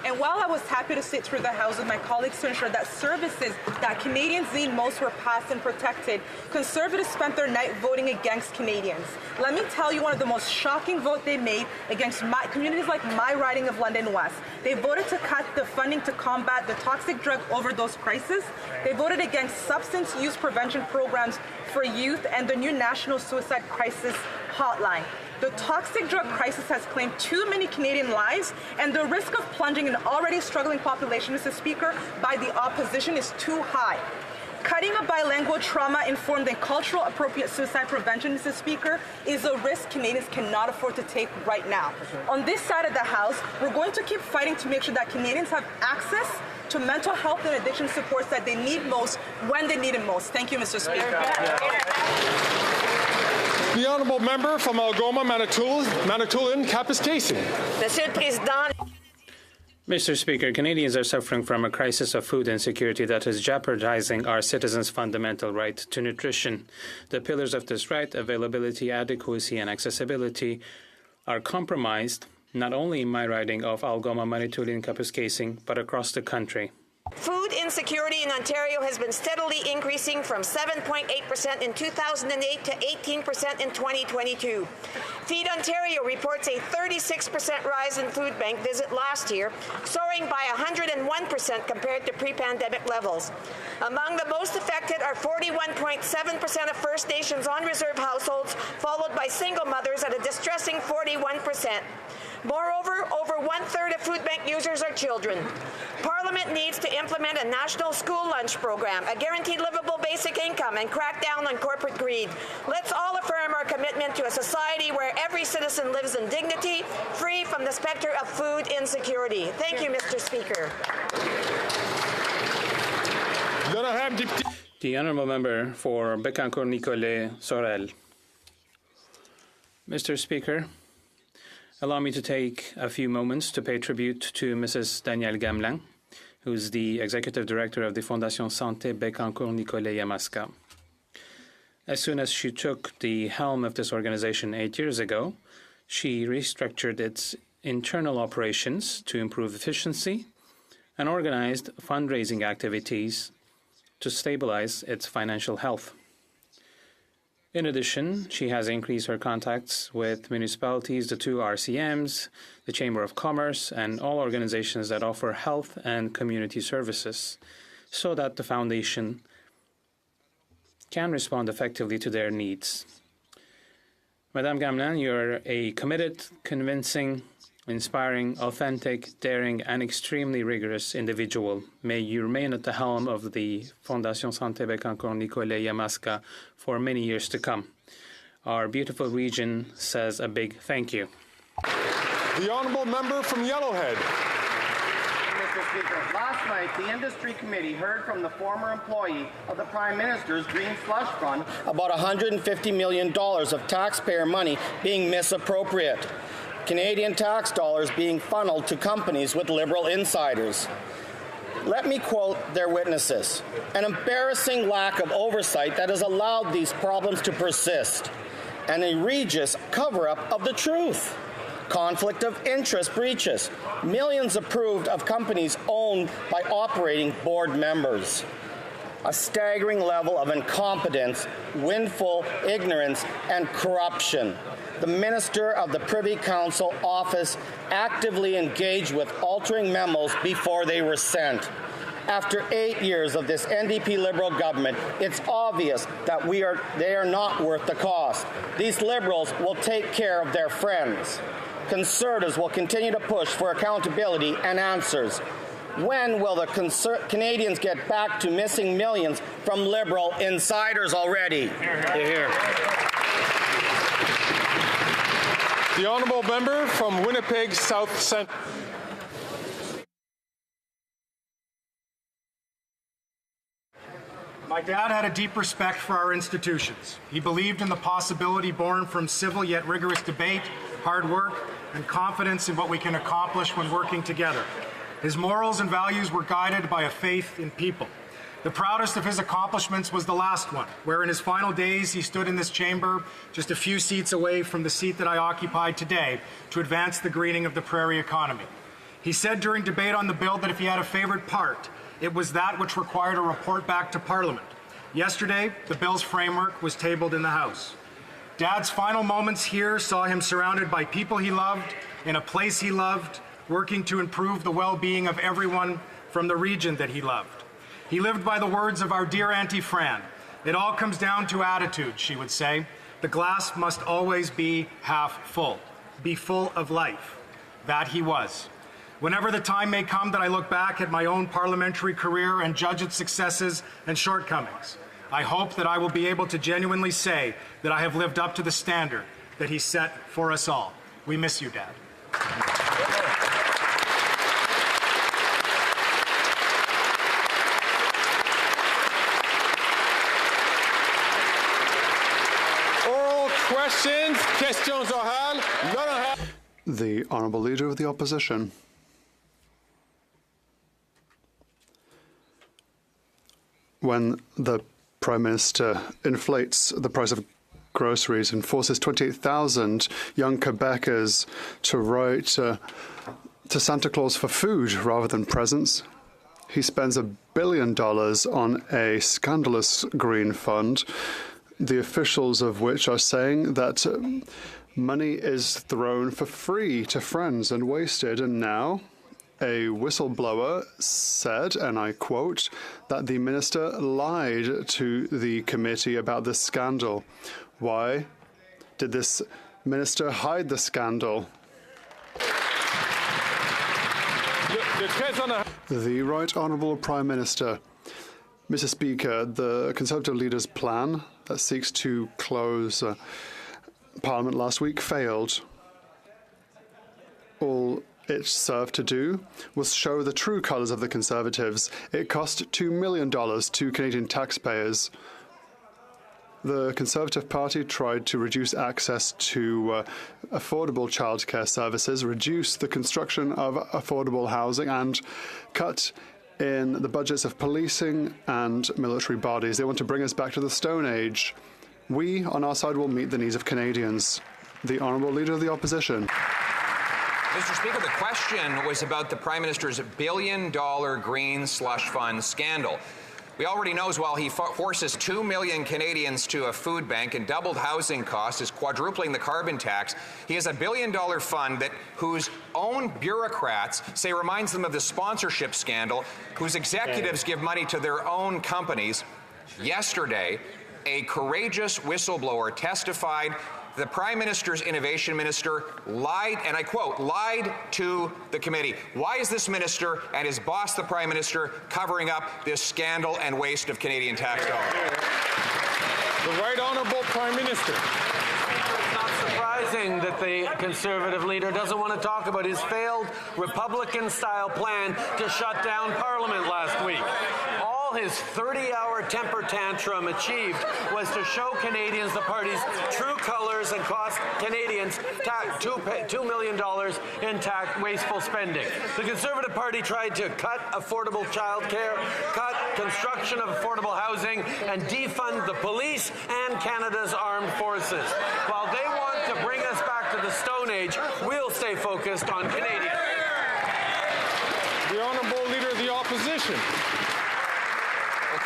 [SPEAKER 7] And while I was happy to sit through the House with my colleagues to ensure that services that Canadians need most were passed and protected, Conservatives spent their night voting against Canadians. Let me tell you one of the most shocking votes they made against communities like my riding of London West. They voted to cut the funding to combat the toxic drug overdose crisis. They voted against substance use prevention programs for youth and the new National Suicide Crisis Hotline. The toxic drug crisis has claimed too many Canadian lives, and the risk of plunging an already struggling population, Mr. Speaker, by the opposition is too high. Cutting a bilingual, trauma-informed, and cultural appropriate suicide prevention, Mr. Speaker, is a risk Canadians cannot afford to take right now. On this side of the House, we're going to keep fighting to make sure that Canadians have access to mental health and addiction supports that they need most when they need it most. Thank you, Mr. Speaker.
[SPEAKER 20] The Honourable Member from Algoma, Manitoulin, Kapuskasing.
[SPEAKER 12] Monsieur le Président.
[SPEAKER 5] Mr. Speaker, Canadians are suffering from a crisis of food insecurity that is jeopardizing our citizens' fundamental right to nutrition. The pillars of this right, availability, adequacy, and accessibility, are compromised not only in my riding of Algoma, Manitoulin, Kapuskasing, but across the country.
[SPEAKER 17] Food insecurity in Ontario has been steadily increasing from 7.8% in 2008 to 18% in 2022. Feed Ontario reports a 36% rise in food bank visit last year, soaring by 101% compared to pre-pandemic levels. Among the most affected are 41.7% of First Nations on-reserve households, followed by single mothers at a distressing 41%. Moreover, over one-third of food bank users are children. Parliament needs to implement a national school lunch program, a guaranteed livable basic income, and crack down on corporate greed. Let's all affirm our commitment to a society where every citizen lives in dignity, free from the specter of food insecurity. Thank you, Mr. Speaker.
[SPEAKER 5] The Honourable Member for Bécancour-Nicolet-Sorel. Mr. Speaker, allow me to take a few moments to pay tribute to Mrs. Danielle Gamelin, who's the Executive Director of the Fondation Santé Bécancour-Nicolet-Yamaska. As soon as she took the helm of this organization 8 years ago, she restructured its internal operations to improve efficiency and organized fundraising activities to stabilize its financial health. In addition, she has increased her contacts with municipalities, the 2 RCMs, the Chamber of Commerce, and all organizations that offer health and community services, so that the foundation can respond effectively to their needs. Madame Gamelin, you're a committed, convincing, inspiring, authentic, daring, and extremely rigorous individual. May you remain at the helm of the Fondation Santé Bécancour-Nicolet-Yamaska for many years to come. Our beautiful region says a big thank you.
[SPEAKER 20] The Honourable Member from Yellowhead.
[SPEAKER 8] Mr. Speaker, last night the Industry Committee heard from the former employee of the Prime Minister's Green Slush Fund about $150 million of taxpayer money being misappropriated. Canadian tax dollars being funneled to companies with Liberal insiders. Let me quote their witnesses. An embarrassing lack of oversight that has allowed these problems to persist. An egregious cover-up of the truth. Conflict of interest breaches. Millions approved of companies owned by operating board members. A staggering level of incompetence, willful ignorance, and corruption. The Minister of the Privy Council office actively engaged with altering memos before they were sent. After 8 years of this NDP Liberal government, it's obvious that they are not worth the cost. These Liberals will take care of their friends. Conservatives will continue to push for accountability and answers. When will the Canadians get back to missing millions from Liberal insiders already? Here.
[SPEAKER 20] The Honourable Member from Winnipeg South Centre.
[SPEAKER 11] My dad had a deep respect for our institutions. He believed in the possibility born from civil yet rigorous debate, hard work, and confidence in what we can accomplish when working together. His morals and values were guided by a faith in people. The proudest of his accomplishments was the last one, where in his final days he stood in this chamber just a few seats away from the seat that I occupy today to advance the greening of the prairie economy. He said during debate on the bill that if he had a favorite part, it was that which required a report back to Parliament. Yesterday, the bill's framework was tabled in the House. Dad's final moments here saw him surrounded by people he loved, in a place he loved, working to improve the well-being of everyone from the region that he loved. He lived by the words of our dear Auntie Fran. It all comes down to attitude, she would say. The glass must always be half full, be full of life. That he was. Whenever the time may come that I look back at my own parliamentary career and judge its successes and shortcomings, I hope that I will be able to genuinely say that I have lived up to the standard that he set for us all. We miss you, Dad.
[SPEAKER 20] Oral questions, questions orales, none orales.
[SPEAKER 13] The Honourable Leader of the Opposition. When the Prime Minister inflates the price of groceries and forces 28,000 young Quebecers to write to Santa Claus for food rather than presents, he spends $1 billion on a scandalous green fund, the officials of which are saying that money is thrown for free to friends and wasted, and now a whistleblower said, and I quote, that the minister lied to the committee about this scandal. Why did this minister hide the scandal? The Right Honourable Prime Minister. Mr. Speaker, the Conservative leader's plan that seeks to close Parliament last week failed. All it served to do was show the true colours of the Conservatives. It cost $2 million to Canadian taxpayers. The Conservative Party tried to reduce access to affordable childcare services, reduce the construction of affordable housing, and cut in the budgets of policing and military bodies. They want to bring us back to the Stone Age. We, on our side, will meet the needs of Canadians. The Honourable Leader of the Opposition.
[SPEAKER 3] Mr. Speaker, the question was about the Prime Minister's billion-dollar green slush fund scandal. We already know while he forces 2 million Canadians to a food bank and doubled housing costs, is quadrupling the carbon tax, he has a billion-dollar fund whose own bureaucrats say reminds them of the sponsorship scandal, whose executives give money to their own companies. Yesterday, a courageous whistleblower testified the Prime Minister's Innovation Minister lied, and I quote, lied to the committee. Why is this minister and his boss, the Prime Minister, covering up this scandal and waste of Canadian tax dollars?
[SPEAKER 10] The Right Honourable Prime Minister. It's not surprising that the Conservative leader doesn't want to talk about his failed Republican-style plan to shut down Parliament last week. His 30-hour temper tantrum achieved was to show Canadians the party's true colours and cost Canadians $2 million in wasteful spending. The Conservative Party tried to cut affordable childcare, cut construction of affordable housing, and defund the police and Canada's armed forces. While they want to bring us back to the Stone Age, we'll stay focused on Canadians.
[SPEAKER 20] The Honourable Leader of the Opposition.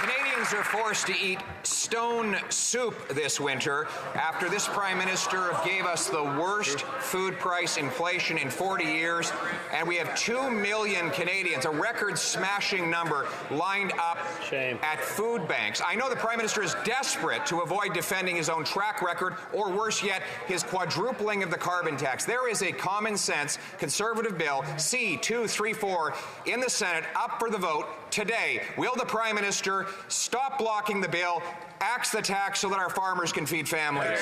[SPEAKER 3] Canadians are forced to eat stone soup this winter after this Prime Minister gave us the worst food price inflation in 40 years, and we have 2 million Canadians, a record-smashing number, lined up at food banks. I know the Prime Minister is desperate to avoid defending his own track record, or worse yet, his quadrupling of the carbon tax. There is a common-sense Conservative bill, C-234, in the Senate, up for the vote today. Will the Prime Minister stop blocking the bill, axe the tax so that our farmers can feed families?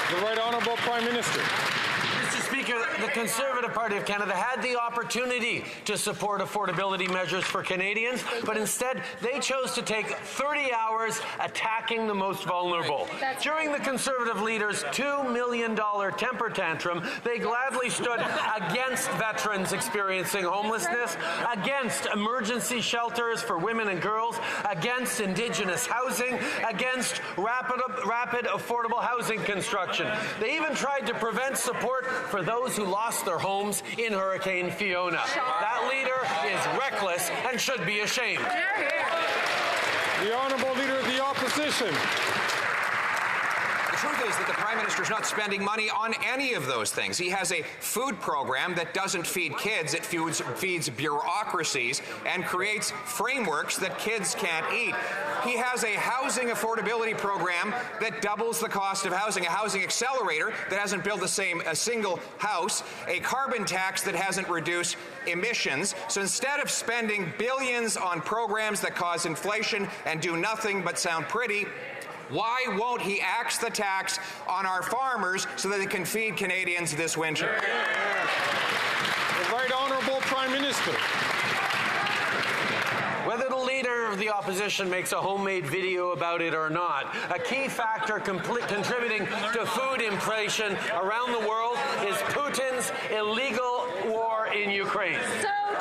[SPEAKER 20] The Right Honourable Prime Minister.
[SPEAKER 10] Mr. Speaker, the Conservative Party of Canada had the opportunity to support affordability measures for Canadians, but instead they chose to take 30 hours attacking the most vulnerable. During the Conservative leader's $2 million temper tantrum, they gladly stood against veterans experiencing homelessness, against emergency shelters for women and girls, against Indigenous housing, against rapid affordable housing construction. They even tried to prevent support for those who lost their homes in Hurricane Fiona. That leader is reckless and should be ashamed.
[SPEAKER 20] The Honourable Leader of the Opposition.
[SPEAKER 3] The truth is that the Prime Minister is not spending money on any of those things. He has a food program that doesn't feed kids, it feeds bureaucracies and creates frameworks that kids can't eat. He has a housing affordability program that doubles the cost of housing, a housing accelerator that hasn't built a single house, a carbon tax that hasn't reduced emissions. So instead of spending billions on programs that cause inflation and do nothing but sound pretty, why won't he axe the tax on our farmers so that they can feed Canadians this winter?
[SPEAKER 20] The Right Honourable Prime Minister.
[SPEAKER 10] Whether the Leader of the Opposition makes a homemade video about it or not, a key factor contributing to food inflation around the world is Putin's illegal war in Ukraine.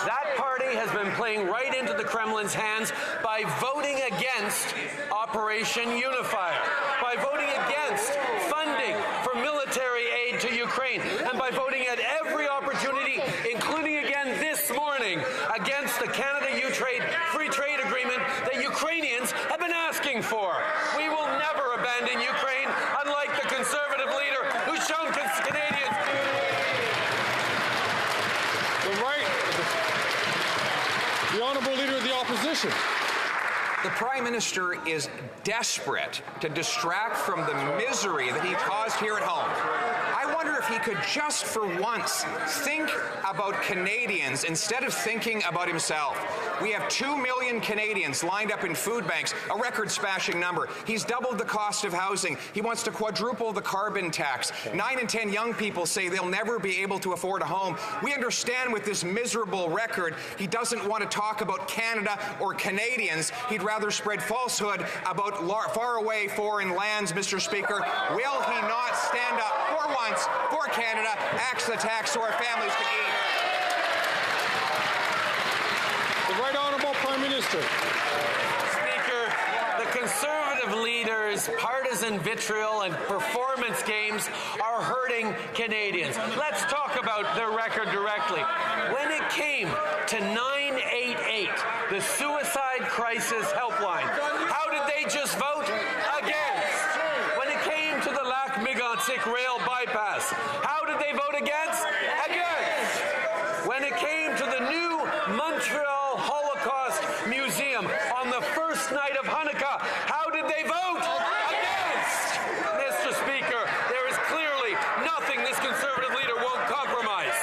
[SPEAKER 10] That party has been playing right into the Kremlin's hands by voting against Operation Unifier, by voting against funding for military aid to Ukraine, and by voting at every opportunity, including again this morning, against the Canada-U-Trade free trade agreement that Ukrainians have been asking for. We will never abandon Ukraine, unlike the Conservative leader who's shown Canadians.
[SPEAKER 20] The Honourable Leader of the Opposition.
[SPEAKER 3] The Prime Minister is desperate to distract from the misery that he caused here at home. I wonder if he could just for once think about Canadians instead of thinking about himself. We have 2 million Canadians lined up in food banks, a record-smashing number. He's doubled the cost of housing. He wants to quadruple the carbon tax. 9 in 10 young people say they'll never be able to afford a home. We understand with this miserable record, he doesn't want to talk about Canada or Canadians. He'd rather spread falsehood about faraway foreign lands, Mr. Speaker. Will he not stand up for once for Canada, axe the tax so our families can eat?
[SPEAKER 20] The Right Honourable Prime Minister.
[SPEAKER 10] Speaker, the Conservative leaders' partisan vitriol and performance games are hurting Canadians. Let's talk about their record directly. When it came to 988, the Suicide Crisis Helpline, how did they just vote? Against. When it came to the Lac-Mégantic rail bypass, how did they vote against? Against. When it came to the new Montreal Holocaust Museum on the first night of Hanukkah, how did they vote? Against. Mr. Speaker, there is clearly nothing this Conservative leader won't compromise.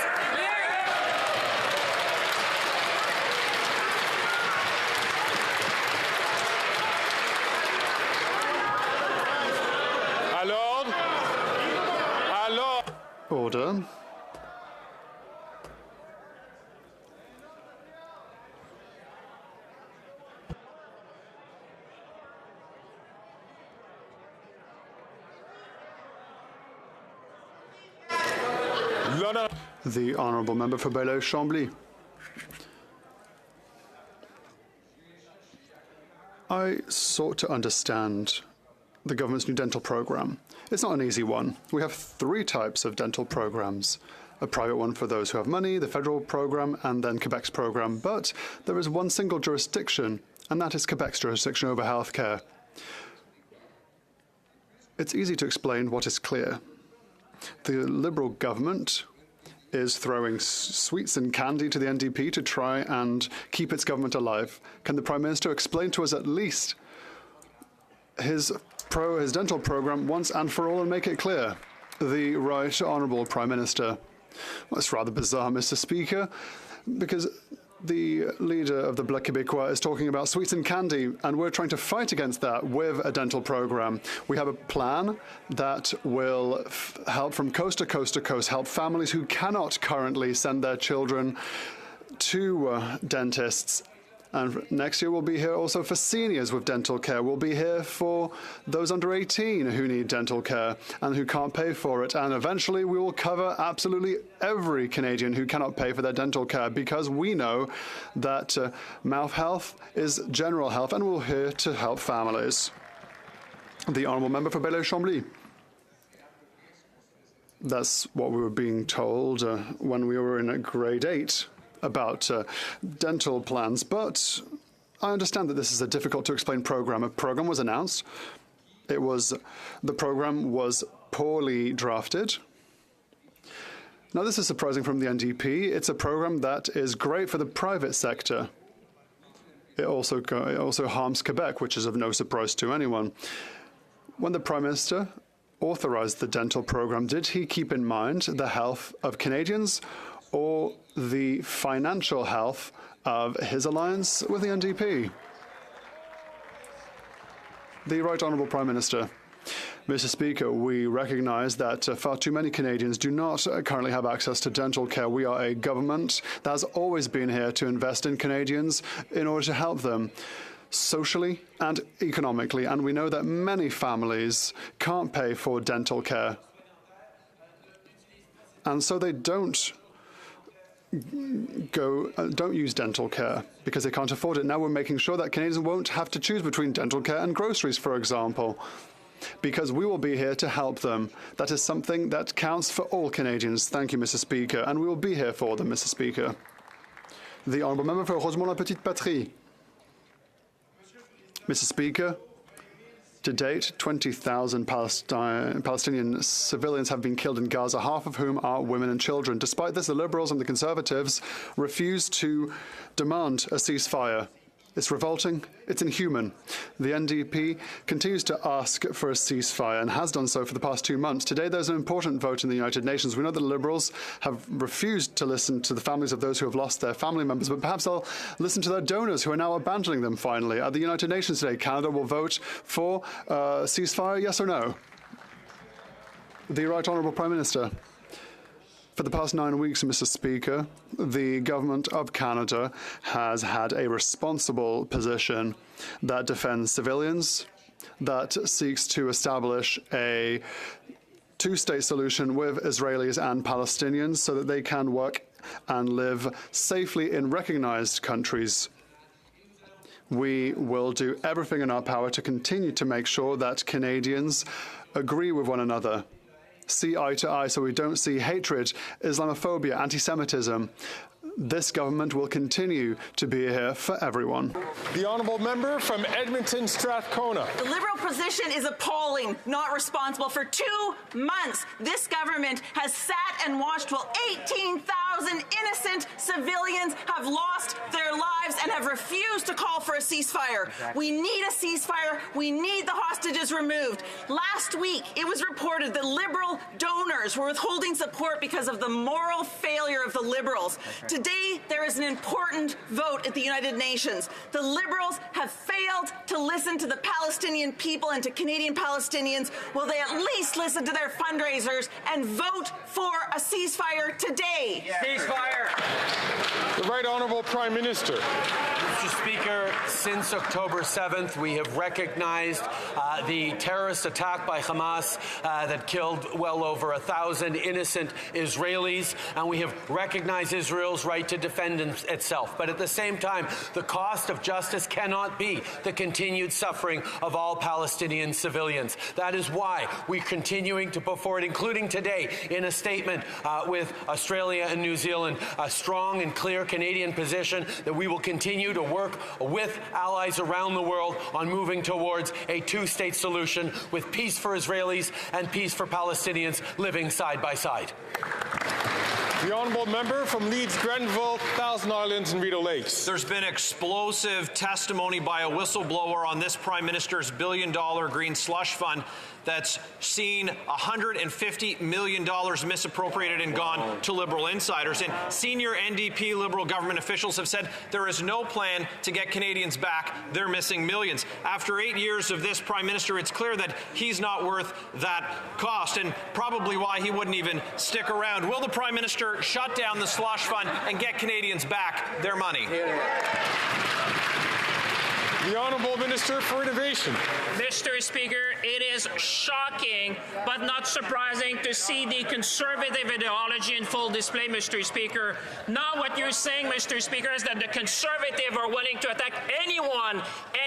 [SPEAKER 13] Order. The Honourable Member for Belleuil-Chambly. I sought to understand the government's new dental program. It's not an easy one. We have 3 types of dental programs. A private one for those who have money, the federal program, and then Quebec's program. But there is one single jurisdiction, and that is Quebec's jurisdiction over healthcare. It's easy to explain what is clear. The Liberal government is throwing sweets and candy to the NDP to try and keep its government alive. Can the Prime Minister explain to us at least his dental program once and for all and make it clear? The Right Honourable Prime Minister. Well, it's rather bizarre, Mr. Speaker, because the leader of the Bloc Québécois is talking about sweets and candy, and we're trying to fight against that with a dental program. We have a plan that will help from coast to coast to coast, help families who cannot currently send their children to dentists. And next year we'll be here also for seniors with dental care. We'll be here for those under 18 who need dental care and who can't pay for it. And eventually we will cover absolutely every Canadian who cannot pay for their dental care, because we know that mouth health is general health, and we're here to help families. The Honourable Member for Belleuil-Chambly. That's what we were being told when we were in grade 8. About dental plans, but I understand that this is a difficult to explain program. A program was announced. The program was poorly drafted. Now, this is surprising from the NDP. It's a program that is great for the private sector. It also harms Quebec, which is of no surprise to anyone. When the Prime Minister authorized the dental program, did he keep in mind the health of Canadians or the financial health of his alliance with the NDP? The Right Honourable Prime Minister. Mr. Speaker, we recognise that far too many Canadians do not currently have access to dental care. We are a government that has always been here to invest in Canadians in order to help them socially and economically, and we know that many families can't pay for dental care, and so they don't use dental care because they can't afford it. Now we're making sure that Canadians won't have to choose between dental care and groceries, for example, because we will be here to help them. That is something that counts for all Canadians. Thank you, Mr. Speaker, and we will be here for them, Mr. Speaker. The Honourable Member for Rosemont-la-Petite-Patrie. Mr. Speaker, to date, 20,000 Palestinian civilians have been killed in Gaza, half of whom are women and children. Despite this, the Liberals and the Conservatives refuse to demand a ceasefire. It's revolting. It's inhuman. The NDP continues to ask for a ceasefire and has done so for the past 2 months. Today, there's an important vote in the United Nations. We know that Liberals have refused to listen to the families of those who have lost their family members, but perhaps they'll listen to their donors who are now abandoning them finally. At the United Nations today, Canada will vote for a ceasefire, yes or no? The Right Honourable Prime Minister. For the past 9 weeks, Mr. Speaker, the Government of Canada has had a responsible position that defends civilians, that seeks to establish a two-state solution with Israelis and Palestinians so that they can work and live safely in recognized countries. We will do everything in our power to continue to make sure that Canadians agree with one another, see eye to eye so we don't see hatred, Islamophobia, anti-Semitism. This government will continue to be here for everyone.
[SPEAKER 20] The honourable member from Edmonton Strathcona.
[SPEAKER 2] The Liberal position is appalling, not responsible. For 2 months, this government has sat and watched while 18,000 innocent civilians have lost their lives and have refused to call for a ceasefire. Exactly. We need a ceasefire. We need the hostages removed. Last week, it was reported that Liberal donors were withholding support because of the moral failure of the Liberals. Today, there is an important vote at the United Nations. The Liberals have failed to listen to the Palestinian people and to Canadian Palestinians. Will they at least listen to their fundraisers and vote for a ceasefire today?
[SPEAKER 10] Yeah. Ceasefire!
[SPEAKER 20] The Right Honourable Prime Minister.
[SPEAKER 10] Mr. Speaker, since October 7th, we have recognized the terrorist attack by Hamas that killed well over 1,000 innocent Israelis, and we have recognized Israel's right to defend itself. But at the same time, the cost of justice cannot be the continued suffering of all Palestinian civilians. That is why we're continuing to put forward, including today, in a statement with Australia and New Zealand, a strong and clear Canadian position that we will continue to work with allies around the world on moving towards a two-state solution with peace for Israelis and peace for Palestinians living side by side.
[SPEAKER 20] The honourable member from Leeds, Grenville, Thousand Islands and Rideau Lakes.
[SPEAKER 3] There's been explosive testimony by a whistleblower on this Prime Minister's billion-dollar green slush fund that's seen $150 million misappropriated and gone to Liberal insiders. And senior NDP Liberal government officials have said there is no plan to get Canadians back their missing millions. After 8 years of this Prime Minister, it's clear that he's not worth that cost, and probably why he wouldn't even stick around. Will the Prime Minister shut down the slush fund and get Canadians back their money?
[SPEAKER 20] The Honourable Minister for Innovation.
[SPEAKER 14] Mr. Speaker, it is shocking but not surprising to see the conservative ideology in full display, Mr. Speaker. Now what you're saying, Mr. Speaker, is that the conservative are willing to attack anyone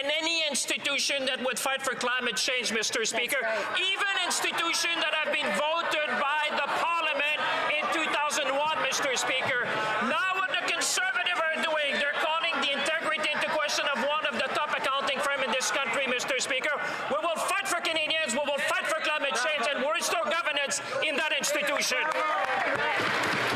[SPEAKER 14] and any institution that would fight for climate change, Mr. Speaker. Right. Even institutions that have been voted by the Parliament in 2001, Mr. Speaker. Now what the conservative are doing, they're calling the integrity into question of one of the top accounting firms in this country, Mr. Speaker. We will fight for Canadians, we will fight for climate change, and we'll restore governance in that institution.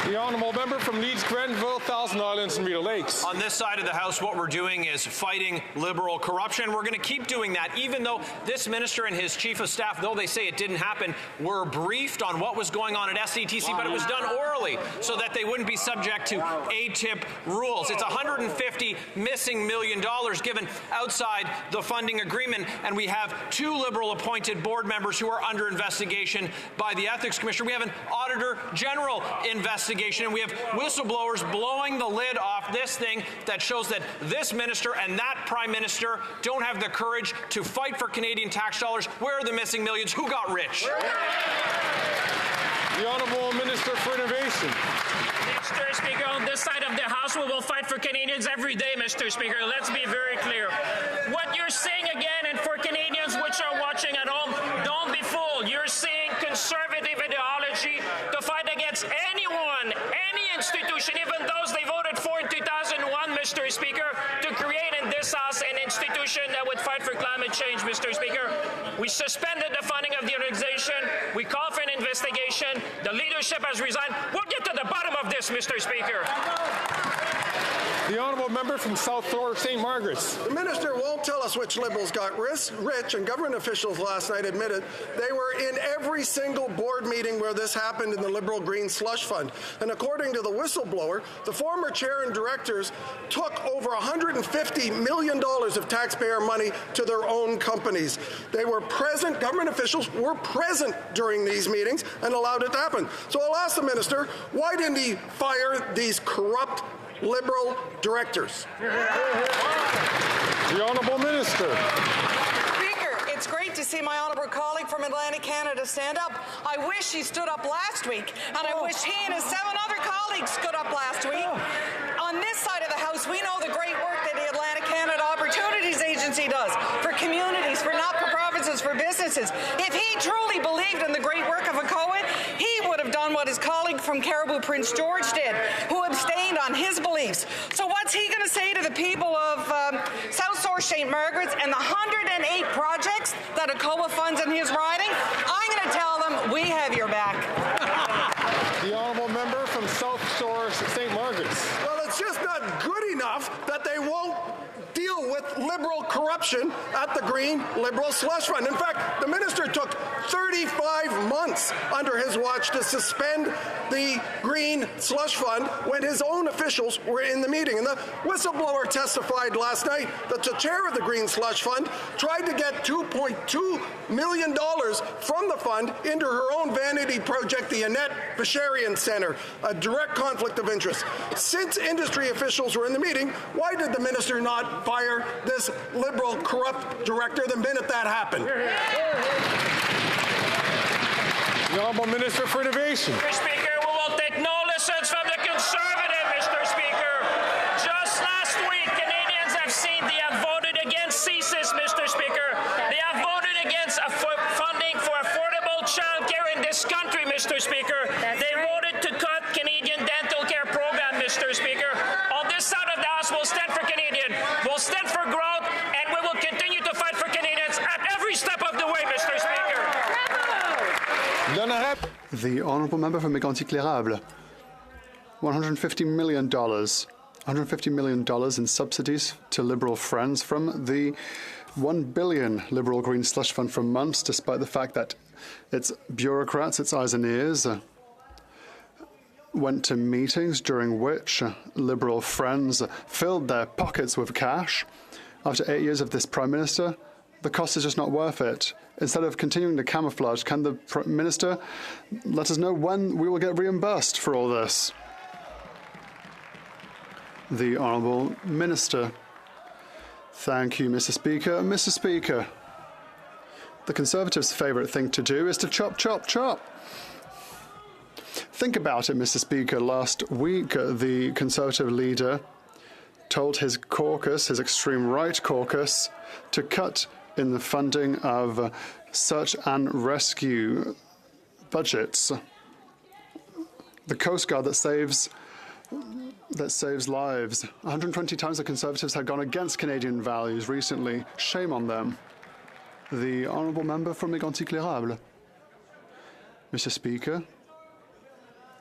[SPEAKER 20] The honourable member from Leeds, Grenville, Thousand Islands and Rideau Lakes.
[SPEAKER 3] On this side of the House, what we're doing is fighting Liberal corruption. We're going to keep doing that, even though this minister and his chief of staff, though they say it didn't happen, were briefed on what was going on at SCTC, but it was done orally so that they wouldn't be subject to ATIP rules. It's $150 missing million given outside the funding agreement, and we have 2 Liberal-appointed board members who are under investigation by the Ethics Commissioner. We have an Auditor General investigation, and we have whistleblowers blowing the lid off this thing that shows that this minister and that Prime Minister don't have the courage to fight for Canadian tax dollars. Where are the missing millions? Who got rich?
[SPEAKER 20] The Honourable Minister for Innovation.
[SPEAKER 14] Mr. Speaker, on this side of the House, we will fight for Canadians every day, Mr. Speaker. Let's be very clear. What you're saying again, and for Canadians which are watching at home, don't be fooled. You're seeing conservative ideology to fight against anyone, any institution, even those they voted for in 2001, Mr. Speaker, to create in this House an institution that would fight for climate change, Mr. Speaker. We suspended the funding of the organization. We called for an investigation. The leadership has resigned. We'll get to the bottom of this, Mr. Speaker.
[SPEAKER 20] The honourable member from South Shore, St. Margaret's.
[SPEAKER 6] The minister won't tell us which Liberals got rich, and government officials last night admitted they were in every single board meeting where this happened in the Liberal Green Slush Fund. And according to the whistleblower, the former chair and directors took over $150 million of taxpayer money to their own companies. They were present, government officials were present during these meetings and allowed it to happen. So I'll ask the minister, why didn't he fire these corrupt Liberal directors?
[SPEAKER 20] The honourable minister.
[SPEAKER 9] Speaker, it's great to see my honourable colleague from Atlantic Canada stand up. I wish he stood up last week, and I wish he and his 7 other colleagues stood up last week. On this side of the House, we know the great work that the Atlantic Canada Opportunities Agency does for communities, for not-for-profits, for businesses. If he truly believed in the great work of ACOA, he would have done what his colleague from Caribou Prince George did, who abstained on his beliefs. So what's he going to say to the people of South Shore St. Margaret's and the 108 projects that ACOA funds in his riding? I'm going to tell them, we have your back.
[SPEAKER 20] The honourable member from South Shore St. Margaret's.
[SPEAKER 6] Well, it's just not good enough that they won't deal with Liberal corruption at the Green Liberal Slush Fund. In fact, the minister took 35 months under his watch to suspend the Green Slush Fund when his own officials were in the meeting. And the whistleblower testified last night that the chair of the Green Slush Fund tried to get $2.2 million from the fund into her own vanity project, the Annette Basharian Centre, a direct conflict of interest. Since industry officials were in the meeting, why did the minister not fire this Liberal corrupt director the minute that happened?
[SPEAKER 20] The honourable minister for innovation.
[SPEAKER 14] Mr. Speaker, we will take no lessons from the Conservative, Mr. Speaker. Just last week, Canadians have seen they have voted against CSIS, Mr. Speaker. They have voted against funding for affordable childcare in this country, Mr. Speaker. They voted to cut Canadian dental care program, Mr. Speaker. On this side of the House, we'll stand for Canadian. We'll stand for growth, and we will continue to fight for Canadians at every step of the way, Mr. Speaker.
[SPEAKER 13] The honourable member from Mégantic-L'Érable. $150 million. $150 million in subsidies to Liberal friends from the $1 billion Liberal Green Slush Fund for months, despite the fact that its bureaucrats, its eyes and ears, went to meetings during which Liberal friends filled their pockets with cash. After 8 years of this Prime Minister, the cost is just not worth it. Instead of continuing to camouflage, can the Minister let us know when we will get reimbursed for all this? The Honourable Minister. Thank you, Mr. Speaker. Mr. Speaker, the Conservatives' favourite thing to do is to chop, chop, chop. Think about it, Mr. Speaker. Last week, the Conservative leader told his caucus, his extreme right caucus, to cut in the funding of search and rescue budgets. The Coast Guard that saves lives. 120 times the Conservatives had gone against Canadian values recently. Shame on them. The honourable member from Mégantic-L'Érable. Mr. Speaker,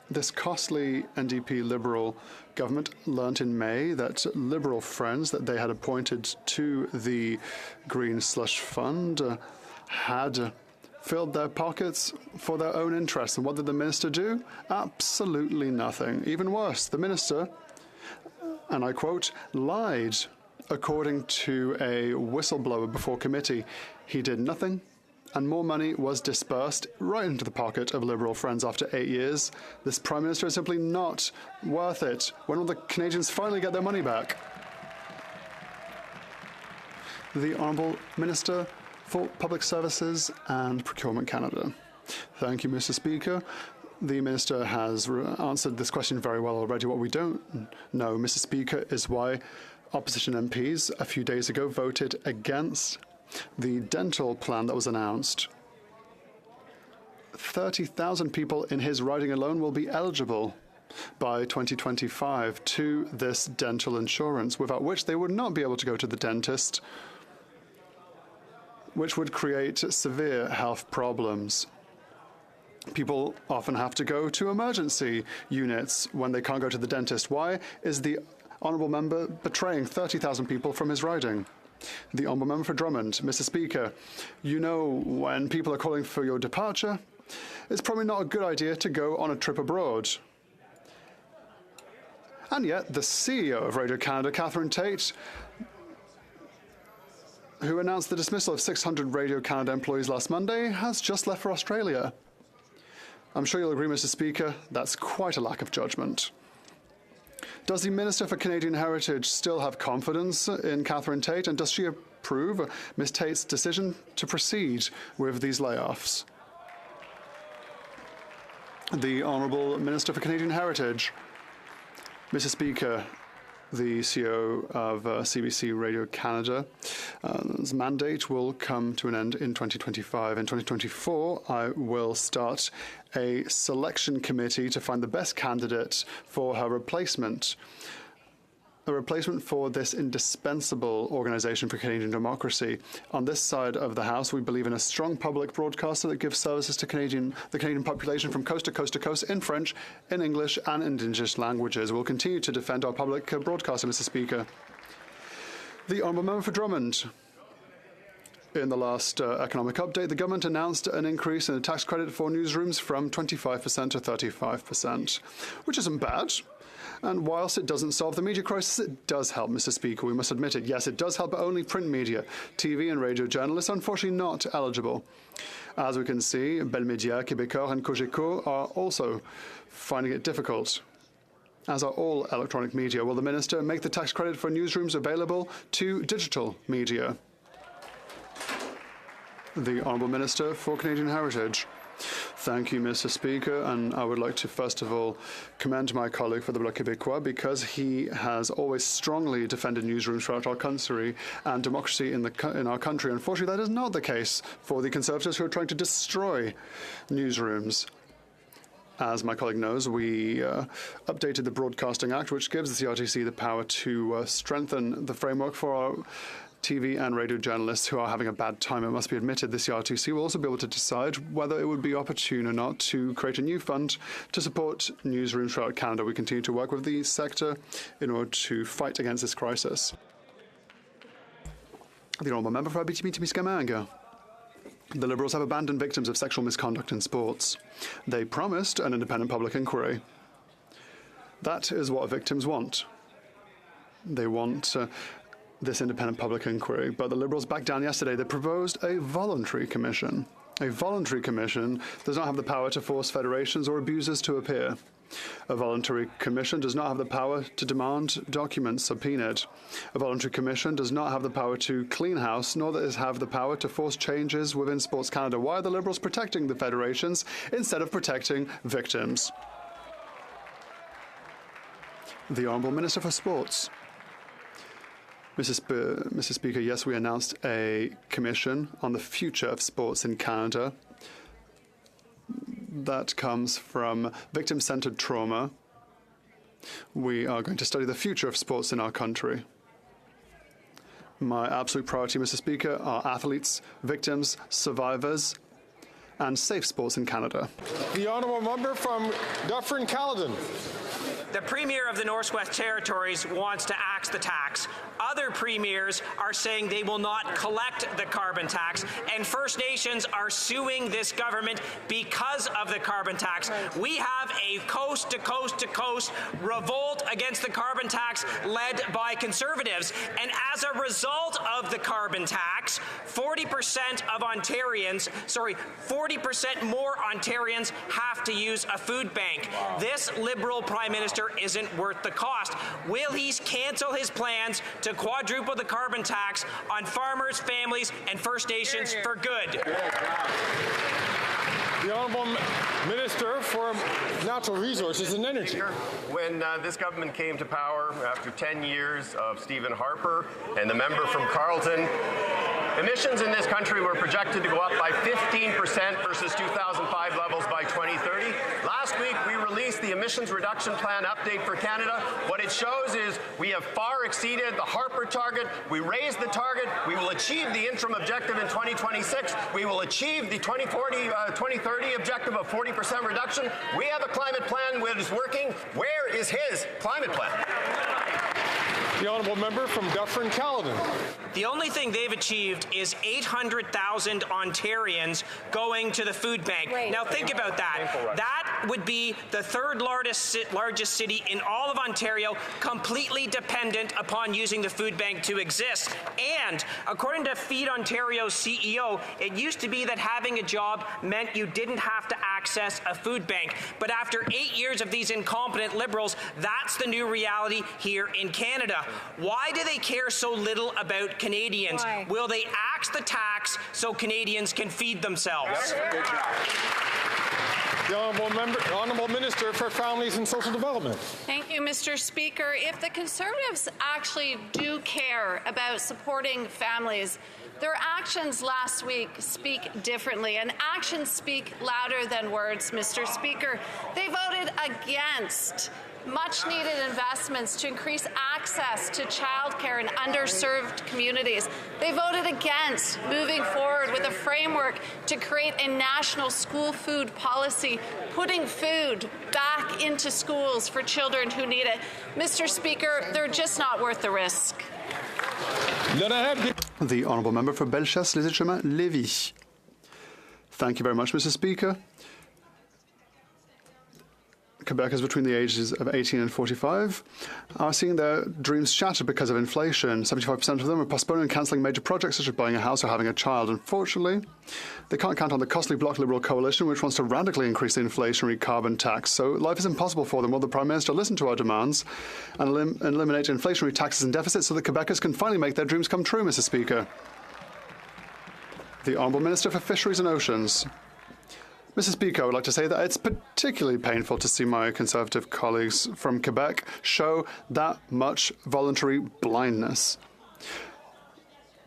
[SPEAKER 13] this costly NDP Liberal government learnt in May that Liberal friends that they had appointed to the Green Slush Fund had filled their pockets for their own interests. And what did the minister do? Absolutely nothing. Even worse, the minister, and I quote, lied, according to a whistleblower before committee. He did nothing, and more money was dispersed right into the pocket of Liberal friends after 8 years. This Prime Minister is simply not worth it. When will the Canadians finally get their money back? The Honourable Minister for Public Services and Procurement Canada. Thank you, Mr. Speaker. The Minister has answered this question very well already. What we don't know, Mr. Speaker, is why opposition MPs a few days ago voted against the dental plan that was announced. 30,000 people in his riding alone will be eligible by 2025 to this dental insurance, without which they would not be able to go to the dentist, which would create severe health problems. People often have to go to emergency units when they can't go to the dentist. Why is the Honourable Member betraying 30,000 people from his riding. The Honourable Member for Drummond. Mr. Speaker, you know when people are calling for your departure, it's probably not a good idea to go on a trip abroad. And yet, the CEO of Radio Canada, Catherine Tate, who announced the dismissal of 600 Radio Canada employees last Monday, has just left for Australia. I'm sure you'll agree, Mr. Speaker, that's quite a lack of judgment. Does the Minister for Canadian Heritage still have confidence in Catherine Tate, and does she approve Ms. Tate's decision to proceed with these layoffs? The Honourable Minister for Canadian Heritage. Mr. Speaker, the CEO of CBC Radio Canada's mandate will come to an end in 2025. In 2024, I will start a selection committee to find the best candidate for her replacement. A replacement for this indispensable organisation for Canadian democracy. On this side of the House, we believe in a strong public broadcaster that gives services to the Canadian population from coast to coast to coast in French, in English and Indigenous languages. We'll continue to defend our public broadcaster, Mr. Speaker. The Honourable Member for Drummond. In the last economic update, the government announced an increase in the tax credit for newsrooms from 25% to 35%, which isn't bad. And whilst it doesn't solve the media crisis, it does help, Mr. Speaker. We must admit it. Yes, it does help, but only print media. TV and radio journalists are unfortunately not eligible. As we can see, Bell Media, Québécois and Cogeco are also finding it difficult, as are all electronic media. Will the Minister make the tax credit for newsrooms available to digital media? The Honourable Minister for Canadian Heritage. Thank you, Mr. Speaker, and I would like to first of all commend my colleague for the Bloc Québécois because he has always strongly defended newsrooms throughout our country and democracy in our country. Unfortunately, that is not the case for the Conservatives who are trying to destroy newsrooms. As my colleague knows, we updated the Broadcasting Act, which gives the CRTC the power to strengthen the framework for our TV and radio journalists who are having a bad time. It must be admitted the CRTC will also be able to decide whether it would be opportune or not to create a new fund to support newsrooms throughout Canada. We continue to work with the sector in order to fight against this crisis. The Honourable Member for Abitibi-Témiscamingue. The Liberals have abandoned victims of sexual misconduct in sports. They promised an independent public inquiry. That is what victims want. They want this independent public inquiry, but the Liberals backed down yesterday. They proposed a voluntary commission. A voluntary commission does not have the power to force federations or abusers to appear. A voluntary commission does not have the power to demand documents subpoenaed. A voluntary commission does not have the power to clean house, nor does it have the power to force changes within Sports Canada. Why are the Liberals protecting the federations instead of protecting victims? The Honourable Minister for Sports. Mr. Speaker, yes, we announced a commission on the future of sports in Canada. That comes from victim-centred trauma. We are going to study the future of sports in our country. My absolute priority, Mr. Speaker, are athletes, victims, survivors, and safe sports in Canada.
[SPEAKER 20] The Honourable Member from Deferred-Caledon.
[SPEAKER 14] The Premier of the Northwest Territories wants to axe the tax. Other premiers are saying they will not collect the carbon tax, and First Nations are suing this government because of the carbon tax. We have a coast-to-coast-to-coast revolt against the carbon tax led by Conservatives, and as a result of the carbon tax, 40% more Ontarians have to use a food bank. Wow. This Liberal Prime Minister isn't worth the cost. Will he cancel his plans to quadruple the carbon tax on farmers, families, and First Nations for good?
[SPEAKER 20] The Honourable Minister for Natural Resources and Energy.
[SPEAKER 1] When this government came to power after 10 years of Stephen Harper and the member from Carleton, emissions in this country were projected to go up by 15% versus 2005 levels by 2030. Last week, we released the Emissions Reduction Plan update for Canada. What it shows is we have far exceeded the Harper target. We raised the target. We will achieve the interim objective in 2026. We will achieve the 2030 objective of 40% reduction. We have a climate plan that is working. Where is his climate plan?
[SPEAKER 20] The honourable member from Dufferin Caledon.
[SPEAKER 14] The only thing they've achieved is 800,000 Ontarians going to the food bank. Now think about that. That would be the third largest city in all of Ontario, completely dependent upon using the food bank to exist. And according to Feed Ontario's CEO, it used to be that having a job meant you didn't have to access a food bank. But after 8 years of these incompetent Liberals, that's the new reality here in Canada. Why do they care so little about Canadians?
[SPEAKER 12] Why?
[SPEAKER 14] Will they axe the tax so Canadians can feed themselves?
[SPEAKER 20] The honourable Minister for Families and Social Development.
[SPEAKER 15] Thank you, Mr. Speaker. If the Conservatives actually do care about supporting families, their actions last week speak differently, and actions speak louder than words, Mr. Speaker. They voted against much-needed investments to increase access to childcare in underserved communities. They voted against moving forward with a framework to create a national school food policy, putting food back into schools for children who need it. Mr. Speaker, they're just not worth the risk.
[SPEAKER 13] The honourable member for Bellechasse-les-Échemins-Lévis. Thank you very much, Mr. Speaker. Quebecers between the ages of 18 and 45 are seeing their dreams shattered because of inflation. 75% of them are postponing and cancelling major projects such as buying a house or having a child. Unfortunately, they can't count on the costly Bloc Liberal coalition, which wants to radically increase the inflationary carbon tax. So life is impossible for them. Will the Prime Minister listen to our demands and eliminate inflationary taxes and deficits so that Quebecers can finally make their dreams come true, Mr. Speaker? The Honourable Minister for Fisheries and Oceans. Mr. Speaker, I would like to say that it's particularly painful to see my Conservative colleagues from Quebec show that much voluntary blindness.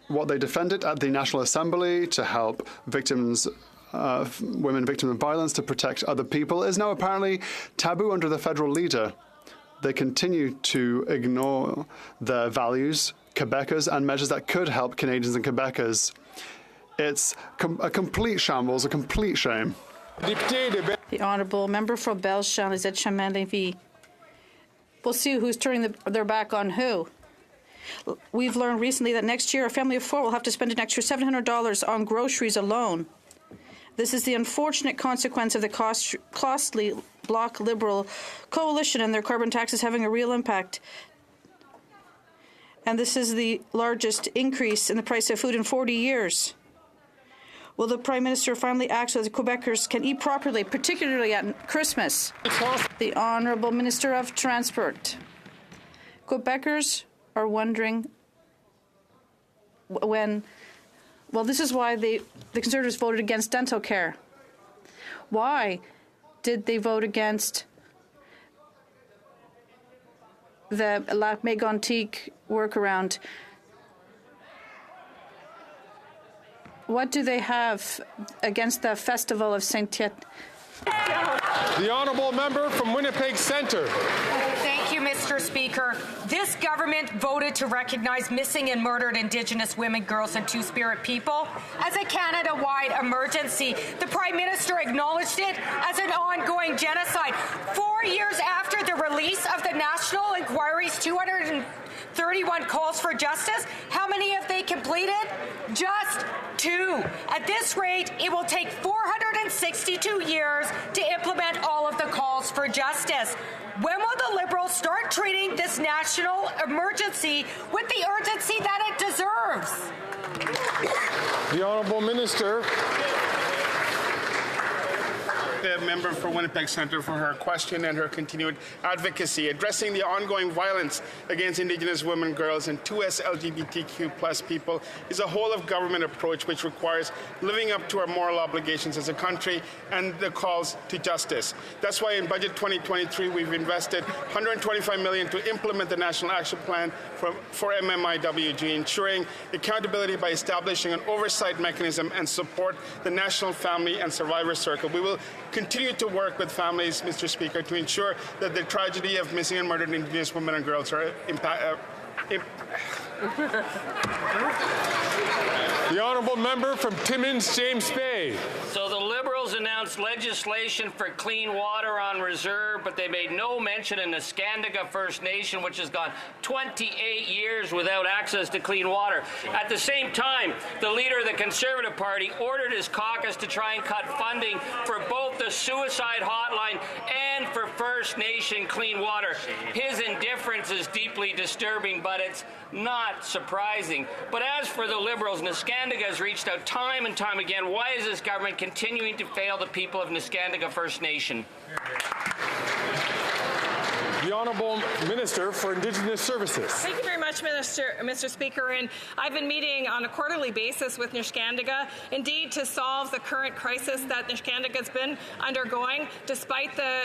[SPEAKER 13] What they defended at the National Assembly to help victims, women victims of violence, to protect other people, is now apparently taboo under the federal leader. They continue to ignore their values, Quebecers, and measures that could help Canadians and Quebecers. It's a complete shambles, a complete shame.
[SPEAKER 18] The honourable member for Bellechasse-les-Échemins-Lévis. We'll see who's turning their back on who. We've learned recently that next year a family of 4 will have to spend an extra $700 on groceries alone. This is the unfortunate consequence of the costly Bloc Liberal coalition and their carbon taxes having a real impact. And this is the largest increase in the price of food in 40 years. Will the Prime Minister finally act so that Quebecers can eat properly, particularly at Christmas? The Honourable Minister of Transport. Quebecers are wondering when, well, this is why the Conservatives voted against dental care. Why did they vote against the La Mégantic workaround? What do they have against the Festival of Saint-Tiet?
[SPEAKER 20] The honourable member from Winnipeg Centre.
[SPEAKER 19] Thank you, Mr. Speaker. This government voted to recognize missing and murdered Indigenous women, girls, and Two-Spirit people as a Canada-wide emergency. The Prime Minister acknowledged it as an ongoing genocide. 4 years after the release of the National Inquiry's 231 calls for justice, how many have they completed? Just 2. At this rate, it will take 462 years to implement all of the calls for justice. When will the Liberals start treating this national emergency with the urgency that it deserves?
[SPEAKER 20] The Honourable Minister.
[SPEAKER 22] The member for Winnipeg Centre for her question and her continued advocacy. Addressing the ongoing violence against Indigenous women, girls, and 2S LGBTQ+ people is a whole-of-government approach which requires living up to our moral obligations as a country and the calls to justice. That's why in Budget 2023 we've invested $125 million to implement the National Action Plan for MMIWG, ensuring accountability by establishing an oversight mechanism and support the National Family and Survivor Circle. We will continue to work with families, Mr. Speaker, to ensure that the tragedy of missing and murdered Indigenous women and girls are
[SPEAKER 20] The honourable member from Timmins, James Bay.
[SPEAKER 23] So the Liberals
[SPEAKER 16] Liberals announced legislation for clean water on reserve, but they made no mention of Neskantaga First Nation, which has gone 28 years without access to clean water. At the same time, the leader of the Conservative Party ordered his caucus to try and cut funding for both the suicide hotline and for First Nation clean water. His indifference is deeply disturbing, but it's not surprising. But as for the Liberals, Neskantaga has reached out time and time again. Why is this government continuing to fail the people of Neskantaga First Nation?
[SPEAKER 20] The Honourable Minister for Indigenous Services.
[SPEAKER 21] Thank you very much, Mr. Speaker. And I've been meeting on a quarterly basis with Neskantaga, indeed, to solve the current crisis that Neskantaga has been undergoing. Despite the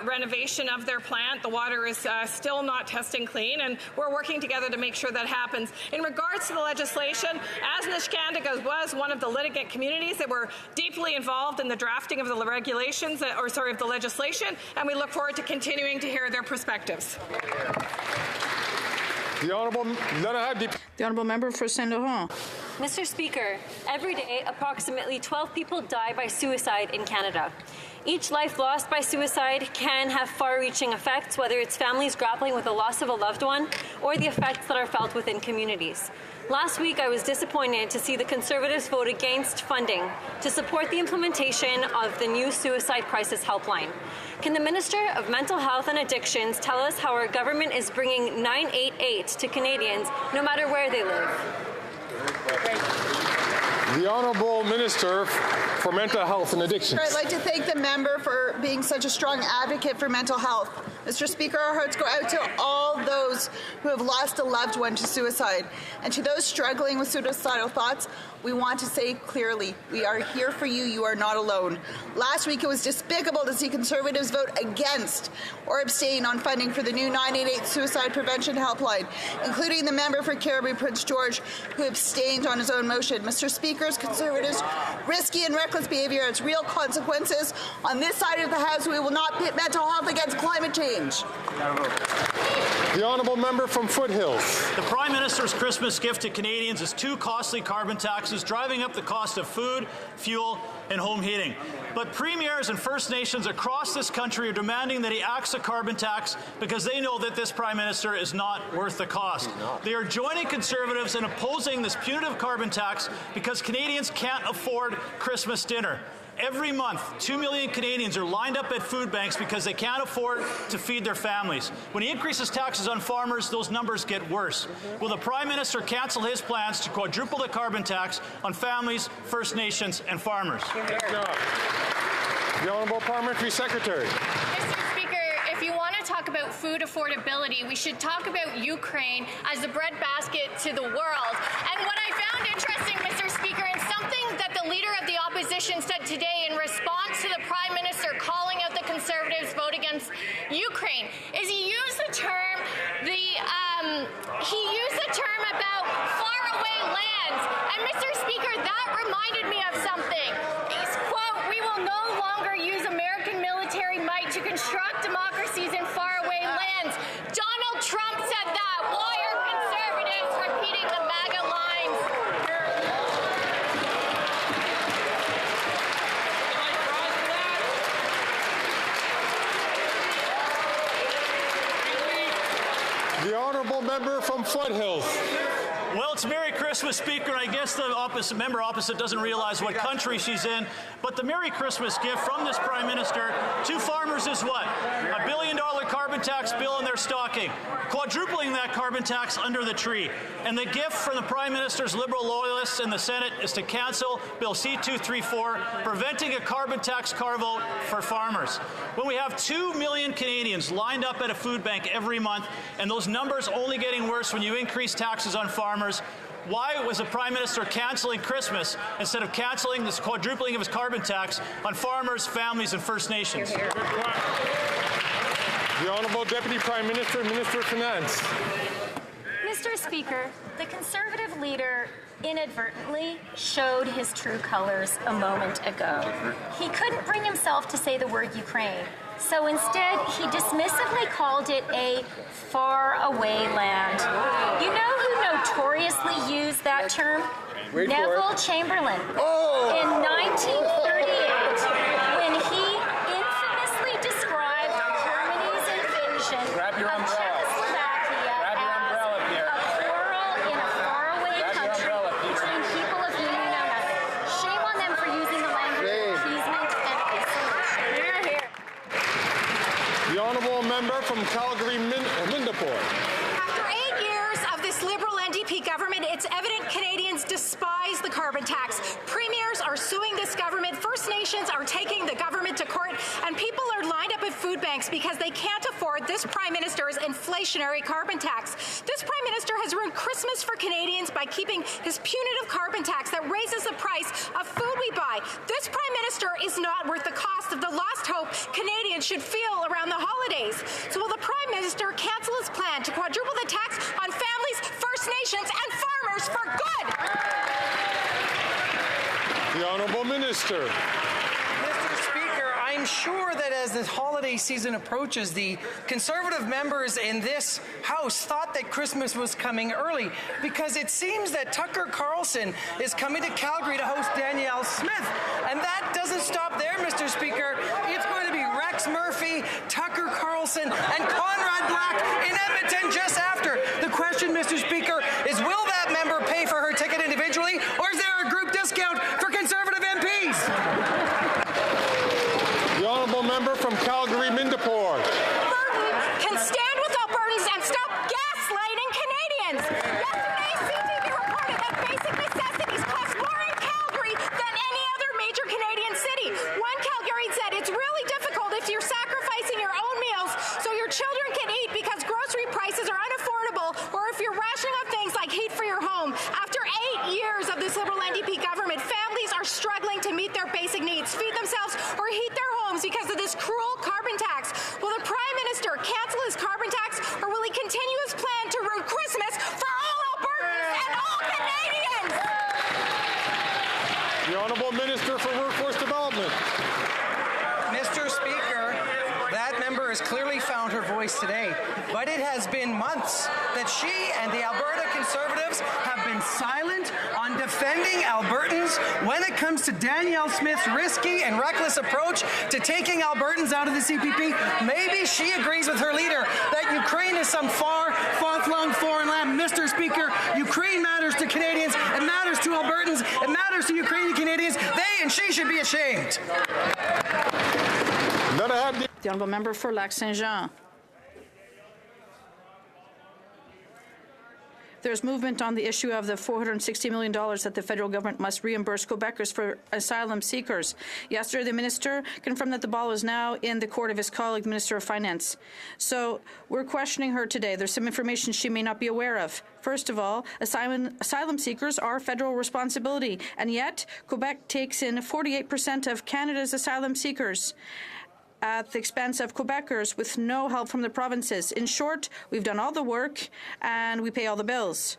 [SPEAKER 21] renovation of their plant, the water is still not testing clean, and we're working together to make sure that happens. In regards to the legislation, as Neskantaga was one of the litigant communities that were deeply involved in the drafting of the regulations, of the legislation, and we look forward to continuing to hear their perspectives.
[SPEAKER 20] The
[SPEAKER 18] Honourable Member for Saint Laurent.
[SPEAKER 23] Mr. Speaker, every day approximately 12 people die by suicide in Canada. Each life lost by suicide can have far-reaching effects, whether it's families grappling with the loss of a loved one or the effects that are felt within communities. Last week, I was disappointed to see the Conservatives vote against funding to support the implementation of the new suicide crisis helpline. Can the Minister of Mental Health and Addictions tell us how our government is bringing 988 to Canadians no matter where they live?
[SPEAKER 20] The Honourable Minister for Mental Health and Addictions.
[SPEAKER 24] I'd like to thank the member for being such a strong advocate for mental health. Mr. Speaker, our hearts go out to all those who have lost a loved one to suicide. And to those struggling with suicidal thoughts, we want to say clearly, we are here for you. You are not alone. Last week, it was despicable to see Conservatives vote against or abstain on funding for the new 988 suicide prevention helpline, including the member for Caribou Prince George, who abstained on his own motion. Mr. Speaker, Conservatives' risky and reckless behavior has real consequences. On this side of the House, we will not pit mental health against climate change.
[SPEAKER 20] The Honourable Member from Foothills.
[SPEAKER 25] The Prime Minister's Christmas gift to Canadians is 2 costly carbon taxes, driving up the cost of food, fuel, and home heating. But premiers and First Nations across this country are demanding that he axe a carbon tax because they know that this Prime Minister is not worth the cost. They are joining Conservatives in opposing this punitive carbon tax because Canadians can't afford Christmas dinner. Every month, 2 million Canadians are lined up at food banks because they can't afford to feed their families. When he increases taxes on farmers, those numbers get worse. Will the Prime Minister cancel his plans to quadruple the carbon tax on families, First Nations, and farmers?
[SPEAKER 20] The Honourable Parliamentary Secretary.
[SPEAKER 26] Mr. Speaker, if you want to talk about food affordability, we should talk about Ukraine as the breadbasket to the world. And what I found interesting, Mr. Speaker, and something that the Leader of the Opposition said today in response to the Prime Minister calling out the Conservatives' vote against Ukraine, is he used the term about faraway lands. And Mr. Speaker, that reminded me of something. He's, quote, "We will no longer use American military might to construct democracies in faraway lands." Donald Trump said that. Why are Conservatives repeating the MAGA lines?
[SPEAKER 20] The Honourable Member from Foothills.
[SPEAKER 25] Well, it's Merry Christmas, Speaker. I guess the member opposite doesn't realize what country she's in. But the Merry Christmas gift from this Prime Minister to farmers is what? $1 billion carbon tax bill in their stocking, quadrupling that carbon tax under the tree. And the gift from the Prime Minister's Liberal loyalists in the Senate is to cancel Bill C-234, preventing a carbon tax carve-out for farmers. When we have 2 million Canadians lined up at a food bank every month, and those numbers only getting worse when you increase taxes on farmers, why was the Prime Minister cancelling Christmas instead of cancelling this quadrupling of his carbon tax on farmers, families, and First Nations?
[SPEAKER 20] The Honourable Deputy Prime Minister, Minister of Finance.
[SPEAKER 23] Mr. Speaker, the Conservative leader inadvertently showed his true colors a moment ago. He couldn't bring himself to say the word Ukraine, so instead he dismissively called it a faraway land. You know who notoriously used that term? Neville Chamberlain. In 1938,
[SPEAKER 20] The honourable member from Calgary-Mindapore.
[SPEAKER 4] After 8 years of this Liberal NDP government, it's evident Canadians despise the carbon tax. Premiers are suing this government, First Nations are taking the government to court, and people are lined up at food banks because they can't afford this Prime Minister's inflationary carbon tax. This Prime Minister has ruined Christmas for Canadians by keeping his punitive carbon tax that raises the price of food we buy. This Prime Minister is not worth the cost of the lost hope Canadians should feel around the holidays. So will the Prime Minister cancel his plan to quadruple the tax on families, First Nations, and farmers for good?
[SPEAKER 20] The Honourable Minister.
[SPEAKER 5] Mr. Speaker, I'm sure that as the holiday season approaches, the Conservative members in this House thought that Christmas was coming early, because it seems that Tucker Carlson is coming to Calgary to host Danielle Smith. And that doesn't stop there, Mr. Speaker. It's going to be Rex Murphy, Tucker Carlson, and Conrad Black in Edmonton just after. The question, Mr. Speaker, is will that member pay for her ticket individually, or is there a group discount for Conservative MPs?
[SPEAKER 20] The honourable member from Calgary-Mindapore.
[SPEAKER 4] Burton can stand with Albertans and stop gaslighting Canadians. Yesterday, CTV reported that basic necessities cost more in Calgary than any other major Canadian city. One Calgarian said it's really difficult if you're sacrificing your own meals so your children can eat because grocery prices are unaffordable, or if you're rationing on things like heat for your home. After 8 years of this Liberal NDP government, families are struggling to meet their basic needs, feed themselves, or heat their homes because of this cruel carbon tax. Will the Prime Minister cancel his carbon tax, or will he continue his plan to ruin Christmas for all Albertans and all Canadians?
[SPEAKER 20] The Honourable Minister for Workforce Development.
[SPEAKER 5] Mr. Speaker, that member has clearly found her voice today, but it has been months that she and the Alberta Conservatives have been silent on defending Albertans when it comes to Danielle Smith's risky and reckless approach to taking Albertans out of the CPP. Maybe she agrees with her leader that Ukraine is some far-flung foreign land. Mr. Speaker, Ukraine matters to Canadians, it matters to Albertans, it matters to Ukrainian Canadians. They and she should be ashamed.
[SPEAKER 18] The honourable member for Lac-Saint-Jean. There's movement on the issue of the $460 million that the federal government must reimburse Quebecers for asylum seekers. Yesterday, the minister confirmed that the ball is now in the court of his colleague, the Minister of Finance. So we're questioning her today. There's some information she may not be aware of. First of all, asylum seekers are federal responsibility, and yet Quebec takes in 48% of Canada's asylum seekers at the expense of Quebecers with no help from the provinces. In short, we've done all the work and we pay all the bills.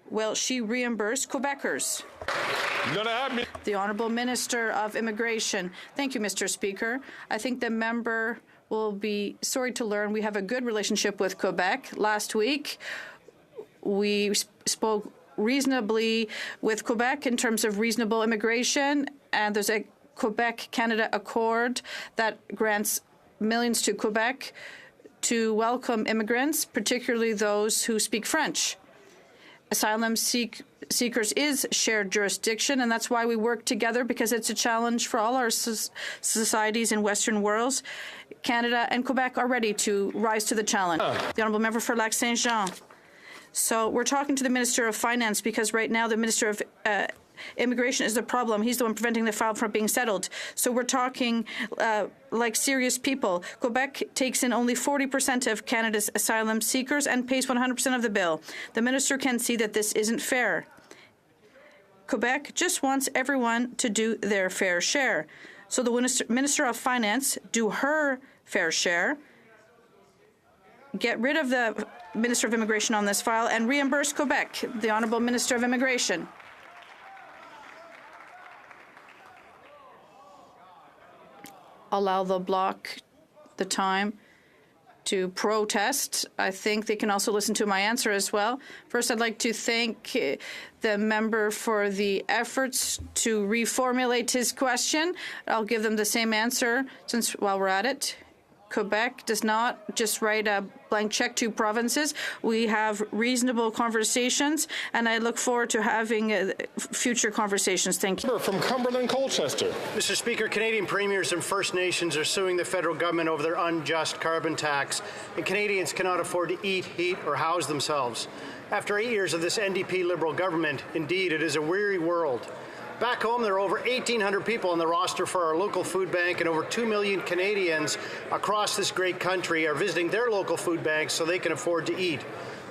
[SPEAKER 18] Will she reimburse Quebecers? The Honourable Minister of Immigration. Thank you, Mr. Speaker. I think the member will be sorry to learn we have a good relationship with Quebec. Last week, we spoke reasonably with Quebec in terms of reasonable immigration, and there's a Quebec-Canada Accord that grants millions to Quebec to welcome immigrants, particularly those who speak French. Asylum seekers is shared jurisdiction, and that's why we work together, because it's a challenge for all our societies in Western worlds. Canada and Quebec are ready to rise to the challenge. The honourable member for Lac-Saint-Jean. So we're talking to the Minister of Finance, because right now the Minister of Immigration is the problem. He's the one preventing the file from being settled. So we're talking like serious people. Quebec takes in only 40% of Canada's asylum seekers and pays 100% of the bill. The minister can see that this isn't fair. Quebec just wants everyone to do their fair share. So the Minister of Finance do her fair share, get rid of the Minister of Immigration on this file, and reimburse Quebec, the Honourable Minister of Immigration. Allow the bloc the time to protest. I think they can also listen to my answer as well. First, I'd like to thank the member for the efforts to reformulate his question. I'll give them the same answer since while we're at it. Quebec does not just write a blank check to provinces. We have reasonable conversations, and I look forward to having future conversations. Thank you.
[SPEAKER 20] From Cumberland, Colchester.
[SPEAKER 2] Mr. Speaker, Canadian premiers and First Nations are suing the federal government over their unjust carbon tax, and Canadians cannot afford to eat, heat, or house themselves. After 8 years of this NDP Liberal government, indeed, it is a weary world. Back home, there are over 1,800 people on the roster for our local food bank, and over 2 million Canadians across this great country are visiting their local food banks so they can afford to eat.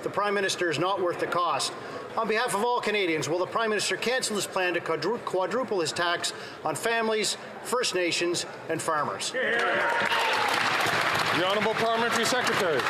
[SPEAKER 2] The Prime Minister is not worth the cost. On behalf of all Canadians, will the Prime Minister cancel his plan to quadruple his tax on families, First Nations, and farmers?
[SPEAKER 20] The Honourable Parliamentary Secretary.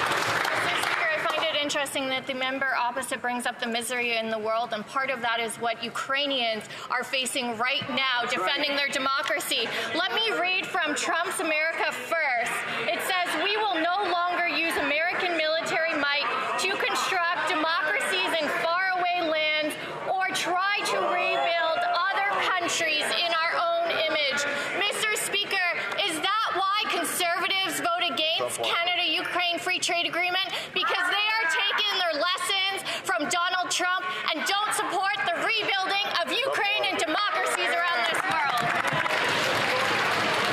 [SPEAKER 26] Interesting that the member opposite brings up the misery in the world, and part of that is what Ukrainians are facing right now, defending their democracy. Let me read from Trump's America First. It says, "We will no longer use American military might to construct democracies in faraway lands or try to rebuild other countries in our own image." Mr. Speaker, is that why Conservatives vote against Canada-Ukraine Free Trade Agreement? Because they are taking their lessons from Donald Trump and don't support the rebuilding of Ukraine and democracies around this world.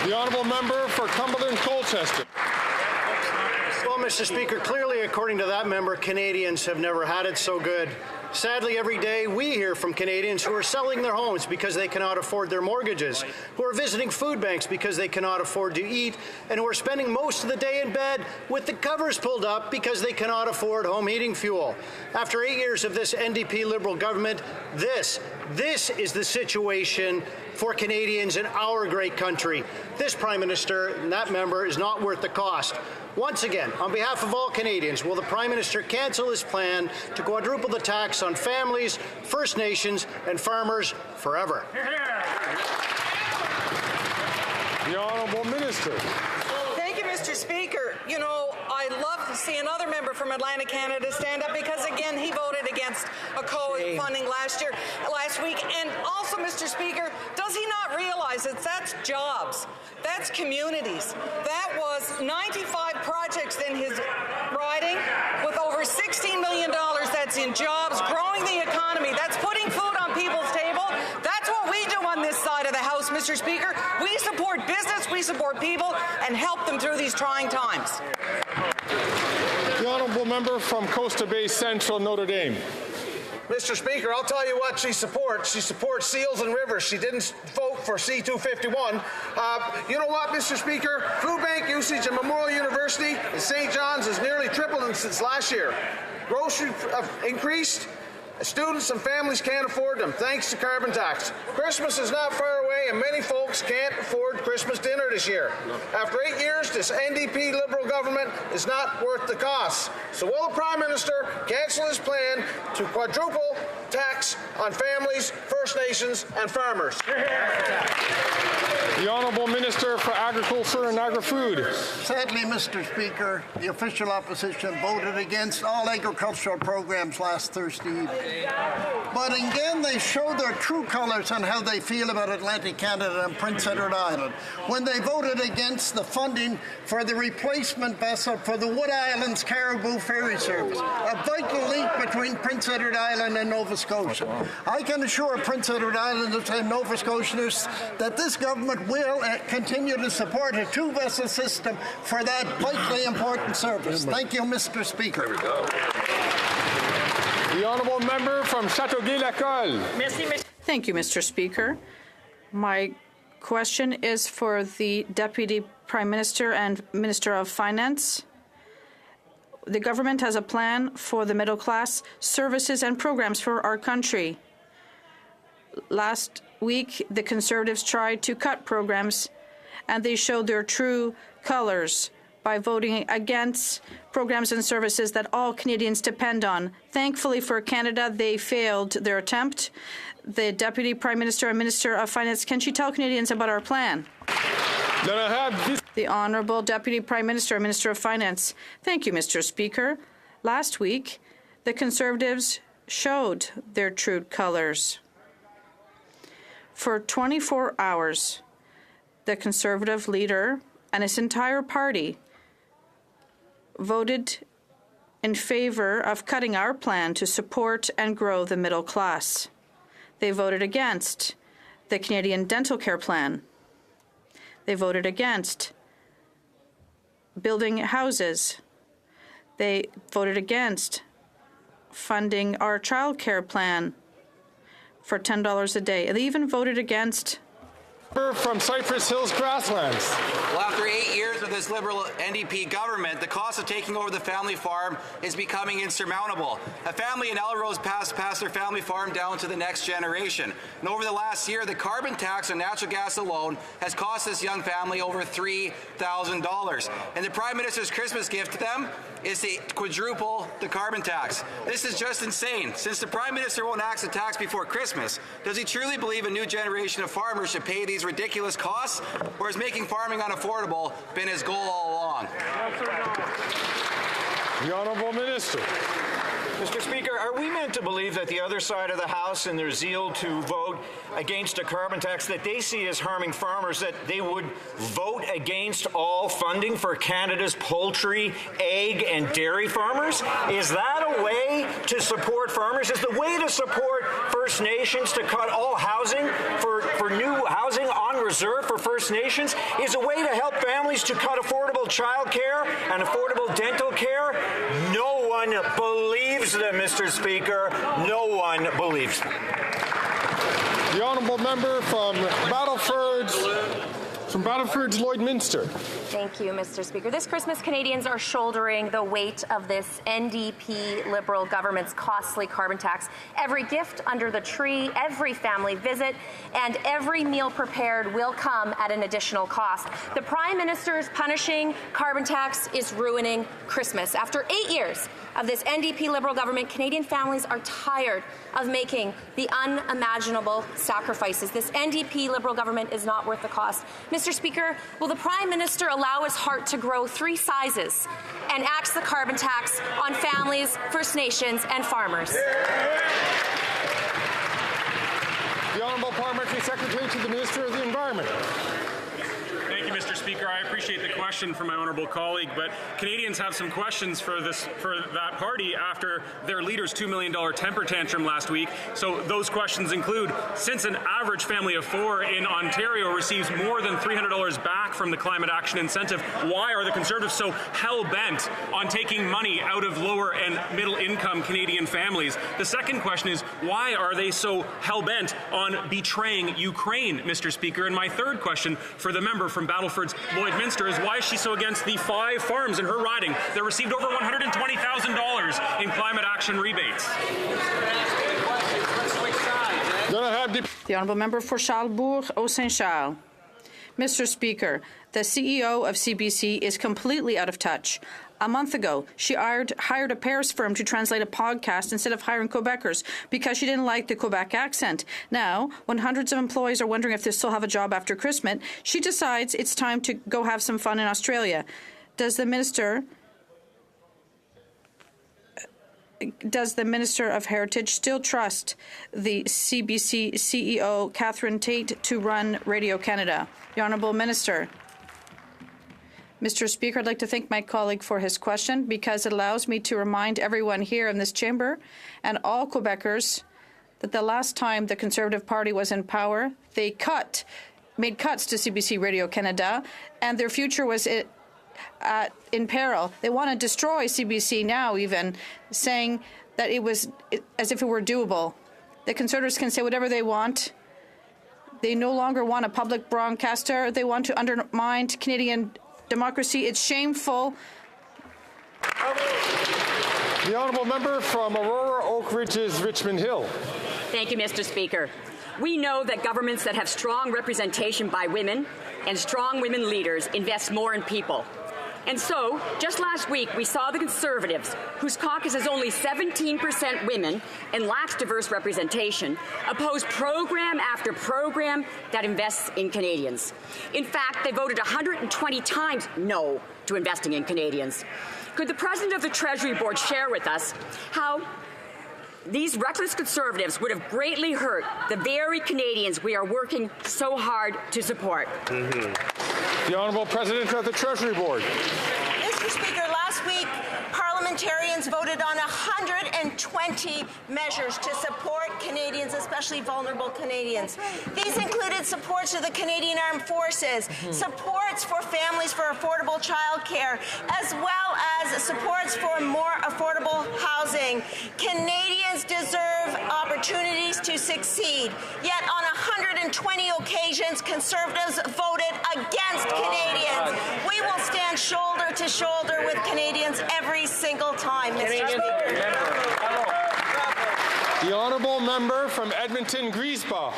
[SPEAKER 20] The Honourable Member for Cumberland, Colchester.
[SPEAKER 2] Well, Mr. Speaker, clearly, according to that member, Canadians have never had it so good. Sadly, every day we hear from Canadians who are selling their homes because they cannot afford their mortgages, who are visiting food banks because they cannot afford to eat, and who are spending most of the day in bed with the covers pulled up because they cannot afford home heating fuel. After 8 years of this NDP Liberal government, this is the situation for Canadians in our great country. This Prime Minister and that member is not worth the cost. Once again, on behalf of all Canadians, will the Prime Minister cancel his plan to quadruple the tax on families, First Nations, and farmers forever?
[SPEAKER 20] The Honourable Minister.
[SPEAKER 9] Thank you, Mr. Speaker. You know, I love to see another member from Atlantic Canada stand up because, again, he voted against a COVID funding last week. And also, Mr. Speaker, does he not realize that that's jobs? That's communities. That was 95 projects in his riding with over $16 million. That's in jobs, growing the economy. That's putting food on people's table. That's what we do on this side of the House, Mr. Speaker. We support business, we support people, and help them through these trying times.
[SPEAKER 20] The Honourable Member from Costa Bay Central, Notre Dame.
[SPEAKER 7] Mr. Speaker, I'll tell you what she supports. She supports seals and rivers. She didn't vote for C-251. You know what, Mr. Speaker? Food bank usage at Memorial University in St. John's has nearly tripled since last year. Grocery increased. Students and families can't afford them, thanks to carbon tax. Christmas is not far away, and many folks can't afford Christmas dinner this year. After 8 years, this NDP Liberal government is not worth the cost. So will the Prime Minister cancel his plan to quadruple tax on families, First Nations, and farmers?
[SPEAKER 20] The Honourable Minister for Agriculture and Agri-Food.
[SPEAKER 8] Sadly, Mr. Speaker, the official opposition voted against all agricultural programs last Thursday evening. But again, they showed their true colours on how they feel about Atlantic Canada and Prince Edward Island when they voted against the funding for the replacement vessel for the Wood Islands Caribou Ferry Service, a vital link between Prince Edward Island and Nova Scotia. I can assure Prince Edward Islanders and Nova Scotians that this government will continue to support a two-vessel system for that vitally important service. Thank you, Mr. Speaker.
[SPEAKER 20] The Honourable Member from Châteauguay-Lacolle.
[SPEAKER 18] Thank you, Mr. Speaker. My question is for the Deputy Prime Minister and Minister of Finance. The government has a plan for the middle class, services and programs for our country. Last week, the Conservatives tried to cut programs, and they showed their true colors by voting against programs and services that all Canadians depend on. Thankfully for Canada, they failed their attempt. The Deputy Prime Minister and Minister of Finance, can she tell Canadians about our plan? The Honourable Deputy Prime Minister and Minister of Finance. Thank you, Mr. Speaker. Last week, the Conservatives showed their true colours. For 24 hours, the Conservative leader and his entire party voted in favor of cutting our plan to support and grow the middle class. They voted against the Canadian Dental Care Plan. They voted against building houses. They voted against funding our child care plan for $10 a day. They even voted against
[SPEAKER 20] from Cypress Hills Grasslands.
[SPEAKER 1] Well, after 8 years of this Liberal NDP government, the cost of taking over the family farm is becoming insurmountable. A family in Elrose passed their family farm down to the next generation. And over the last year, the carbon tax on natural gas alone has cost this young family over $3,000. And the Prime Minister's Christmas gift to them is to quadruple the carbon tax. This is just insane. Since the Prime Minister won't axe the tax before Christmas, does he truly believe a new generation of farmers should pay these ridiculous costs, or has making farming unaffordable been his goal all along?
[SPEAKER 20] The Honourable Minister.
[SPEAKER 3] Mr. Speaker, are we meant to believe that the other side of the House, in their zeal to vote against a carbon tax that they see as harming farmers, that they would vote against all funding for Canada's poultry, egg, and dairy farmers? Is that a way to support farmers? Is the way to support First Nations to cut all housing for new housing on reserve for First Nations? Is a way to help families to cut affordable child care and affordable dental care? No one believes them, Mr. Speaker. No one believes them.
[SPEAKER 20] The honourable member from Battleford's Lloydminster.
[SPEAKER 4] Thank you, Mr. Speaker. This Christmas, Canadians are shouldering the weight of this NDP Liberal government's costly carbon tax. Every gift under the tree, every family visit, and every meal prepared will come at an additional cost. The Prime Minister's punishing carbon tax is ruining Christmas. After 8 years of this NDP Liberal government, Canadian families are tired of making the unimaginable sacrifices. This NDP Liberal government is not worth the cost. Mr. Speaker, will the Prime Minister allow his heart to grow 3 sizes and axe the carbon tax on families, First Nations, and farmers?
[SPEAKER 20] The Honourable Parliamentary Secretary to the Minister of the Environment.
[SPEAKER 6] Thank you, Mr. Speaker. I appreciate the question from my honourable colleague, but Canadians have some questions for that party after their leader's $2 million temper tantrum last week. So those questions include, since an average family of 4 in Ontario receives more than $300 back from the climate action incentive, why are the Conservatives so hell-bent on taking money out of lower and middle-income Canadian families? The second question is, why are they so hell-bent on betraying Ukraine, Mr. Speaker? And my third question for the member from Battleford's Lloydminster is, why is she so against the 5 farms in her riding that received over $120,000 in climate action rebates?
[SPEAKER 18] The Honourable Member for Charlesbourg, Haut-Saint-Charles. Mr. Speaker, the CEO of CBC is completely out of touch. A month ago, she hired a Paris firm to translate a podcast instead of hiring Quebecers because she didn't like the Quebec accent. Now, when hundreds of employees are wondering if they still have a job after Christmas, she decides it's time to go have some fun in Australia. Does the Minister of Heritage still trust the CBC CEO, Catherine Tate, to run Radio Canada? The Honourable Minister. Mr. Speaker, I'd like to thank my colleague for his question because it allows me to remind everyone here in this chamber and all Quebecers that the last time the Conservative Party was in power, they made cuts to CBC Radio Canada, and their future was in peril. They want to destroy CBC now, even saying that it was as if it were doable. The Conservatives can say whatever they want. They no longer want a public broadcaster. They want to undermine Canadian democracy. It's shameful.
[SPEAKER 20] The honourable member from Aurora Oak Ridges, Richmond Hill.
[SPEAKER 10] Thank you, Mr. Speaker. We know that governments that have strong representation by women and strong women leaders invest more in people. And so, just last week, we saw the Conservatives, whose caucus is only 17% women and lacks diverse representation, oppose program after program that invests in Canadians. In fact, they voted 120 times no to investing in Canadians. Could the President of the Treasury Board share with us how these reckless Conservatives would have greatly hurt the very Canadians we are working so hard to support?
[SPEAKER 20] The Honourable President of the Treasury Board.
[SPEAKER 11] Mr. Speaker, last week parliamentarians voted on 120 measures to support Canadians, especially vulnerable Canadians. These included supports to the Canadian Armed Forces, supports for families for affordable childcare, as well as supports for more affordable housing. Canadians deserve opportunities to succeed. Yet on 120 occasions, Conservatives voted against Canadians. We will stand shoulder to shoulder with Canadians every single time, Mr. Speaker.
[SPEAKER 20] The honourable member from Edmonton Griesbach.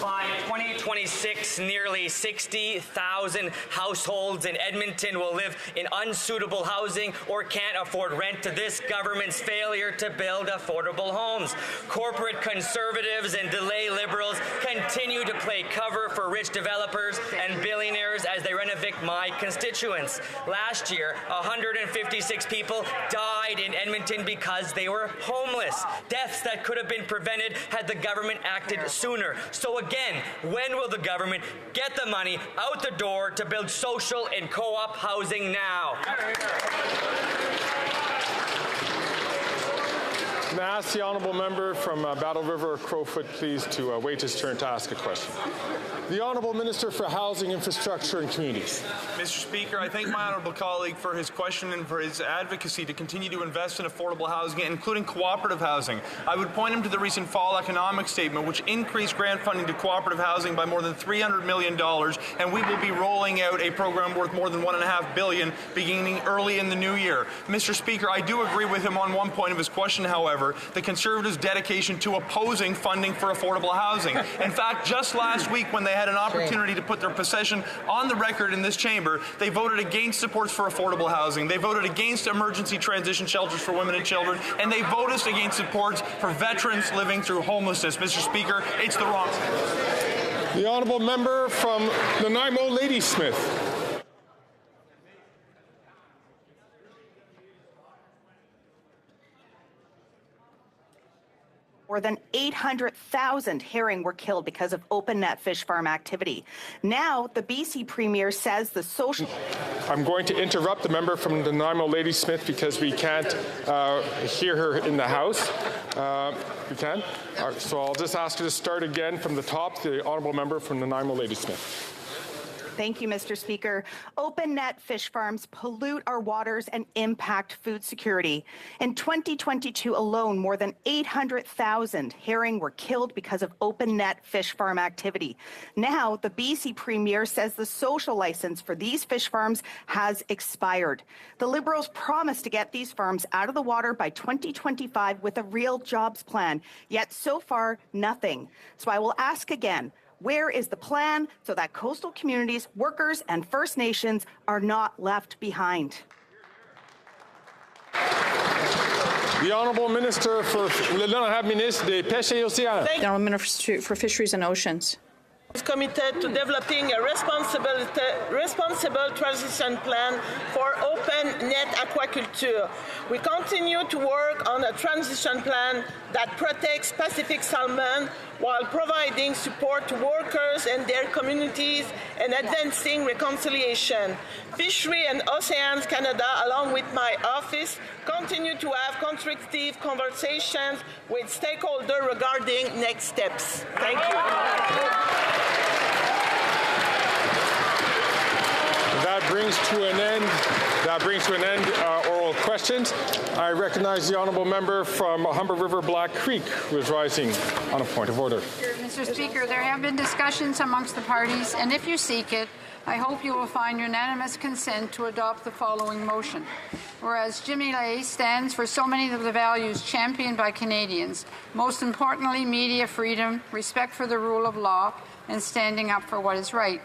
[SPEAKER 12] By 2026, nearly 60,000 households in Edmonton will live in unsuitable housing or can't afford rent to this government's failure to build affordable homes. Corporate Conservatives and delay Liberals continue to play cover for rich developers and billionaires as they renovate my constituents. Last year, 156 people died in Edmonton because they were homeless. Deaths that could have been prevented had the government acted sooner. So again, when will the government get the money out the door to build social and co-op housing now?
[SPEAKER 20] I'm going to ask the honourable member from Battle River Crowfoot, please, to wait his turn to ask a question. The Honourable Minister for Housing, Infrastructure and Communities.
[SPEAKER 13] Mr. Speaker, I thank my honourable colleague for his question and for his advocacy to continue to invest in affordable housing, including cooperative housing. I would point him to the recent fall economic statement, which increased grant funding to cooperative housing by more than $300 million, and we will be rolling out a program worth more than $1.5 billion beginning early in the new year. Mr. Speaker, I do agree with him on one point of his question, however, the Conservatives' dedication to opposing funding for affordable housing. In fact, just last week when they had an opportunity to put their position on the record in this chamber, they voted against supports for affordable housing. They voted against emergency transition shelters for women and children, and they voted against supports for veterans living through homelessness. Mr. Speaker, it's the wrong.
[SPEAKER 20] The honourable member from Nanaimo, Ladysmith.
[SPEAKER 14] More than 800,000 herring were killed because of open net fish farm activity. Now, the BC Premier says the social...
[SPEAKER 20] I'm going to interrupt the member from Nanaimo, Ladysmith, because we can't hear her in the House. We can? So I'll just ask her to start again from the top, the honourable member from Nanaimo, Ladysmith.
[SPEAKER 14] Thank you, Mr. Speaker. Open net fish farms pollute our waters and impact food security. In 2022 alone, more than 800,000 herring were killed because of open net fish farm activity. Now, the BC Premier says the social license for these fish farms has expired. The Liberals promised to get these farms out of the water by 2025 with a real jobs plan, yet so far, nothing. So I will ask again, where is the plan so that coastal communities, workers, and First Nations are not left behind?
[SPEAKER 20] The Honourable Minister for l'Honorable Ministre des Pêches et Océans.
[SPEAKER 18] The Honourable Minister for Fisheries and Oceans.
[SPEAKER 15] Is committed to developing a responsible transition plan for open net aquaculture. We continue to work on a transition plan that protects Pacific salmon while providing support to workers and their communities and advancing reconciliation. Fishery and Oceans Canada, along with my office, continue to have constructive conversations with stakeholders regarding next steps. Thank you.
[SPEAKER 20] That brings to an end oral questions. I recognize the honourable member from Humber River Black Creek, who is rising on a point of order.
[SPEAKER 17] Mr. Speaker, there have been discussions amongst the parties, and if you seek it, I hope you will find unanimous consent to adopt the following motion. Whereas Jimmy Lay stands for so many of the values championed by Canadians, most importantly media freedom, respect for the rule of law, and standing up for what is right.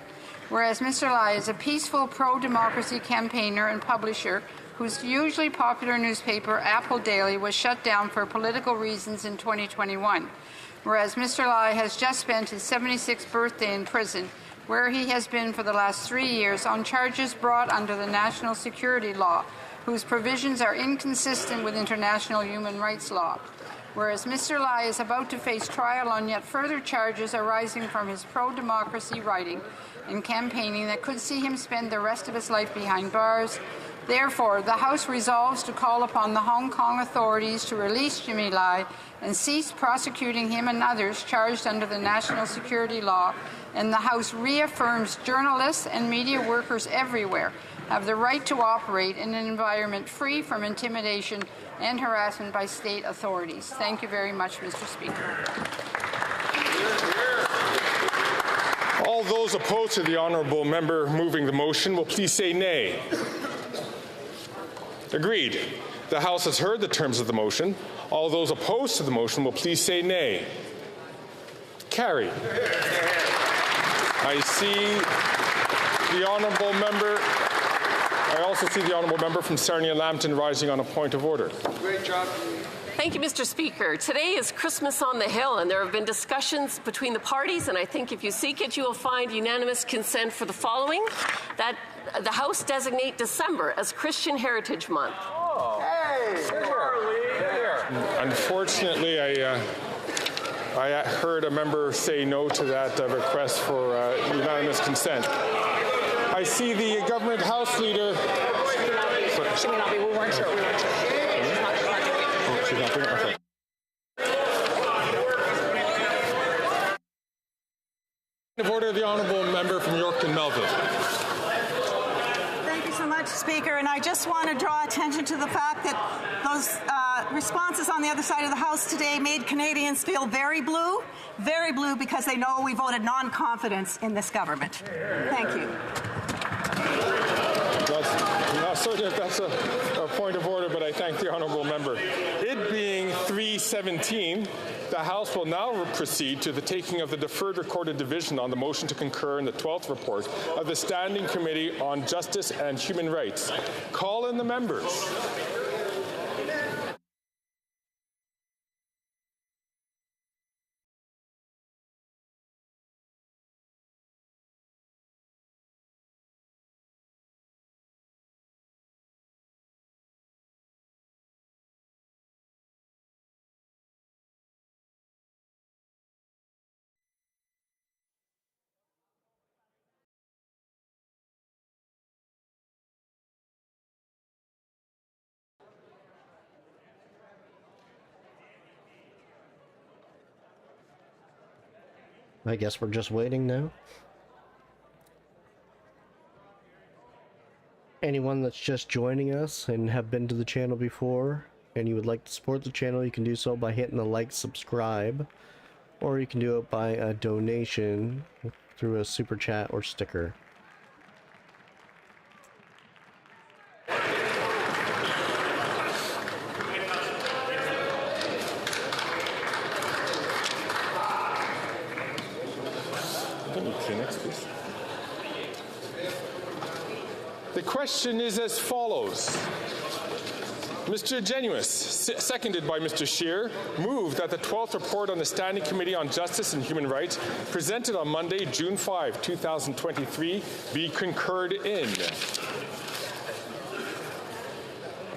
[SPEAKER 17] Whereas Mr. Lai is a peaceful pro-democracy campaigner and publisher whose hugely popular newspaper, Apple Daily, was shut down for political reasons in 2021. Whereas Mr. Lai has just spent his 76th birthday in prison, where he has been for the last 3 years on charges brought under the national security law, whose provisions are inconsistent with international human rights law. Whereas Mr. Lai is about to face trial on yet further charges arising from his pro-democracy writing and campaigning that could see him spend the rest of his life behind bars. Therefore, the House resolves to call upon the Hong Kong authorities to release Jimmy Lai and cease prosecuting him and others charged under the national security law, and the House reaffirms journalists and media workers everywhere have the right to operate in an environment free from intimidation and harassment by state authorities. Thank you very much, Mr. Speaker.
[SPEAKER 20] All those opposed to the honourable member moving the motion will please say nay. Agreed. The House has heard the terms of the motion. All those opposed to the motion will please say nay. Carried. I see the honourable member. I also see the honourable member from Sarnia-Lambton rising on a point of order.
[SPEAKER 16] Great job. Thank you, Mr. Speaker. Today is Christmas on the Hill, and there have been discussions between the parties, and I think if you seek it, you will find unanimous consent for the following: that the House designate December as Christian Heritage Month.
[SPEAKER 3] Oh. Hey,
[SPEAKER 20] Unfortunately, I heard a member say no to that request for unanimous consent. I see the government House leader.
[SPEAKER 9] She may not be. We weren't sure.
[SPEAKER 20] She's not doing it. Okay. Of order, the honourable member from Yorkton Melville.
[SPEAKER 19] Thank you so much, Speaker. And I just want to draw attention to the fact that those responses on the other side of the House today made Canadians feel very blue because they know we voted non-confidence in this government. Thank you.
[SPEAKER 20] Not certain if that's a point of order, but I thank the honourable member. It being 3:17, the House will now proceed to the taking of the deferred recorded division on the motion to concur in the 12th report of the Standing Committee on Justice and Human Rights. Call in the members.
[SPEAKER 21] I guess we're just waiting now. Anyone that's just joining us and have been to the channel before and you would like to support the channel, you can do so by hitting the like, subscribe, or you can do it by a donation through a super chat or sticker.
[SPEAKER 20] The question is as follows. Mr. Genuous, seconded by Mr. Scheer, moved that the 12th report on the Standing Committee on Justice and Human Rights, presented on Monday, June 5, 2023, be concurred in.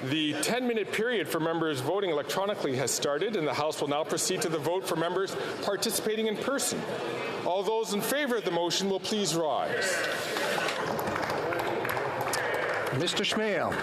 [SPEAKER 20] The 10-minute period for members voting electronically has started, and the House will now proceed to the vote for members participating in person. All those in favour of the motion will please rise.
[SPEAKER 22] Mr. Schmale.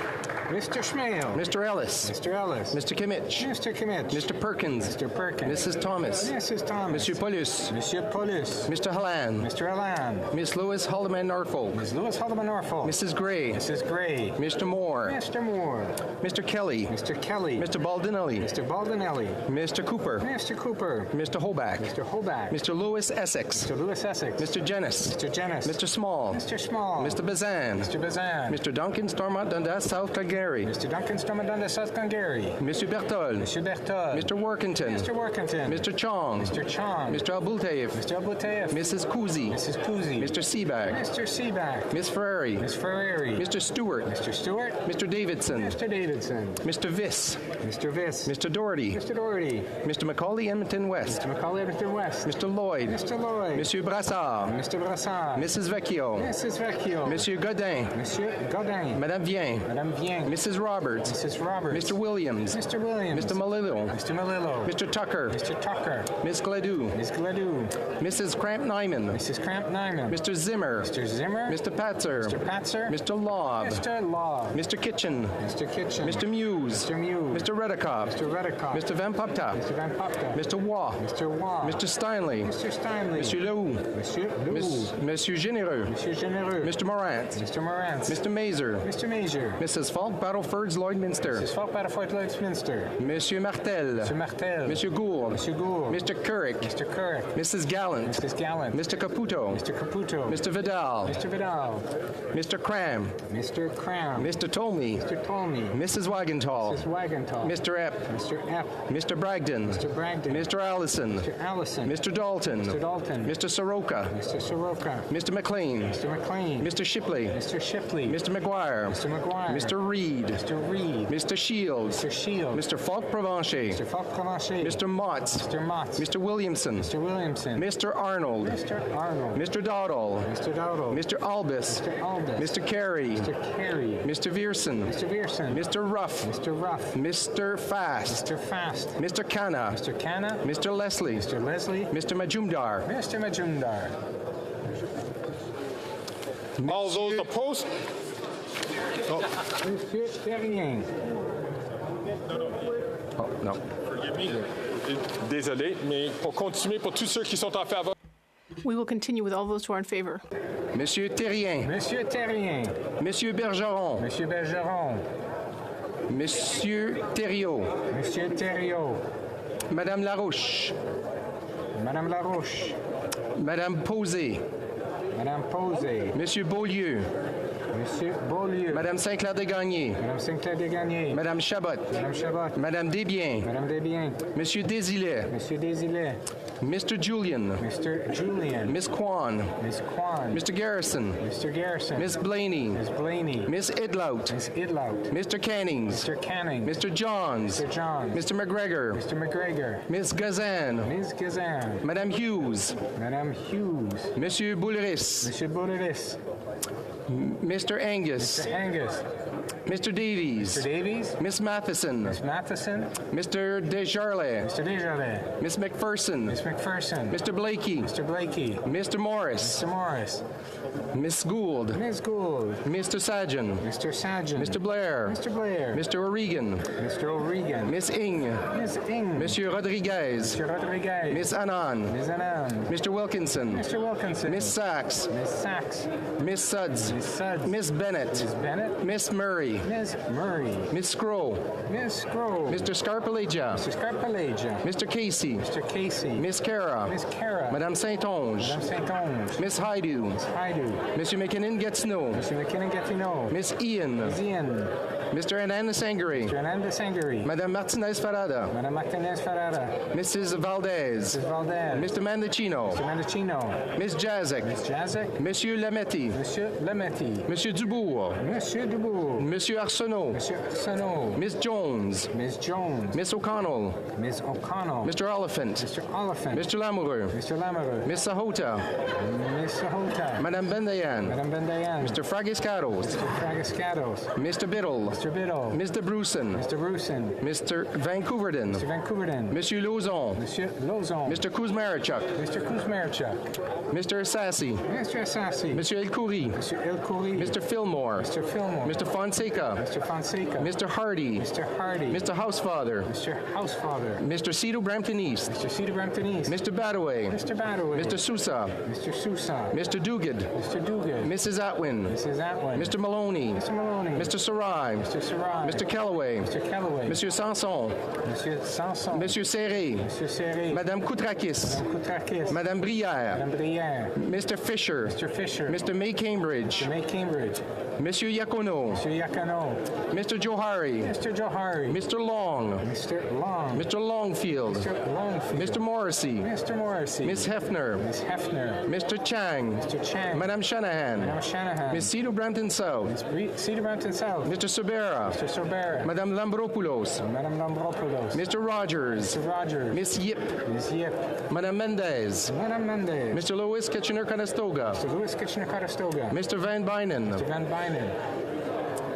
[SPEAKER 24] Mr. Schmale.
[SPEAKER 22] Mr. Ellis.
[SPEAKER 24] Mr. Ellis.
[SPEAKER 22] Mr. Kimmich.
[SPEAKER 24] Mr. Kimmich.
[SPEAKER 22] Mr. Perkins.
[SPEAKER 24] Mr. Perkins.
[SPEAKER 22] Mrs. Thomas.
[SPEAKER 24] Mrs. Thomas.
[SPEAKER 22] Monsieur Paulus.
[SPEAKER 24] Monsieur Paulus.
[SPEAKER 22] Mr. Halland.
[SPEAKER 24] Mr. Halland.
[SPEAKER 22] Miss Lewis Haldeman Norfolk.
[SPEAKER 24] Miss Lewis Haldeman Norfolk.
[SPEAKER 22] Mrs. Gray.
[SPEAKER 24] Mrs. Gray.
[SPEAKER 22] Mr. Moore.
[SPEAKER 24] Mr. Moore.
[SPEAKER 22] Mr. Kelly.
[SPEAKER 24] Mr. Kelly.
[SPEAKER 22] Mr. Baldinelli.
[SPEAKER 24] Mr. Baldinelli.
[SPEAKER 22] Mr. Cooper.
[SPEAKER 24] Mr. Cooper.
[SPEAKER 22] Mr. Hoback.
[SPEAKER 24] Mr. Hoback.
[SPEAKER 22] Mr. Lewis Essex.
[SPEAKER 24] Mr. Lewis Essex.
[SPEAKER 22] Mr. Jennis.
[SPEAKER 24] Mr. Jennis.
[SPEAKER 22] Mr. Small.
[SPEAKER 24] Mr. Small.
[SPEAKER 22] Mr. Bazan.
[SPEAKER 24] Mr. Bazan.
[SPEAKER 22] Mr. Duncan Stormont Dundas South Calgary.
[SPEAKER 24] Mr. Duncan Stormont Dundas South Calgary.
[SPEAKER 22] Mr. Berthold.
[SPEAKER 24] Mr. Berthold.
[SPEAKER 22] Mr. Workington.
[SPEAKER 24] Mr. Workington.
[SPEAKER 22] Mr. Chong.
[SPEAKER 24] Mr. Chong.
[SPEAKER 22] Mr. Abultayev.
[SPEAKER 24] Mr. Abultayev.
[SPEAKER 22] Mrs. Kuzi.
[SPEAKER 24] Mrs. Kuzi.
[SPEAKER 22] Mr. Seaback.
[SPEAKER 24] Mr. Seaback.
[SPEAKER 22] Miss Ferrari.
[SPEAKER 24] Miss Ferrari.
[SPEAKER 22] Mr. Stewart.
[SPEAKER 24] Mr. Stewart.
[SPEAKER 22] Mr. Davidson.
[SPEAKER 24] Mr. Davidson.
[SPEAKER 22] Mr. Viss.
[SPEAKER 24] Mr. Viss.
[SPEAKER 22] Mr. Doherty.
[SPEAKER 24] Mr. Doherty.
[SPEAKER 22] Mr. Macaulay Edmonton West.
[SPEAKER 24] Mr. Macaulay Edmonton West.
[SPEAKER 22] Mr. Lloyd.
[SPEAKER 24] Mr. Lloyd.
[SPEAKER 22] Monsieur Brassard.
[SPEAKER 24] Mr. Brassard.
[SPEAKER 22] Mrs. Vecchio.
[SPEAKER 24] Mrs. Vecchio.
[SPEAKER 22] Monsieur Godin.
[SPEAKER 24] Monsieur Godin.
[SPEAKER 22] Madame Vien.
[SPEAKER 24] Madame Vien.
[SPEAKER 22] Mrs. Roberts.
[SPEAKER 24] Mrs. Roberts.
[SPEAKER 22] Mr. Williams.
[SPEAKER 24] Mr. Williams.
[SPEAKER 22] Mr. Malillo.
[SPEAKER 24] Mr. Malillo.
[SPEAKER 22] Mr. Tucker.
[SPEAKER 24] Mr. Tucker.
[SPEAKER 22] Ms. Gladue.
[SPEAKER 24] Ms. Gladue.
[SPEAKER 22] Mrs. Cramp-Nyman.
[SPEAKER 24] Mrs. Cramp-Nyman.
[SPEAKER 22] Mr. Zimmer.
[SPEAKER 24] Mr. Zimmer.
[SPEAKER 22] Mr. Patzer.
[SPEAKER 24] Mr. Patzer.
[SPEAKER 22] Mr. Lobb.
[SPEAKER 24] Mr. Lobb.
[SPEAKER 22] Mr. Kitchen.
[SPEAKER 24] Mr. Kitchen.
[SPEAKER 22] Mr. Muse.
[SPEAKER 24] Mr. Muse.
[SPEAKER 22] Mr. Redikoff.
[SPEAKER 24] Mr. Redikoff.
[SPEAKER 22] Mr. Van Popta.
[SPEAKER 24] Mr. Van Popta.
[SPEAKER 22] Mr. Waugh.
[SPEAKER 24] Mr. Waugh.
[SPEAKER 22] Mr. Steinley.
[SPEAKER 24] Mr. Steinley.
[SPEAKER 22] Monsieur Lehoux.
[SPEAKER 24] Monsieur Lehoux.
[SPEAKER 22] Monsieur Généreux.
[SPEAKER 24] Monsieur Généreux.
[SPEAKER 22] Mr. Morant.
[SPEAKER 24] Mr. Morant.
[SPEAKER 22] Mr. Mazer.
[SPEAKER 24] Mr. Mazer.
[SPEAKER 22] Mrs. Falk, Battlefords, Lloydminster.
[SPEAKER 24] Mrs. Falk, Battlefords, Lloydminster.
[SPEAKER 22] Monsieur Martel.
[SPEAKER 24] Mr. Martel.
[SPEAKER 22] Monsieur Gould.
[SPEAKER 24] Monsieur Gould.
[SPEAKER 22] Mr. Couric.
[SPEAKER 24] Mr. Couric.
[SPEAKER 22] Mrs. Gallant.
[SPEAKER 24] Mrs. Gallant.
[SPEAKER 22] Mr. Caputo.
[SPEAKER 24] Mr. Caputo.
[SPEAKER 22] Mr. Vidal.
[SPEAKER 24] Mr. Vidal.
[SPEAKER 22] Mr. Cram.
[SPEAKER 24] Mr. Cram.
[SPEAKER 22] Mr. Tolmie.
[SPEAKER 24] Mr. Tolmie.
[SPEAKER 22] Mrs. Wagenthal.
[SPEAKER 24] Mrs. Wagenthal.
[SPEAKER 22] Mr. Epp.
[SPEAKER 24] Mr. Epp.
[SPEAKER 22] Mr. Bragdon.
[SPEAKER 24] Mr. Bragdon.
[SPEAKER 22] Mr. Allison.
[SPEAKER 24] Mr. Allison.
[SPEAKER 22] Mr. Dalton.
[SPEAKER 24] Mr. Dalton.
[SPEAKER 22] Mr. Soroka.
[SPEAKER 24] Mr. Soroka.
[SPEAKER 22] Mr. McLean.
[SPEAKER 24] Mr. McLean.
[SPEAKER 22] Mr. Shipley.
[SPEAKER 24] Mr. Shipley.
[SPEAKER 22] Mr. McGuire.
[SPEAKER 24] Mr. McGuire.
[SPEAKER 22] Mr. Reed.
[SPEAKER 24] Mr. Reed.
[SPEAKER 22] Mr. Shields.
[SPEAKER 24] Mr. Shields.
[SPEAKER 22] Mr. Falk Provencher.
[SPEAKER 24] Mr. Falk Provencher.
[SPEAKER 22] Mr. Motts.
[SPEAKER 24] Mr. Motts.
[SPEAKER 22] Mr. Williamson.
[SPEAKER 24] Mr. Williamson.
[SPEAKER 22] Mr. Arnold.
[SPEAKER 24] Mr. Arnold.
[SPEAKER 22] Mr. Dowdall.
[SPEAKER 24] Mr. Dowdall.
[SPEAKER 22] Mr. Albus.
[SPEAKER 24] Mr. Albus.
[SPEAKER 22] Mr. Carey.
[SPEAKER 24] Mr. Carey.
[SPEAKER 22] Mr. Vierson.
[SPEAKER 24] Mr. Vierson.
[SPEAKER 22] Mr. Ruff.
[SPEAKER 24] Mr. Ruff.
[SPEAKER 22] Mr. Fast.
[SPEAKER 24] Mr. Fast.
[SPEAKER 22] Mr. Khanna.
[SPEAKER 24] Mr. Khanna.
[SPEAKER 22] Mr. Leslie.
[SPEAKER 24] Mr. Leslie.
[SPEAKER 22] Mr. Majumdar.
[SPEAKER 24] Mr. Majumdar.
[SPEAKER 20] All those opposed?
[SPEAKER 24] Oh. Monsieur Terrien.
[SPEAKER 22] Oh, non.
[SPEAKER 20] Désolé, mais pour continuer, pour tous ceux qui sont en faveur.
[SPEAKER 18] We will continue with all those who are in favor.
[SPEAKER 22] Monsieur Terrien.
[SPEAKER 24] Monsieur Terrien.
[SPEAKER 22] Monsieur Bergeron.
[SPEAKER 24] Monsieur Bergeron.
[SPEAKER 22] Monsieur Thériault.
[SPEAKER 24] Monsieur Thériault.
[SPEAKER 22] Madame Larouche.
[SPEAKER 24] Madame Larouche.
[SPEAKER 22] Madame Posé.
[SPEAKER 24] Madame Posé.
[SPEAKER 22] Monsieur Beaulieu.
[SPEAKER 24] Monsieur Beaulieu.
[SPEAKER 22] Madame Saint-Clair-Desgagnés.
[SPEAKER 24] Madame Saint-Clair-Desgagnés.
[SPEAKER 22] Madame Chabot.
[SPEAKER 24] Madame Chabot.
[SPEAKER 22] Madame Desbiens.
[SPEAKER 24] Madame Desbiens.
[SPEAKER 22] Monsieur Desilets.
[SPEAKER 24] Monsieur Desilets.
[SPEAKER 22] Mr. Julian.
[SPEAKER 24] Mr. Julian.
[SPEAKER 22] Miss Kwan.
[SPEAKER 24] Miss Kwan.
[SPEAKER 22] Mr. Garrison.
[SPEAKER 24] Mr. Garrison.
[SPEAKER 22] Miss Blaney.
[SPEAKER 24] Miss Blaney.
[SPEAKER 22] Miss Idlout.
[SPEAKER 24] Miss Idlout.
[SPEAKER 22] Mr. Cannings.
[SPEAKER 24] Mr. Canning.
[SPEAKER 22] Mr. Johns.
[SPEAKER 24] Mr. Johns.
[SPEAKER 22] Mr. McGregor.
[SPEAKER 24] Mr. McGregor.
[SPEAKER 22] Miss Gazan.
[SPEAKER 24] Miss Gazan.
[SPEAKER 22] Madame Hughes.
[SPEAKER 24] Madame Hughes.
[SPEAKER 22] Monsieur Bouleris.
[SPEAKER 24] Monsieur Bouleris.
[SPEAKER 22] Mr. Angus.
[SPEAKER 24] Mr. Angus.
[SPEAKER 22] Mr. Davies.
[SPEAKER 24] Mr. Davies.
[SPEAKER 22] Miss Matheson.
[SPEAKER 24] Miss Matheson.
[SPEAKER 22] Mr. Desjardins.
[SPEAKER 24] Mr. Desjardins.
[SPEAKER 22] Miss McPherson.
[SPEAKER 24] Miss McPherson.
[SPEAKER 22] Mr. Blakey.
[SPEAKER 24] Mr. Blakey.
[SPEAKER 22] Mr. Morris.
[SPEAKER 24] Mr. Morris.
[SPEAKER 22] Miss Gould.
[SPEAKER 24] Miss Gould.
[SPEAKER 22] Mr. Sajan.
[SPEAKER 24] Mr. Sajan.
[SPEAKER 22] Mr. Blair.
[SPEAKER 24] Mr. Blair.
[SPEAKER 22] Mr. O'Regan.
[SPEAKER 24] Mr. O'Regan.
[SPEAKER 22] Miss Ing.
[SPEAKER 24] Miss Ing.
[SPEAKER 22] Monsieur Rodriguez.
[SPEAKER 24] Mr. Rodriguez.
[SPEAKER 22] Miss Annan.
[SPEAKER 24] Miss Annan.
[SPEAKER 22] Mr. Wilkinson.
[SPEAKER 24] Mr. Wilkinson.
[SPEAKER 22] Miss Sachs.
[SPEAKER 24] Miss Sachs.
[SPEAKER 22] Miss Suds.
[SPEAKER 24] Miss Suds.
[SPEAKER 22] Miss Bennett.
[SPEAKER 24] Miss Bennett.
[SPEAKER 22] Miss Murray.
[SPEAKER 24] Miss Murray.
[SPEAKER 22] Miss Scroll.
[SPEAKER 24] Miss Scroll.
[SPEAKER 22] Mr. Scarpalegia.
[SPEAKER 24] Mr. Scarpalegia.
[SPEAKER 22] Mr. Casey.
[SPEAKER 24] Mr. Casey.
[SPEAKER 22] Miss Cara.
[SPEAKER 24] Miss Cara.
[SPEAKER 22] Madame Saint-Onge.
[SPEAKER 24] Madame Saint-Onge.
[SPEAKER 22] Miss Haidu.
[SPEAKER 24] Miss Haidu.
[SPEAKER 22] Monsieur McKinnon Gatineau.
[SPEAKER 24] Mr. McKinnon Gatineau.
[SPEAKER 22] Miss Ian.
[SPEAKER 24] Miss Ian.
[SPEAKER 22] Mr. Ananda Sangari.
[SPEAKER 24] Mr. Ananda Sangari.
[SPEAKER 22] Madame Martinez Farada.
[SPEAKER 24] Madame Martinez Farada.
[SPEAKER 22] Mrs. Valdez.
[SPEAKER 24] Mrs. Valdez.
[SPEAKER 22] Mr. Mandicino.
[SPEAKER 24] Mr. Mandicino.
[SPEAKER 22] Miss Jazek.
[SPEAKER 24] Miss Jazek.
[SPEAKER 22] Monsieur Lametti.
[SPEAKER 24] Monsieur Lametti.
[SPEAKER 22] Monsieur Dubourg.
[SPEAKER 24] Monsieur Dubourg.
[SPEAKER 22] Monsieur Arsenault.
[SPEAKER 24] Monsieur Arsenault.
[SPEAKER 22] Miss Jones.
[SPEAKER 24] Miss Jones.
[SPEAKER 22] Miss O'Connell.
[SPEAKER 24] Miss O'Connell.
[SPEAKER 22] Mr. Oliphant.
[SPEAKER 24] Mr. Oliphant.
[SPEAKER 22] Mr. Lamoureux.
[SPEAKER 24] Mr. Lamoureux.
[SPEAKER 22] Miss Sahota.
[SPEAKER 24] Miss Sahota.
[SPEAKER 22] Madame Bendayan.
[SPEAKER 24] Madame Bendayan.
[SPEAKER 22] Mr. Fragiscados.
[SPEAKER 24] Mr. Fragiscados.
[SPEAKER 22] Mr. Biddle.
[SPEAKER 24] Mr. Biddle.
[SPEAKER 22] Mr. Bruson.
[SPEAKER 24] Mr. Bruson.
[SPEAKER 22] Mr. Vancouverden.
[SPEAKER 24] Mr. Vancouverden.
[SPEAKER 22] Monsieur Lozon.
[SPEAKER 24] Monsieur Lozon.
[SPEAKER 22] Mr. Kuzmarchuk.
[SPEAKER 24] Mr. Kuzmarchuk.
[SPEAKER 22] Mr. Assassi.
[SPEAKER 24] Mr. Assassi.
[SPEAKER 22] Monsieur El Khoury.
[SPEAKER 24] Monsieur El Khoury.
[SPEAKER 22] Mr. Fillmore.
[SPEAKER 24] Mr. Fillmore.
[SPEAKER 22] Mr. Fonseca.
[SPEAKER 24] Mr. Fonseca.
[SPEAKER 22] Mr. Hardy.
[SPEAKER 24] Mr. Hardy.
[SPEAKER 22] Mr. Housefather.
[SPEAKER 24] Mr. Housefather.
[SPEAKER 22] Mr. Cedar Brampton East.
[SPEAKER 24] Mr. Cedar Brampton East.
[SPEAKER 22] Mr. Badaway.
[SPEAKER 24] Mr. Badaway.
[SPEAKER 22] Mr. Sousa.
[SPEAKER 24] Mr. Sousa.
[SPEAKER 22] Mr. Duguid.
[SPEAKER 24] Mr. Duguid.
[SPEAKER 22] Mrs. Atwin.
[SPEAKER 24] Mrs. Atwin.
[SPEAKER 22] Mr. Maloney.
[SPEAKER 24] Mr. Maloney.
[SPEAKER 22] Mr. Sarai.
[SPEAKER 24] Mr. Sarai.
[SPEAKER 22] Mr. Callaway.
[SPEAKER 24] Mr. Callaway.
[SPEAKER 22] Monsieur Sanson.
[SPEAKER 24] Monsieur Sanson.
[SPEAKER 22] Monsieur Serré.
[SPEAKER 24] Monsieur Serré.
[SPEAKER 22] Madame Koutrakis.
[SPEAKER 24] Madame Koutrakis.
[SPEAKER 22] Madame Brière.
[SPEAKER 24] Madame Brière.
[SPEAKER 22] Mr. Fisher.
[SPEAKER 24] Mr. Fisher.
[SPEAKER 22] Mr. May Cambridge.
[SPEAKER 24] Mr. May Cambridge.
[SPEAKER 22] Monsieur Yakono.
[SPEAKER 24] Monsieur Yakano.
[SPEAKER 22] Mr. Johari.
[SPEAKER 24] Mr. Johari.
[SPEAKER 22] Mr. Long.
[SPEAKER 24] Mr. Long.
[SPEAKER 22] Mr. Longfield.
[SPEAKER 24] Mr. Longfield.
[SPEAKER 22] Mr. Morrissey.
[SPEAKER 24] Mr. Morrissey.
[SPEAKER 22] Miss Hefner.
[SPEAKER 24] Miss Hefner.
[SPEAKER 22] Mr. Chang.
[SPEAKER 24] Mr. Chang.
[SPEAKER 22] Madame Shanahan.
[SPEAKER 24] Madame Shanahan.
[SPEAKER 22] Miss Cedar Brampton South.
[SPEAKER 24] Miss Cedar Brampton South.
[SPEAKER 22] Mr. Sobera.
[SPEAKER 24] Mr. Sobera.
[SPEAKER 22] Madame Lambropoulos.
[SPEAKER 24] Madame Lambropoulos.
[SPEAKER 22] Mr. Rogers.
[SPEAKER 24] Mr. Rogers.
[SPEAKER 22] Miss Yip.
[SPEAKER 24] Miss Yip.
[SPEAKER 22] Madame Mendez.
[SPEAKER 24] Madame Mendez.
[SPEAKER 22] Mr. Louis Kitchener-Conestoga.
[SPEAKER 24] Mr. Louis Kitchener-Conestoga.
[SPEAKER 22] Mr. Van Bynen.
[SPEAKER 24] Mr. Van Bynen.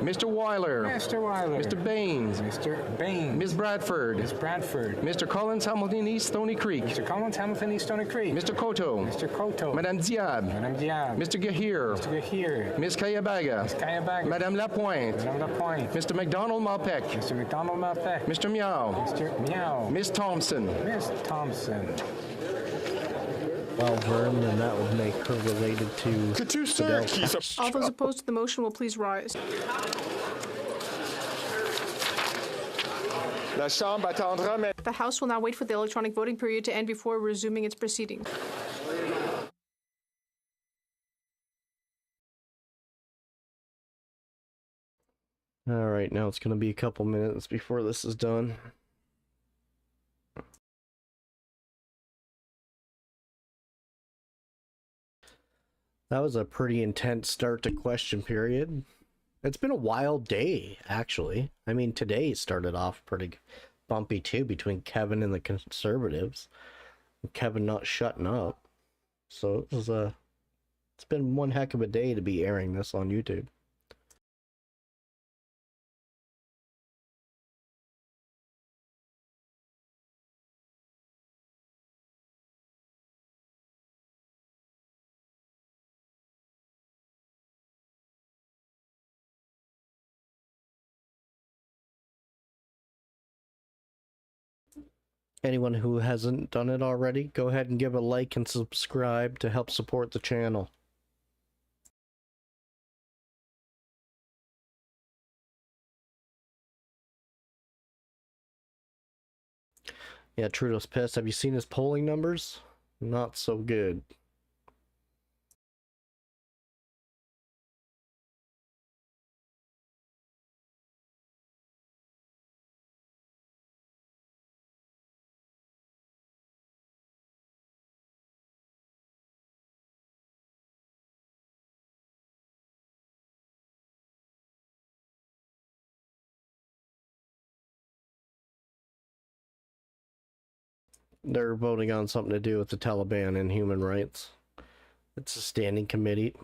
[SPEAKER 22] Mr. Weiler.
[SPEAKER 24] Mr. Weiler.
[SPEAKER 22] Mr. Baines.
[SPEAKER 24] Mr. Baines.
[SPEAKER 22] Ms. Bradford.
[SPEAKER 24] Ms. Bradford.
[SPEAKER 22] Mr. Collins, Hamilton East, Stony Creek.
[SPEAKER 24] Mr. Collins, Hamilton East, Stony Creek.
[SPEAKER 22] Mr. Cotto.
[SPEAKER 24] Mr. Cotto.
[SPEAKER 22] Madame Diab.
[SPEAKER 24] Madame Diab.
[SPEAKER 22] Mr. Gahir.
[SPEAKER 24] Mr. Gahir.
[SPEAKER 22] Ms. Kayabaga.
[SPEAKER 24] Ms. Kayabaga.
[SPEAKER 22] Madame Lapointe.
[SPEAKER 24] Madame Lapointe.
[SPEAKER 22] Mr. McDonald Malpec.
[SPEAKER 24] Mr. McDonald Malpec.
[SPEAKER 22] Mr. Meow.
[SPEAKER 24] Mr. Meow.
[SPEAKER 22] Ms. Thompson.
[SPEAKER 24] Ms. Thompson.
[SPEAKER 21] Well, Vern, and that would make her related to
[SPEAKER 2] All those opposed to the motion will please rise. The House will now wait for the electronic voting period to end before resuming its proceedings.
[SPEAKER 21] All right, now it's going to be a couple minutes before this is done. That was a pretty intense start to question period. It's been a wild day, actually. I mean, today started off pretty bumpy, too, between Kevin and the Conservatives. Kevin not shutting up. So it's been one heck of a day to be airing this on YouTube. Anyone who hasn't done it already, go ahead and give a like and subscribe to help support the channel. Yeah, Trudeau's pissed. Have you seen his polling numbers? Not so good. They're voting on something to do with the Taliban and human rights. It's a standing committee.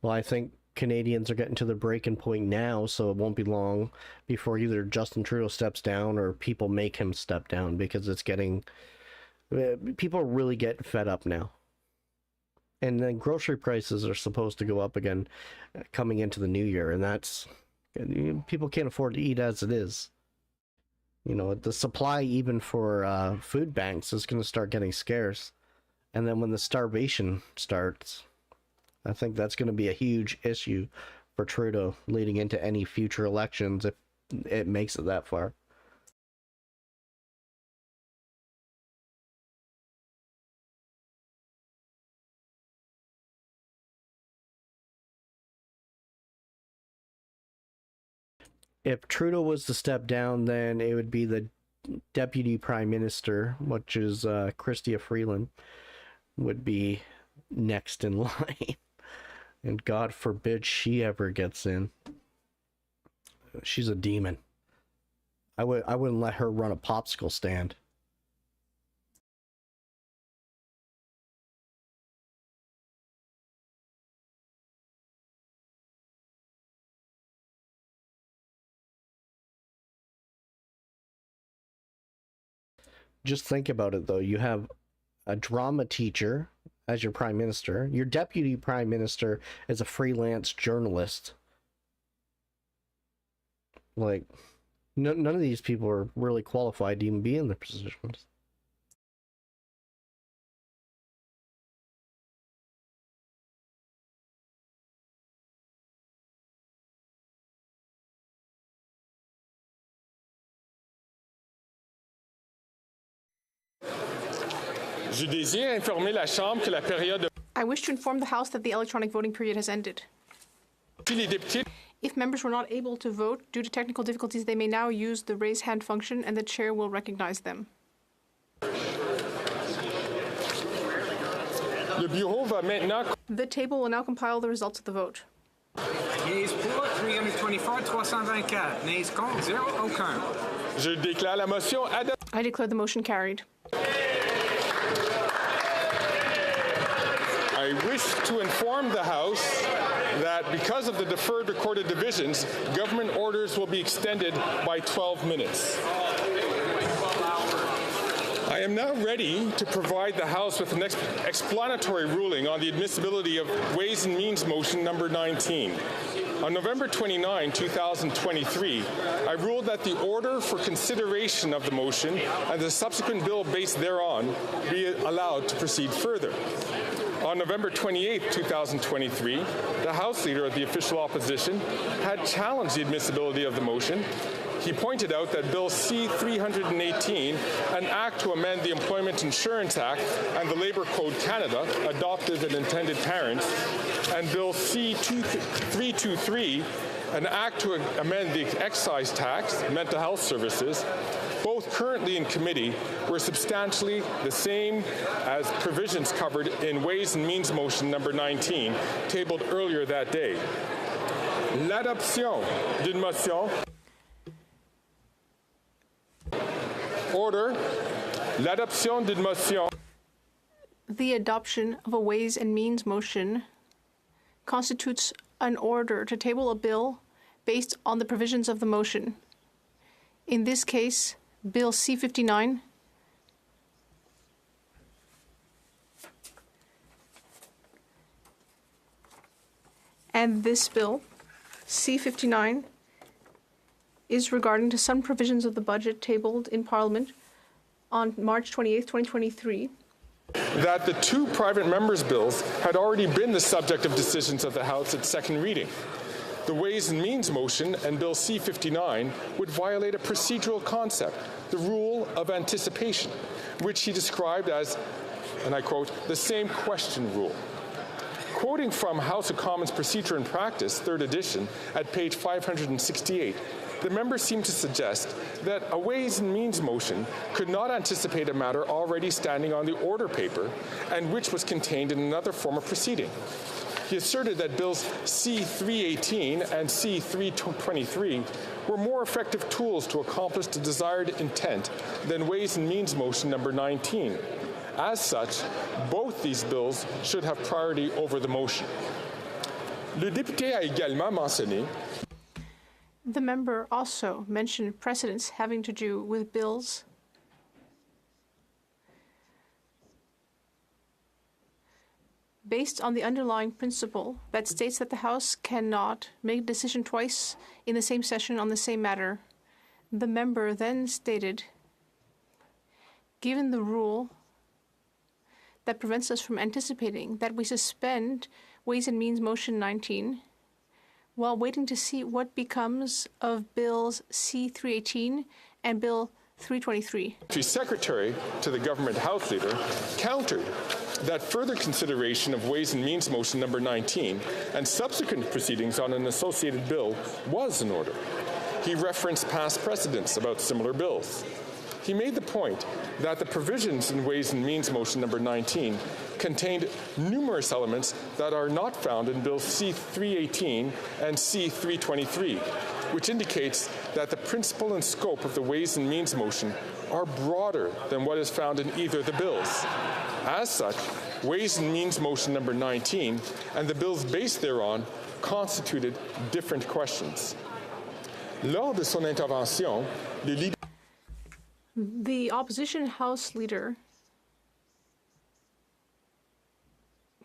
[SPEAKER 21] Well, I think Canadians are getting to the breaking point now, so it won't be long before either Justin Trudeau steps down or people make him step down, because it's getting... people are really getting fed up now. And then grocery prices are supposed to go up again coming into the new year, and that's... people can't afford to eat as it is. You know, the supply even for food banks is going to start getting scarce. And then when the starvation starts... I think that's going to be a huge issue for Trudeau leading into any future elections if it makes it that far. If Trudeau was to step down, then it would be the Deputy Prime Minister, which is Chrystia Freeland, would be next in line. And God forbid she ever gets in. She's a demon. I wouldn't let her run a popsicle stand. Just think about it, though. You have a drama teacher as your prime minister. Your deputy prime minister is a freelance journalist. Like, none of these people are really qualified to even be in their positions.
[SPEAKER 2] Je désire informer la Chambre que la période... I wish to inform the House that the electronic voting period has ended. If members were not able to vote due to technical difficulties, they may now use the raise hand function and the chair will recognize them. The table will now compile the results of the vote.
[SPEAKER 5] Yeas pour 324, 324. Nays contre 0, aucun.
[SPEAKER 20] Je déclare la motion adoptée.
[SPEAKER 2] I declare the motion carried.
[SPEAKER 20] I wish to inform the House that because of the deferred recorded divisions, government orders will be extended by 12 minutes. I am now ready to provide the House with an explanatory ruling on the admissibility of Ways and Means Motion number 19. On November 29, 2023, I ruled that the order for consideration of the motion and the subsequent bill based thereon be allowed to proceed further. On November 28, 2023, the House Leader of the official opposition had challenged the admissibility of the motion. He pointed out that Bill C-318, an act to amend the Employment Insurance Act and the Labour Code Canada, adoptive and intended parents, and Bill C-323, an act to amend the excise tax, mental health services, both currently in committee, were substantially the same as provisions covered in Ways and Means Motion number 19, tabled earlier that day. L'adoption d'une motion. Order. L'adoption d'une motion.
[SPEAKER 2] The adoption of a Ways and Means motion constitutes an order to table a bill based on the provisions of the motion. In this case, Bill C-59 and this bill, C-59, is regarding to some provisions of the budget tabled in Parliament on March 28, 2023.
[SPEAKER 20] That the two private members' bills had already been the subject of decisions of the House at second reading. The Ways and Means motion and Bill C-59 would violate a procedural concept, the rule of anticipation, which he described as, and I quote, the same question rule. Quoting from House of Commons Procedure and Practice, 3rd edition, at page 568, the members seem to suggest that a Ways and Means motion could not anticipate a matter already standing on the order paper and which was contained in another form of proceeding. He asserted that Bills C-318 and C-323 were more effective tools to accomplish the desired intent than Ways and Means Motion number 19. As such, both these bills should have priority over the motion. Le député a également mentionné.
[SPEAKER 2] The member also mentioned precedents having to do with bills based on the underlying principle that states that the House cannot make a decision twice in the same session on the same matter. The member then stated, given the rule that prevents us from anticipating that we suspend Ways and Means Motion 19 while waiting to see what becomes of Bills C-318 and Bill 323.
[SPEAKER 20] The Secretary to the Government House Leader countered that further consideration of Ways and Means Motion number 19 and subsequent proceedings on an associated bill was in order. He referenced past precedents about similar bills. He made the point that the provisions in Ways and Means Motion number 19 contained numerous elements that are not found in Bills C-318 and C-323, which indicates that the principle and scope of the Ways and Means motion are broader than what is found in either of the bills. As such, Ways and Means Motion number 19 and the bills based thereon constituted different questions. Lors de son intervention, le leader
[SPEAKER 2] The opposition House Leader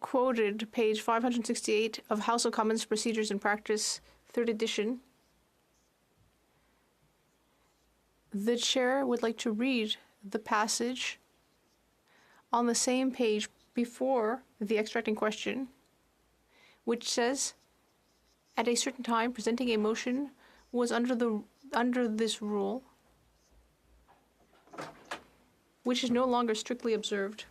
[SPEAKER 2] quoted page 568 of House of Commons Procedures and Practice, 3rd edition. The chair would like to read the passage on the same page before the extract in question, which says, at a certain time, presenting a motion was under this rule, which is no longer strictly observed.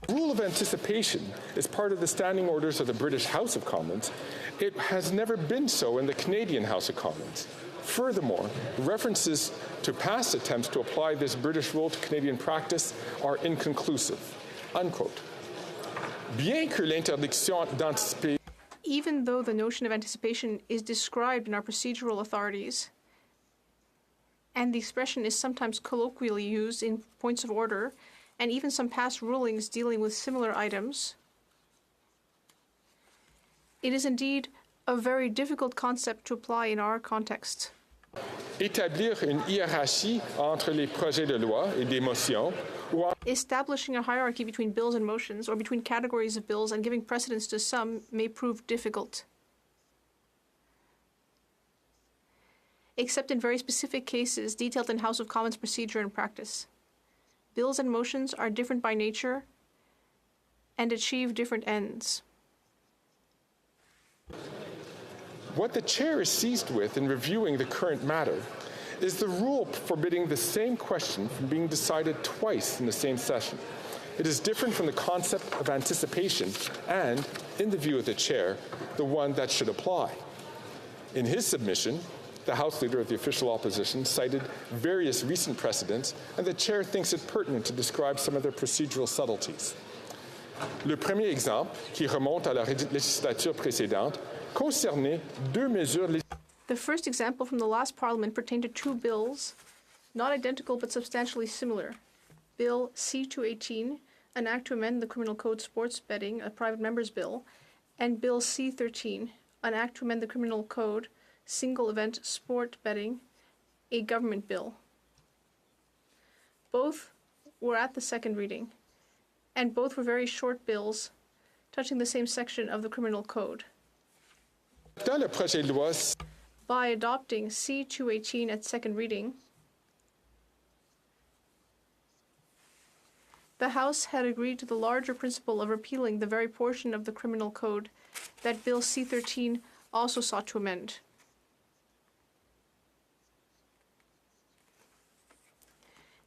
[SPEAKER 20] rule rule of anticipation is part of the standing orders of the British House of Commons, it has never been so in the Canadian House of Commons. Furthermore, references to past attempts to apply this British rule to Canadian practice are inconclusive. Unquote. Bien que l'interdiction d'anticiper.
[SPEAKER 2] Even though the notion of anticipation is described in our procedural authorities, and the expression is sometimes colloquially used in points of order, and even some past rulings dealing with similar items, it is indeed a very difficult concept to apply in our context.
[SPEAKER 20] Établir une hiérarchie entre les projets de loi et des motions, ou
[SPEAKER 2] establishing a hierarchy between bills and motions, or between categories of bills and giving precedence to some, may prove difficult. Except in very specific cases detailed in House of Commons procedure and practice. Bills and motions are different by nature and achieve different ends.
[SPEAKER 20] What the chair is seized with in reviewing the current matter is the rule forbidding the same question from being decided twice in the same session. It is different from the concept of anticipation and, in the view of the chair, the one that should apply. In his submission, the House Leader of the official opposition cited various recent precedents, and the chair thinks it pertinent to describe some of their procedural subtleties. Le premier exemple, qui remonte à la législature précédente, concernait deux mesures.
[SPEAKER 2] The first example from the last Parliament pertained to two bills, not identical but substantially similar. Bill C-218, an act to amend the Criminal Code Sports Betting, a private member's bill, and Bill C-13, an act to amend the Criminal Code Single Event Sport Betting, a government bill. Both were at the second reading, and both were very short bills touching the same section of the Criminal Code.
[SPEAKER 20] Dans le projet de loi,
[SPEAKER 2] by adopting C-218 at second reading, the House had agreed to the larger principle of repealing the very portion of the Criminal Code that Bill C-13 also sought to amend.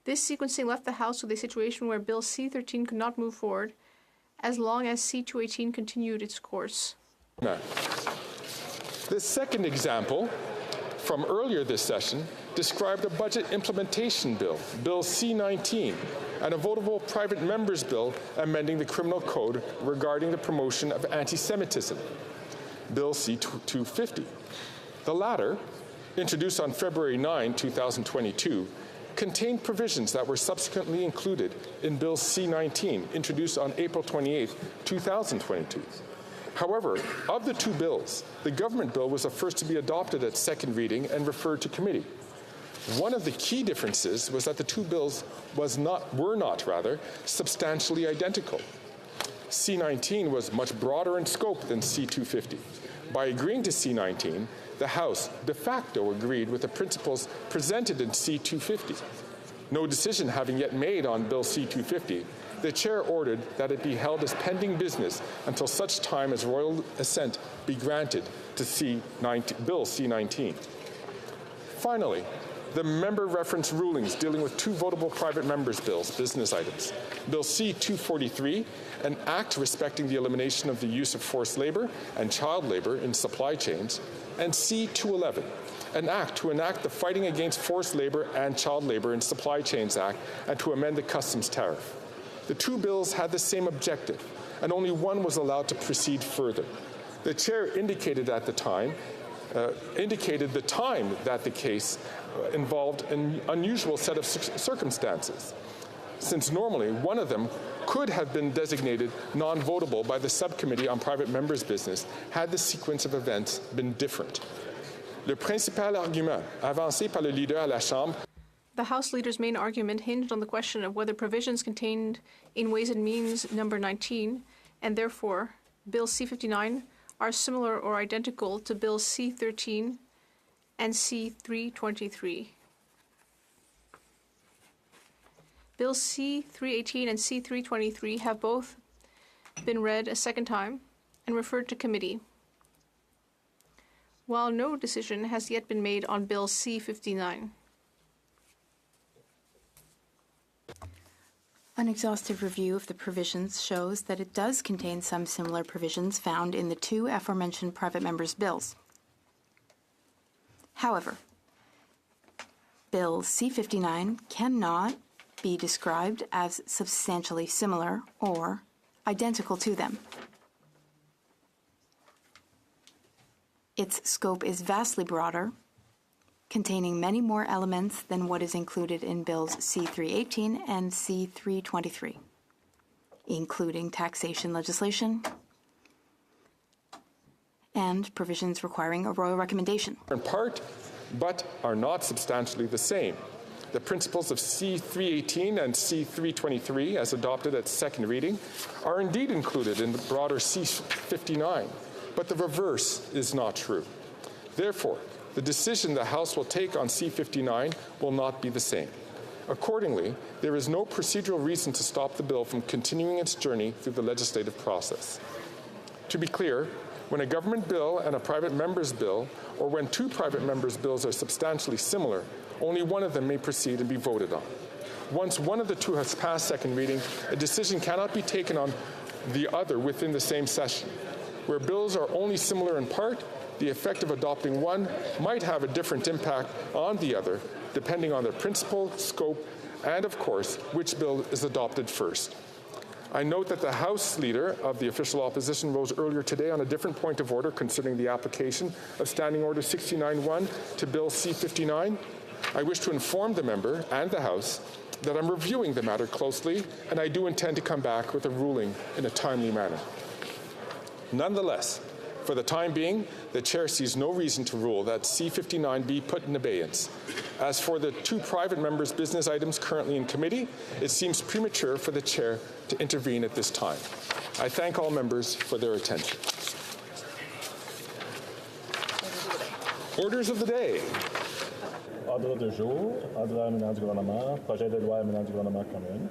[SPEAKER 2] This sequencing left the House with a situation where Bill C-13 could not move forward as long as C-218 continued its course.
[SPEAKER 20] The second example from earlier this session described a budget implementation bill, Bill C-19, and a votable private member's bill amending the criminal code regarding the promotion of anti-Semitism, Bill C-250. The latter, introduced on February 9, 2022, contained provisions that were subsequently included in Bill C-19, introduced on April 28, 2022. However, of the two bills, the government bill was the first to be adopted at second reading and referred to committee. One of the key differences was that the two bills were not substantially identical. C-19 was much broader in scope than C-250. By agreeing to C-19, the House de facto agreed with the principles presented in C-250. No decision having yet made on Bill C-250, the chair ordered that it be held as pending business until such time as royal assent be granted to Bill C-19. Finally, the member referenced rulings dealing with two votable private members' bills, business items. Bill C-243, an act respecting the elimination of the use of forced labor and child labor in supply chains, and C-211, an act to enact the Fighting Against Forced Labor and Child Labor in Supply Chains Act and to amend the customs tariff. The two bills had the same objective, and only one was allowed to proceed further. The chair indicated the time that the case involved an unusual set of circumstances, since normally one of them could have been designated non-votable by the subcommittee on private members' business had the sequence of events been different. Le principal argument avancé par le leader à la Chambre.
[SPEAKER 2] The House Leader's main argument hinged on the question of whether provisions contained in Ways and Means number 19, and therefore Bill C-59, are similar or identical to Bill C-13 and C-323. Bill C-318 and C-323 have both been read a second time and referred to committee, while no decision has yet been made on Bill C-59.
[SPEAKER 1] An exhaustive review of the provisions shows that it does contain some similar provisions found in the two aforementioned private members' bills. However, Bill C-59 cannot be described as substantially similar or identical to them. Its scope is vastly broader, containing many more elements than what is included in Bills C-318 and C-323, including taxation legislation and provisions requiring a royal recommendation.
[SPEAKER 20] In part, but are not substantially the same. The principles of C-318 and C-323, as adopted at second reading, are indeed included in the broader C-59, but the reverse is not true. Therefore, the decision the House will take on C-59 will not be the same. Accordingly, there is no procedural reason to stop the bill from continuing its journey through the legislative process. To be clear, when a government bill and a private member's bill, or when two private members' bills are substantially similar, only one of them may proceed and be voted on. Once one of the two has passed second reading, a decision cannot be taken on the other within the same session. Where bills are only similar in part, the effect of adopting one might have a different impact on the other, depending on their principle, scope, and, of course, which bill is adopted first. I note that the House Leader of the official opposition rose earlier today on a different point of order concerning the application of Standing Order 69-1 to Bill C-59. I wish to inform the member and the House that I'm reviewing the matter closely, and I do intend to come back with a ruling in a timely manner. Nonetheless, for the time being, the Chair sees no reason to rule that C-59 be put in abeyance. As for the two private members' business items currently in committee, it seems premature for the Chair to intervene at this time. I thank all members for their attention. Orders of the day.
[SPEAKER 7] Ordre du jour, ordre aménage du gouvernement, projet de loi aménage du gouvernement commune.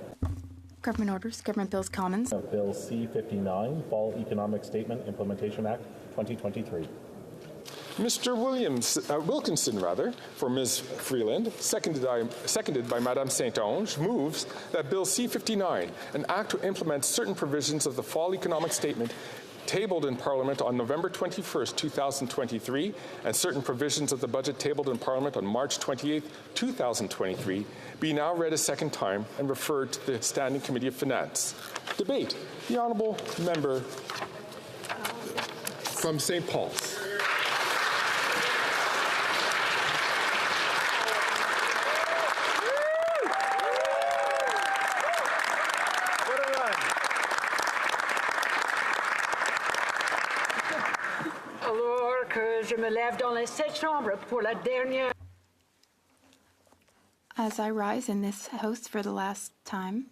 [SPEAKER 1] Government orders, government bills, commons.
[SPEAKER 7] Bill C-59, Fall Economic Statement Implementation Act 2023.
[SPEAKER 20] Mr. Wilkinson, for Ms. Freeland, seconded by Madame Saint-Onge, moves that Bill C-59, an act to implement certain provisions of the Fall Economic Statement tabled in Parliament on November 21st, 2023, and certain provisions of the budget tabled in Parliament on March 28th, 2023, be now read a second time and referred to the Standing Committee of Finance. Debate. The Honourable Member from St. Paul's.
[SPEAKER 8] Alors que je me lève dans cette chambre pour la dernière.
[SPEAKER 1] As I rise in this house for the last time,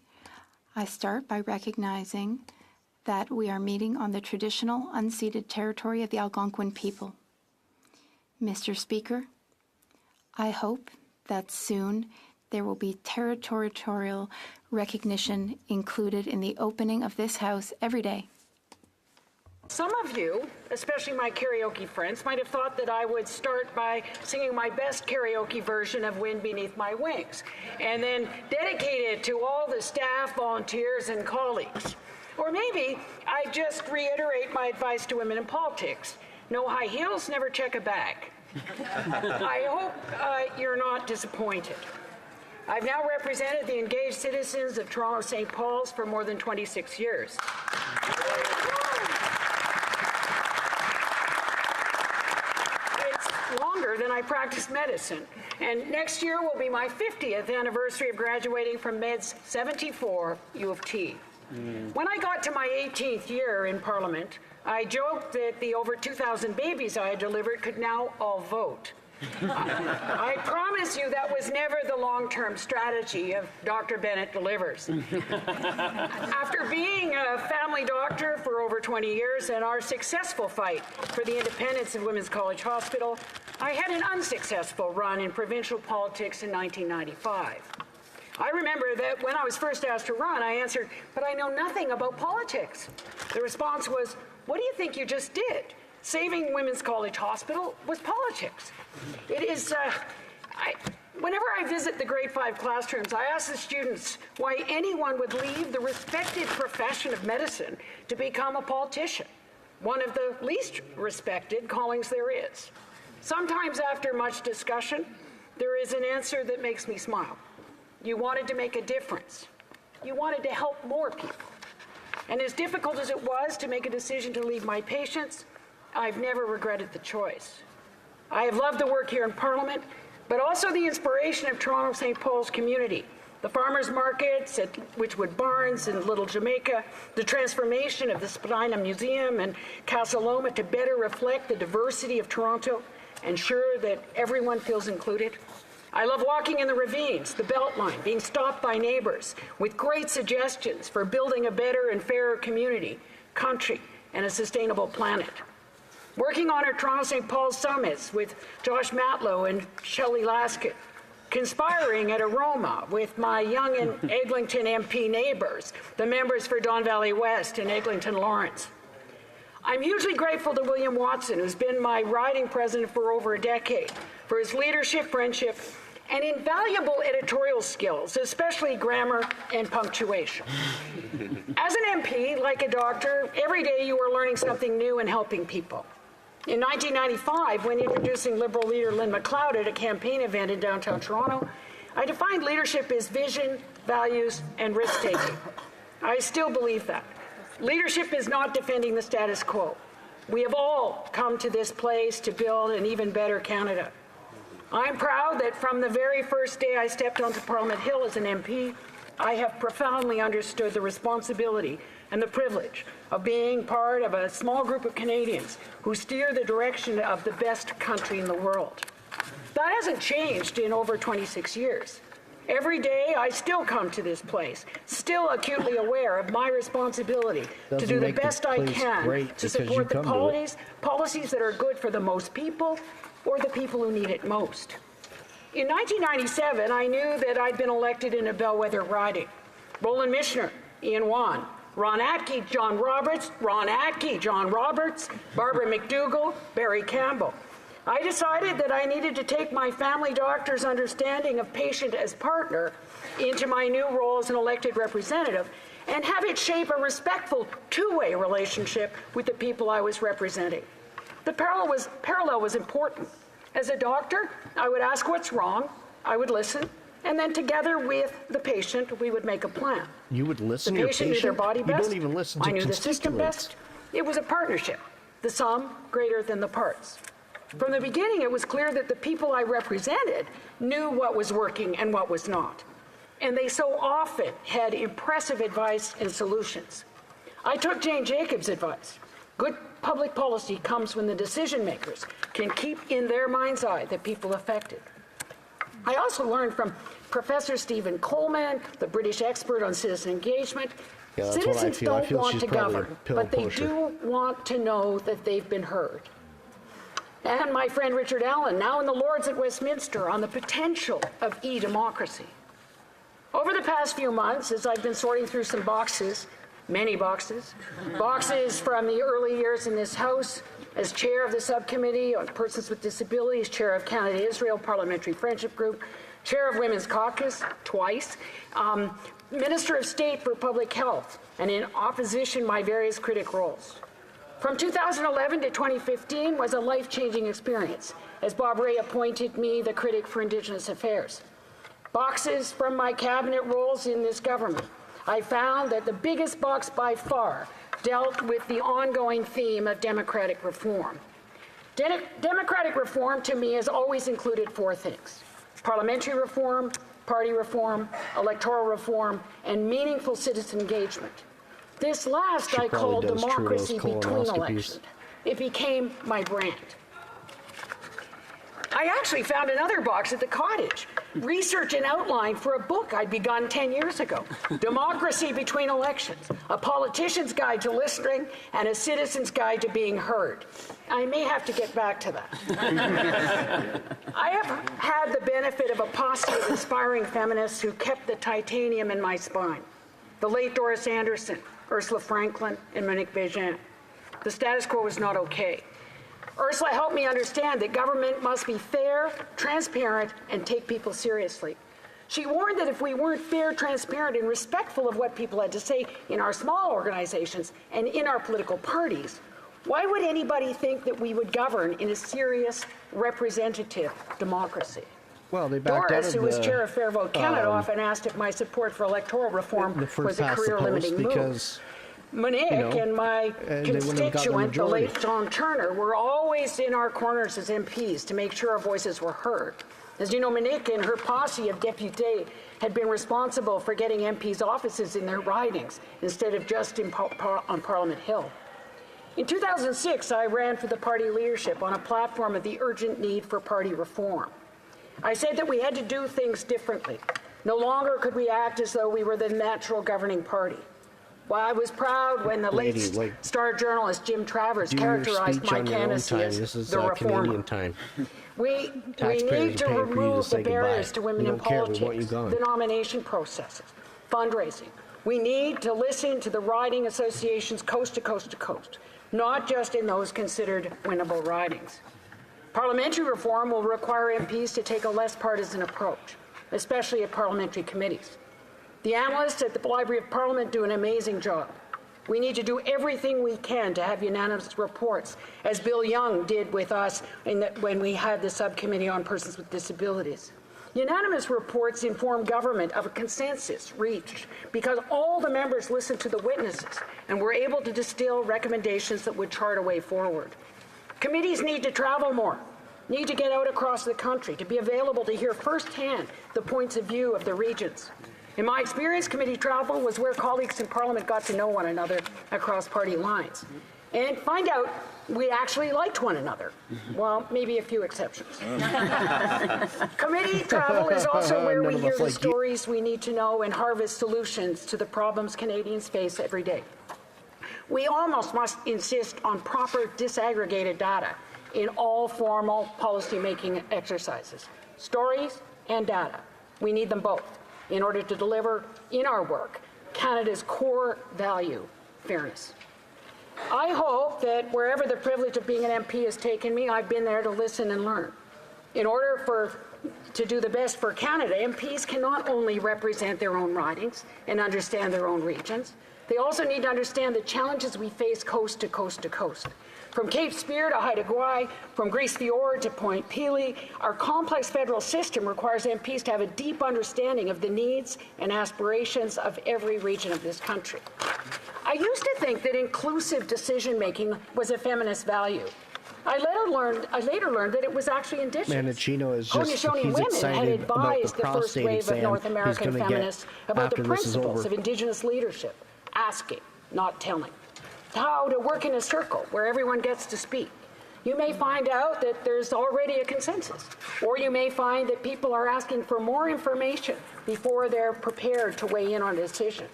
[SPEAKER 1] I start by recognizing that we are meeting on the traditional unceded territory of the Algonquin people. Mr. Speaker, I hope that soon there will be territorial recognition included in the opening of this house every day.
[SPEAKER 8] Some of you, especially my karaoke friends, might have thought that I would start by singing my best karaoke version of Wind Beneath My Wings, and then dedicate it to all the staff, volunteers, and colleagues. Or maybe I just reiterate my advice to women in politics. No high heels, never check a bag. I hope you're not disappointed. I've now represented the engaged citizens of Toronto St. Paul's for more than 26 years. Longer than I practiced medicine. And next year will be my 50th anniversary of graduating from Med's 74 U of T. When I got to my 18th year in Parliament, I joked that the over 2,000 babies I had delivered could now all vote. I promise you that was never the long-term strategy of Dr. Bennett Delivers. After being a family doctor for over 20 years and our successful fight for the independence of Women's College Hospital, I had an unsuccessful run in provincial politics in 1995. I remember that when I was first asked to run, I answered, "But I know nothing about politics." The response was, "What do you think you just did? Saving Women's College Hospital was politics." It is, Whenever I visit the grade 5 classrooms, I ask the students why anyone would leave the respected profession of medicine to become a politician, one of the least respected callings there is. Sometimes after much discussion, there is an answer that makes me smile. You wanted to make a difference. You wanted to help more people. And as difficult as it was to make a decision to leave my patients, I've never regretted the choice. I have loved the work here in Parliament, but also the inspiration of Toronto St. Paul's community, the farmers markets at Witchwood Barns and Little Jamaica, the transformation of the Spadina Museum and Casa Loma to better reflect the diversity of Toronto, ensure that everyone feels included. I love walking in the ravines, the Beltline, being stopped by neighbors with great suggestions for building a better and fairer community, country, and a sustainable planet. Working on our Toronto St. Paul's summits with Josh Matlow and Shelley Laskin. Conspiring at Aroma with my young and Eglinton MP neighbors, the members for Don Valley West and Eglinton Lawrence. I'm hugely grateful to William Watson, who's been my riding president for over a decade, for his leadership, friendship, and invaluable editorial skills, especially grammar and punctuation. As an MP, like a doctor, every day you are learning something new and helping people. In 1995, when introducing Liberal leader Lynn MacLeod at a campaign event in downtown Toronto, I defined leadership as vision, values, and risk-taking. I still believe that. Leadership is not defending the status quo. We have all come to this place to build an even better Canada. I'm proud that from the very first day I stepped onto Parliament Hill as an MP, I have profoundly understood the responsibility and the privilege of being part of a small group of Canadians who steer the direction of the best country in the world. That hasn't changed in over 26 years. Every day, I still come to this place, still acutely aware of my responsibility to do the best I can to support the policies that are good for the most people or the people who need it most. In 1997, I knew that I'd been elected in a bellwether riding. Roland Michener, Ian Wan, Ron Atke, John Roberts, Barbara McDougall, Barry Campbell. I decided that I needed to take my family doctor's understanding of patient as partner into my new role as an elected representative and have it shape a respectful two-way relationship with the people I was representing. The parallel was important. As a doctor, I would ask what's wrong, I would listen, and then together with the patient, we would make a plan.
[SPEAKER 21] You would listen to your patient?
[SPEAKER 8] Knew their body best.
[SPEAKER 21] You don't even listen to
[SPEAKER 8] I knew the system best. It was a partnership, the sum greater than the parts. From the beginning, it was clear that the people I represented knew what was working and what was not. And they so often had impressive advice and solutions. I took Jane Jacobs' advice. Good public policy comes when the decision makers can keep in their mind's eye the people affected. I also learned from Professor Stephen Coleman, the British expert on citizen engagement.
[SPEAKER 21] Yeah,
[SPEAKER 8] Citizens don't want to govern, but they
[SPEAKER 21] pusher.
[SPEAKER 8] do want to know that they've been heard. And my friend Richard Allen, now in the Lords at Westminster, on the potential of e-democracy. Over the past few months, as I've been sorting through some boxes, many boxes from the early years in this House, as chair of the subcommittee on persons with disabilities, chair of Canada-Israel Parliamentary Friendship Group, chair of Women's Caucus, twice, Minister of State for Public Health, and in opposition, my various critic roles. From 2011 to 2015 was a life-changing experience, as Bob Ray appointed me the critic for Indigenous Affairs. Boxes from my cabinet roles in this government, I found that the biggest box by far dealt with the ongoing theme of democratic reform. Democratic reform, to me, has always included four things: parliamentary reform, party reform, electoral reform, and meaningful citizen engagement. This last I called democracy between elections. It became my brand. I actually found another box at the cottage, research and outline for a book I'd begun 10 years ago, Democracy Between Elections, a politician's guide to listening and a citizen's guide to being heard. I may have to get back to that. I have had the benefit of a posse of inspiring feminists who kept the titanium in my spine. The late Doris Anderson, Ursula Franklin, and Monique Bégin. The status quo was not okay. Ursula helped me understand that government must be fair, transparent, and take people seriously. She warned that if we weren't fair, transparent, and respectful of what people had to say in our small organizations and in our political parties, why would anybody think that we would govern in a serious, representative democracy?
[SPEAKER 21] Well, they backed
[SPEAKER 8] Doris,
[SPEAKER 21] out of
[SPEAKER 8] who was
[SPEAKER 21] the,
[SPEAKER 8] chair of Fair Vote Canada, often asked if my support for electoral reform was a career-limiting move.
[SPEAKER 21] Because,
[SPEAKER 8] Monique and my constituent, the late John Turner, were always in our corners as MPs to make sure our voices were heard. As you know, Monique and her posse of députés had been responsible for getting MPs' offices in their ridings instead of just on Parliament Hill. In 2006, I ran for the party leadership on a platform of the urgent need for party reform. I said that we had to do things differently. No longer could we act as though we were the natural governing party. Well, I was proud when the late Star journalist Jim Travers characterized my candidacy as the reformer. We need to remove the barriers to women in politics, the nomination processes, fundraising. We need to listen to the riding associations coast to coast to coast, not just in those considered winnable ridings. Parliamentary reform will require MPs to take a less partisan approach, especially at parliamentary committees. The analysts at the Library of Parliament do an amazing job. We need to do everything we can to have unanimous reports, as Bill Young did with us when we had the subcommittee on persons with disabilities. Unanimous reports inform government of a consensus reached because all the members listened to the witnesses and were able to distill recommendations that would chart a way forward. Committees need to travel more, need to get out across the country, to be available to hear firsthand the points of view of the regions. In my experience, committee travel was where colleagues in Parliament got to know one another across party lines and find out we actually liked one another. Well, maybe a few exceptions. Committee travel is also where we hear the stories we need to know and harvest solutions to the problems Canadians face every day. We almost must insist on proper disaggregated data in all formal policy-making exercises. Stories and data. We need them both in order to deliver in our work Canada's core value, fairness. I hope that wherever the privilege of being an MP has taken me, I've been there to listen and learn. In order to do the best for Canada, MPs can not only represent their own ridings and understand their own regions, they also need to understand the challenges we face coast to coast to coast. From Cape Spear to Haida Gwaii, from Grise Fiord to Point Pelee, our complex federal system requires MPs to have a deep understanding of the needs and aspirations of every region of this country. I used to think that inclusive decision-making was a feminist value. I later learned that it was actually indigenous.
[SPEAKER 21] Menachino is just,
[SPEAKER 8] Haudenosaunee women had
[SPEAKER 21] excited about
[SPEAKER 8] advised
[SPEAKER 21] the
[SPEAKER 8] the first
[SPEAKER 21] prostate
[SPEAKER 8] wave of
[SPEAKER 21] exam
[SPEAKER 8] North
[SPEAKER 21] he's
[SPEAKER 8] American
[SPEAKER 21] gonna
[SPEAKER 8] feminists
[SPEAKER 21] get
[SPEAKER 8] about the
[SPEAKER 21] after this is
[SPEAKER 8] principles
[SPEAKER 21] over.
[SPEAKER 8] of indigenous leadership, asking, not telling. How to work in a circle where everyone gets to speak. You may find out that there's already a consensus, or you may find that people are asking for more information before they're prepared to weigh in on a decision.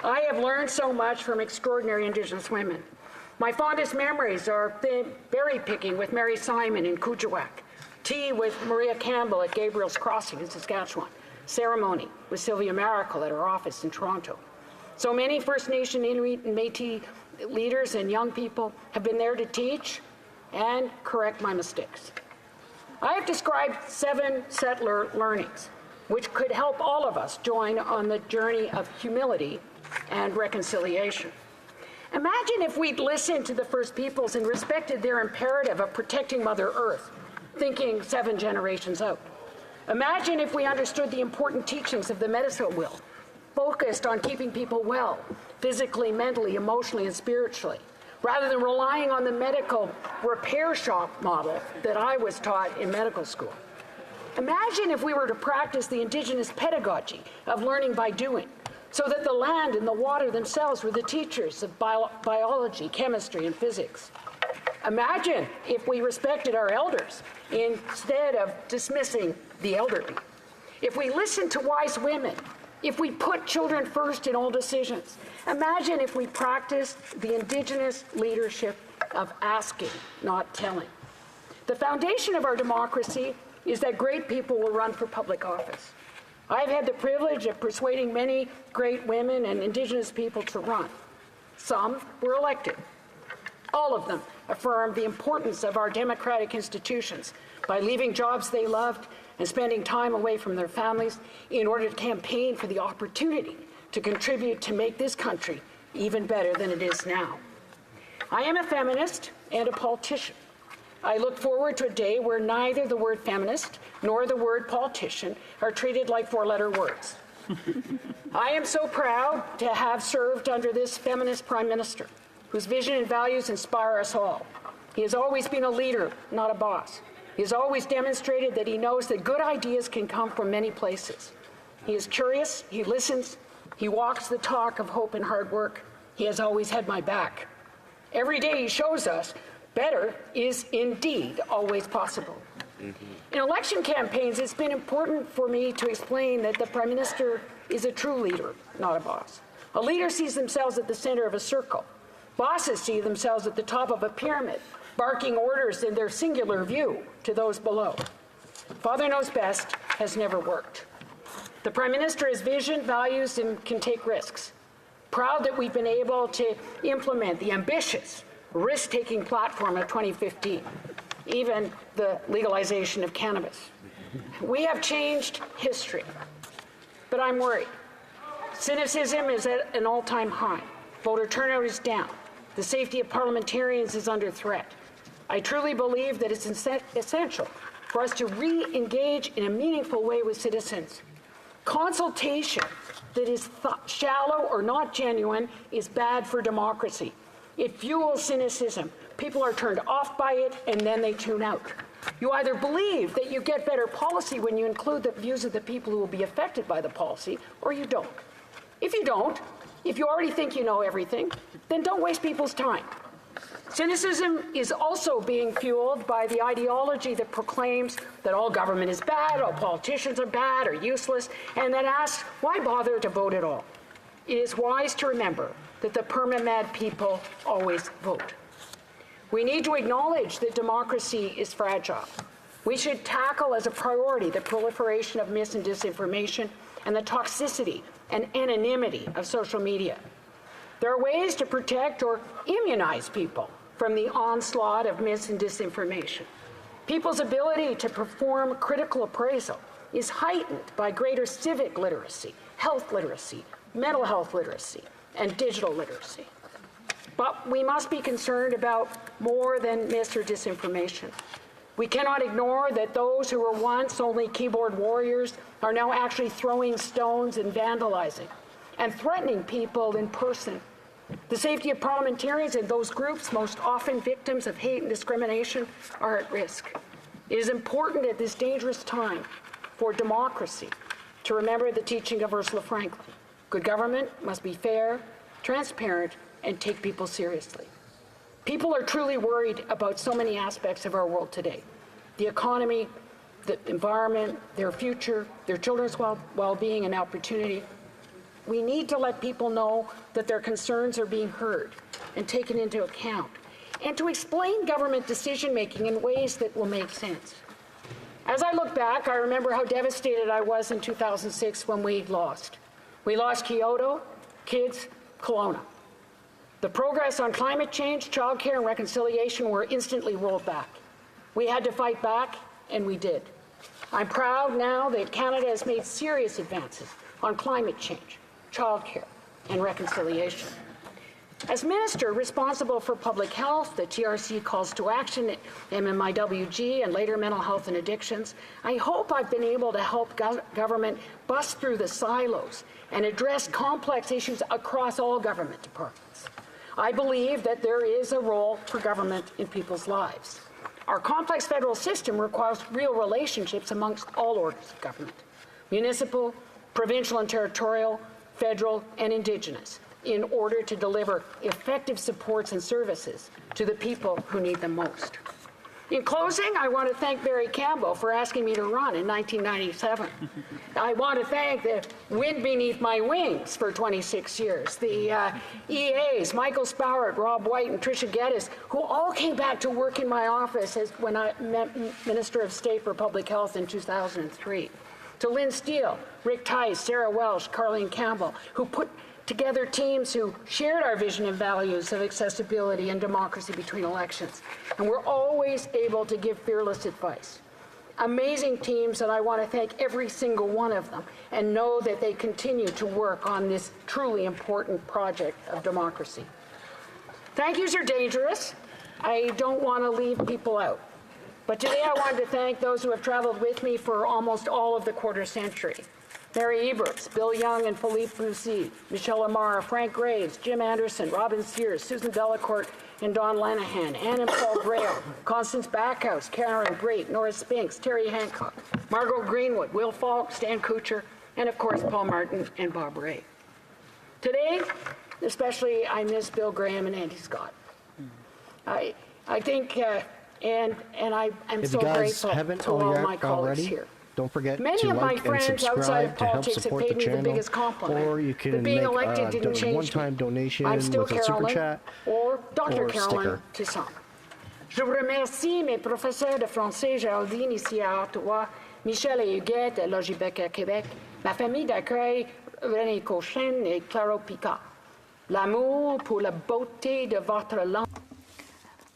[SPEAKER 8] I have learned so much from extraordinary Indigenous women. My fondest memories are berry picking with Mary Simon in Kuujjuaq, tea with Maria Campbell at Gabriel's Crossing in Saskatchewan, ceremony with Sylvia Maracle at her office in Toronto. So many First Nation, Inuit, and Métis leaders and young people have been there to teach and correct my mistakes. I have described 7 settler learnings, which could help all of us join on the journey of humility and reconciliation. Imagine if we'd listened to the First Peoples and respected their imperative of protecting Mother Earth, thinking 7 generations out. Imagine if we understood the important teachings of the medicine wheel, focused on keeping people well, physically, mentally, emotionally, and spiritually, rather than relying on the medical repair shop model that I was taught in medical school. Imagine if we were to practice the Indigenous pedagogy of learning by doing, so that the land and the water themselves were the teachers of biology, chemistry, and physics. Imagine if we respected our elders instead of dismissing the elderly. If we listened to wise women, if we put children first in all decisions. Imagine if we practiced the Indigenous leadership of asking, not telling. The foundation of our democracy is that great people will run for public office. I've had the privilege of persuading many great women and Indigenous people to run. Some were elected. All of them affirmed the importance of our democratic institutions by leaving jobs they loved and spending time away from their families in order to campaign for the opportunity to contribute to make this country even better than it is now. I am a feminist and a politician. I look forward to a day where neither the word feminist nor the word politician are treated like four-letter words. I am so proud to have served under this feminist prime minister, whose vision and values inspire us all. He has always been a leader, not a boss. He has always demonstrated that he knows that good ideas can come from many places. He is curious, he listens, he walks the talk of hope and hard work. He has always had my back. Every day he shows us better is indeed always possible. In election campaigns, it's been important for me to explain that the Prime Minister is a true leader, not a boss. A leader sees themselves at the center of a circle. Bosses see themselves at the top of a pyramid, barking orders in their singular view to those below. Father knows best has never worked. The Prime Minister has vision, values, and can take risks. Proud that we've been able to implement the ambitious, risk-taking platform of 2015, even the legalization of cannabis. We have changed history, but I'm worried. Cynicism is at an all-time high. Voter turnout is down. The safety of parliamentarians is under threat. I truly believe that it's essential for us to re-engage in a meaningful way with citizens. Consultation that is shallow or not genuine is bad for democracy. It fuels cynicism. People are turned off by it, and then they tune out. You either believe that you get better policy when you include the views of the people who will be affected by the policy, or you don't. If you don't, if you already think you know everything, then don't waste people's time. Cynicism is also being fueled by the ideology that proclaims that all government is bad, all politicians are bad or useless, and that asks, why bother to vote at all? It is wise to remember that the perma-mad people always vote. We need to acknowledge that democracy is fragile. We should tackle as a priority the proliferation of mis and disinformation and the toxicity and anonymity of social media. There are ways to protect or immunize people from the onslaught of mis and disinformation. People's ability to perform critical appraisal is heightened by greater civic literacy, health literacy, mental health literacy, and digital literacy. But we must be concerned about more than mis or disinformation. We cannot ignore that those who were once only keyboard warriors are now actually throwing stones and vandalizing and threatening people in person. The safety of parliamentarians and those groups, most often victims of hate and discrimination, are at risk. It is important at this dangerous time for democracy to remember the teaching of Ursula Franklin. Good government must be fair, transparent, and take people seriously. People are truly worried about so many aspects of our world today. The economy, the environment, their future, their children's well-being and opportunity. We need to let people know that their concerns are being heard and taken into account, and to explain government decision-making in ways that will make sense. As I look back, I remember how devastated I was in 2006 when we lost. We lost Kyoto, kids, Kelowna. The progress on climate change, childcare, and reconciliation were instantly rolled back. We had to fight back, and we did. I'm proud now that Canada has made serious advances on climate change, childcare, and reconciliation. As Minister responsible for public health, the TRC calls to action, MMIWG, and later mental health and addictions, I hope I've been able to help government bust through the silos and address complex issues across all government departments. I believe that there is a role for government in people's lives. Our complex federal system requires real relationships amongst all orders of government, municipal, provincial and territorial, federal, and Indigenous, in order to deliver effective supports and services to the people who need them most. In closing, I want to thank Barry Campbell for asking me to run in 1997. I want to thank the wind beneath my wings for 26 years, the EAs, Michael Spowert, Rob White, and Tricia Geddes, who all came back to work in my office when I met Minister of State for Public Health in 2003. To Lynn Steele, Rick Tice, Sarah Welsh, Carleen Campbell, who put together teams who shared our vision and values of accessibility and democracy between elections. And we're always able to give fearless advice. Amazing teams, and I want to thank every single one of them and know that they continue to work on this truly important project of democracy. Thank yous are dangerous. I don't want to leave people out. But today I wanted to thank those who have traveled with me for almost all of the quarter century. Mary Eberts, Bill Young and Philippe Boussy, Michelle Amara, Frank Graves, Jim Anderson, Robin Sears, Susan Delacourt, and Don Lanahan, Ann and Paul Grail, Constance Backhouse, Karen Great, Nora Spinks, Terry Hancock, Margot Greenwood, Will Falk, Stan Kuchar, and of course Paul Martin and Bob Ray. Today, especially, I miss Bill Graham and Andy Scott. I think, and I'm so grateful to all my colleagues here.
[SPEAKER 21] Don't forget
[SPEAKER 8] Many
[SPEAKER 21] to
[SPEAKER 8] of my
[SPEAKER 21] like and
[SPEAKER 8] friends outside of
[SPEAKER 21] subscribe to help
[SPEAKER 8] politics have
[SPEAKER 21] support the
[SPEAKER 8] paid me the
[SPEAKER 21] channel,
[SPEAKER 8] biggest compliment.
[SPEAKER 21] or you can
[SPEAKER 8] That being
[SPEAKER 21] make
[SPEAKER 8] elected didn't
[SPEAKER 21] a
[SPEAKER 8] change
[SPEAKER 21] one-time
[SPEAKER 8] me.
[SPEAKER 21] donation
[SPEAKER 8] I'm still
[SPEAKER 21] with a super
[SPEAKER 8] Carolyn,
[SPEAKER 21] chat
[SPEAKER 8] or Dr.
[SPEAKER 21] or
[SPEAKER 8] Carolyn
[SPEAKER 21] sticker.
[SPEAKER 8] to some. Je vous remercie mes professeurs de français Geraldine ici à Ottawa, Michel et Huguette à Logibec à Québec, ma famille d'accueil René Cochin et Claro Picard. L'amour pour la beauté de votre langue.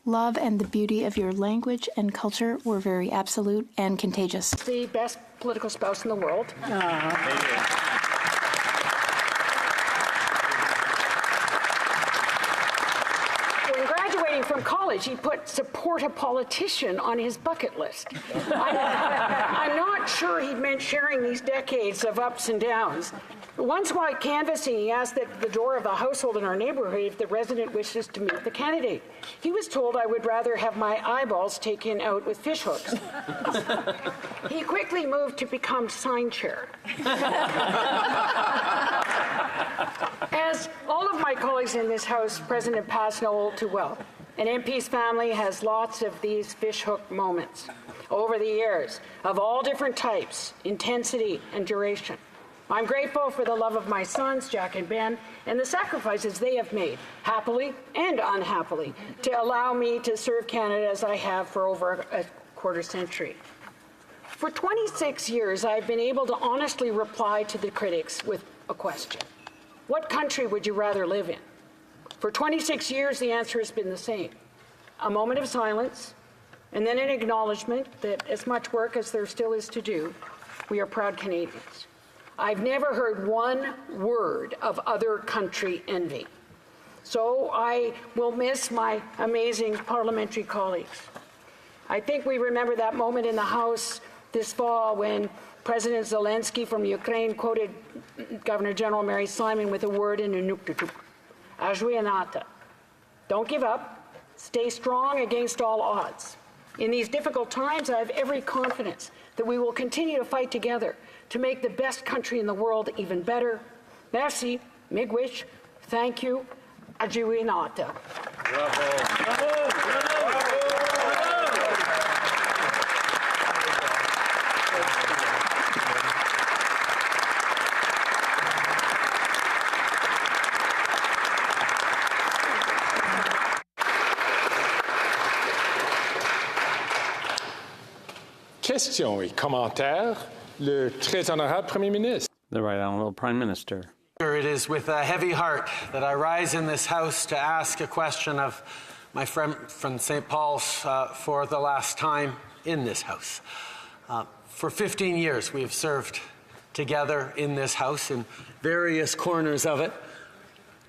[SPEAKER 1] Love and the beauty of your language and culture were very absolute and contagious.
[SPEAKER 8] The best political spouse in the world. When graduating from college, he put support a politician on his bucket list. I'm not sure he meant sharing these decades of ups and downs. Once while canvassing, he asked at the door of a household in our neighborhood if the resident wishes to meet the candidate. He was told I would rather have my eyeballs taken out with fish hooks. He quickly moved to become sign chair. As all of my colleagues in this House, President Pass know all too well, an MP's family has lots of these fish hook moments over the years of all different types, intensity, and duration. I'm grateful for the love of my sons, Jack and Ben, and the sacrifices they have made, happily and unhappily, to allow me to serve Canada as I have for over a quarter century. For 26 years, I've been able to honestly reply to the critics with a question. What country would you rather live in? For 26 years, the answer has been the same. A moment of silence, and then an acknowledgement that as much work as there still is to do, we are proud Canadians. I've never heard one word of other country envy. So I will miss my amazing parliamentary colleagues. I think we remember that moment in the House this fall when President Zelensky from Ukraine quoted Governor General Mary Simon with a word in Inuktitut, Ajuianata. Don't give up. Stay strong against all odds. In these difficult times, I have every confidence that we will continue to fight together to make the best country in the world even better. Merci, miigwech, thank you, Ajuianata.
[SPEAKER 4] Questions et commentaires. Le très honorable Premier ministre.
[SPEAKER 6] The Right Honorable Prime Minister.
[SPEAKER 10] It is with a heavy heart that I rise in this House to ask a question of my friend from St. Paul's for the last time in this House. For 15 years, we have served together in this House in various corners of it.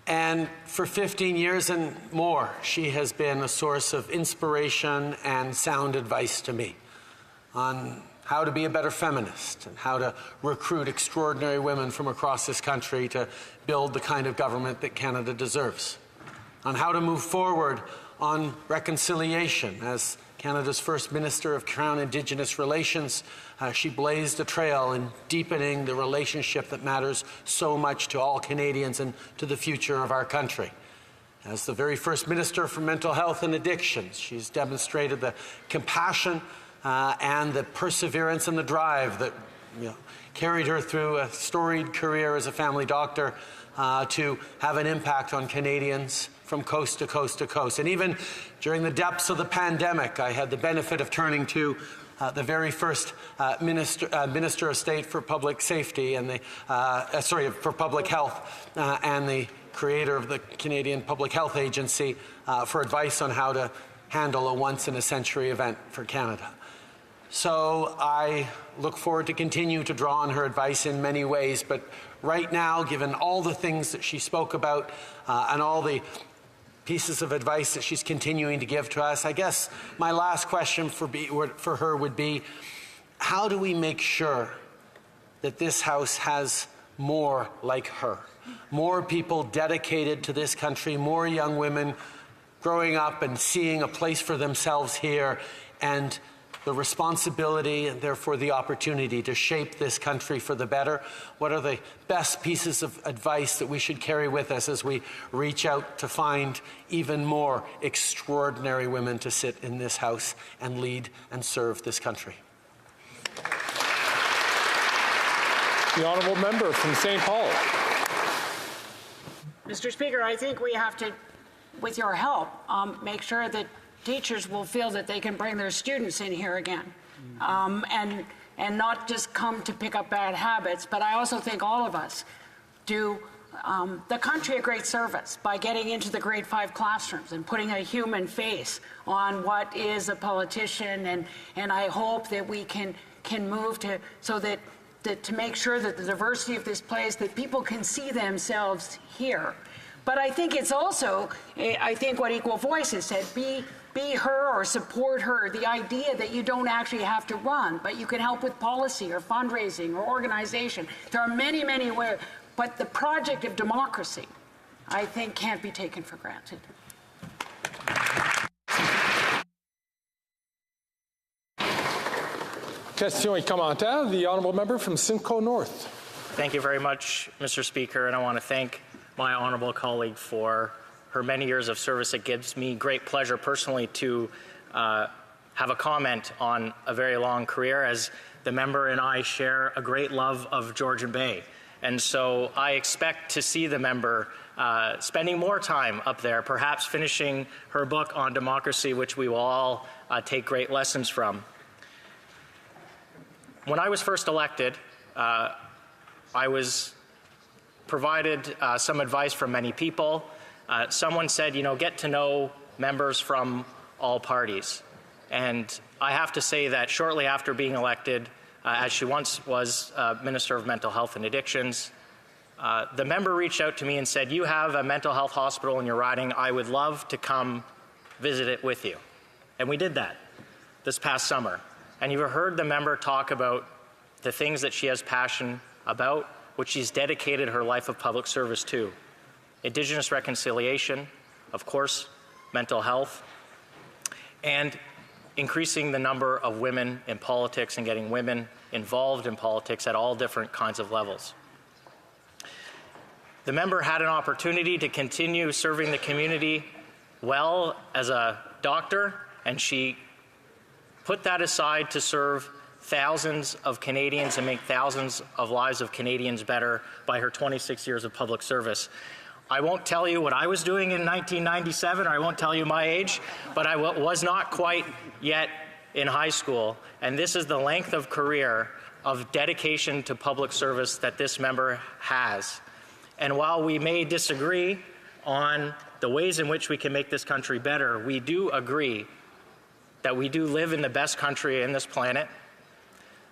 [SPEAKER 10] And for 15 years and more, she has been a source of inspiration and sound advice to me on how to be a better feminist and how to recruit extraordinary women from across this country to build the kind of government that Canada deserves, on how to move forward on reconciliation. As Canada's first Minister of Crown Indigenous Relations, she blazed a trail in deepening the relationship that matters so much to all Canadians and to the future of our country. As the very first Minister for Mental Health and Addictions, she's demonstrated the compassion and the perseverance and the drive that carried her through a storied career as a family doctor to have an impact on Canadians from coast to coast to coast. And even during the depths of the pandemic, I had the benefit of turning to the very first Minister of State for Public Safety and for Public Health and the creator of the Canadian Public Health Agency for advice on how to handle a once-in-a-century event for Canada. So I look forward to continue to draw on her advice in many ways, but right now, given all the things that she spoke about and all the pieces of advice that she's continuing to give to us, I guess my last question for her would be, how do we make sure that this House has more like her? More people dedicated to this country, more young women growing up and seeing a place for themselves here, and the responsibility and therefore the opportunity to shape this country for the better. What are the best pieces of advice that we should carry with us as we reach out to find even more extraordinary women to sit in this House and lead and serve this country?
[SPEAKER 20] The honourable member from St. Paul.
[SPEAKER 8] Mr. Speaker, I think we have to, with your help, make sure that teachers will feel that they can bring their students in here again, and not just come to pick up bad habits. But I also think all of us do the country a great service by getting into the grade 5 classrooms and putting a human face on what is a politician, and I hope that we can move to so that to make sure that the diversity of this place, that people can see themselves here. But I think it's also, I think what Equal Voice has said, be her or support her, the idea that you don't actually have to run, but you can help with policy or fundraising or organization. There are many, many ways, but the project of democracy, I think, can't be taken for granted.
[SPEAKER 4] Questions et commentaires. The honourable member from Simcoe North.
[SPEAKER 11] Thank you very much, Mr. Speaker, and I want to thank my honourable colleague for her many years of service. It gives me great pleasure personally to have a comment on a very long career, as the member and I share a great love of Georgian Bay. And so I expect to see the member spending more time up there, perhaps finishing her book on democracy, which we will all take great lessons from. When I was first elected, I was provided some advice from many people. Someone said, get to know members from all parties. And I have to say that shortly after being elected, as she once was Minister of Mental Health and Addictions, the member reached out to me and said, you have a mental health hospital in your riding. I would love to come visit it with you. And we did that this past summer. And you've heard the member talk about the things that she has passion about, which she's dedicated her life of public service to. Indigenous reconciliation, of course, mental health, and increasing the number of women in politics and getting women involved in politics at all different kinds of levels. The member had an opportunity to continue serving the community well as a doctor, and she put that aside to serve thousands of Canadians and make thousands of lives of Canadians better by her 26 years of public service. I won't tell you what I was doing in 1997, or I won't tell you my age, but I was not quite yet in high school, and this is the length of career of dedication to public service that this member has. And while we may disagree on the ways in which we can make this country better, we do agree that we do live in the best country in this planet,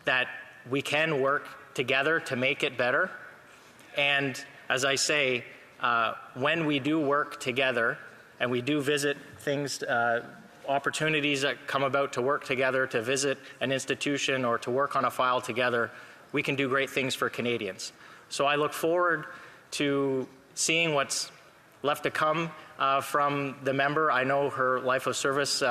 [SPEAKER 11] that we can work together to make it better. And as I say, when we do work together and we do visit things, opportunities that come about to work together, to visit an institution or to work on a file together, we can do great things for Canadians. So I look forward to seeing what's left to come from the member. I know her life of service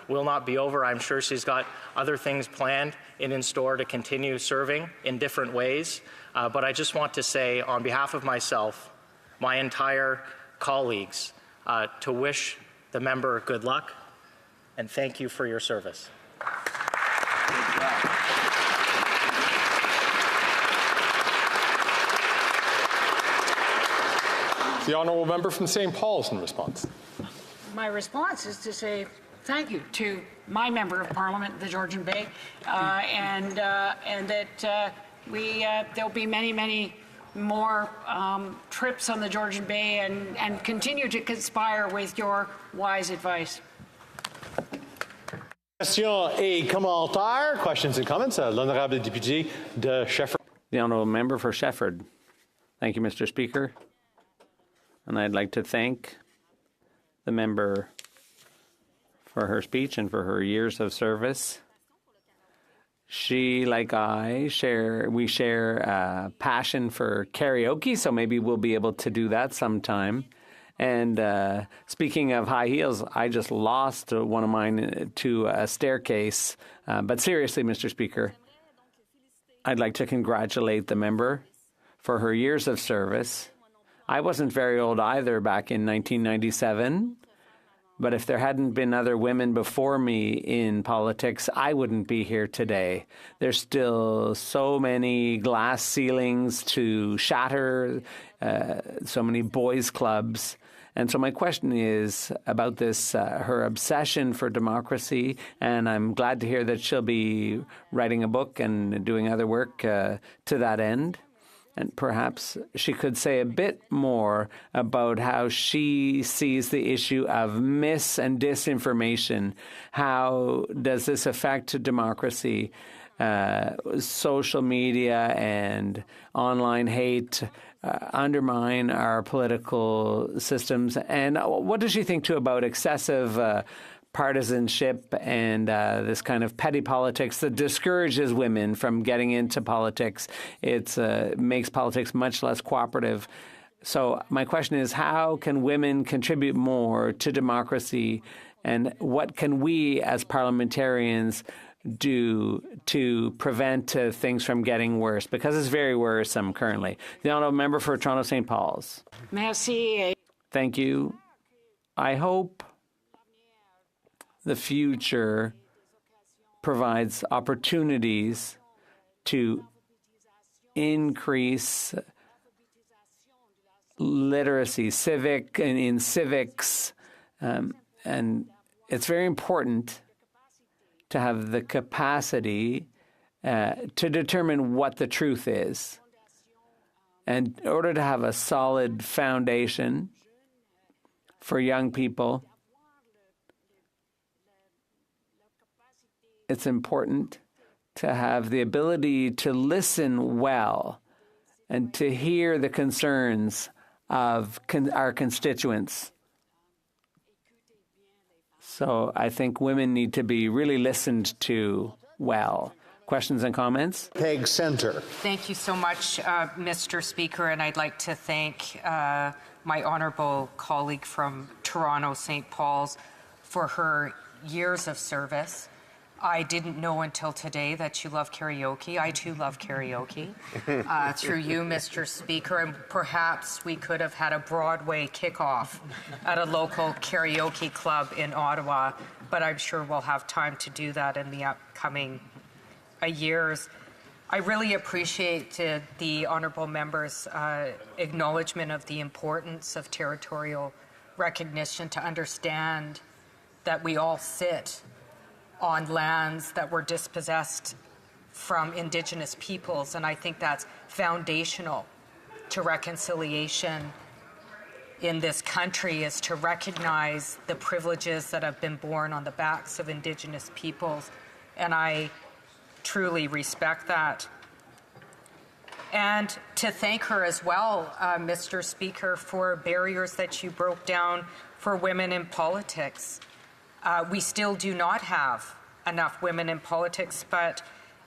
[SPEAKER 11] will not be over. I'm sure she's got other things planned and in store to continue serving in different ways. But I just want to say, on behalf of myself, my entire colleagues, to wish the member good luck and thank you for your service.
[SPEAKER 4] The honourable member from St. Paul's in response.
[SPEAKER 8] My response is to say thank you to my member of Parliament, the Georgian Bay, and that there'll be many, many more trips on the Georgian Bay and continue to conspire with your wise advice.
[SPEAKER 12] Questions et commentaires. Questions and comments. L'honorable député de Shefford.
[SPEAKER 6] The honourable member for Shefford. Thank you, Mr. Speaker. And I'd like to thank the member for her speech and for her years of service. She, like I, share a passion for karaoke, so maybe we'll be able to do that sometime. And speaking of high heels, I just lost one of mine to a staircase. But seriously, Mr. Speaker, I'd like to congratulate the member for her years of service. I wasn't very old either back in 1997. But if there hadn't been other women before me in politics, I wouldn't be here today. There's still so many glass ceilings to shatter, so many boys' clubs. And so my question is about this, her obsession for democracy, and I'm glad to hear that she'll be writing a book and doing other work to that end. And perhaps she could say a bit more about how she sees the issue of mis and disinformation. How does this affect democracy? Social media and online hate undermine our political systems. And what does she think, too, about excessive partisanship and this kind of petty politics that discourages women from getting into politics? It makes politics much less cooperative. So my question is, how can women contribute more to democracy, and what can we as parliamentarians do to prevent things from getting worse? Because it's very worrisome currently. The honourable member for Toronto St. Paul's.
[SPEAKER 8] Merci.
[SPEAKER 6] Thank you. I hope the future provides opportunities to increase literacy, in civics, and it's very important to have the capacity to determine what the truth is. And in order to have a solid foundation for young people, it's important to have the ability to listen well and to hear the concerns of our constituents. So I think women need to be really listened to well. Questions and comments?
[SPEAKER 12] Peg Center.
[SPEAKER 13] Thank you so much, Mr. Speaker, and I'd like to thank my honourable colleague from Toronto St. Paul's for her years of service. I didn't know until today that you love karaoke. I too love karaoke. Through you, Mr. Speaker, and perhaps we could have had a Broadway kickoff at a local karaoke club in Ottawa, but I'm sure we'll have time to do that in the upcoming years. I really appreciate the honourable member's acknowledgement of the importance of territorial recognition, to understand that we all sit on lands that were dispossessed from Indigenous peoples, and I think that's foundational to reconciliation in this country, is to recognize the privileges that have been borne on the backs of Indigenous peoples, and I truly respect that. And to thank her as well, Mr. Speaker, for barriers that you broke down for women in politics. We still do not have enough women in politics, but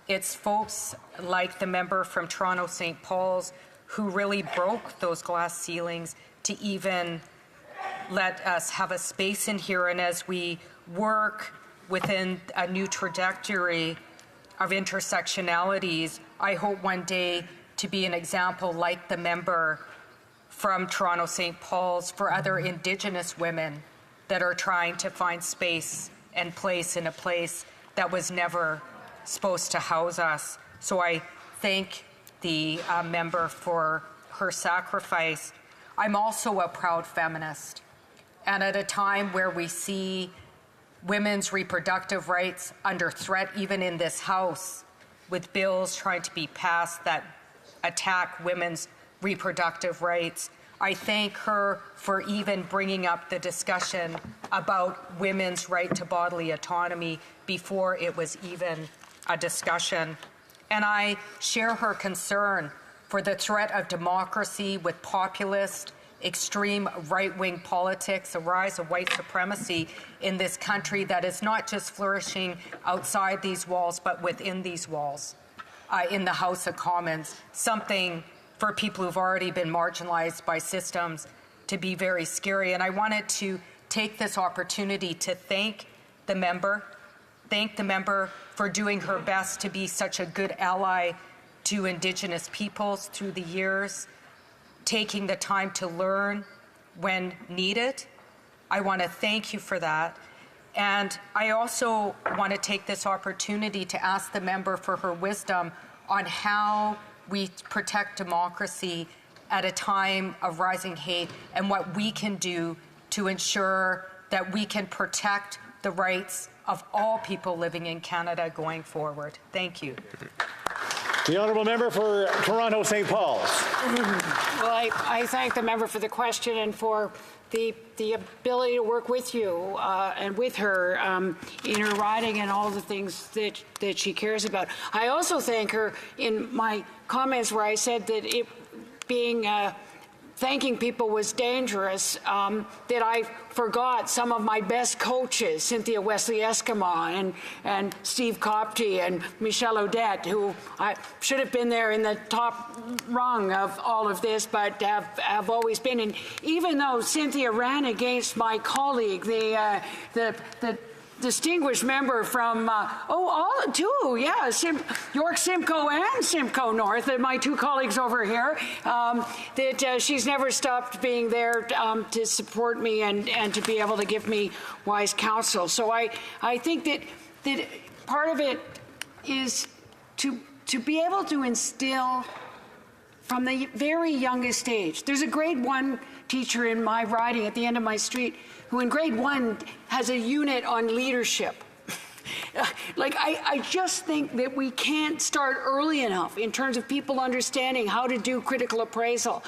[SPEAKER 13] it's folks like the member from Toronto St. Paul's who really broke those glass ceilings to even let us have a space in here. And as we work within a new trajectory of intersectionalities, I hope one day to be an example like the member from Toronto St. Paul's for other Indigenous women that are trying to find space and place in a place that was never supposed to house us. So I thank the member for her sacrifice. I'm also a proud feminist. And at a time where we see women's reproductive rights under threat even in this House, with bills trying to be passed that attack women's reproductive rights. I thank her for even bringing up the discussion about women's right to bodily autonomy before it was even a discussion. And I share her concern for the threat of democracy with populist, extreme right-wing politics, a rise of white supremacy in this country that is not just flourishing outside these walls, but within these walls, in the House of Commons, something for people who've already been marginalized by systems to be very scary. And I wanted to take this opportunity to thank the member for doing her best to be such a good ally to Indigenous peoples through the years, taking the time to learn when needed. I want to thank you for that. And I also want to take this opportunity to ask the member for her wisdom on how we protect democracy at a time of rising hate and what we can do to ensure that we can protect the rights of all people living in Canada going forward. Thank you.
[SPEAKER 12] The honourable member for Toronto St. Paul's.
[SPEAKER 8] Well, I thank the member for the question and for the ability to work with you and with her in her riding and all the things that she cares about. I also thank her in my comments where I said that it being thanking people was dangerous, that I forgot some of my best coaches, Cynthia Wesley-Eskimo and Steve Copty and Michelle Odette, who I should have been there in the top rung of all of this, but have always been. And even though Cynthia ran against my colleague, the distinguished member from, York Simcoe and Simcoe North, my two colleagues over here, that she's never stopped being there to support me and to be able to give me wise counsel. So I think that part of it is to be able to instill from the very youngest age. There's a grade 1 teacher in my riding at the end of my street who in grade 1 has a unit on leadership. I just think that we can't start early enough in terms of people understanding how to do critical appraisal,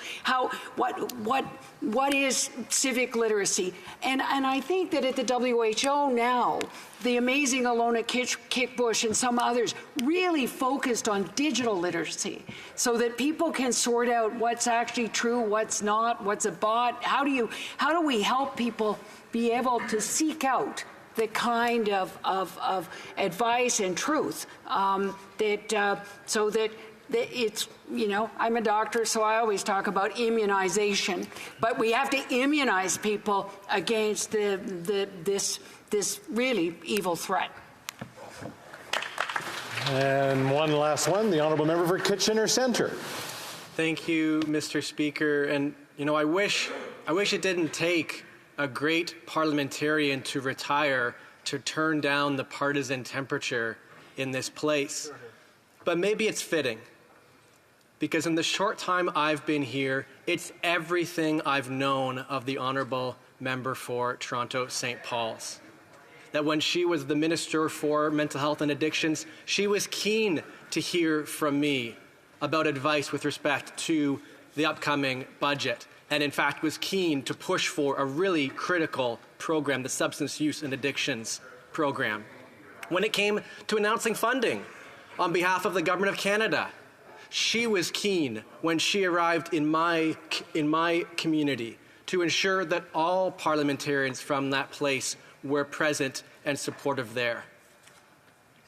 [SPEAKER 8] what is civic literacy. And I think that at the WHO now, the amazing Alona Kickbush and some others really focused on digital literacy so that people can sort out what's actually true, what's not, what's a bot. How do we help people be able to seek out the kind of advice and truth so that it's, I'm a doctor, so I always talk about immunization, but we have to immunize people against this really evil threat.
[SPEAKER 12] And one last one, the honourable member for Kitchener Centre.
[SPEAKER 14] Thank you, Mr. Speaker. And, I wish it didn't take a great parliamentarian to retire to turn down the partisan temperature in this place. But maybe it's fitting, because in the short time I've been here, it's everything I've known of the honourable member for Toronto St. Paul's. That when she was the Minister for Mental Health and Addictions, she was keen to hear from me about advice with respect to the upcoming budget, and in fact was keen to push for a really critical program, the Substance Use and Addictions program. When it came to announcing funding on behalf of the Government of Canada, she was keen when she arrived in my community to ensure that all parliamentarians from that place were present and supportive there.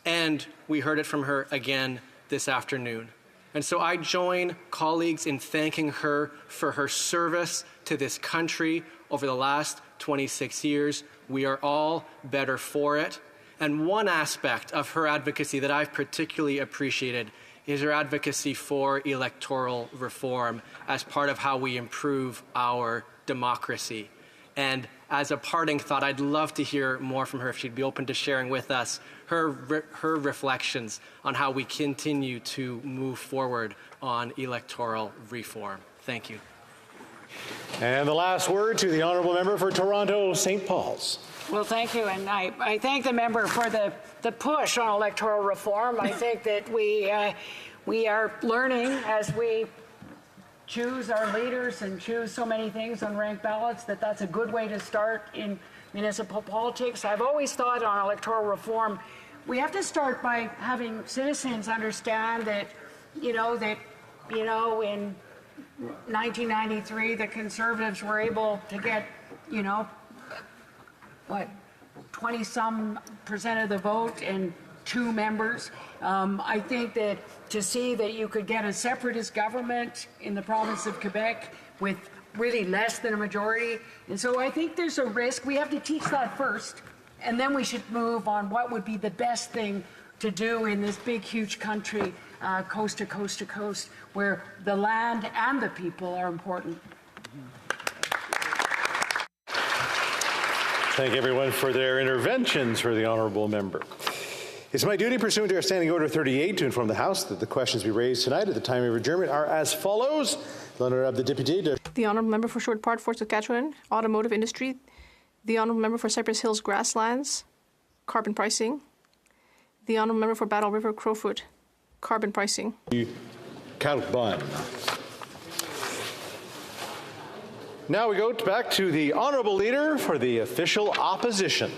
[SPEAKER 14] And we heard it from her again this afternoon. And so I join colleagues in thanking her for her service to this country over the last 26 years. We are all better for it. And one aspect of her advocacy that I've particularly appreciated is her advocacy for electoral reform as part of how we improve our democracy. And as a parting thought, I'd love to hear more from her if she'd be open to sharing with us her reflections on how we continue to move forward on electoral reform. Thank you.
[SPEAKER 12] And the last word to the honourable member for Toronto St. Paul's.
[SPEAKER 8] Well, thank you, and I thank the member for the push on electoral reform. I think that we are learning as we choose our leaders and choose so many things on ranked ballots that that's a good way to start in municipal politics. I've always thought on electoral reform, we have to start by having citizens understand that, in 1993, the Conservatives were able to get, 20-some% of the vote and 2 members. I think that to see that you could get a separatist government in the province of Quebec with really less than a majority. And so I think there's a risk. We have to teach that first, and then we should move on what would be the best thing to do in this big, huge country, coast to coast to coast, where the land and the people are important.
[SPEAKER 12] Thank everyone for their interventions for the honourable member. It's my duty, pursuant to our Standing Order 38, to inform the House that the questions we raised tonight at the time of adjournment are as follows. L'honorable député.
[SPEAKER 2] The honourable member for Sherwood Park, Fort Saskatchewan, automotive industry. The honourable member for Cypress Hills grasslands, carbon pricing. The honourable member for Battle River Crowfoot, carbon pricing.
[SPEAKER 12] Carbon. Now we go back to the honourable leader for the official opposition.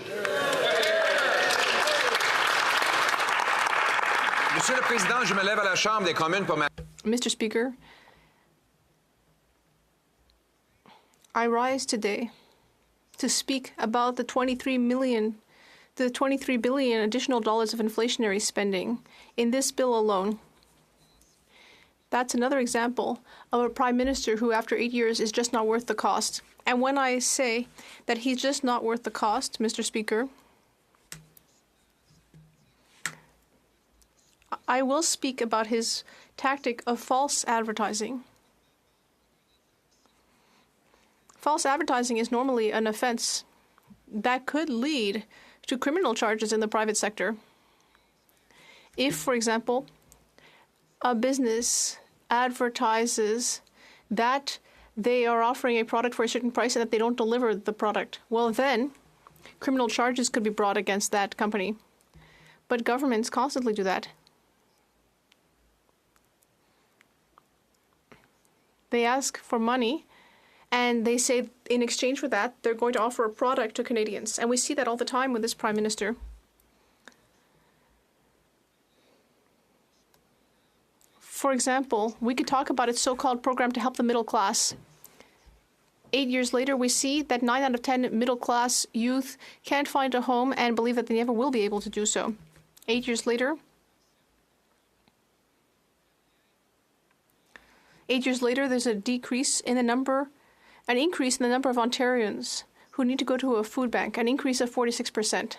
[SPEAKER 15] Monsieur le Président, je me lève à la Chambre des communes pour ma...
[SPEAKER 2] Mr. Speaker, I rise today to speak about the $23 billion additional dollars of inflationary spending in this bill alone. That's another example of a prime minister who, after 8 years, is just not worth the cost. And when I say that he's just not worth the cost, Mr. Speaker, I will speak about his tactic of false advertising. False advertising is normally an offense that could lead to criminal charges in the private sector. If, for example, a business advertises that they are offering a product for a certain price and that they don't deliver the product, well then, criminal charges could be brought against that company. But governments constantly do that. They ask for money, and they say in exchange for that, they're going to offer a product to Canadians. And we see that all the time with this Prime Minister. For example, we could talk about its so-called program to help the middle class. 8 years later, we see that 9 out of 10 middle-class youth can't find a home and believe that they never will be able to do so. 8 years later, there's an increase in the number of Ontarians who need to go to a food bank, an increase of 46%.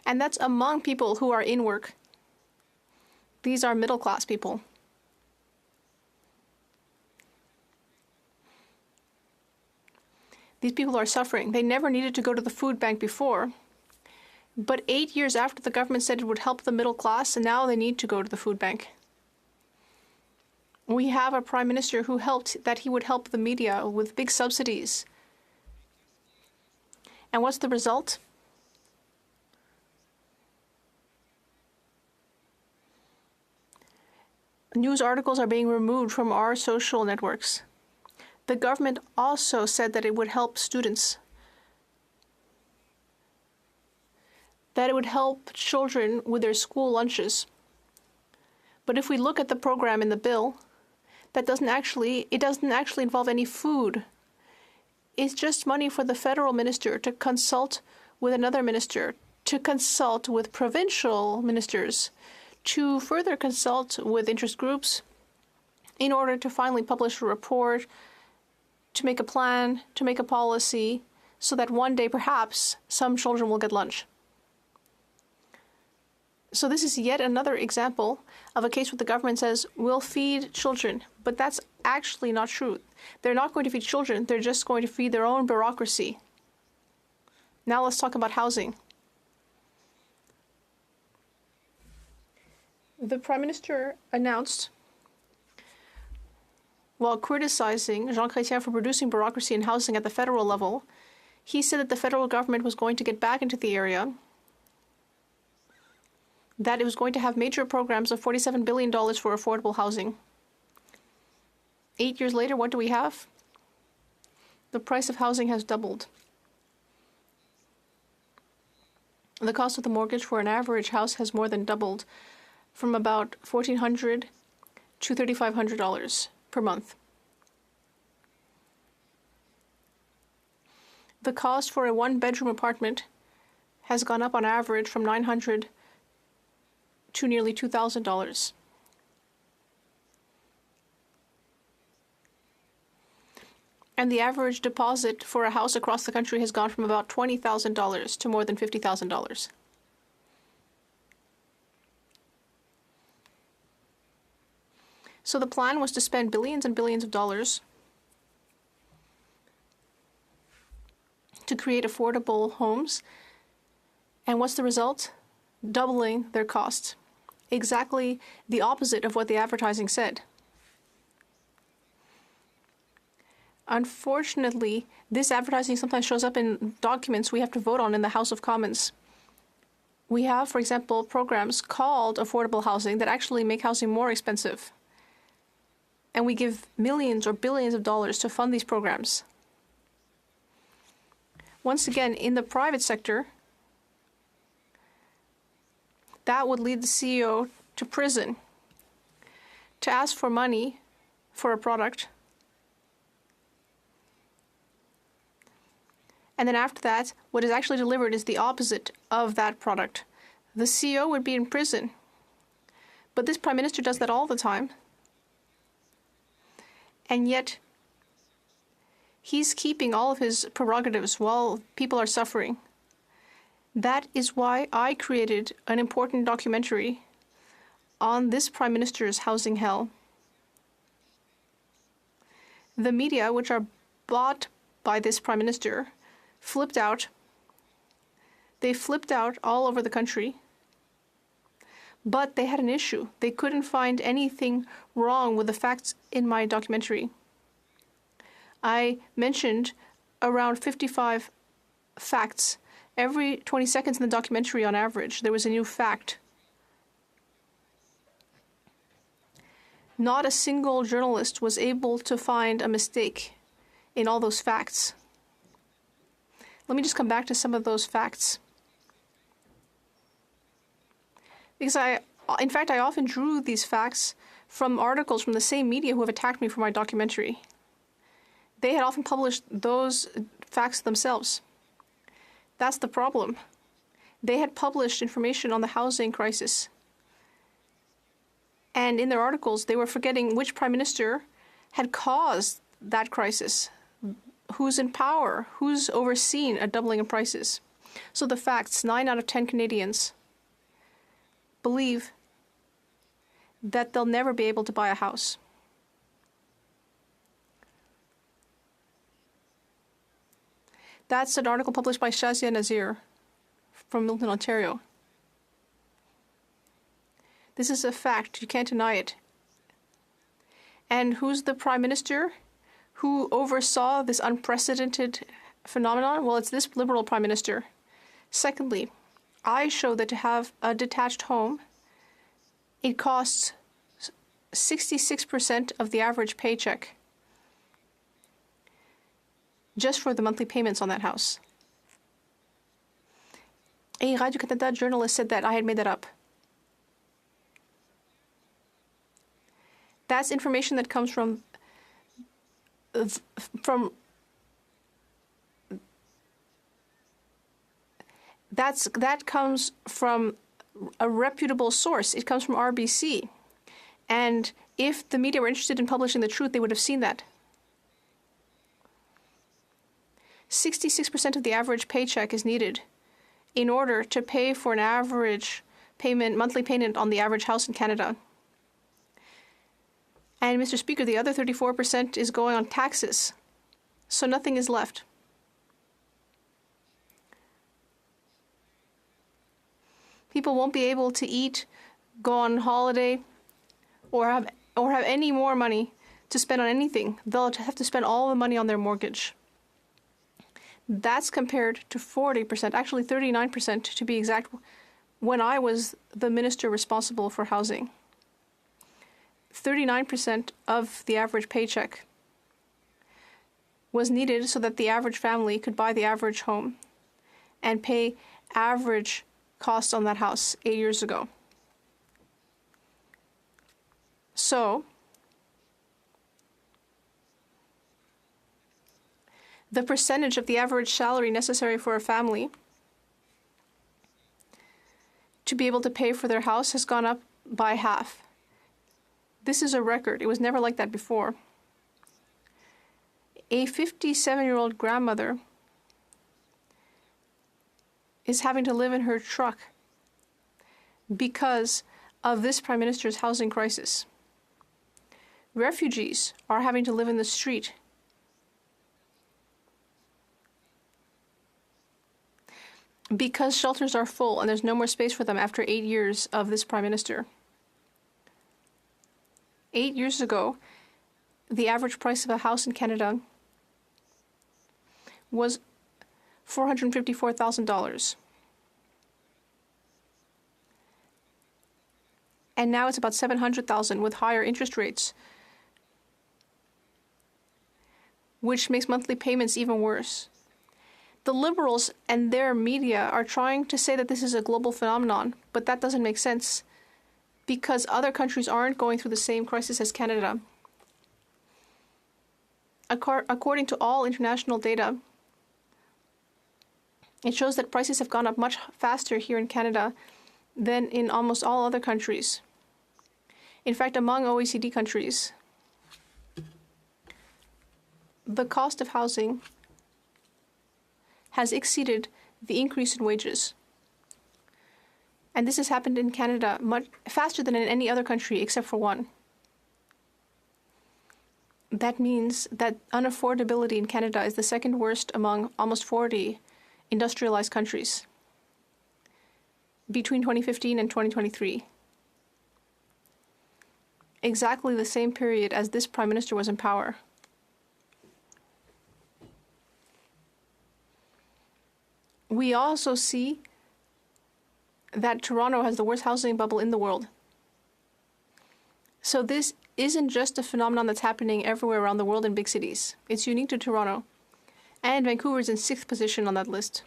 [SPEAKER 2] And that's among people who are in work. These are middle-class people. These people are suffering. They never needed to go to the food bank before. But 8 years after the government said it would help the middle class, and now they need to go to the food bank. We have a prime minister who he would help the media with big subsidies. And what's the result? News articles are being removed from our social networks. The government also said that it would help students, that it would help children with their school lunches. But if we look at the program in the bill, it doesn't actually involve any food. It's just money for the federal minister to consult with another minister, to consult with provincial ministers, to further consult with interest groups in order to finally publish a report, to make a plan, to make a policy, so that one day perhaps some children will get lunch. So this is yet another example of a case where the government says, we'll feed children. But that's actually not true. They're not going to feed children. They're just going to feed their own bureaucracy. Now let's talk about housing. The Prime Minister announced while criticizing Jean Chrétien for producing bureaucracy in housing at the federal level, he said that the federal government was going to get back into the area, that it was going to have major programs of $47 billion for affordable housing. 8 years later, what do we have? The price of housing has doubled. The cost of the mortgage for an average house has more than doubled, from about $1,400 to $3,500 per month. The cost for a one-bedroom apartment has gone up on average from $900 to nearly $2,000. And the average deposit for a house across the country has gone from about $20,000 to more than $50,000. So the plan was to spend billions and billions of dollars to create affordable homes. And what's the result? Doubling their costs. Exactly the opposite of what the advertising said. Unfortunately, this advertising sometimes shows up in documents we have to vote on in the House of Commons. We have, for example, programs called affordable housing that actually make housing more expensive. And we give millions or billions of dollars to fund these programs. Once again, in the private sector, that would lead the CEO to prison, to ask for money for a product. And then after that, what is actually delivered is the opposite of that product. The CEO would be in prison. But this Prime Minister does that all the time. And yet, he's keeping all of his prerogatives while people are suffering. That is why I created an important documentary on this Prime Minister's housing hell. The media, which are bought by this Prime Minister, flipped out. They flipped out all over the country. But they had an issue. They couldn't find anything wrong with the facts in my documentary. I mentioned around 55 facts. Every 20 seconds in the documentary, on average, there was a new fact. Not a single journalist was able to find a mistake in all those facts. Let me just come back to some of those facts. Because in fact, I often drew these facts from articles from the same media who have attacked me for my documentary. They had often published those facts themselves. That's the problem. They had published information on the housing crisis. And in their articles, they were forgetting which prime minister had caused that crisis, who's in power, who's overseen a doubling in prices. So the facts, 9 out of 10 Canadians believe that they'll never be able to buy a house. That's an article published by Shazia Nazir from Milton, Ontario. This is a fact. You can't deny it. And who's the Prime Minister who oversaw this unprecedented phenomenon? Well, it's this Liberal Prime Minister. Secondly, I show that to have a detached home, it costs 66% of the average paycheck just for the monthly payments on that house. A Radio-Canada journalist said that I had made that up. That's information that comes from that comes from a reputable source. It comes from RBC. And if the media were interested in publishing the truth, they would have seen that. 66% of the average paycheck is needed in order to pay for an average payment, monthly payment on the average house in Canada. And Mr. Speaker, the other 34% is going on taxes. So nothing is left. People won't be able to eat, go on holiday, or have any more money to spend on anything. They'll have to spend all the money on their mortgage. That's compared to 40%, actually 39% to be exact, when I was the minister responsible for housing. 39% of the average paycheck was needed so that the average family could buy the average home and pay average costs on that house 8 years ago. So, the percentage of the average salary necessary for a family to be able to pay for their house has gone up by half. This is a record. It was never like that before. A 57-year-old grandmother is having to live in her truck because of this Prime Minister's housing crisis. Refugees are having to live in the street because shelters are full and there's no more space for them after 8 years of this Prime Minister. 8 years ago, the average price of a house in Canada was $454,000. And now it's about $700,000 with higher interest rates, which makes monthly payments even worse. The Liberals and their media are trying to say that this is a global phenomenon, but that doesn't make sense because other countries aren't going through the same crisis as Canada. According to all international data, it shows that prices have gone up much faster here in Canada than in almost all other countries. In fact, among OECD countries, the cost of housing has exceeded the increase in wages. And this has happened in Canada much faster than in any other country except for one. That means that unaffordability in Canada is the second worst among almost 40 industrialized countries between 2015 and 2023. Exactly the same period as this Prime Minister was in power. We also see that Toronto has the worst housing bubble in the world. So this isn't just a phenomenon that's happening everywhere around the world in big cities. It's unique to Toronto. And Vancouver's in 6th position on that list.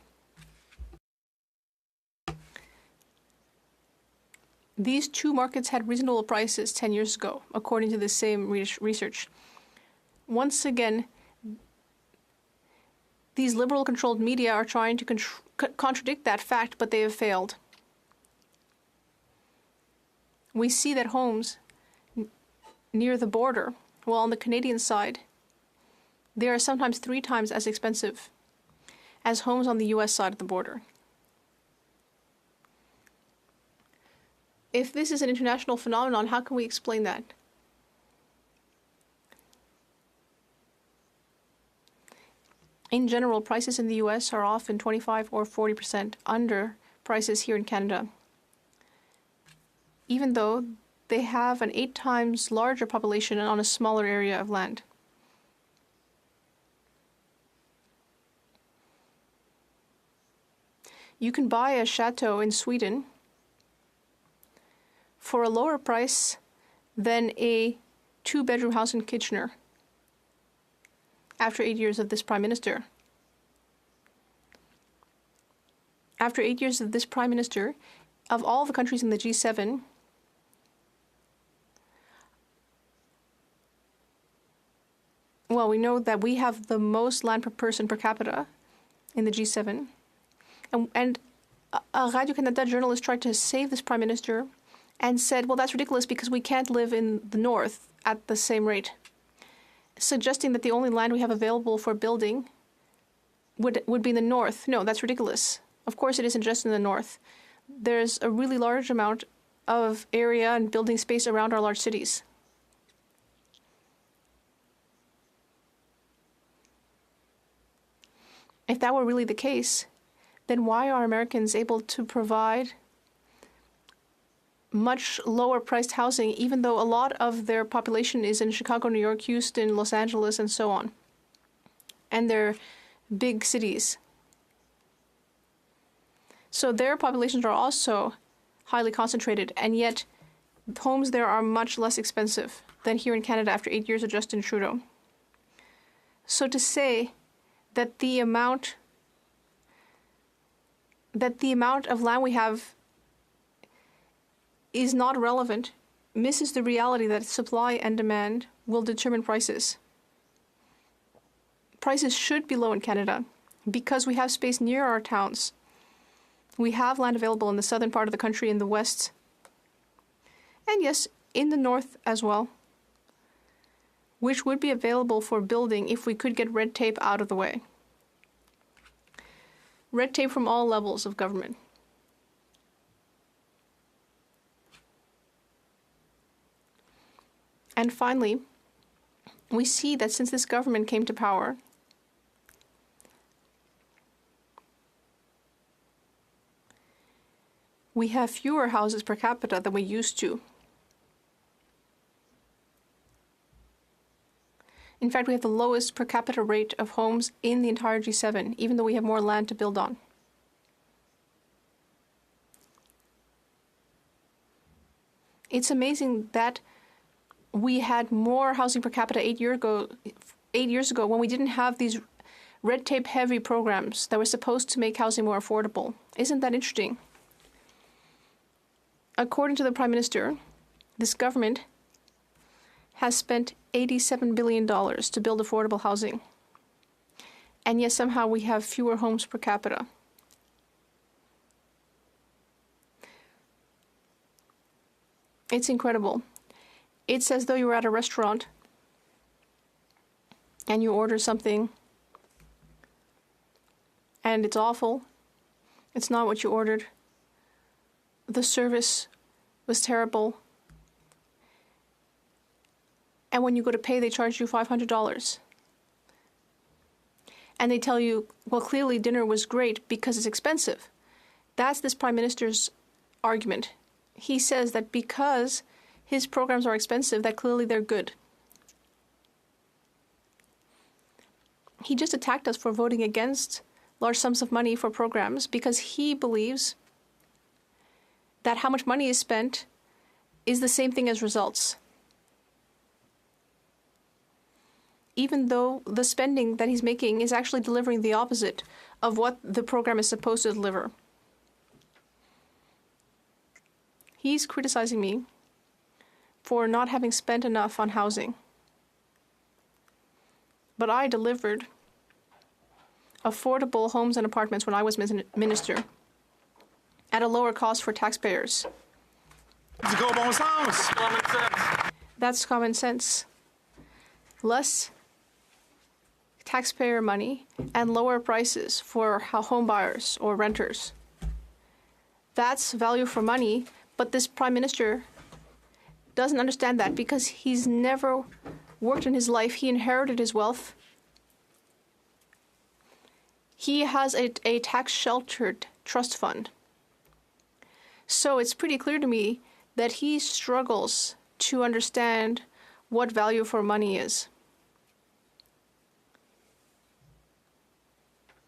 [SPEAKER 2] These two markets had reasonable prices 10 years ago, according to the same research. Once again, these liberal-controlled media are trying to contradict that fact, but they have failed. We see that homes near the border, well, on the Canadian side, they are sometimes 3 times as expensive as homes on the US side of the border. If this is an international phenomenon, how can we explain that? In general, prices in the US are often 25 or 40% under prices here in Canada, even though they have an 8 times larger population on a smaller area of land. You can buy a chateau in Sweden for a lower price than a 2-bedroom house in Kitchener after 8 years of this Prime Minister. After 8 years of this Prime Minister, of all the countries in the G7, well, we know that we have the most land per person per capita in the G7. And a Radio-Canada journalist tried to save this Prime Minister and said, well, that's ridiculous because we can't live in the north at the same rate, suggesting that the only land we have available for building would be in the north. No, that's ridiculous. Of course it isn't just in the north. There's a really large amount of area and building space around our large cities. If that were really the case, then why are Americans able to provide much lower priced housing, even though a lot of their population is in Chicago, New York, Houston, Los Angeles, and so on. And they're big cities. So their populations are also highly concentrated, and yet homes there are much less expensive than here in Canada after 8 years of Justin Trudeau. So to say that the amount of land we have is not relevant misses the reality that supply and demand will determine prices. Prices should be low in Canada because we have space near our towns. We have land available in the southern part of the country, in the west, and yes, in the north as well, which would be available for building if we could get red tape out of the way. Red tape from all levels of government. And finally, we see that since this government came to power, we have fewer houses per capita than we used to. In fact, we have the lowest per capita rate of homes in the entire G7, even though we have more land to build on. It's amazing that we had more housing per capita 8 years ago when we didn't have these red tape heavy programs that were supposed to make housing more affordable. Isn't that interesting? According to the Prime Minister, this government has spent $87 billion to build affordable housing. And yet somehow we have fewer homes per capita. It's incredible. It's as though you were at a restaurant and you order something and it's awful. It's not what you ordered. The service was terrible. And when you go to pay, they charge you $500. And they tell you, well, clearly dinner was great because it's expensive. That's this Prime Minister's argument. He says that because his programs are expensive, that clearly they're good. He just attacked us for voting against large sums of money for programs because he believes that how much money is spent is the same thing as results. Even though the spending that he's making is actually delivering the opposite of what the program is supposed to deliver. He's criticizing me for not having spent enough on housing. But I delivered affordable homes and apartments when I was minister at a lower cost for taxpayers. That's common sense. Less taxpayer money and lower prices for home buyers or renters. That's value for money, but this Prime Minister doesn't understand that because he's never worked in his life. He inherited his wealth. He has a tax-sheltered trust fund. So it's pretty clear to me that he struggles to understand what value for money is.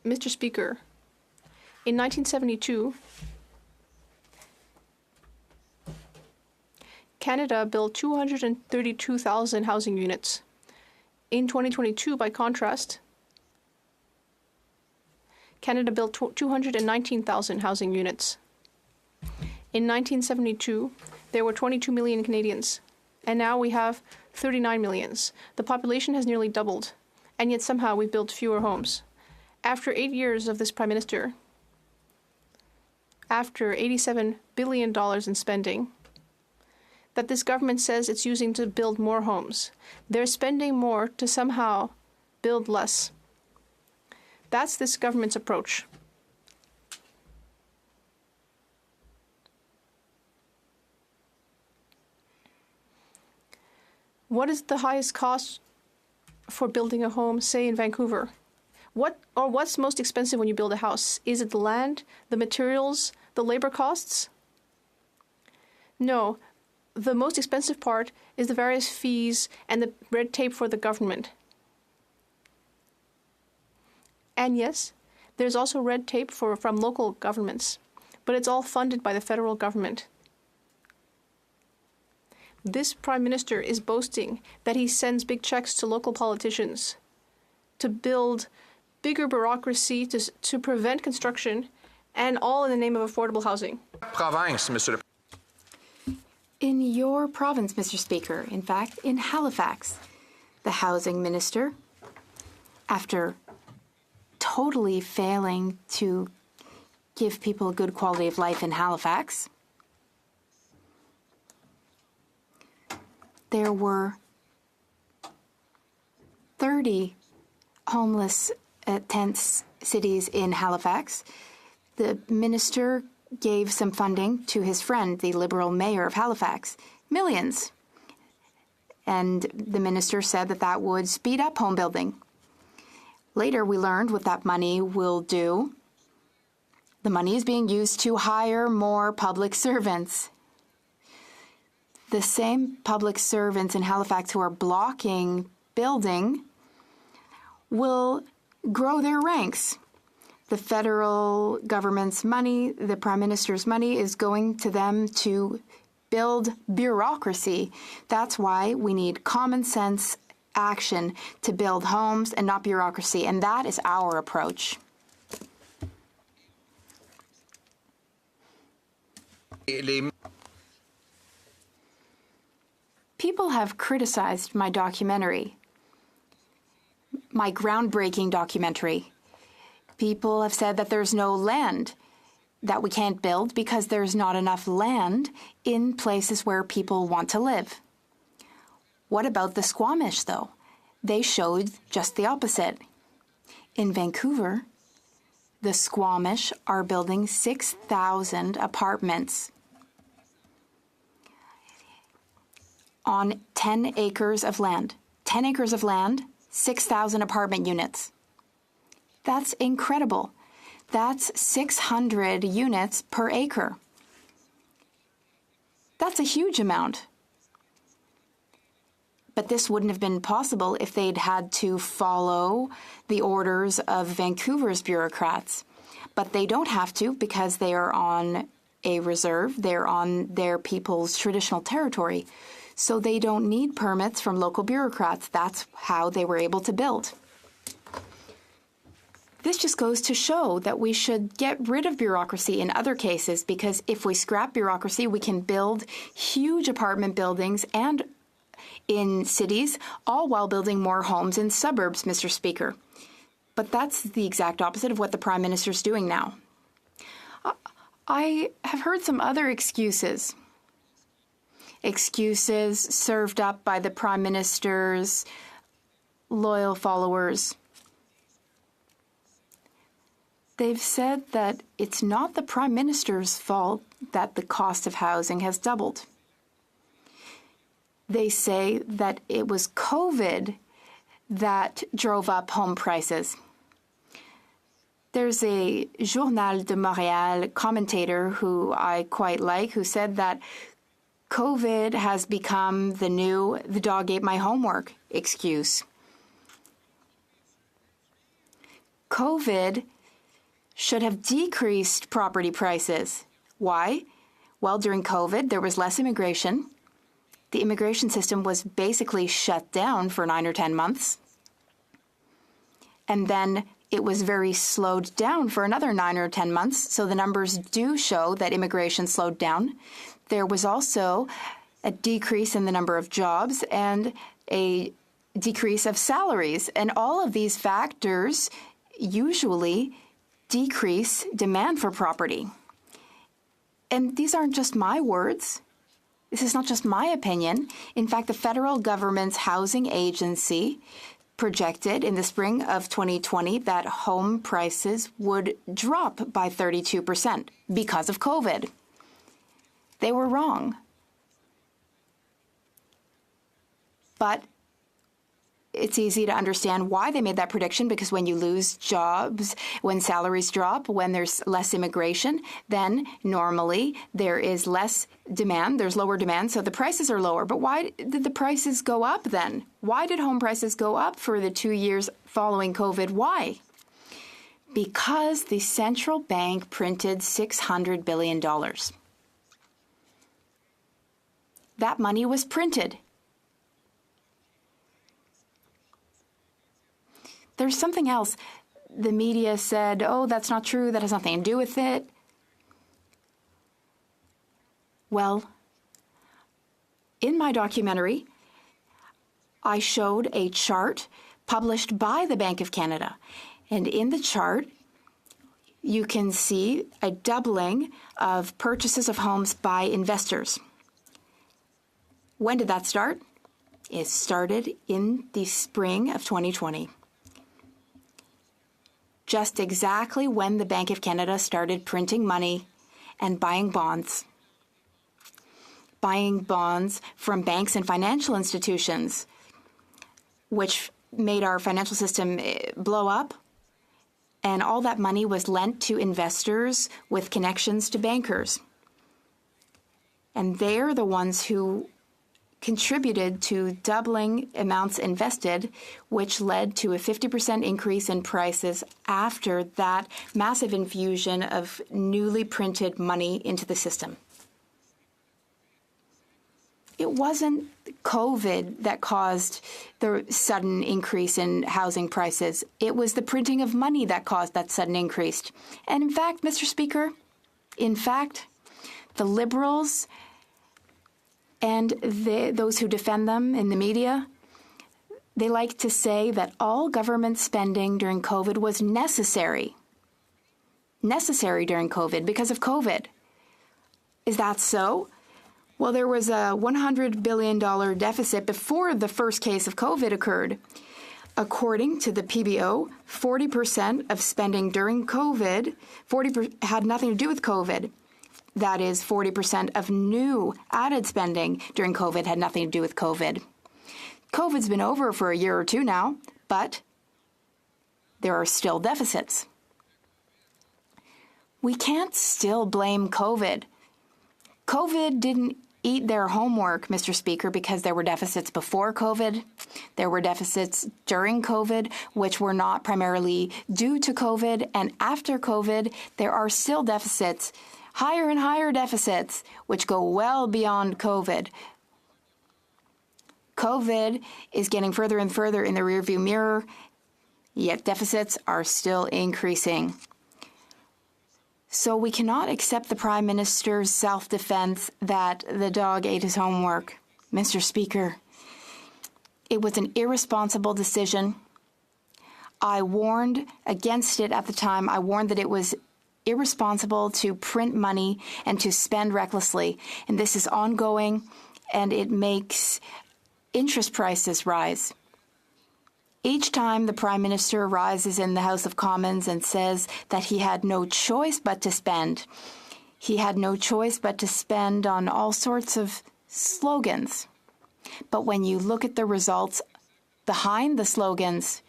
[SPEAKER 2] Mr. Speaker, in 1972, Canada built 232,000 housing units. In 2022, by contrast, Canada built 219,000 housing units. In 1972, there were 22 million Canadians, and now we have 39 million. The population has nearly doubled, and yet somehow we've built fewer homes. After 8 years of this Prime Minister, after $87 billion in spending, that this government says it's using to build more homes, they're spending more to somehow build less. That's this government's approach. What is the highest cost for building a home, say in Vancouver? What's most expensive when you build a house? Is it the land, the materials, the labor costs? No, the most expensive part is the various fees and the red tape for the government. And yes, there's also red tape from local governments, but it's all funded by the federal government. This Prime Minister is boasting that he sends big checks to local politicians to build bigger bureaucracy to prevent construction, and all in the name of affordable housing.
[SPEAKER 15] Province, Monsieur le
[SPEAKER 1] In your province, Mr. Speaker, in fact, in Halifax, the housing minister, after totally failing to give people a good quality of life in Halifax, there were 30 homeless tent cities in Halifax. The minister gave some funding to his friend, the Liberal mayor of Halifax, millions. And the minister said that that would speed up home building. Later, we learned what that money will do. The money is being used to hire more public servants. The same public servants in Halifax who are blocking building will grow their ranks. The federal government's money, the Prime Minister's money, is going to them to build bureaucracy. That's why we need common sense action to build homes and not bureaucracy, and that is our approach. People have criticized my documentary, my groundbreaking documentary. People have said that there's no land, that we can't build because there's not enough land in places where people want to live. What about the Squamish, though? They showed just the opposite. In Vancouver, the Squamish are building 6,000 apartments on 10 acres of land. 10 acres of land, 6,000 apartment units. That's incredible. That's 600 units per acre. That's a huge amount. But this wouldn't have been possible if they'd had to follow the orders of Vancouver's bureaucrats. But they don't have to because they are on a reserve. They're on their people's traditional territory. So they don't need permits from local bureaucrats. That's how they were able to build. This just goes to show that we should get rid of bureaucracy in other cases, because if we scrap bureaucracy, we can build huge apartment buildings and in cities, all while building more homes in suburbs, Mr. Speaker. But that's the exact opposite of what the Prime Minister's doing now. I have heard some other excuses. Excuses served up by the Prime Minister's loyal followers. They've said that it's not the Prime Minister's fault that the cost of housing has doubled. They say that it was COVID that drove up home prices. There's a Journal de Montréal commentator who I quite like, who said that COVID has become the new "the dog ate my homework" excuse. COVID should have decreased property prices. Why? Well, during COVID, there was less immigration. The immigration system was basically shut down for 9 or 10 months. And then it was very slowed down for another 9 or 10 months. So the numbers do show that immigration slowed down. There was also a decrease in the number of jobs and a decrease of salaries. And all of these factors usually decrease demand for property. And these aren't just my words. This is not just my opinion. In fact, the federal government's housing agency projected in the spring of 2020 that home prices would drop by 32% because of COVID. They were wrong. But it's easy to understand why they made that prediction, because when you lose jobs, when salaries drop, when there's less immigration, then normally there is less demand, there's lower demand, so the prices are lower. But why did the prices go up then? Why did home prices go up for the 2 years following COVID? Why? Because the central bank printed $600 billion. That money was printed. There's something else. The media said, oh, that's not true, that has nothing to do with it. Well, in my documentary, I showed a chart published by the Bank of Canada. And in the chart, you can see a doubling of purchases of homes by investors. When did that start? It started in the spring of 2020. Just exactly when the Bank of Canada started printing money and buying bonds. Buying bonds from banks and financial institutions, which made our financial system blow up. And all that money was lent to investors with connections to bankers. And they're the ones who contributed to doubling amounts invested, which led to a 50% increase in prices after that massive infusion of newly printed money into the system. It wasn't COVID that caused the sudden increase in housing prices. It was the printing of money that caused that sudden increase. And in fact, Mr. Speaker, the Liberals and those who defend them in the media, they like to say that all government spending during COVID was necessary. Necessary during COVID because of COVID. Is that so? Well, there was a $100 billion deficit before the first case of COVID occurred. According to the PBO, 40% of spending during COVID had nothing to do with COVID. That is, 40% of new added spending during COVID had nothing to do with COVID. COVID's been over for a year or two now, but there are still deficits. We can't still blame COVID. COVID didn't eat their homework, Mr. Speaker, because there were deficits before COVID. There were deficits during COVID, which were not primarily due to COVID. And after COVID, there are still deficits, higher and higher deficits, which go well beyond COVID. COVID is getting further and further in the rearview mirror, yet deficits are still increasing. So we cannot accept the Prime Minister's self-defense that the dog ate his homework. Mr. Speaker, it was an irresponsible decision. I warned against it at the time. I warned that it was irresponsible to print money and to spend recklessly. And this is ongoing, and it makes interest prices rise. Each time the Prime Minister rises in the House of Commons and says that he had no choice but to spend, he had no choice but to spend on all sorts of slogans. But when you look at the results behind the slogans,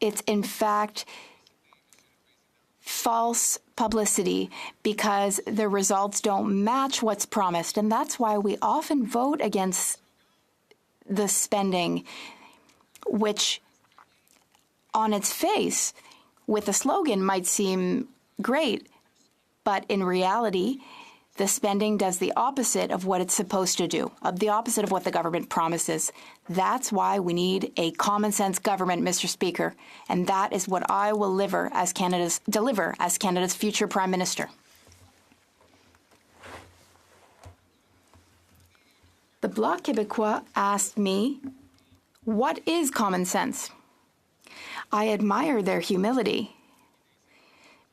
[SPEAKER 1] it's in fact false publicity because the results don't match what's promised. And that's why we often vote against the spending, which on its face, with a slogan, might seem great, but in reality, the spending does the opposite of what it's supposed to do, of the opposite of what the government promises. That's why we need a common sense government, Mr. Speaker, and that is what I will deliver as Canada's future Prime Minister. The Bloc Québécois asked me, what is common sense? I admire their humility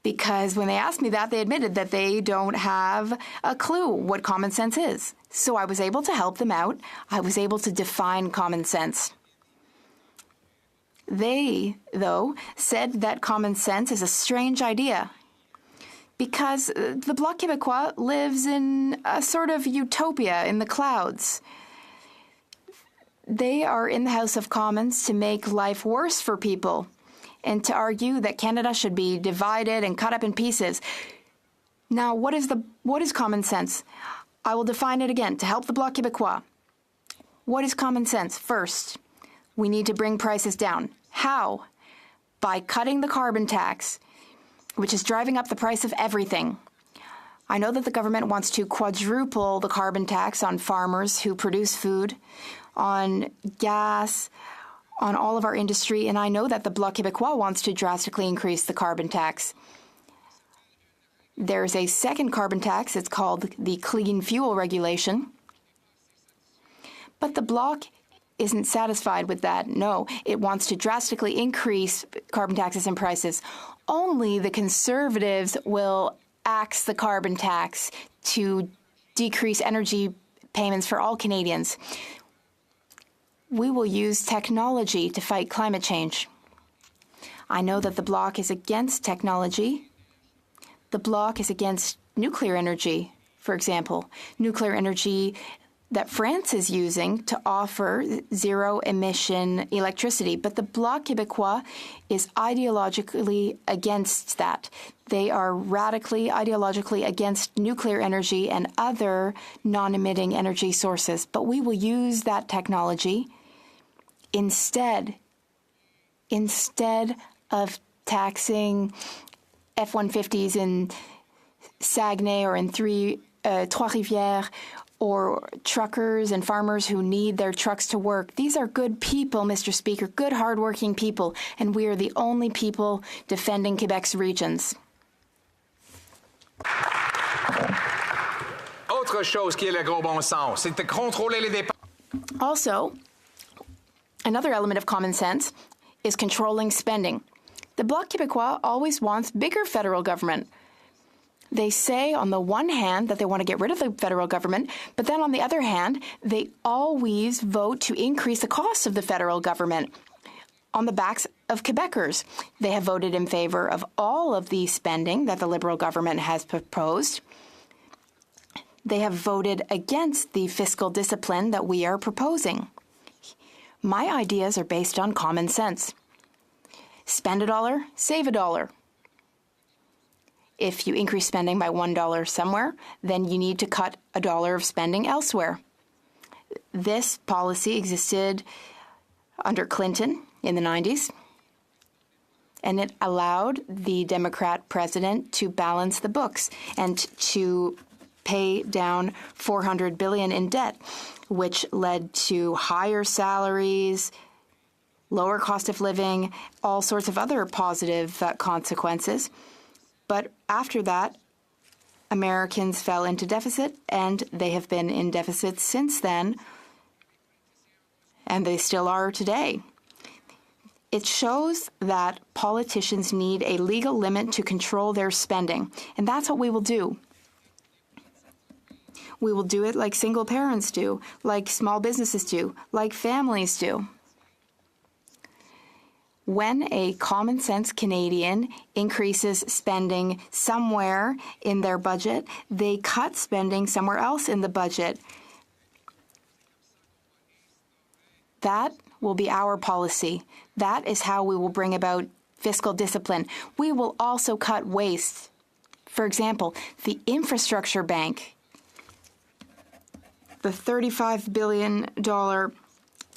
[SPEAKER 1] because when they asked me that, they admitted that they don't have a clue what common sense is. So I was able to help them out. I was able to define common sense. They, though, said that common sense is a strange idea because the Bloc Québécois lives in a sort of utopia in the clouds. They are in the House of Commons to make life worse for people and to argue that Canada should be divided and cut up in pieces. Now, what is common sense? I will define it again to help the Bloc Québécois. What is common sense? First, we need to bring prices down. How? By cutting the carbon tax, which is driving up the price of everything. I know that the government wants to quadruple the carbon tax on farmers who produce food, on gas, on all of our industry, and I know that the Bloc Québécois wants to drastically increase the carbon tax. There's a second carbon tax. It's called the Clean Fuel Regulation. But the Bloc isn't satisfied with that. No, it wants to drastically increase carbon taxes and prices. Only the Conservatives will axe the carbon tax to decrease energy payments for all Canadians. We will use technology to fight climate change. I know that the Bloc is against technology. The Bloc is against nuclear energy, for example. Nuclear energy that France is using to offer zero-emission electricity. But the Bloc Québécois is ideologically against that. They are radically, ideologically against nuclear energy and other non-emitting energy sources. But we will use that technology instead of taxing F-150s in Saguenay or in Trois-Rivières, or truckers and farmers who need their trucks to work. These are good people, Mr. Speaker, good, hardworking people, and we are the only people defending Quebec's regions.
[SPEAKER 15] Autre chose qui est le gros bon sens, c'est de contrôler les dépenses.
[SPEAKER 1] Also, another element of common sense is controlling spending. The Bloc Québécois always wants bigger federal government. They say on the one hand that they want to get rid of the federal government, but then on the other hand, they always vote to increase the cost of the federal government on the backs of Quebecers. They have voted in favor of all of the spending that the Liberal government has proposed. They have voted against the fiscal discipline that we are proposing. My ideas are based on common sense. Spend a dollar, save a dollar. If you increase spending by $1 somewhere, then you need to cut $1 of spending elsewhere. This policy existed under Clinton in the 90s, and it allowed the Democrat president to balance the books and to pay down $400 billion in debt, which led to higher salaries, lower cost of living, all sorts of other positive consequences. But after that, Americans fell into deficit, and they have been in deficit since then, and they still are today. It shows that politicians need a legal limit to control their spending, and that's what we will do. We will do it like single parents do, like small businesses do, like families do. When a common sense Canadian increases spending somewhere in their budget, they cut spending somewhere else in the budget. That will be our policy. That is how we will bring about fiscal discipline. We will also cut waste. For example, the infrastructure bank, the $35 billion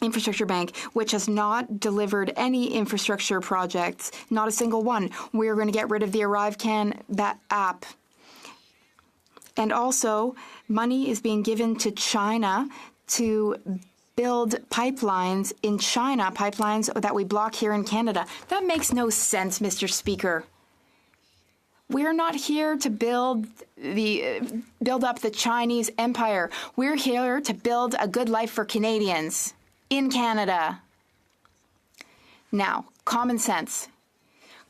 [SPEAKER 1] infrastructure bank, which has not delivered any infrastructure projects, not a single one. We're going to get rid of the ArriveCan app. And also, money is being given to China to build pipelines in China, pipelines that we block here in Canada. That makes no sense, Mr. Speaker. We're not here to build up the Chinese empire. We're here to build a good life for Canadians in Canada. Now, common sense.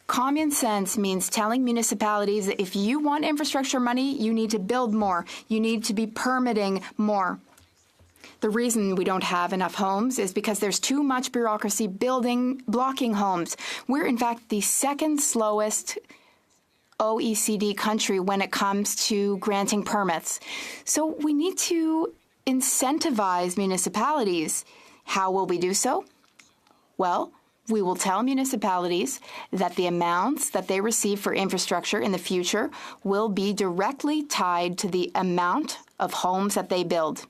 [SPEAKER 1] Common sense means telling municipalities that if you want infrastructure money, you need to build more. You need to be permitting more. The reason we don't have enough homes is because there's too much bureaucracy blocking homes. We're, in fact, the second slowest OECD country when it comes to granting permits. So we need to incentivize municipalities How will we do so? Well, we will tell municipalities that the amounts that they receive for infrastructure in the future will be directly tied to the amount of homes that they build,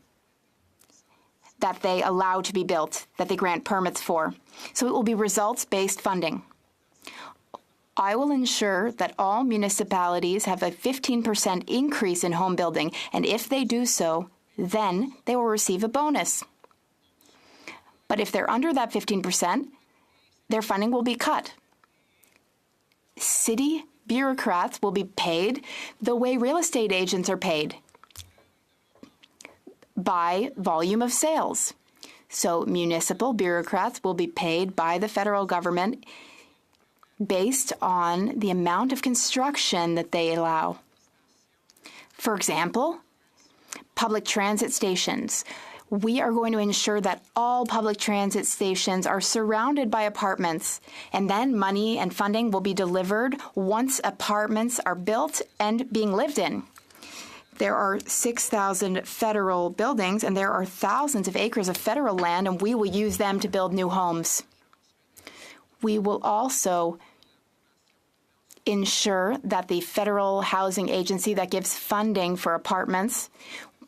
[SPEAKER 1] that they allow to be built, that they grant permits for. So it will be results-based funding. I will ensure that all municipalities have a 15% increase in home building, and if they do so, then they will receive a bonus. But if they're under that 15%, their funding will be cut. City bureaucrats will be paid the way real estate agents are paid, by volume of sales. So municipal bureaucrats will be paid by the federal government based on the amount of construction that they allow. For example, public transit stations. We are going to ensure that all public transit stations are surrounded by apartments, and then money and funding will be delivered once apartments are built and being lived in. There are 6,000 federal buildings, and there are thousands of acres of federal land, and we will use them to build new homes. We will also ensure that the federal housing agency that gives funding for apartments,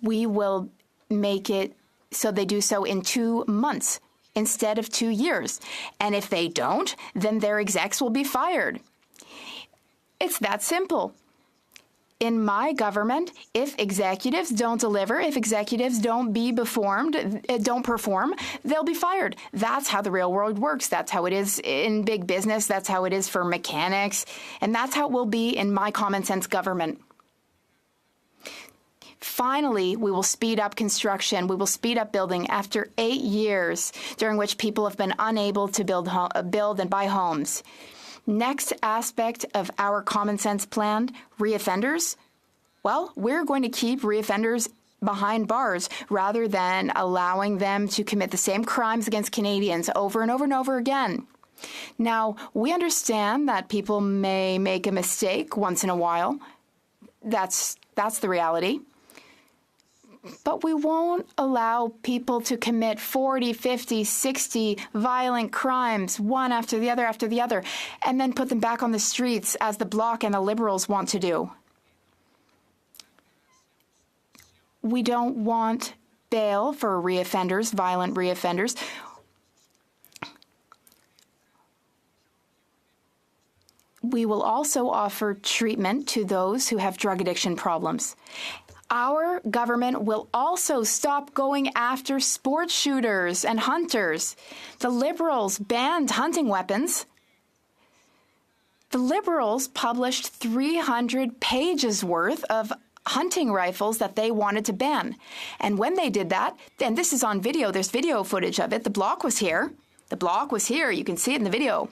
[SPEAKER 1] we will make it so they do so in 2 months instead of 2 years. And if they don't, then their execs will be fired. It's that simple. In my government, if executives don't deliver, if executives don't perform, they'll be fired. That's how the real world works. That's how it is in big business. That's how it is for mechanics. And that's how it will be in my common sense government. Finally, we will speed up construction. We will speed up building after 8 years during which people have been unable to build and buy homes. Next aspect of our common sense plan, reoffenders. Well, we're going to keep reoffenders behind bars rather than allowing them to commit the same crimes against Canadians over and over and over again. Now, we understand that people may make a mistake once in a while. That's the reality. But we won't allow people to commit 40, 50, 60 violent crimes, one after the other, and then put them back on the streets as the Bloc and the Liberals want to do. We don't want bail for reoffenders, violent reoffenders. We will also offer treatment to those who have drug addiction problems. Our government will also stop going after sport shooters and hunters. The Liberals banned hunting weapons. The Liberals published 300 pages worth of hunting rifles that they wanted to ban. And when they did that, and this is on video, there's video footage of it, the Bloc was here. The Bloc was here, you can see it in the video.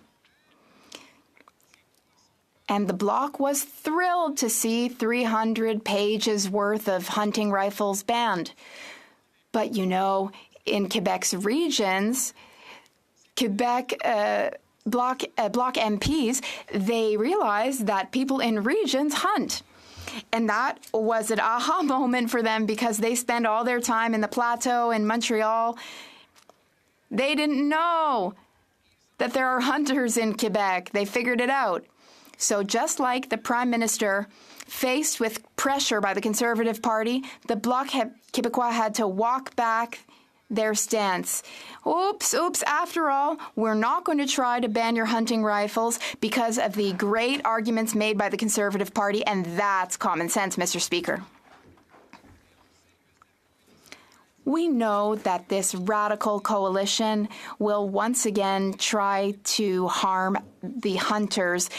[SPEAKER 1] And the Bloc was thrilled to see 300 pages worth of hunting rifles banned. But, you know, in Quebec's regions, Bloc MPs, they realized that people in regions hunt. And that was an aha moment for them because they spend all their time in the Plateau and Montreal. They didn't know that there are hunters in Quebec. They figured it out. So just like the Prime Minister, faced with pressure by the Conservative Party, the Bloc Québécois had to walk back their stance. Oops, after all, we're not going to try to ban your hunting rifles because of the great arguments made by the Conservative Party, and that's common sense, Mr. Speaker. We know that this radical coalition will once again try to harm the hunters.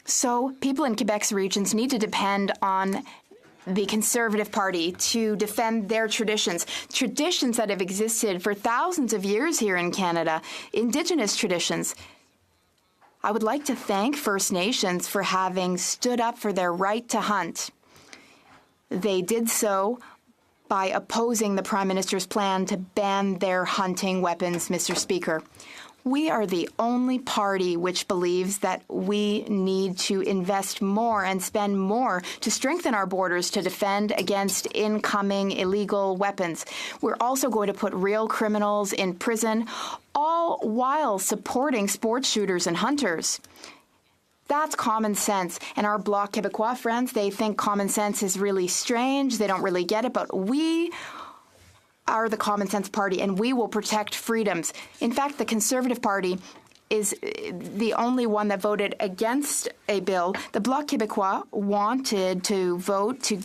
[SPEAKER 1] So people in Quebec's regions need to depend on the Conservative Party to defend their traditions that have existed for thousands of years here in Canada, Indigenous traditions. I would like to thank First Nations for having stood up for their right to hunt. They did so by opposing the Prime Minister's plan to ban their hunting weapons, Mr. Speaker. We are the only party which believes that we need to invest more and spend more to strengthen our borders to defend against incoming illegal weapons. We're also going to put real criminals in prison, all while supporting sports shooters and hunters. That's common sense. And our Bloc Québécois friends, they think common sense is really strange. They don't really get it, but we are the common sense party, and we will protect freedoms. In fact, the Conservative Party is the only one that voted against a bill. The Bloc Québécois wanted to vote to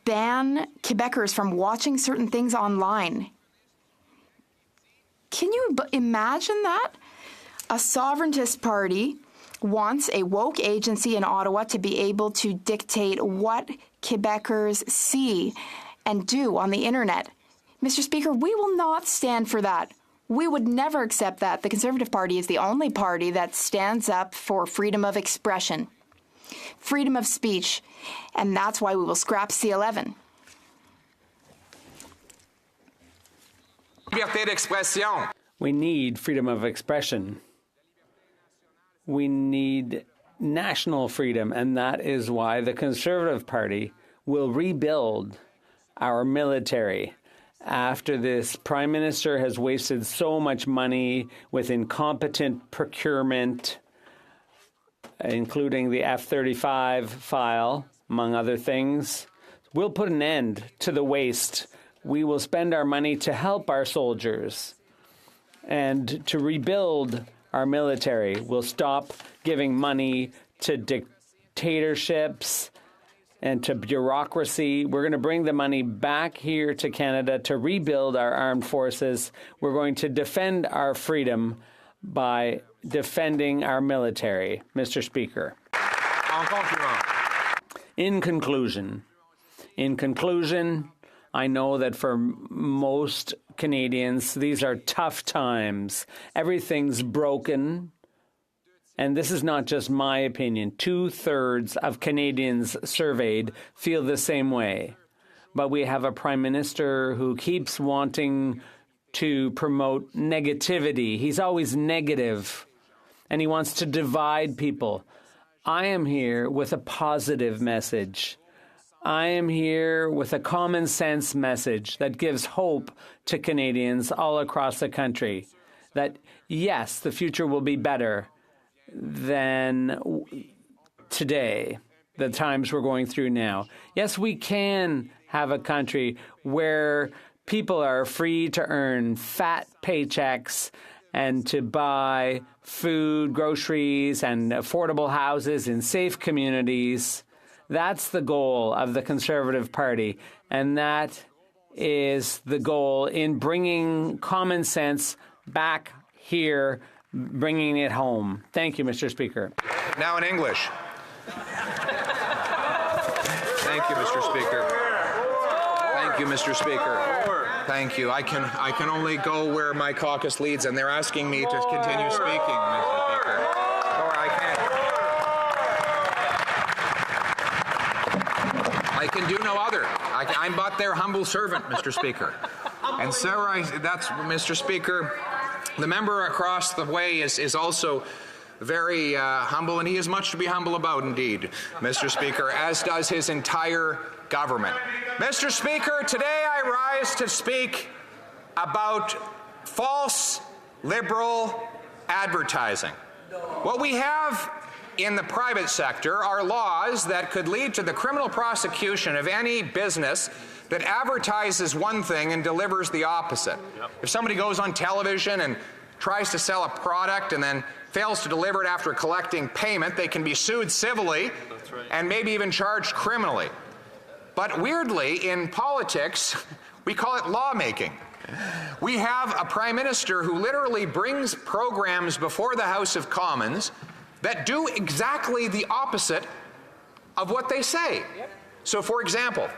[SPEAKER 1] ban Quebecers from watching certain things online. Can you imagine that? A sovereigntist party wants a woke agency in Ottawa to be able to dictate what Quebecers see and do on the internet. Mr. Speaker, we will not stand for that. We would never accept that. The Conservative Party is the only party that stands up for freedom of expression, freedom of speech, and that's why we will scrap C-11.
[SPEAKER 15] Liberté d'expression.
[SPEAKER 6] We need freedom of expression. We need national freedom, and that is why the Conservative Party will rebuild our military. After this Prime Minister has wasted so much money with incompetent procurement, including the F-35 file, among other things, we'll put an end to the waste. We will spend our money to help our soldiers and to rebuild our military. We'll stop giving money to dictatorships and to bureaucracy. We're going to bring the money back here to Canada to rebuild our armed forces. We're going to defend our freedom by defending our military, Mr. Speaker. In conclusion, I know that for most Canadians, these are tough times. Everything's broken. And this is not just my opinion. 2/3 of Canadians surveyed feel the same way. But we have a Prime Minister who keeps wanting to promote negativity. He's always negative, and he wants to divide people. I am here with a positive message. I am here with a common sense message that gives hope to Canadians all across the country. That, yes, the future will be better than today, the times we're going through now. Yes, we can have a country where people are free to earn fat paychecks and to buy food, groceries, and affordable houses in safe communities. That's the goal of the Conservative Party, and that is the goal in bringing common sense back here, bringing it home. Thank you, Mr. Speaker.
[SPEAKER 15] Now in English. Thank you, Mr. Speaker. Thank you, Mr. Speaker. Thank you. I can only go where my caucus leads, and they're asking me to continue speaking, Mr. Speaker. Or I can do no other. I'm but their humble servant, Mr. Speaker. And Sarah, that's Mr. Speaker. The member across the way is also very humble, and he has much to be humble about indeed, Mr. Speaker, as does his entire government. Mr. Speaker, today I rise to speak about false liberal advertising. What we have in the private sector are laws that could lead to the criminal prosecution of any business that advertises one thing and delivers the opposite. Yep. If somebody goes on television and tries to sell a product and then fails to deliver it after collecting payment, they can be sued civilly and maybe even charged criminally. But weirdly, in politics, we call it lawmaking. We have a Prime Minister who literally brings programs before the House of Commons that do exactly the opposite of what they say. Yep. So, for example,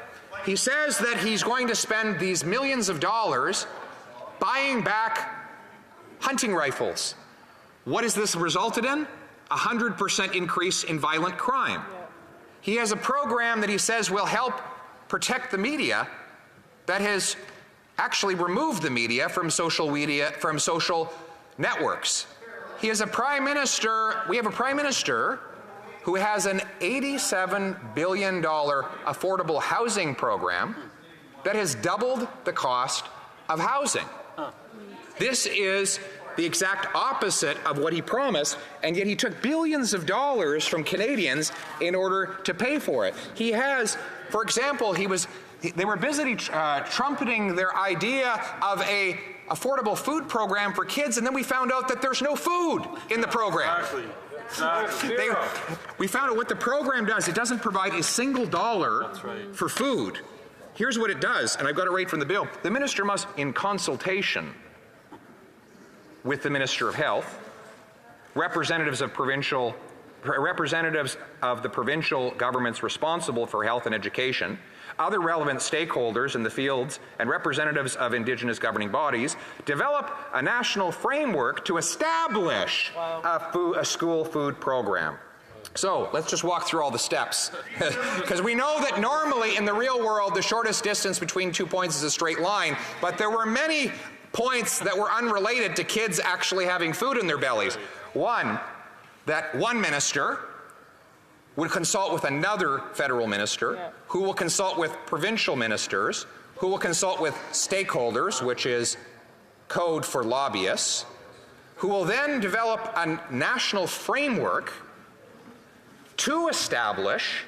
[SPEAKER 15] he says that he's going to spend these millions of dollars buying back hunting rifles. What has this resulted in? 100% increase in violent crime. Yeah. He has a program that he says will help protect the media that has actually removed the media from social networks. He is a prime minister. We have a prime minister who has an $87 billion affordable housing program that has doubled the cost of housing. This is the exact opposite of what he promised, and yet he took billions of dollars from Canadians in order to pay for it. He has, for example, they were busy trumpeting their idea of a affordable food program for kids, and then we found out that there's no food in the program. Exactly. We found out what the program does. It doesn't provide a single dollar for food. Here's what it does, and I've got it right from the bill. The minister must, in consultation with the Minister of Health, representatives of the provincial governments responsible for health and education, other relevant stakeholders in the fields, and representatives of Indigenous governing bodies, develop a national framework to establish a school food program. So let's just walk through all the steps, because we know that normally in the real world the shortest distance between 2 points is a straight line, but there were many points that were unrelated to kids actually having food in their bellies. One, that one minister would consult with another federal minister, who will consult with provincial ministers, who will consult with stakeholders, which is code for lobbyists, who will then develop a national framework to establish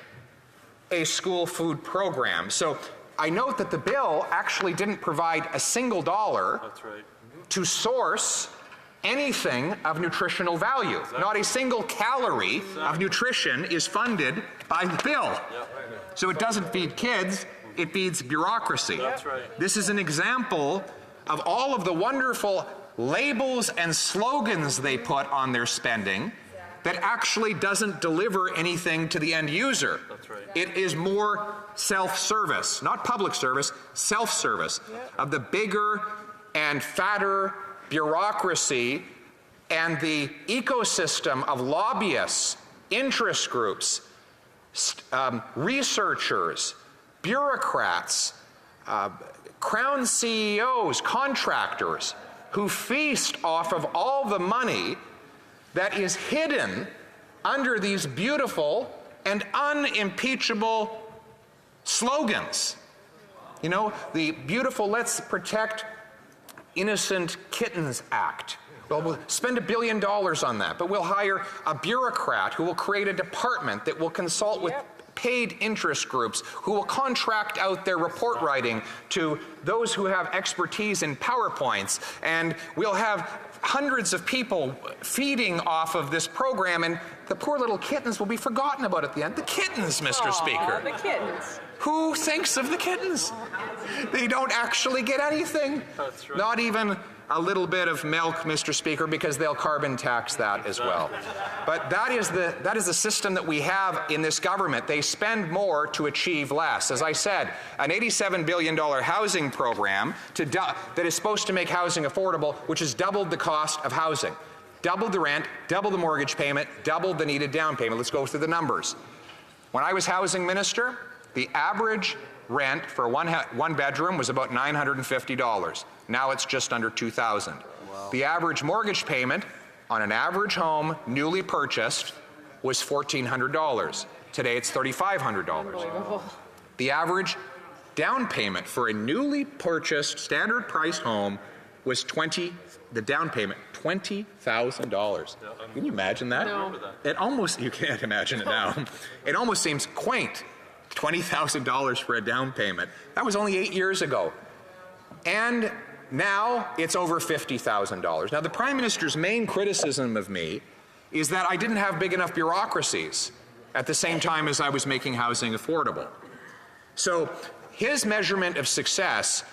[SPEAKER 15] a school food program. So I note that the bill actually didn't provide a single dollar to source anything of nutritional value. Not a single calorie of nutrition is funded by the bill. So it doesn't feed kids, it feeds bureaucracy. This is an example of all of the wonderful labels and slogans they put on their spending that actually doesn't deliver anything to the end user. It is more self-service, not public service, self-service of the bigger and fatter bureaucracy and the ecosystem of lobbyists, interest groups, researchers, bureaucrats, crown CEOs, contractors, who feast off of all the money that is hidden under these beautiful and unimpeachable slogans. You know, the beautiful "Let's Protect Innocent Kittens" Act. Well, we'll spend $1 billion on that, but we'll hire a bureaucrat who will create a department that will consult with paid interest groups, who will contract out their report writing to those who have expertise in PowerPoints, and we'll have hundreds of people feeding off of this program, and the poor little kittens will be forgotten about at the end. The kittens, Mr. Speaker.
[SPEAKER 2] The kittens.
[SPEAKER 15] Who thinks of the kittens? They don't actually get anything. That's right. Not even a little bit of milk, Mr. Speaker, because they'll carbon tax that as well. But that is the system that we have in this government. They spend more to achieve less. As I said, an $87 billion housing program that is supposed to make housing affordable, which has doubled the cost of housing. Doubled the rent, doubled the mortgage payment, doubled the needed down payment. Let's go through the numbers. When I was housing minister, the average rent for one bedroom was about $950. Now it's just under $2,000. Wow. The average mortgage payment on an average home, newly purchased, was $1,400. Today it's $3,500. The average down payment for a newly purchased, standard priced home was $20,000. Can you imagine that?
[SPEAKER 2] No.
[SPEAKER 15] You can't imagine it now. It almost seems quaint. $20,000 for a down payment. That was only 8 years ago. And now it's over $50,000. Now, the Prime Minister's main criticism of me is that I didn't have big enough bureaucracies at the same time as I was making housing affordable. So his measurement of success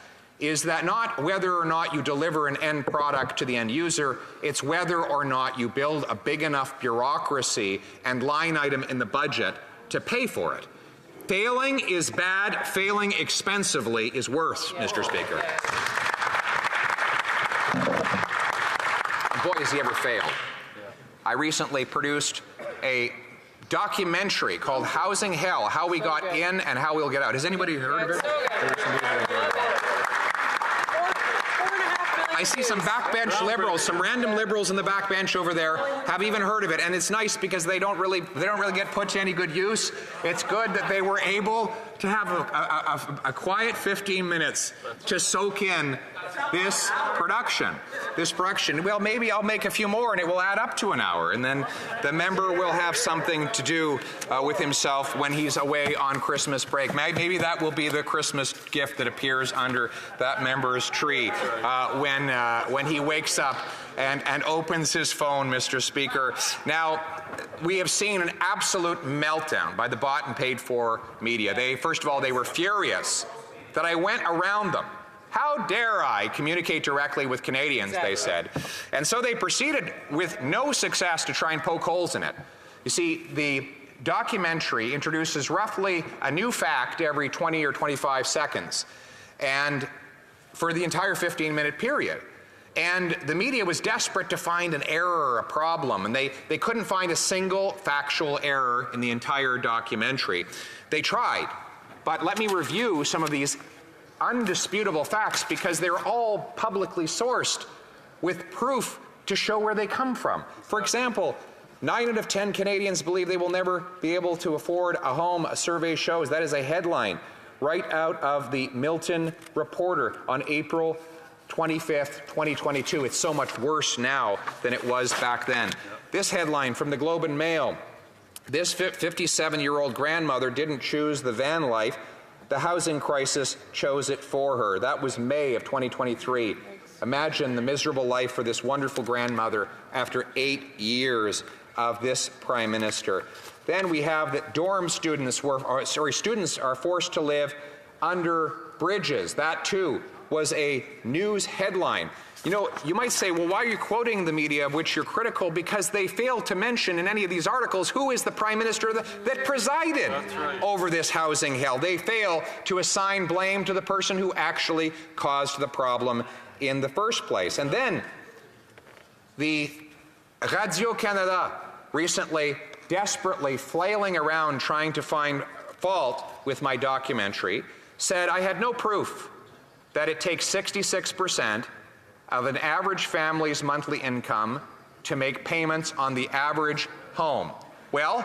[SPEAKER 15] is that not whether or not you deliver an end product to the end user, it's whether or not you build a big enough bureaucracy and line item in the budget to pay for it. Failing is bad, failing expensively is worse, Mr. Speaker. Boy, has he ever failed. I recently produced a documentary called Housing Hell, How We Got In and How We'll Get Out. Has anybody heard of it? I see some backbench liberals, some random liberals in the backbench over there have even heard of it, and it's nice because they don't really get put to any good use. It's good that they were able to have a quiet 15 minutes to soak in this production. Well, maybe I'll make a few more and it will add up to an hour, and then the member will have something to do with himself when he's away on Christmas break. Maybe that will be the Christmas gift that appears under that member's tree when he wakes up and opens his phone, Mr. Speaker. Now, we have seen an absolute meltdown by the bought and paid for media. First of all, they were furious that I went around them. How dare I communicate directly with Canadians, they said. And so they proceeded with no success to try and poke holes in it. You see, the documentary introduces roughly a new fact every 20 or 25 seconds, and for the entire 15-minute period. And the media was desperate to find an error or a problem, and they couldn't find a single factual error in the entire documentary. They tried, but let me review some of these undisputable facts because they're all publicly sourced with proof to show where they come from. For example, 9 out of 10 Canadians believe they will never be able to afford a home, a survey shows. That is a headline right out of the Milton Reporter on April 25th, 2022. It's so much worse now than it was back then. This headline from the Globe and Mail: this 57-year-old grandmother didn't choose the van life. The housing crisis chose it for her. That was May of 2023. Imagine the miserable life for this wonderful grandmother after 8 years of this Prime Minister. Then we have that students are forced to live under bridges. That too was a news headline. You know, you might say, well, why are you quoting the media of which you're critical? Because they fail to mention in any of these articles who is the Prime Minister that presided over this housing hell. They fail to assign blame to the person who actually caused the problem in the first place. And then the Radio-Canada recently desperately flailing around trying to find fault with my documentary said I had no proof that it takes 66% of an average family's monthly income to make payments on the average home. Well,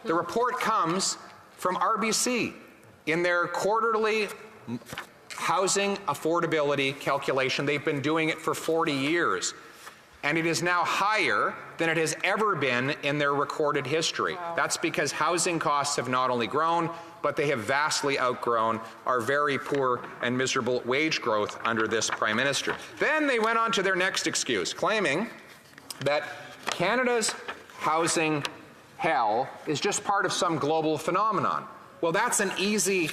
[SPEAKER 15] the report comes from RBC in their quarterly housing affordability calculation. They've been doing it for 40 years, and it is now higher than it has ever been in their recorded history. Wow. That's because housing costs have not only grown, but they have vastly outgrown our very poor and miserable wage growth under this Prime Minister. Then they went on to their next excuse, claiming that Canada's housing hell is just part of some global phenomenon. Well, that's an easy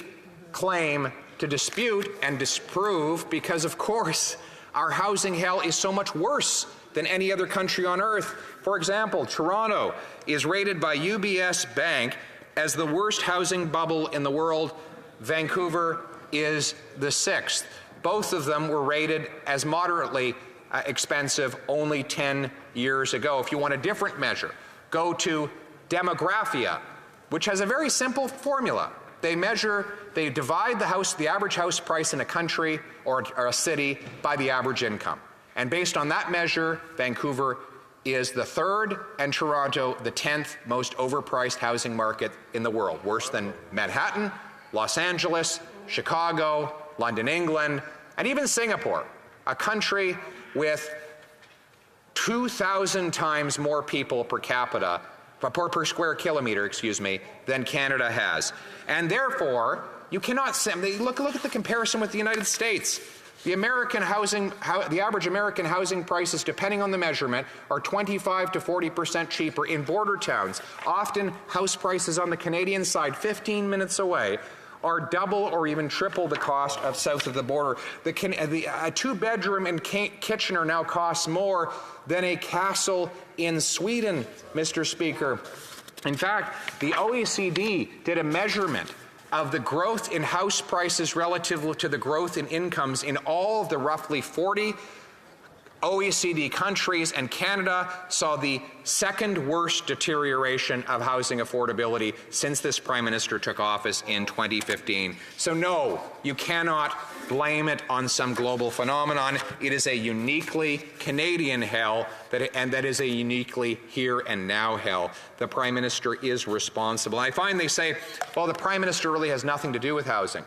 [SPEAKER 15] claim to dispute and disprove because, of course, our housing hell is so much worse than any other country on earth. For example, Toronto is rated by UBS Bank as the worst housing bubble in the world. Vancouver is the 6th. Both of them were rated as moderately expensive only 10 years ago. If you want a different measure, go to Demographia, which has a very simple formula. They divide the average house price in a country or a city by the average income. And based on that measure, Vancouver is the 3rd and Toronto the 10th most overpriced housing market in the world, worse than Manhattan, Los Angeles, Chicago, London, England, and even Singapore, a country with 2,000 times more people per capita, per square kilometer, than Canada has. And therefore, you cannot say, look at the comparison with the United States. The average American housing prices, depending on the measurement, are 25 to 40% cheaper in border towns. Often, house prices on the Canadian side, 15 minutes away, are double or even triple the cost of south of the border. A 2-bedroom in Kitchener now costs more than a castle in Sweden, Mr. Speaker. In fact, the OECD did a measurement of the growth in house prices relative to the growth in incomes in all of the roughly 40 OECD countries and Canada saw the second worst deterioration of housing affordability since this Prime Minister took office in 2015. So no, you cannot blame it on some global phenomenon. It is a uniquely Canadian hell, and that is a uniquely here and now hell. The Prime Minister is responsible. I find they say, well, the Prime Minister really has nothing to do with housing.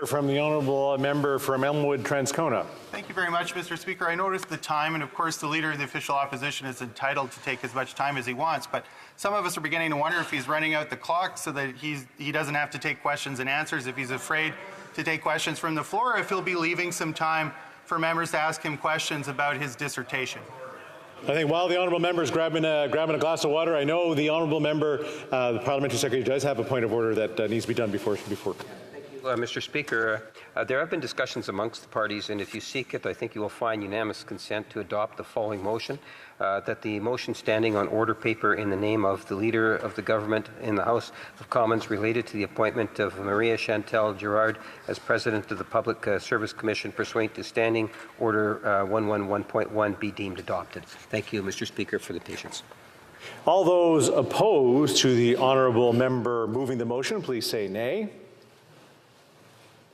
[SPEAKER 12] From the honourable member from Elmwood, Transcona.
[SPEAKER 3] Thank you very much, Mr. Speaker. I noticed the time, and of course the Leader of the Official Opposition is entitled to take as much time as he wants, but some of us are beginning to wonder if he's running out the clock so that he doesn't have to take questions and answers, if he's afraid to take questions from the floor, or if he'll be leaving some time for members to ask him questions about his dissertation.
[SPEAKER 12] I think while the honourable member is grabbing a glass of water, I know the honourable member, the parliamentary secretary, does have a point of order that needs to be done before.
[SPEAKER 16] Mr. Speaker, there have been discussions amongst the parties, and if you seek it, I think you will find unanimous consent to adopt the following motion, that the motion standing on order paper in the name of the Leader of the Government in the House of Commons related to the appointment of Maria Chantal Girard as President of the Public Service Commission pursuant to Standing Order 111.1 be deemed adopted. Thank you, Mr. Speaker, for the patience.
[SPEAKER 12] All those opposed to the honourable member moving the motion, please say nay.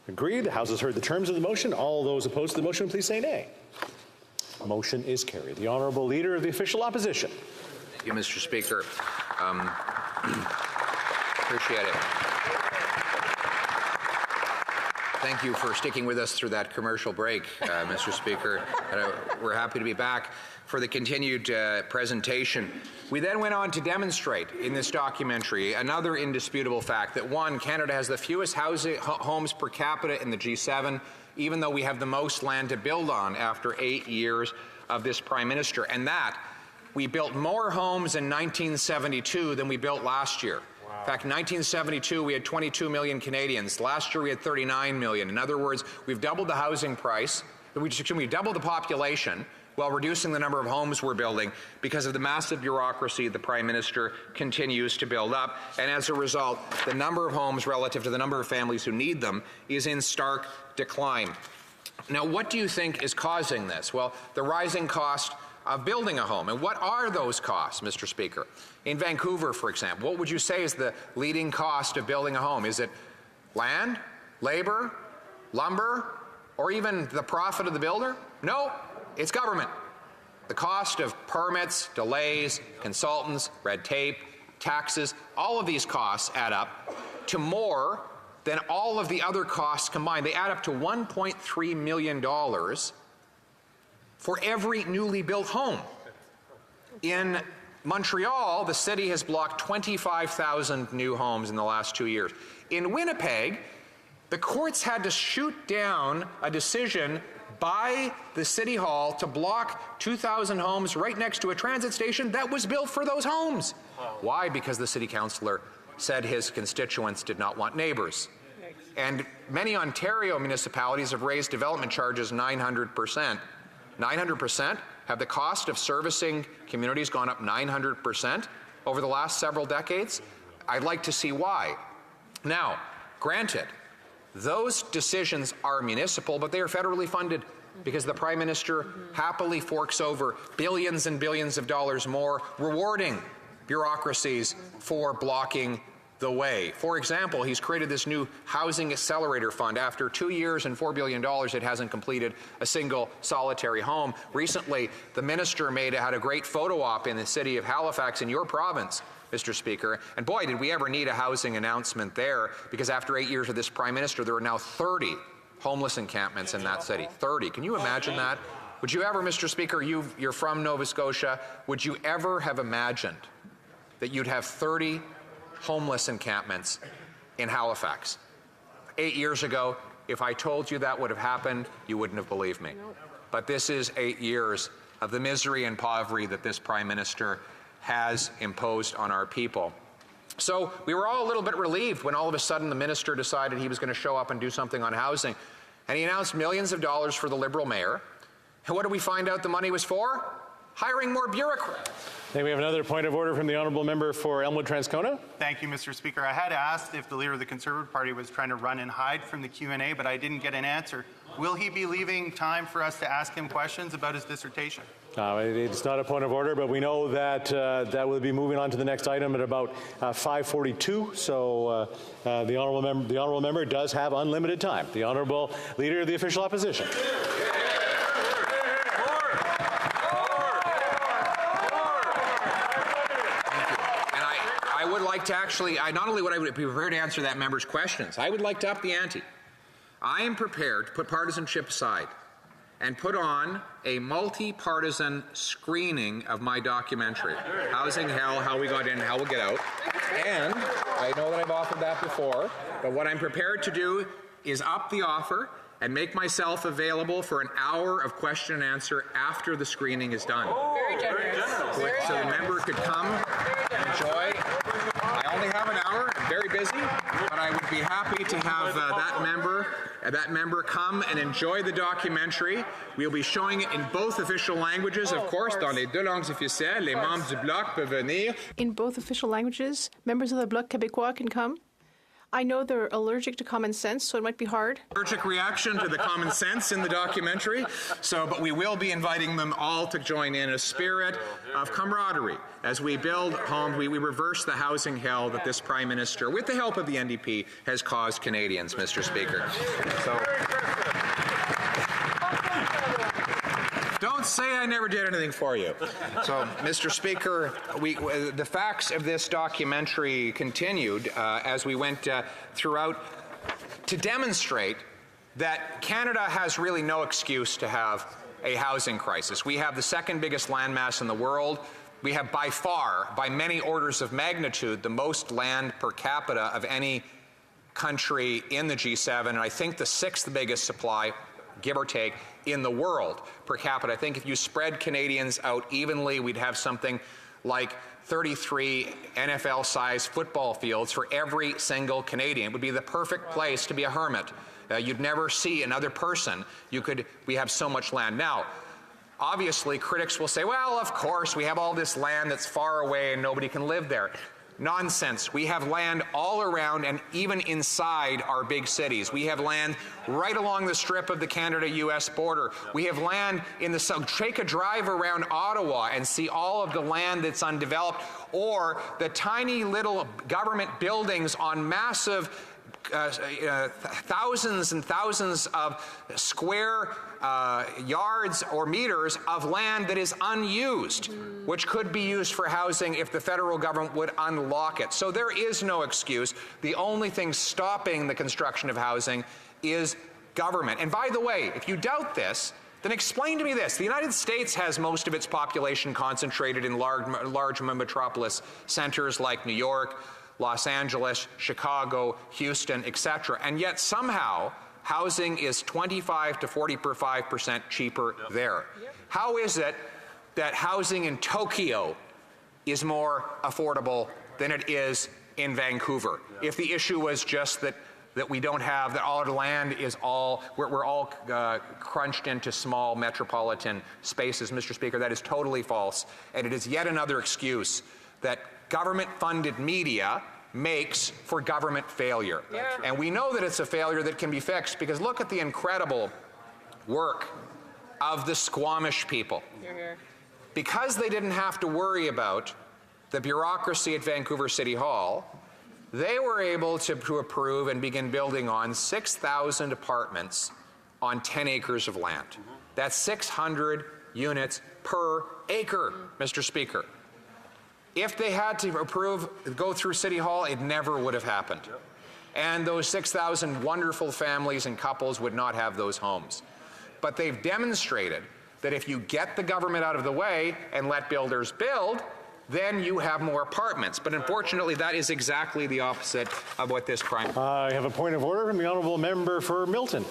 [SPEAKER 12] Agreed. The House has heard the terms of the motion. All those opposed to the motion, please say nay. Motion is carried. The Honourable Leader of the Official Opposition.
[SPEAKER 15] Thank you, Mr. Speaker. Appreciate it. Thank you for sticking with us through that commercial break, Mr. Speaker. We're happy to be back for the continued presentation. We then went on to demonstrate in this documentary another indisputable fact that, one, Canada has the fewest homes per capita in the G7, even though we have the most land to build on after 8 years of this Prime Minister, and that we built more homes in 1972 than we built last year. In fact, in 1972, we had 22 million Canadians. Last year, we had 39 million. In other words, we've doubled the housing price, we've doubled the population, while reducing the number of homes we're building because of the massive bureaucracy the Prime Minister continues to build up. And as a result, the number of homes relative to the number of families who need them is in stark decline. Now, what do you think is causing this? Well, the rising cost of building a home. And what are those costs, Mr. Speaker? In Vancouver, for example, what would you say is the leading cost of building a home? Is it land, labor, lumber, or even the profit of the builder? No. It's government. The cost of permits, delays, consultants, red tape, taxes, all of these costs add up to more than all of the other costs combined. They add up to $1.3 million for every newly built home. In Montreal, the city has blocked 25,000 new homes in the last 2 years. In Winnipeg, the courts had to shoot down a decision by the City Hall to block 2,000 homes right next to a transit station that was built for those homes. Why? Because the city councillor said his constituents did not want neighbours. And many Ontario municipalities have raised development charges 900%. 900%? Have the cost of servicing communities gone up 900% over the last several decades? I'd like to see why. Now, granted, those decisions are municipal, but they are federally funded because the Prime Minister happily forks over billions and billions of dollars more, rewarding bureaucracies for blocking the way. For example, he's created this new Housing Accelerator Fund. After 2 years and $4 billion, it hasn't completed a single solitary home. Recently, the minister had a great photo op in the city of Halifax in your province, Mr. Speaker, and boy, did we ever need a housing announcement there, because after 8 years of this Prime Minister, there are now 30 homeless encampments in that city. 30. Can you imagine that? Would you ever, Mr. Speaker, you're from Nova Scotia, would you ever have imagined that you'd have 30 homeless encampments in Halifax? 8 years ago, if I told you that would have happened, you wouldn't have believed me. But this is 8 years of the misery and poverty that this Prime Minister has imposed on our people. So we were all a little bit relieved when all of a sudden the minister decided he was going to show up and do something on housing. And he announced millions of dollars for the Liberal mayor. And what did we find out the money was for? hiring more bureaucrats.
[SPEAKER 12] Then we have another point of order from the honourable member for Elmwood-Transcona.
[SPEAKER 3] Thank you, Mr. Speaker. I had asked if the leader of the Conservative Party was trying to run and hide from the Q&A, but I didn't get an answer. Will he be leaving time for us to ask him questions about his dissertation?
[SPEAKER 12] It's not a point of order, but we know that that will be moving on to the next item at about 5:42. So the honourable member does have unlimited time. The honourable leader of the official opposition.
[SPEAKER 15] I would like to actually, not only would I be prepared to answer that member's questions, I would like to up the ante. I am prepared to put partisanship aside and put on a multi-partisan screening of my documentary, Housing Hell, How We Got In, How We'll Get Out. And I know that I've offered that before, but what I'm prepared to do is up the offer and make myself available for an hour of question and answer after the screening is done.
[SPEAKER 13] Very generous.
[SPEAKER 15] So the member could come and enjoy. I only have an hour, I'm very busy, but I would be happy to have that member come and enjoy the documentary. We'll be showing it in both official languages, of course, dans les deux langues officielles. Les membres du Bloc peuvent venir.
[SPEAKER 2] In both official languages, members of the Bloc Québécois can come. I know they're allergic to common sense, so it might be hard.
[SPEAKER 15] Allergic reaction to the common sense in the documentary. But we will be inviting them all to join in a spirit of camaraderie. As we build homes, we reverse the housing hell that this Prime Minister, with the help of the NDP, has caused Canadians, Mr. Speaker. Don't say I never did anything for you. So, Mr. Speaker, the facts of this documentary continued as we went throughout to demonstrate that Canada has really no excuse to have a housing crisis. We have the second biggest landmass in the world. We have by far, by many orders of magnitude, the most land per capita of any country in the G7, and I think the sixth biggest supply, give or take, in the world per capita. I think if you spread Canadians out evenly, we'd have something like 33 NFL-sized football fields for every single Canadian. It would be the perfect place to be a hermit. You'd never see another person. We have so much land. Now, obviously, critics will say, well, of course, we have all this land that's far away and nobody can live there. Nonsense. We have land all around and even inside our big cities. We have land right along the strip of the Canada-U.S. border. We have land in the south. Take a drive around Ottawa and see all of the land that's undeveloped, or the tiny little government buildings on massive thousands and thousands of square yards or meters of land that is unused, which could be used for housing if the federal government would unlock it. So there is no excuse. The only thing stopping the construction of housing is government. And by the way, if you doubt this, then explain to me this. The United States has most of its population concentrated in large metropolis centers like New York, Los Angeles, Chicago, Houston, etc. And yet somehow housing is 25 to 45% cheaper there. How is it that housing in Tokyo is more affordable than it is in Vancouver? If the issue was just that we don't have, that all our land is we're all crunched into small metropolitan spaces, Mr. Speaker, that is totally false. And it is yet another excuse that government-funded media makes for government failure. Yeah. And we know that it's a failure that can be fixed because look at the incredible work of the Squamish people. Because they didn't have to worry about the bureaucracy at Vancouver City Hall, they were able to approve and begin building on 6,000 apartments on 10 acres of land. That's 600 units per acre, Mr. Speaker. If they had to go through City Hall, it never would have happened. And those 6,000 wonderful families and couples would not have those homes. But they've demonstrated that if you get the government out of the way and let builders build, then you have more apartments. But unfortunately, that is exactly the opposite of what this Prime...
[SPEAKER 12] I have a point of order from the honourable member for Milton.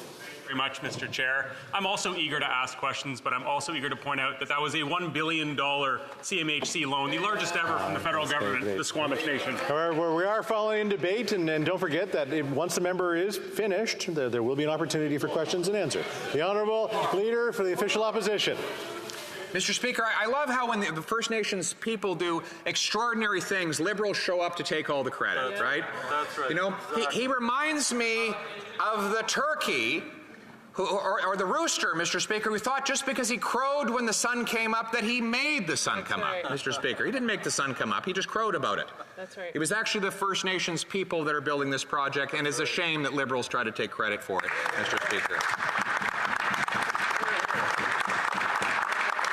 [SPEAKER 9] Very much, Mr. Chair. I'm also eager to ask questions, but I'm also eager to point out that was a $1 billion CMHC loan, the largest ever from the federal government, the Squamish Nation.
[SPEAKER 12] However, we are following in debate, and don't forget that once the member is finished, there will be an opportunity for questions and answers. The honourable leader for the official opposition.
[SPEAKER 15] Mr. Speaker, I love how when the First Nations people do extraordinary things, Liberals show up to take all the credit, right?
[SPEAKER 17] That's right.
[SPEAKER 15] You know, he reminds me of the turkey or the rooster, Mr. Speaker, who thought just because he crowed when the sun came up that he made the sun come up, Mr. Speaker. He didn't make the sun come up. He just crowed about it.
[SPEAKER 2] That's right.
[SPEAKER 15] It was actually the First Nations people that are building this project, and it's a shame that Liberals try to take credit for it, Mr. Speaker.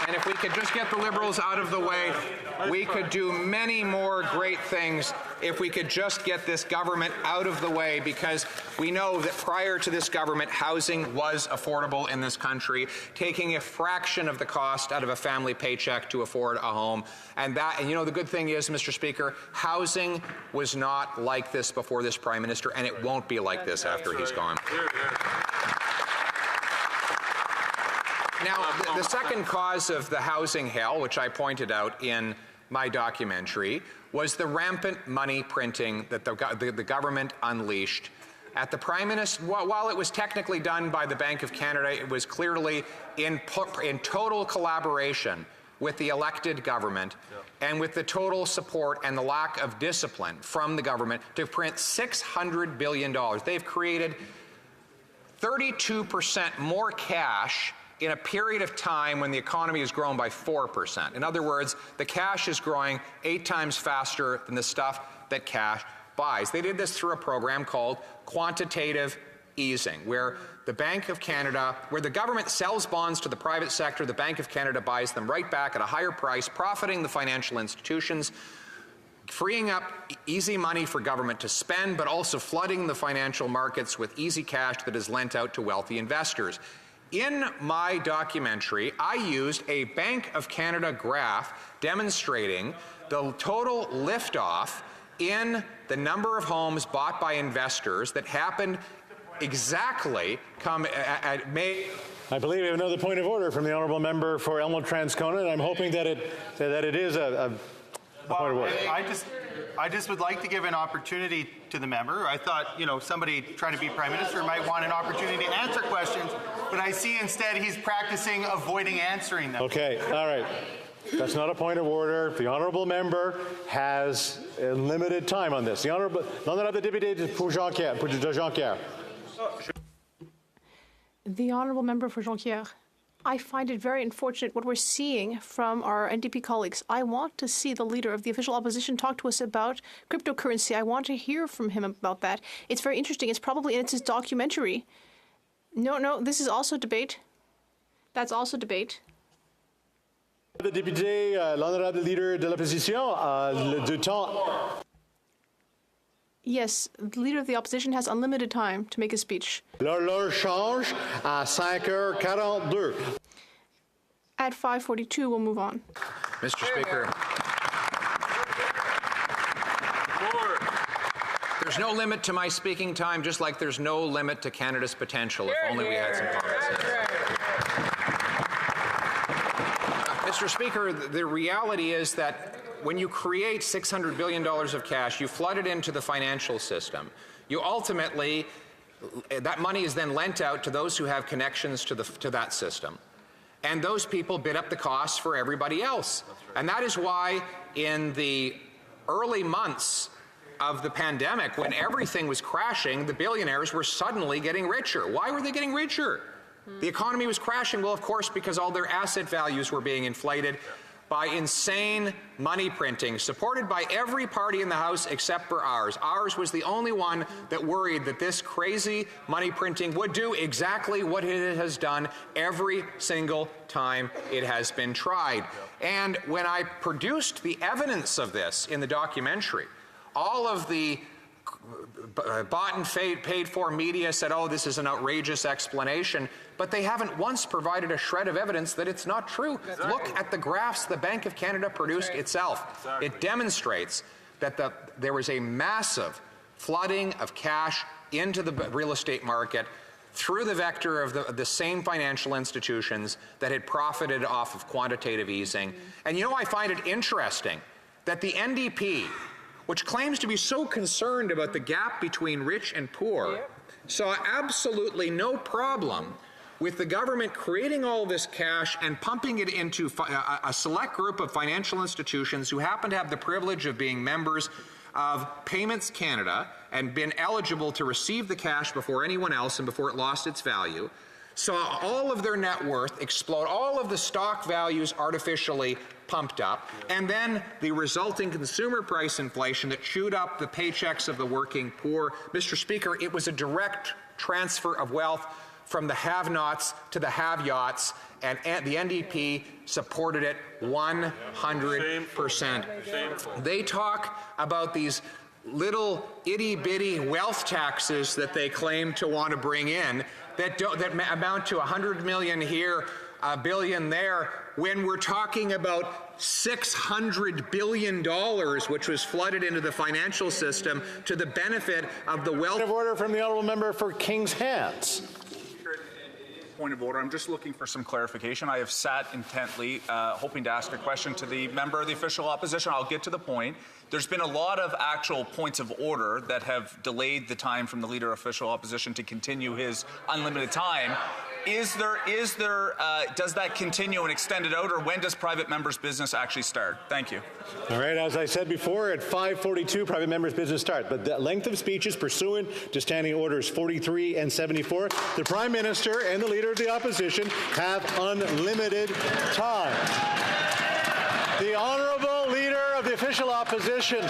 [SPEAKER 15] And if we could just get the Liberals out of the way, we could do many more great things if we could just get this government out of the way, because we know that prior to this government, housing was affordable in this country, taking a fraction of the cost out of a family paycheck to afford a home. And you know, the good thing is, Mr. Speaker, housing was not like this before this Prime Minister, and it won't be like this after he's gone. Now, the second cause of the housing hell, which I pointed out in my documentary, was the rampant money printing that the government unleashed. At the Prime Minister, while it was technically done by the Bank of Canada, it was clearly in total collaboration with the elected government and with the total support and the lack of discipline from the government to print $600 billion. They've created 32% more cash in a period of time when the economy has grown by 4%. In other words, the cash is growing 8 times faster than the stuff that cash buys. They did this through a program called quantitative easing, where the Bank of Canada, where the government sells bonds to the private sector, the Bank of Canada buys them right back at a higher price, profiting the financial institutions, freeing up easy money for government to spend, but also flooding the financial markets with easy cash that is lent out to wealthy investors. In my documentary, I used a Bank of Canada graph demonstrating the total liftoff in the number of homes bought by investors that happened exactly at May.
[SPEAKER 12] I believe we have another point of order from the honourable member for Elmo-Transcona, and I'm hoping that it is a point of order.
[SPEAKER 3] I just would like to give an opportunity to the member. I thought, you know, somebody trying to be Prime Minister might want an opportunity to answer questions, but I see instead he's practicing avoiding answering them.
[SPEAKER 12] Okay, all right. That's not a point of order. The honourable member has a limited time on this. The honourable député pour Jonquière.
[SPEAKER 2] The honourable member for Jonquière. I find it very unfortunate what we're seeing from our NDP colleagues. I want to see the leader of the official opposition talk to us about cryptocurrency. I want to hear from him about that. It's very interesting. It's probably in his documentary. No, this is also debate. That's also debate.
[SPEAKER 12] Le député, l'honorable leader de l'opposition, du temps.
[SPEAKER 2] Yes, the leader of the opposition has unlimited time to make a speech.
[SPEAKER 12] L'heure change à 5h42.
[SPEAKER 2] At 5:42, we'll move on.
[SPEAKER 15] Mr. Speaker, there's no limit to my speaking time, just like there's no limit to Canada's potential. If only we had some common sense. Mr. Speaker, the reality is that when you create $600 billion of cash, you flood it into the financial system. You ultimately, that money is then lent out to those who have connections to that system. And those people bid up the costs for everybody else. And that is why in the early months of the pandemic, when everything was crashing, the billionaires were suddenly getting richer. Why were they getting richer? The economy was crashing, well, of course, because all their asset values were being inflated by insane money printing, supported by every party in the House except for ours. Ours was the only one that worried that this crazy money printing would do exactly what it has done every single time it has been tried. And when I produced the evidence of this in the documentary, all of the bought and paid for media said, oh, this is an outrageous explanation, but they haven't once provided a shred of evidence that it's not true. Exactly. Look at the graphs the Bank of Canada produced itself. Exactly. It demonstrates that there was a massive flooding of cash into the real estate market through the vector of the same financial institutions that had profited off of quantitative easing. And you know, I find it interesting that the NDP, which claims to be so concerned about the gap between rich and poor, saw absolutely no problem with the government creating all of this cash and pumping it into a select group of financial institutions who happen to have the privilege of being members of Payments Canada and been eligible to receive the cash before anyone else and before it lost its value, saw all of their net worth explode, all of the stock values artificially pumped up, and then the resulting consumer price inflation that chewed up the paychecks of the working poor. Mr. Speaker, it was a direct transfer of wealth from the have-nots to the have-yachts, and the NDP supported it 100%. They talk about these little itty-bitty wealth taxes that they claim to want to bring in that amount to $100 million here, $1 billion there, when we're talking about $600 billion, which was flooded into the financial system to the benefit of the wealth.
[SPEAKER 12] Point of order from the honourable member for King's Hands.
[SPEAKER 17] Point of order. I'm just looking for some clarification. I have sat intently, hoping to ask a question to the member of the official opposition. I'll get to the point. There's been a lot of actual points of order that have delayed the time from the leader of official opposition to continue his unlimited time. Does that continue and extend it out, or when does private members' business actually start? Thank you.
[SPEAKER 12] All right, as I said before, at 5:42, private members' business start. But the length of speech is pursuant to Standing Orders 43 and 74. The Prime Minister and the Leader of the Opposition have unlimited time. The Honourable Leader of the Official Opposition.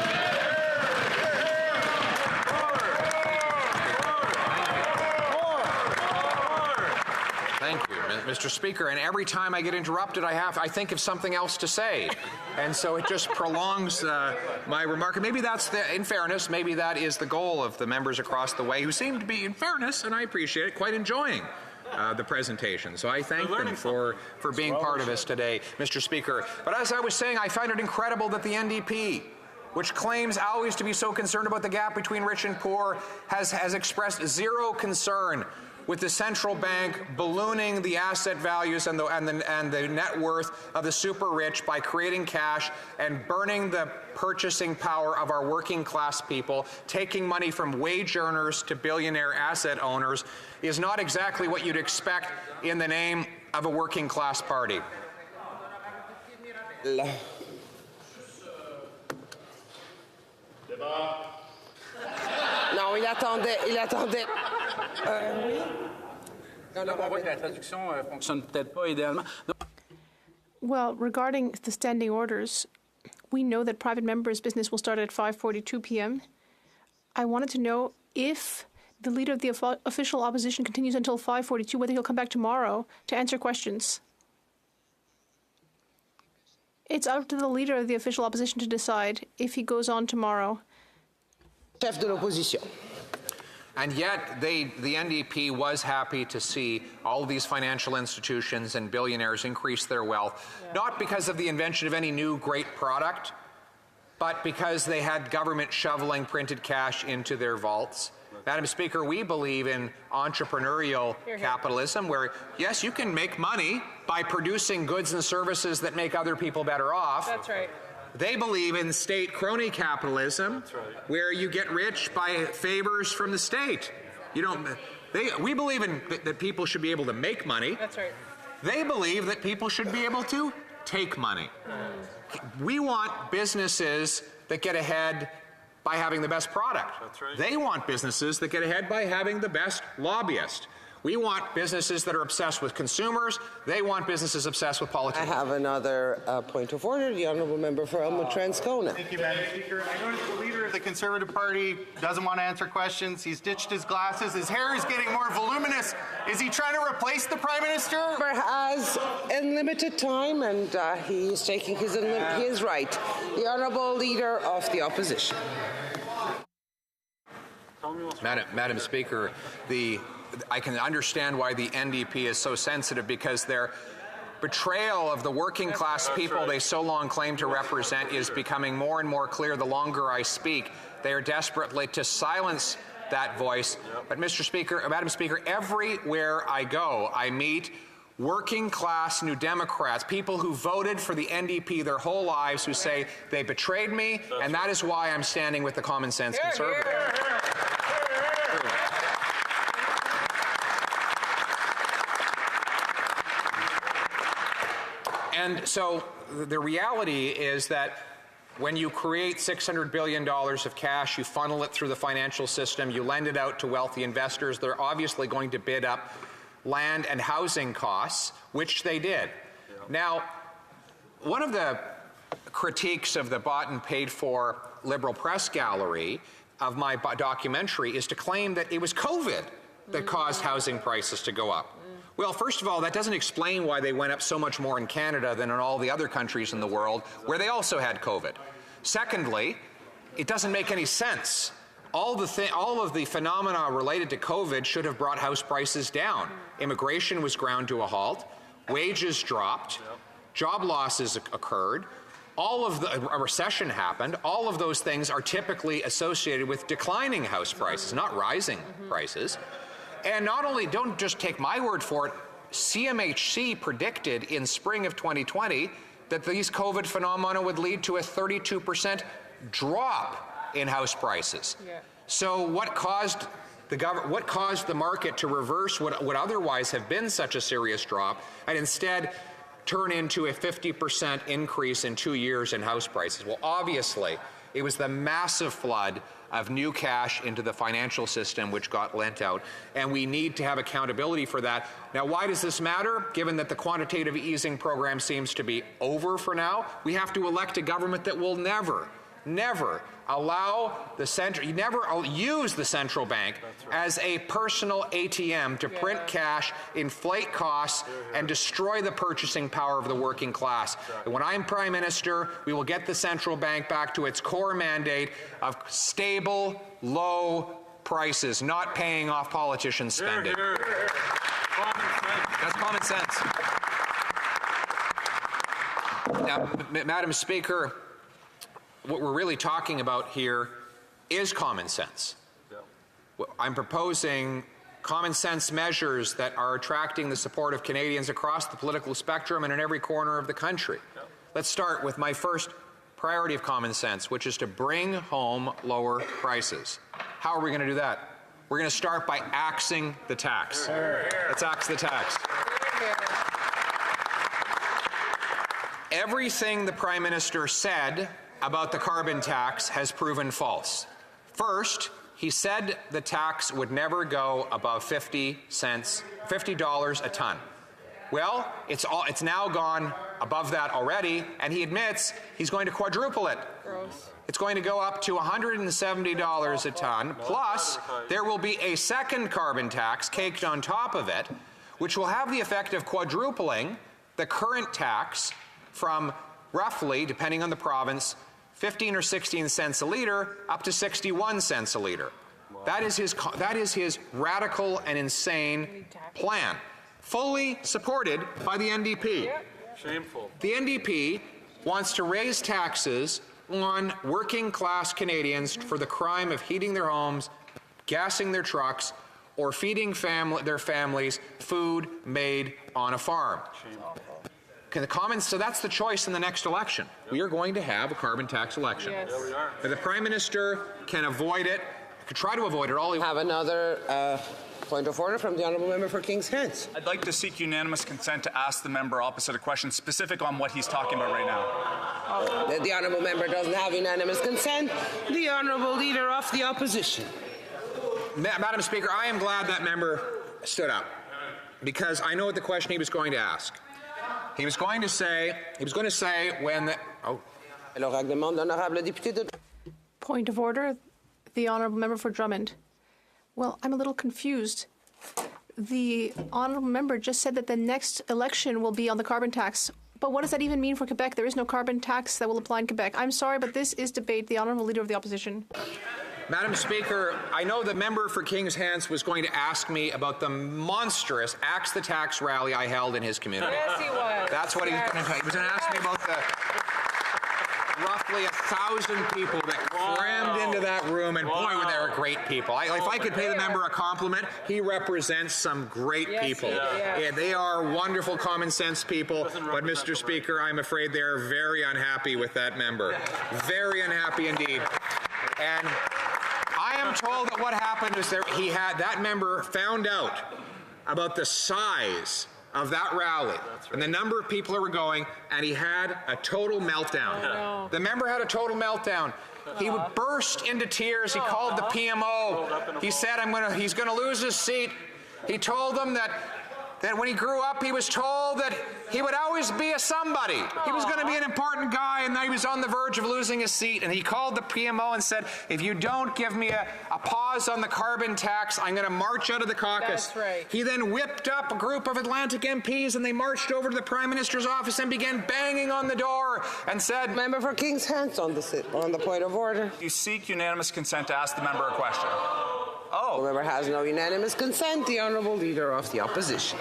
[SPEAKER 15] Thank you, Mr. Speaker. And every time I get interrupted, I think of something else to say. And so it just prolongs my remark. And maybe that's, in fairness, maybe that is the goal of the members across the way who seem to be, in fairness, and I appreciate it, quite enjoying the presentation. So I thank them for being part of this today, Mr. Speaker. But as I was saying, I find it incredible that the NDP, which claims always to be so concerned about the gap between rich and poor, has expressed zero concern with the central bank ballooning the asset values and the net worth of the super rich by creating cash and burning the purchasing power of our working class people, taking money from wage earners to billionaire asset owners, is not exactly what you'd expect in the name of a working class party.
[SPEAKER 18] Non, il attendait.
[SPEAKER 2] Well, regarding the standing orders, we know that private members' business will start at 5:42 p.m. I wanted to know if the leader of the official opposition continues until 5:42, whether he'll come back tomorrow to answer questions. It's up to the leader of the official opposition to decide if he goes on tomorrow.
[SPEAKER 18] Chef de l'opposition.
[SPEAKER 15] And yet, the NDP was happy to see all of these financial institutions and billionaires increase their wealth, not because of the invention of any new great product, but because they had government shoveling printed cash into their vaults. Madam Speaker, we believe in entrepreneurial capitalism where, yes, you can make money by producing goods and services that make other people better off.
[SPEAKER 2] That's right.
[SPEAKER 15] They believe in state crony capitalism, where you get rich by favors from the state. We believe that people should be able to make money.
[SPEAKER 2] That's right.
[SPEAKER 15] They believe that people should be able to take money. We want businesses that get ahead by having the best product. That's right. They want businesses that get ahead by having the best lobbyist. We want businesses that are obsessed with consumers. They want businesses obsessed with politics.
[SPEAKER 18] I have another point of order. The honourable member for Elmwood-Transcona.
[SPEAKER 3] Thank you, Madam Speaker. I noticed the leader of the Conservative Party doesn't want to answer questions. He's ditched his glasses. His hair is getting more voluminous. Is he trying to replace the Prime Minister?
[SPEAKER 18] The member has unlimited time, and he is taking his right. The honourable leader of the opposition.
[SPEAKER 15] Madam Speaker, I can understand why the NDP is so sensitive, because their betrayal of the working class people they so long claim to represent is becoming more and more clear the longer I speak. They are desperately to silence that voice. But Madam Speaker, everywhere I go, I meet working class New Democrats, people who voted for the NDP their whole lives, who say they betrayed me, and that is why I'm standing with the common sense conservative. And so the reality is that when you create $600 billion of cash, you funnel it through the financial system, you lend it out to wealthy investors, they're obviously going to bid up land and housing costs, which they did. Now, one of the critiques of the bought and paid for liberal press gallery of my documentary is to claim that it was COVID that caused housing prices to go up. Well, first of all, that doesn't explain why they went up so much more in Canada than in all the other countries in the world where they also had COVID. Secondly, it doesn't make any sense. All of the phenomena related to COVID should have brought house prices down. Immigration was ground to a halt, wages dropped, job losses occurred, a recession happened. All of those things are typically associated with declining house prices, not rising prices. And not only, don't just take my word for it, CMHC predicted in spring of 2020 that these COVID phenomena would lead to a 32% drop in house prices. Yeah. So what caused the market to reverse what would otherwise have been such a serious drop and instead turn into a 50% increase in 2 years in house prices? Well, obviously, it was the massive flood of new cash into the financial system which got lent out, and we need to have accountability for that. Now, why does this matter? Given that the quantitative easing program seems to be over for now, we have to elect a government that will never allow use the central bank as a personal ATM to print cash, inflate costs, and destroy the purchasing power of the working class. And when I'm Prime Minister, we will get the central bank back to its core mandate of stable, low prices, not paying off politicians' spending. That's common sense. Now, Madam Speaker, what we're really talking about here is common sense. I'm proposing common sense measures that are attracting the support of Canadians across the political spectrum and in every corner of the country. Let's start with my first priority of common sense, which is to bring home lower prices. How are we going to do that? We're going to start by axing the tax. Let's axe the tax. Everything the Prime Minister said about the carbon tax has proven false. First, he said the tax would never go above $50 a ton. Well, it's now gone above that already, and he admits he's going to quadruple it. Gross. It's going to go up to $170 a ton, plus there will be a second carbon tax caked on top of it, which will have the effect of quadrupling the current tax from roughly, depending on the province, 15 or 16 cents a litre up to 61 cents a litre. That is his radical and insane plan, fully supported by the NDP.
[SPEAKER 20] Shameful.
[SPEAKER 15] The NDP wants to raise taxes on working class Canadians for the crime of heating their homes, gassing their trucks, or feeding their families food made on a farm. So that's the choice in the next election. We are going to have a carbon tax election. Yes. Yeah, we are. But the Prime Minister can avoid it, could try to avoid it all he
[SPEAKER 18] have another point of order from the Honourable Member for King's Heads.
[SPEAKER 17] I'd like to seek unanimous consent to ask the member opposite a question specific on what he's talking about right now.
[SPEAKER 18] The Honourable Member doesn't have unanimous consent. The Honourable Leader of the Opposition.
[SPEAKER 15] Madam Speaker, I am glad that member stood up, because I know what the question he was going to ask. He was going to say when the... Oh.
[SPEAKER 2] Point of order, the Honourable Member for Drummond. Well, I'm a little confused. The Honourable Member just said that the next election will be on the carbon tax. But what does that even mean for Quebec? There is no carbon tax that will apply in Quebec. I'm sorry, but this is debate. The Honourable Leader of the Opposition.
[SPEAKER 15] Madam Speaker, I know the member for King's Heads was going to ask me about the monstrous Axe the Tax rally I held in his community.
[SPEAKER 13] Yes, he was.
[SPEAKER 15] That's what he was going to do. He was going to ask me about the roughly 1,000 people that crammed into that room, and boy, they were great people. If I could pay the member a compliment, he represents some great people. Yeah, they are wonderful common sense people, but Mr. Speaker, I'm afraid they are very unhappy with that member. Very unhappy indeed. And I am told that what happened is that that member found out about the size of that rally and the number of people who were going, and he had a total meltdown.
[SPEAKER 2] No.
[SPEAKER 15] The member had a total meltdown. He would burst into tears. He called the PMO. He said, he's going to lose his seat. He told them that when he grew up, he was told that he would always be a somebody. He was going to be an important guy, and now he was on the verge of losing his seat. And he called the PMO and said, if you don't give me a pause on the carbon tax, I'm going to march out of the caucus.
[SPEAKER 2] That's right.
[SPEAKER 15] He then whipped up a group of Atlantic MPs, and they marched over to the Prime Minister's office and began banging on the door and said,
[SPEAKER 18] Member for King's Hands on the point of order.
[SPEAKER 17] You seek unanimous consent to ask the member a question.
[SPEAKER 18] The member has no unanimous consent, the Honourable Leader of the Opposition.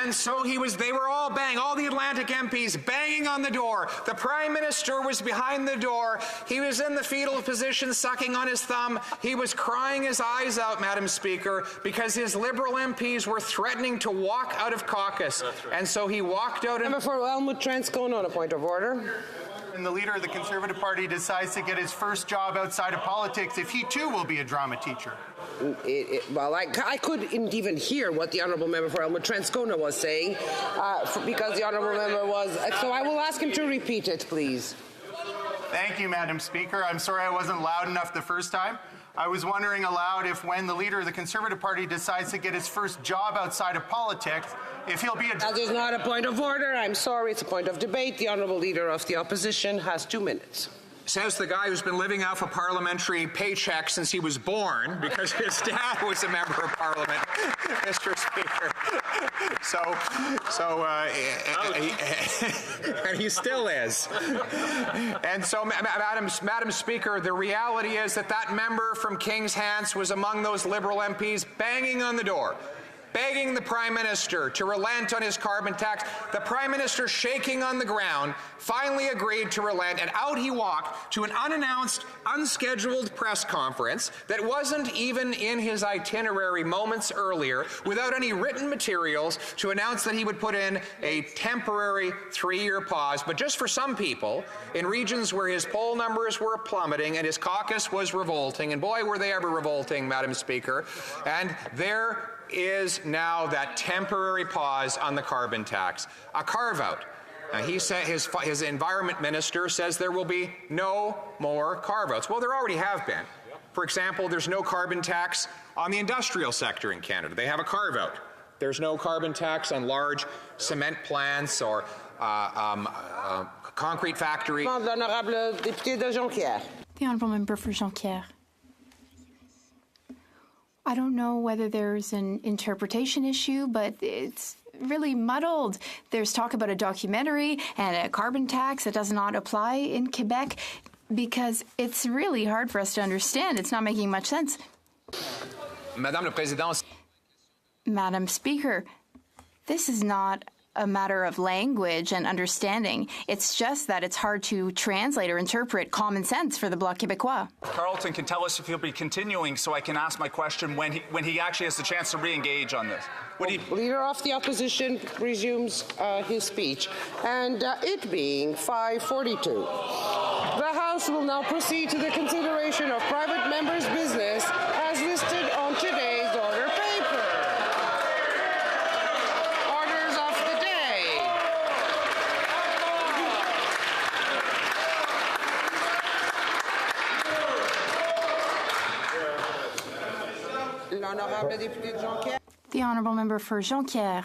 [SPEAKER 15] And so they were all the Atlantic MPs banging on the door. The Prime Minister was behind the door. He was in the fetal position, sucking on his thumb. He was crying his eyes out, Madam Speaker, because his Liberal MPs were threatening to walk out of caucus. Right. And so he walked out.
[SPEAKER 18] Member for Elmwood Transcona on a point of order.
[SPEAKER 3] And the leader of the Conservative Party decides to get his first job outside of politics, if he too will be a drama teacher.
[SPEAKER 18] I couldn't even hear what the Honourable Member for Elmwood Transcona was saying because the Honourable Member was... So I will ask him to repeat it, please.
[SPEAKER 3] Thank you, Madam Speaker. I'm sorry I wasn't loud enough the first time. I was wondering aloud if when the leader of the Conservative Party decides to get his first job outside of politics, if he'll be a...
[SPEAKER 18] That is not a point of order. I'm sorry. It's a point of debate. The Honourable Leader of the Opposition has 2 minutes.
[SPEAKER 15] Says the guy who's been living off a parliamentary paycheck since he was born because his dad was a member of Parliament, Mr. Speaker. And he still is. And so, Madam Speaker, the reality is that member from King's Hands was among those Liberal MPs banging on the door, begging the Prime Minister to relent on his carbon tax. The Prime Minister, shaking on the ground, finally agreed to relent, and out he walked to an unannounced, unscheduled press conference that wasn't even in his itinerary moments earlier, without any written materials to announce that he would put in a temporary 3-year pause, but just for some people, in regions where his poll numbers were plummeting and his caucus was revolting, and boy, were they ever revolting, Madam Speaker, and there is now that temporary pause on the carbon tax, a carve-out. He said his environment minister says there will be no more carve-outs. Well, there already have been. For example, there's no carbon tax on the industrial sector in Canada. They have a carve-out. There's no carbon tax on large cement plants or concrete factories.
[SPEAKER 1] The Honourable Member for Jonquière. I don't know whether there's an interpretation issue, but it's really muddled. There's talk about a documentary and a carbon tax that does not apply in Quebec because it's really hard for us to understand. It's not making much sense.
[SPEAKER 15] Madame la Présidente.
[SPEAKER 1] Madam Speaker, this is not a matter of language and understanding. It's just that it's hard to translate or interpret common sense for the Bloc Québécois.
[SPEAKER 17] Carlton can tell us if he'll be continuing so I can ask my question when he actually has the chance to re-engage on this.
[SPEAKER 18] Leader of the Opposition resumes his speech. And it being 5:42, the House will now proceed to the consideration of private members' business as listed on today's order paper. Orders of the day. L'honorable député de Jonquière.
[SPEAKER 1] The Honourable Member for Jonquière.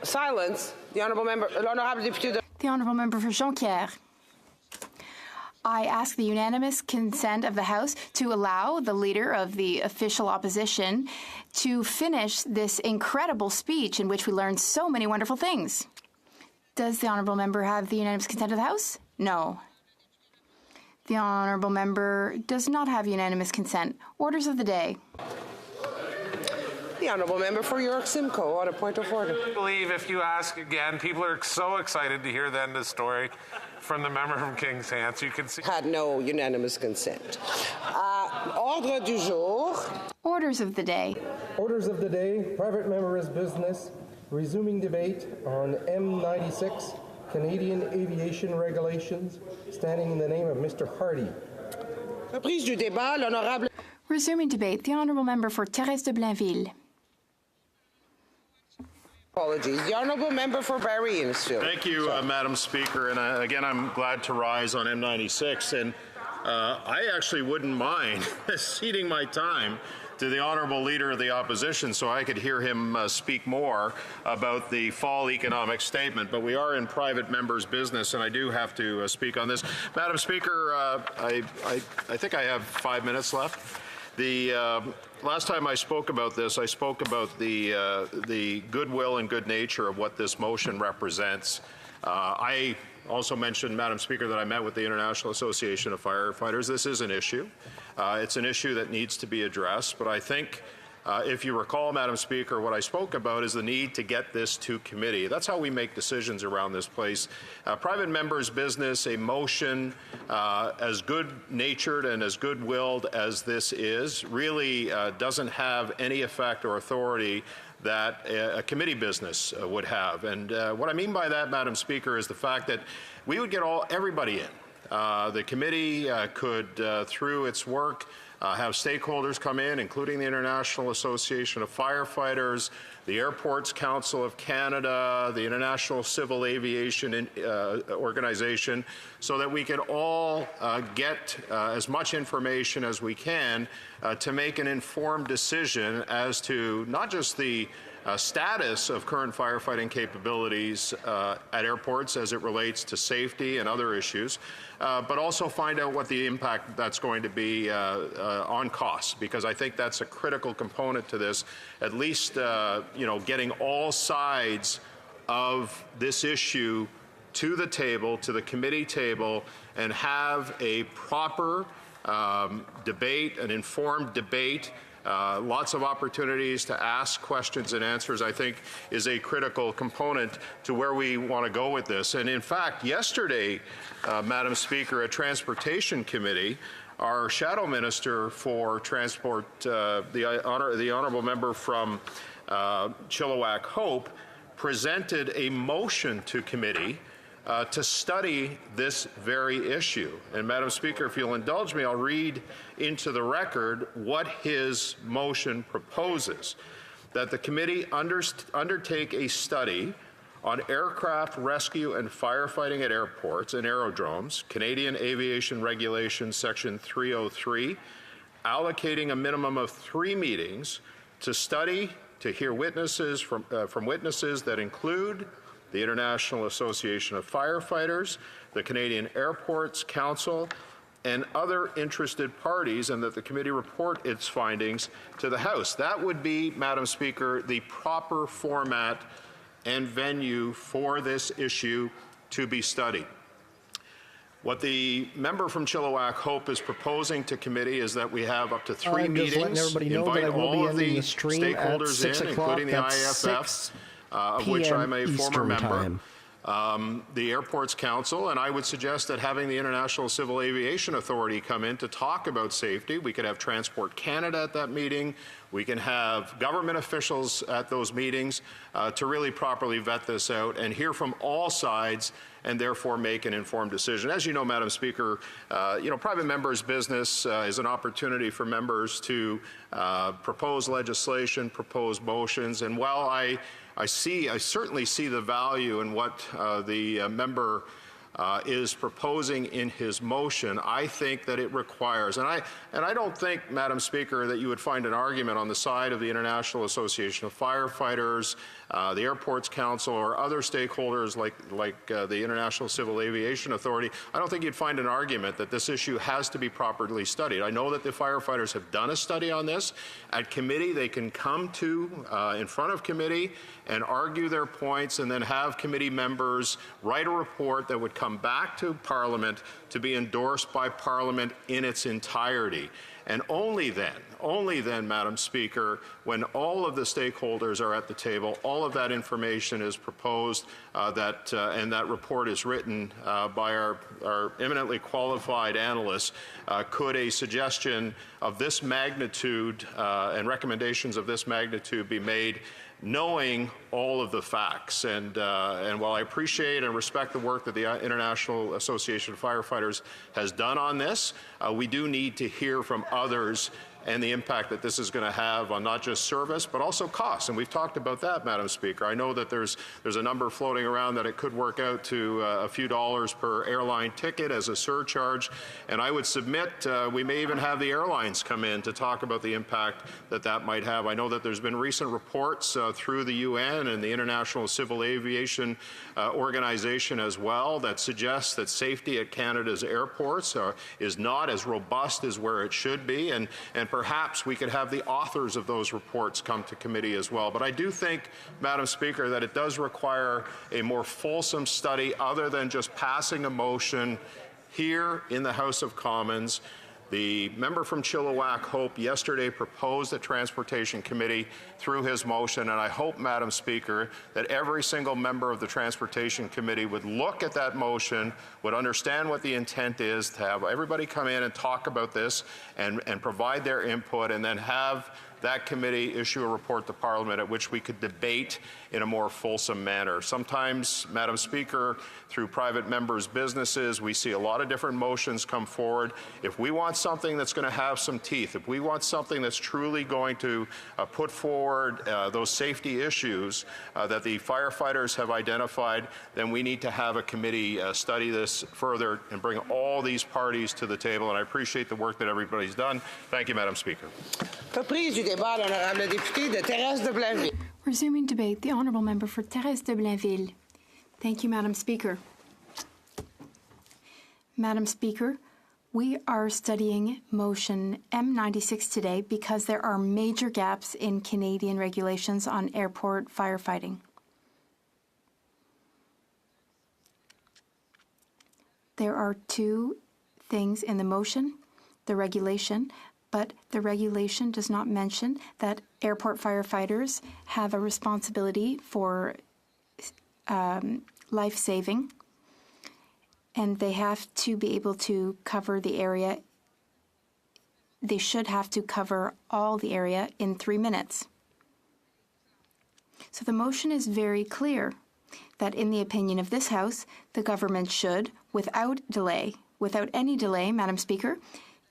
[SPEAKER 18] Silence. The Honourable Member, l'honorable député de...
[SPEAKER 1] The Honourable Member for Jonquière. I ask the unanimous consent of the House to allow the Leader of the official opposition to finish this incredible speech in which we learned so many wonderful things. Does the Honourable Member have the unanimous consent of the House? No. The Honourable Member does not have unanimous consent. Orders of the day.
[SPEAKER 18] The Honourable Member for York Simcoe on a point of order.
[SPEAKER 19] I believe if you ask again, people are so excited to hear then the story from the member from King's Hands. You can see.
[SPEAKER 18] Had no unanimous consent. Ordre du jour.
[SPEAKER 1] Orders of the day.
[SPEAKER 22] Orders of the day. Private member's business. Resuming debate on M96 Canadian aviation regulations, standing in the name of Mr. Hardy.
[SPEAKER 18] Reprise du débat. L'honorable.
[SPEAKER 1] Resuming debate. The Honourable Member for Thérèse de Blainville.
[SPEAKER 18] apologies. The honourable member for Barrie Innisfil.
[SPEAKER 5] Thank you, Madam Speaker. And again, I'm glad to rise on M96. And I actually wouldn't mind ceding my time to the Honourable Leader of the Opposition so I could hear him speak more about the fall economic statement. But we are in private members' business, and I do have to speak on this. Madam Speaker, I think I have 5 minutes left. The last time I spoke about this, I spoke about the goodwill and good nature of what this motion represents. I also mentioned, Madam Speaker, that I met with the International Association of Firefighters. This is an issue. It's an issue that needs to be addressed, but I think if you recall, Madam Speaker, what I spoke about is the need to get this to committee. That's how we make decisions around this place. Private members' business, a motion as good-natured and as good-willed as this is, really doesn't have any effect or authority that a committee business would have. And what I mean by that, Madam Speaker, is the fact that we would get everybody in. The committee could, through its work, have stakeholders come in, including the International Association of Firefighters, the Airports Council of Canada, the International Civil Aviation Organization, so that we could all get as much information as we can to make an informed decision as to not just the status of current firefighting capabilities at airports as it relates to safety and other issues, but also find out what the impact that's going to be on costs, because I think that's a critical component to this, at least getting all sides of this issue to the table, to the committee table, and have a proper debate, an informed debate. Lots of opportunities to ask questions and answers, I think, is a critical component to where we want to go with this. And in fact, yesterday, Madam Speaker, at Transportation Committee, our Shadow Minister for Transport, the Honourable Member from Chilliwack Hope, presented a motion to committee to study this very issue. And Madam Speaker, if you'll indulge me, I'll read into the record what his motion proposes. That the committee undertake a study on aircraft rescue and firefighting at airports and aerodromes, Canadian Aviation Regulations Section 303, allocating a minimum of 3 meetings to study, to hear witnesses from witnesses that include the International Association of Firefighters, the Canadian Airports Council, and other interested parties, and that the committee report its findings to the House. That would be, Madam Speaker, the proper format and venue for this issue to be studied. What the member from Chilliwack Hope is proposing to committee is that we have up to 3 meetings, invite all of the stakeholders in, including the IAFF, of which I'm a former member, the Airports Council, and I would suggest that having the International Civil Aviation Authority come in to talk about safety. We could have Transport Canada at that meeting. We can have government officials at those meetings to really properly vet this out and hear from all sides, and therefore make an informed decision. As you know, Madam Speaker, private members' business is an opportunity for members to propose legislation, propose motions, and while I certainly see the value in what the member is proposing in his motion. I think that it requires, and I don't think, Madam Speaker, that you would find an argument on the side of the International Association of Firefighters, the Airports Council, or other stakeholders like the International Civil Aviation Authority. I don't think you'd find an argument that this issue has to be properly studied. I know that the firefighters have done a study on this. At committee, they can come in front of committee and argue their points, and then have committee members write a report that would come back to Parliament to be endorsed by Parliament in its entirety. And only then, Madam Speaker, when all of the stakeholders are at the table, all of that information is proposed, and that report is written by our eminently qualified analysts, could a suggestion of this magnitude and recommendations of this magnitude be made, knowing all of the facts. And while I appreciate and respect the work that the International Association of Firefighters has done on this, we do need to hear from others and the impact that this is going to have on not just service, but also costs. And we've talked about that, Madam Speaker. I know that there's a number floating around that it could work out to a few dollars per airline ticket as a surcharge. And I would submit we may even have the airlines come in to talk about the impact that that might have. I know that there's been recent reports through the UN and the International Civil Aviation Organization as well that suggests that safety at Canada's airports is not as robust as where it should be. And perhaps we could have the authors of those reports come to committee as well. But I do think, Madam Speaker, that it does require a more fulsome study other than just passing a motion here in the House of Commons. The member from Chilliwack Hope yesterday proposed a Transportation Committee through his motion, and I hope, Madam Speaker, that every single member of the Transportation Committee would look at that motion, would understand what the intent is, to have everybody come in and talk about this and provide their input, and then have that committee issue a report to Parliament at which we could debate in a more fulsome manner. Sometimes, Madam Speaker, through private members' businesses, we see a lot of different motions come forward. If we want something that's going to have some teeth, if we want something that's truly going to put forward those safety issues that the firefighters have identified, then we need to have a committee study this further and bring all these parties to the table. And I appreciate the work that everybody's done. Thank you, Madam Speaker.
[SPEAKER 1] Resuming debate, the Honourable Member for Thérèse de Blainville. Thank you, Madam Speaker. Madam Speaker, we are studying motion M96 today because there are major gaps in Canadian regulations on airport firefighting. There are two things in the motion, the regulation, but the regulation does not mention that airport firefighters have a responsibility for life-saving, and they have to be able to cover the area. They should have to cover all the area in 3 minutes. So the motion is very clear that in the opinion of this House, the government should, without any delay, Madam Speaker,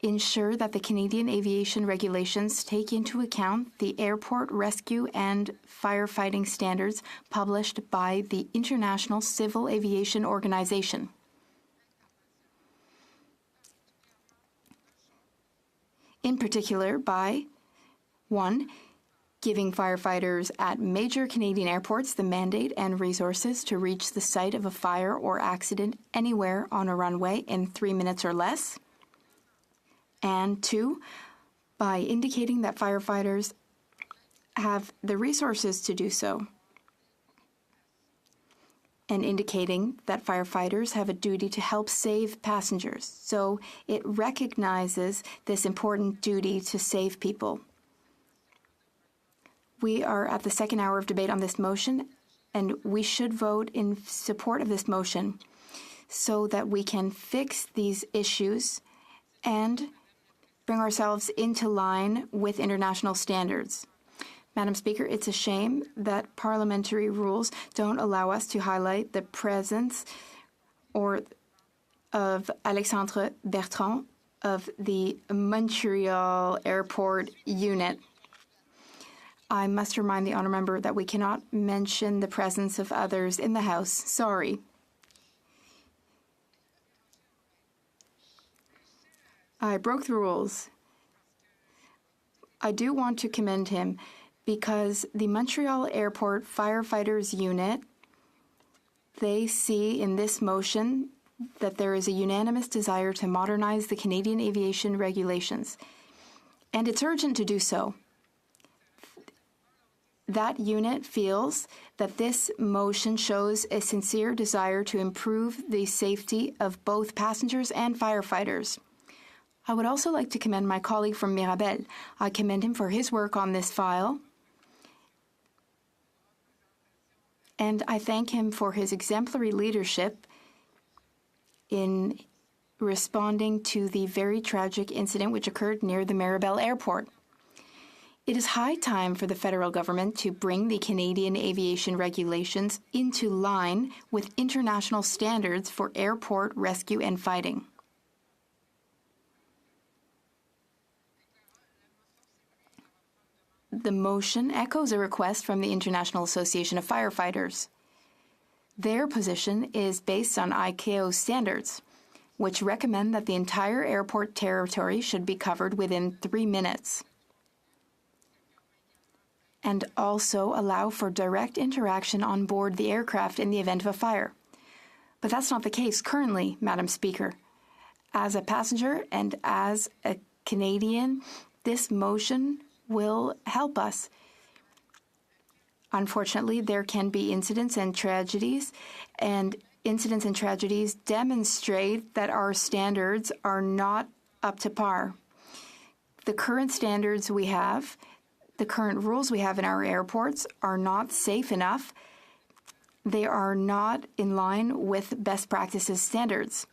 [SPEAKER 1] ensure that the Canadian aviation regulations take into account the airport rescue and firefighting standards published by the International Civil Aviation Organization. In particular, by 1. Giving firefighters at major Canadian airports the mandate and resources to reach the site of a fire or accident anywhere on a runway in 3 minutes or less. And 2, by indicating that firefighters have the resources to do so, and indicating that firefighters have a duty to help save passengers. So it recognizes this important duty to save people. We are at the second hour of debate on this motion, and we should vote in support of this motion so that we can fix these issues and bring ourselves into line with international standards. Madam Speaker, it's a shame that parliamentary rules don't allow us to highlight the presence of Alexandre Bertrand of the Montreal Airport Unit. I must remind the honourable member that we cannot mention the presence of others in the House. Sorry. I broke the rules. I do want to commend him because the Montreal Airport Firefighters Unit, they see in this motion that there is a unanimous desire to modernize the Canadian aviation regulations, and it's urgent to do so. That unit feels that this motion shows a sincere desire to improve the safety of both passengers and firefighters. I would also like to commend my colleague from Mirabel. I commend him for his work on this file, and I thank him for his exemplary leadership in responding to the very tragic incident which occurred near the Mirabel Airport. It is high time for the federal government to bring the Canadian aviation regulations into line with international standards for airport rescue and fighting. The motion echoes a request from the International Association of Firefighters. Their position is based on ICAO standards, which recommend that the entire airport territory should be covered within 3 minutes, and also allow for direct interaction on board the aircraft in the event of a fire. But that's not the case currently, Madam Speaker. As a passenger and as a Canadian, this motion will help us. Unfortunately, there can be incidents and tragedies demonstrate that our standards are not up to par. The current standards we have, the current rules we have in our airports are not safe enough. They are not in line with best practices standards.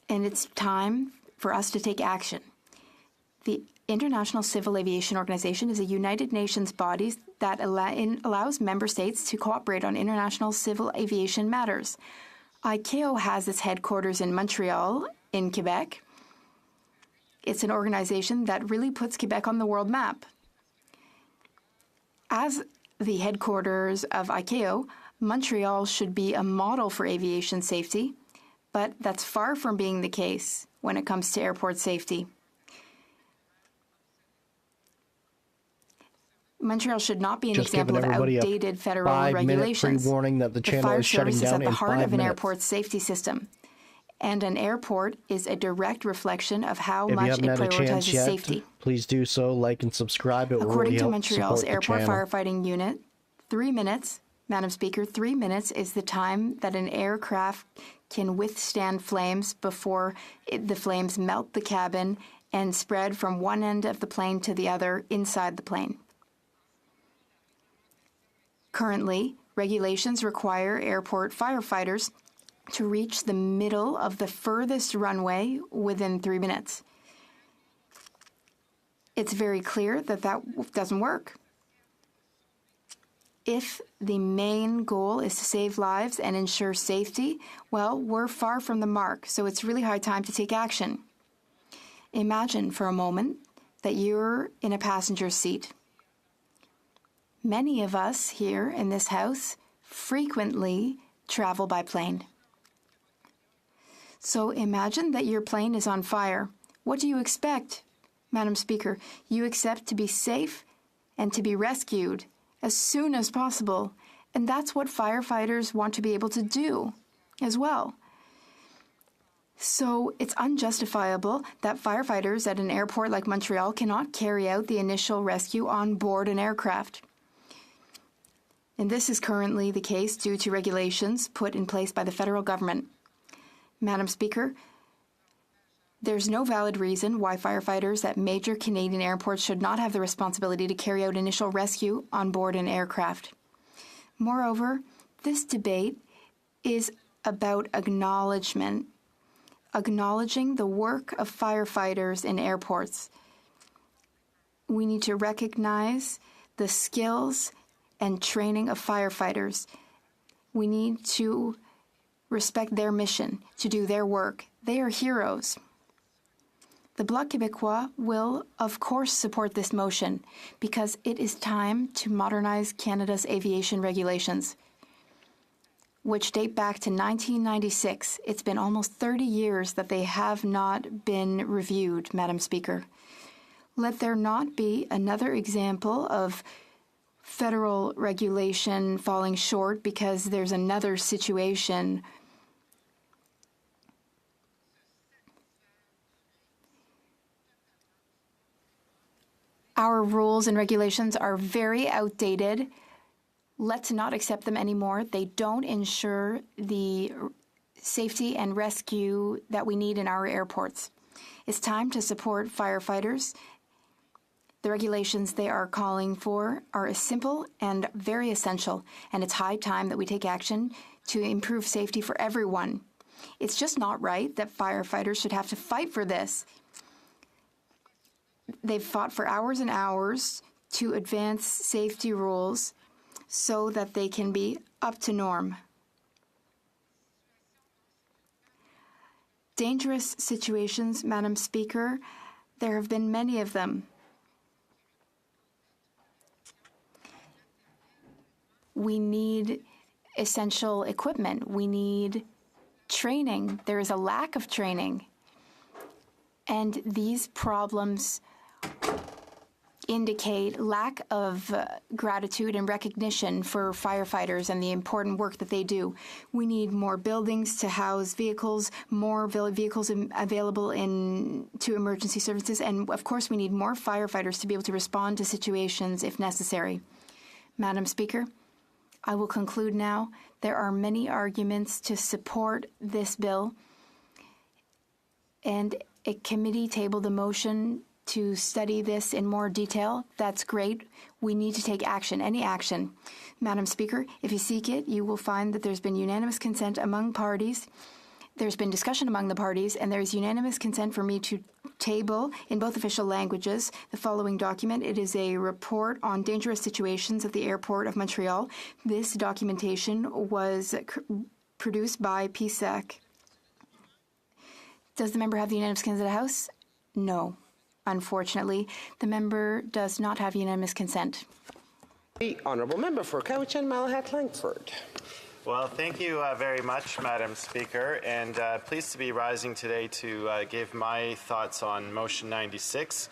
[SPEAKER 1] And it's time for us to take action. The International Civil Aviation Organization is a United Nations body that allows member states to cooperate on international civil aviation matters. ICAO has its headquarters in Montreal, in Quebec. It's an organization that really puts Quebec on the world map. As the headquarters of ICAO, Montreal should be a model for aviation safety, but that's far from being the case when it comes to airport safety. Montreal should not be an example of outdated federal regulations.
[SPEAKER 7] Pre-warning that the channel is shutting down in 5 minutes. The fire service is at the heart of an airport's safety system, and an airport is a direct reflection of how much it prioritizes safety. Please do so, like and subscribe. It will
[SPEAKER 1] According
[SPEAKER 7] really
[SPEAKER 1] to
[SPEAKER 7] help
[SPEAKER 1] Montreal's
[SPEAKER 7] support
[SPEAKER 1] airport
[SPEAKER 7] the channel.
[SPEAKER 1] firefighting unit, 3 minutes, Madam Speaker, 3 minutes is the time that an aircraft can withstand flames before the flames melt the cabin and spread from one end of the plane to the other inside the plane. Currently, regulations require airport firefighters to reach the middle of the furthest runway within 3 minutes. It's very clear that that doesn't work. If the main goal is to save lives and ensure safety, well, we're far from the mark, so it's really high time to take action. Imagine for a moment that you're in a passenger seat. Many of us here in this house frequently travel by plane. So imagine that your plane is on fire. What do you expect, Madam Speaker? You expect to be safe and to be rescued as soon as possible. And that's what firefighters want to be able to do as well. So it's unjustifiable that firefighters at an airport like Montreal cannot carry out the initial rescue on board an aircraft. And this is currently the case due to regulations put in place by the federal government. Madam Speaker, there's no valid reason why firefighters at major Canadian airports should not have the responsibility to carry out initial rescue on board an aircraft. Moreover, this debate is about acknowledging the work of firefighters in airports. We need to recognize the skills and training of firefighters. We need to respect their mission, to do their work. They are heroes. The Bloc Québécois will, of course, support this motion because it is time to modernize Canada's aviation regulations, which date back to 1996. It's been almost 30 years that they have not been reviewed, Madam Speaker. Let there not be another example of federal regulation falling short because there's another situation. Our rules and regulations are very outdated. Let's not accept them anymore. They don't ensure the safety and rescue that we need in our airports. It's time to support firefighters. The regulations they are calling for are simple and very essential, and it's high time that we take action to improve safety for everyone. It's just not right that firefighters should have to fight for this. They've fought for hours and hours to advance safety rules so that they can be up to norm. Dangerous situations, Madam Speaker, There have been many of them. We need essential equipment. We need training. There is a lack of training. And these problems indicate lack of gratitude and recognition for firefighters and the important work that they do. We need more buildings to house vehicles, more vehicles available to emergency services, and of course we need more firefighters to be able to respond to situations if necessary. Madam Speaker, I will conclude now. There are many arguments to support this bill, and a committee tabled a motion to study this in more detail. That's great. We need to take action, any action. Madam Speaker, if you seek it, you will find that there's been unanimous consent among parties. There's been discussion among the parties, and there's unanimous consent for me to table in both official languages the following document. It is a report on dangerous situations at the airport of Montreal. This documentation was produced by PSEC. Does the member have the unanimous consent of the House? No. Unfortunately, the member does not have unanimous consent.
[SPEAKER 18] The Honourable Member for Cowichan Malahat Langford.
[SPEAKER 3] Well, thank you very much, Madam Speaker, and pleased to be rising today to give my thoughts on Motion 96,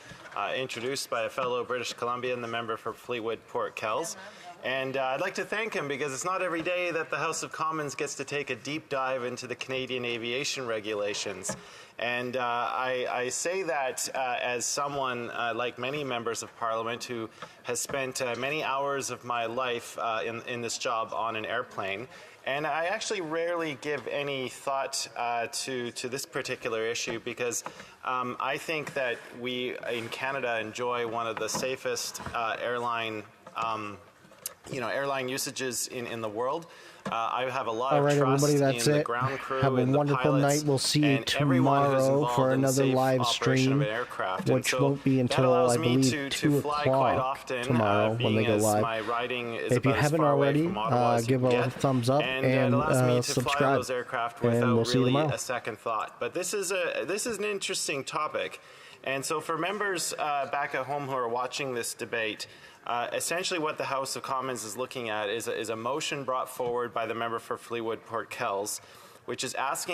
[SPEAKER 3] introduced by a fellow British Columbian, the member for Fleetwood Port Kells. And I'd like to thank him because it's not every day that the House of Commons gets to take a deep dive into the Canadian aviation regulations. And I say that as someone, like many members of Parliament, who has spent many hours of my life in this job on an airplane. And I actually rarely give any thought to this particular issue because I think that we in Canada enjoy one of the safest airline usages in the world. I have a lot of trust in the ground crew
[SPEAKER 7] Have a
[SPEAKER 3] and the
[SPEAKER 7] wonderful
[SPEAKER 3] pilots,
[SPEAKER 7] night. We'll see you tomorrow for another live stream, which won't be until, I believe, 2 o'clock tomorrow when they go live. If you haven't already, give a thumbs up and subscribe, and we'll see you tomorrow.
[SPEAKER 3] A second thought. But this is an interesting topic. And so for members back at home who are watching this debate, essentially what the House of Commons is looking at is a motion brought forward by the member for Fleetwood Port Kells, which is asking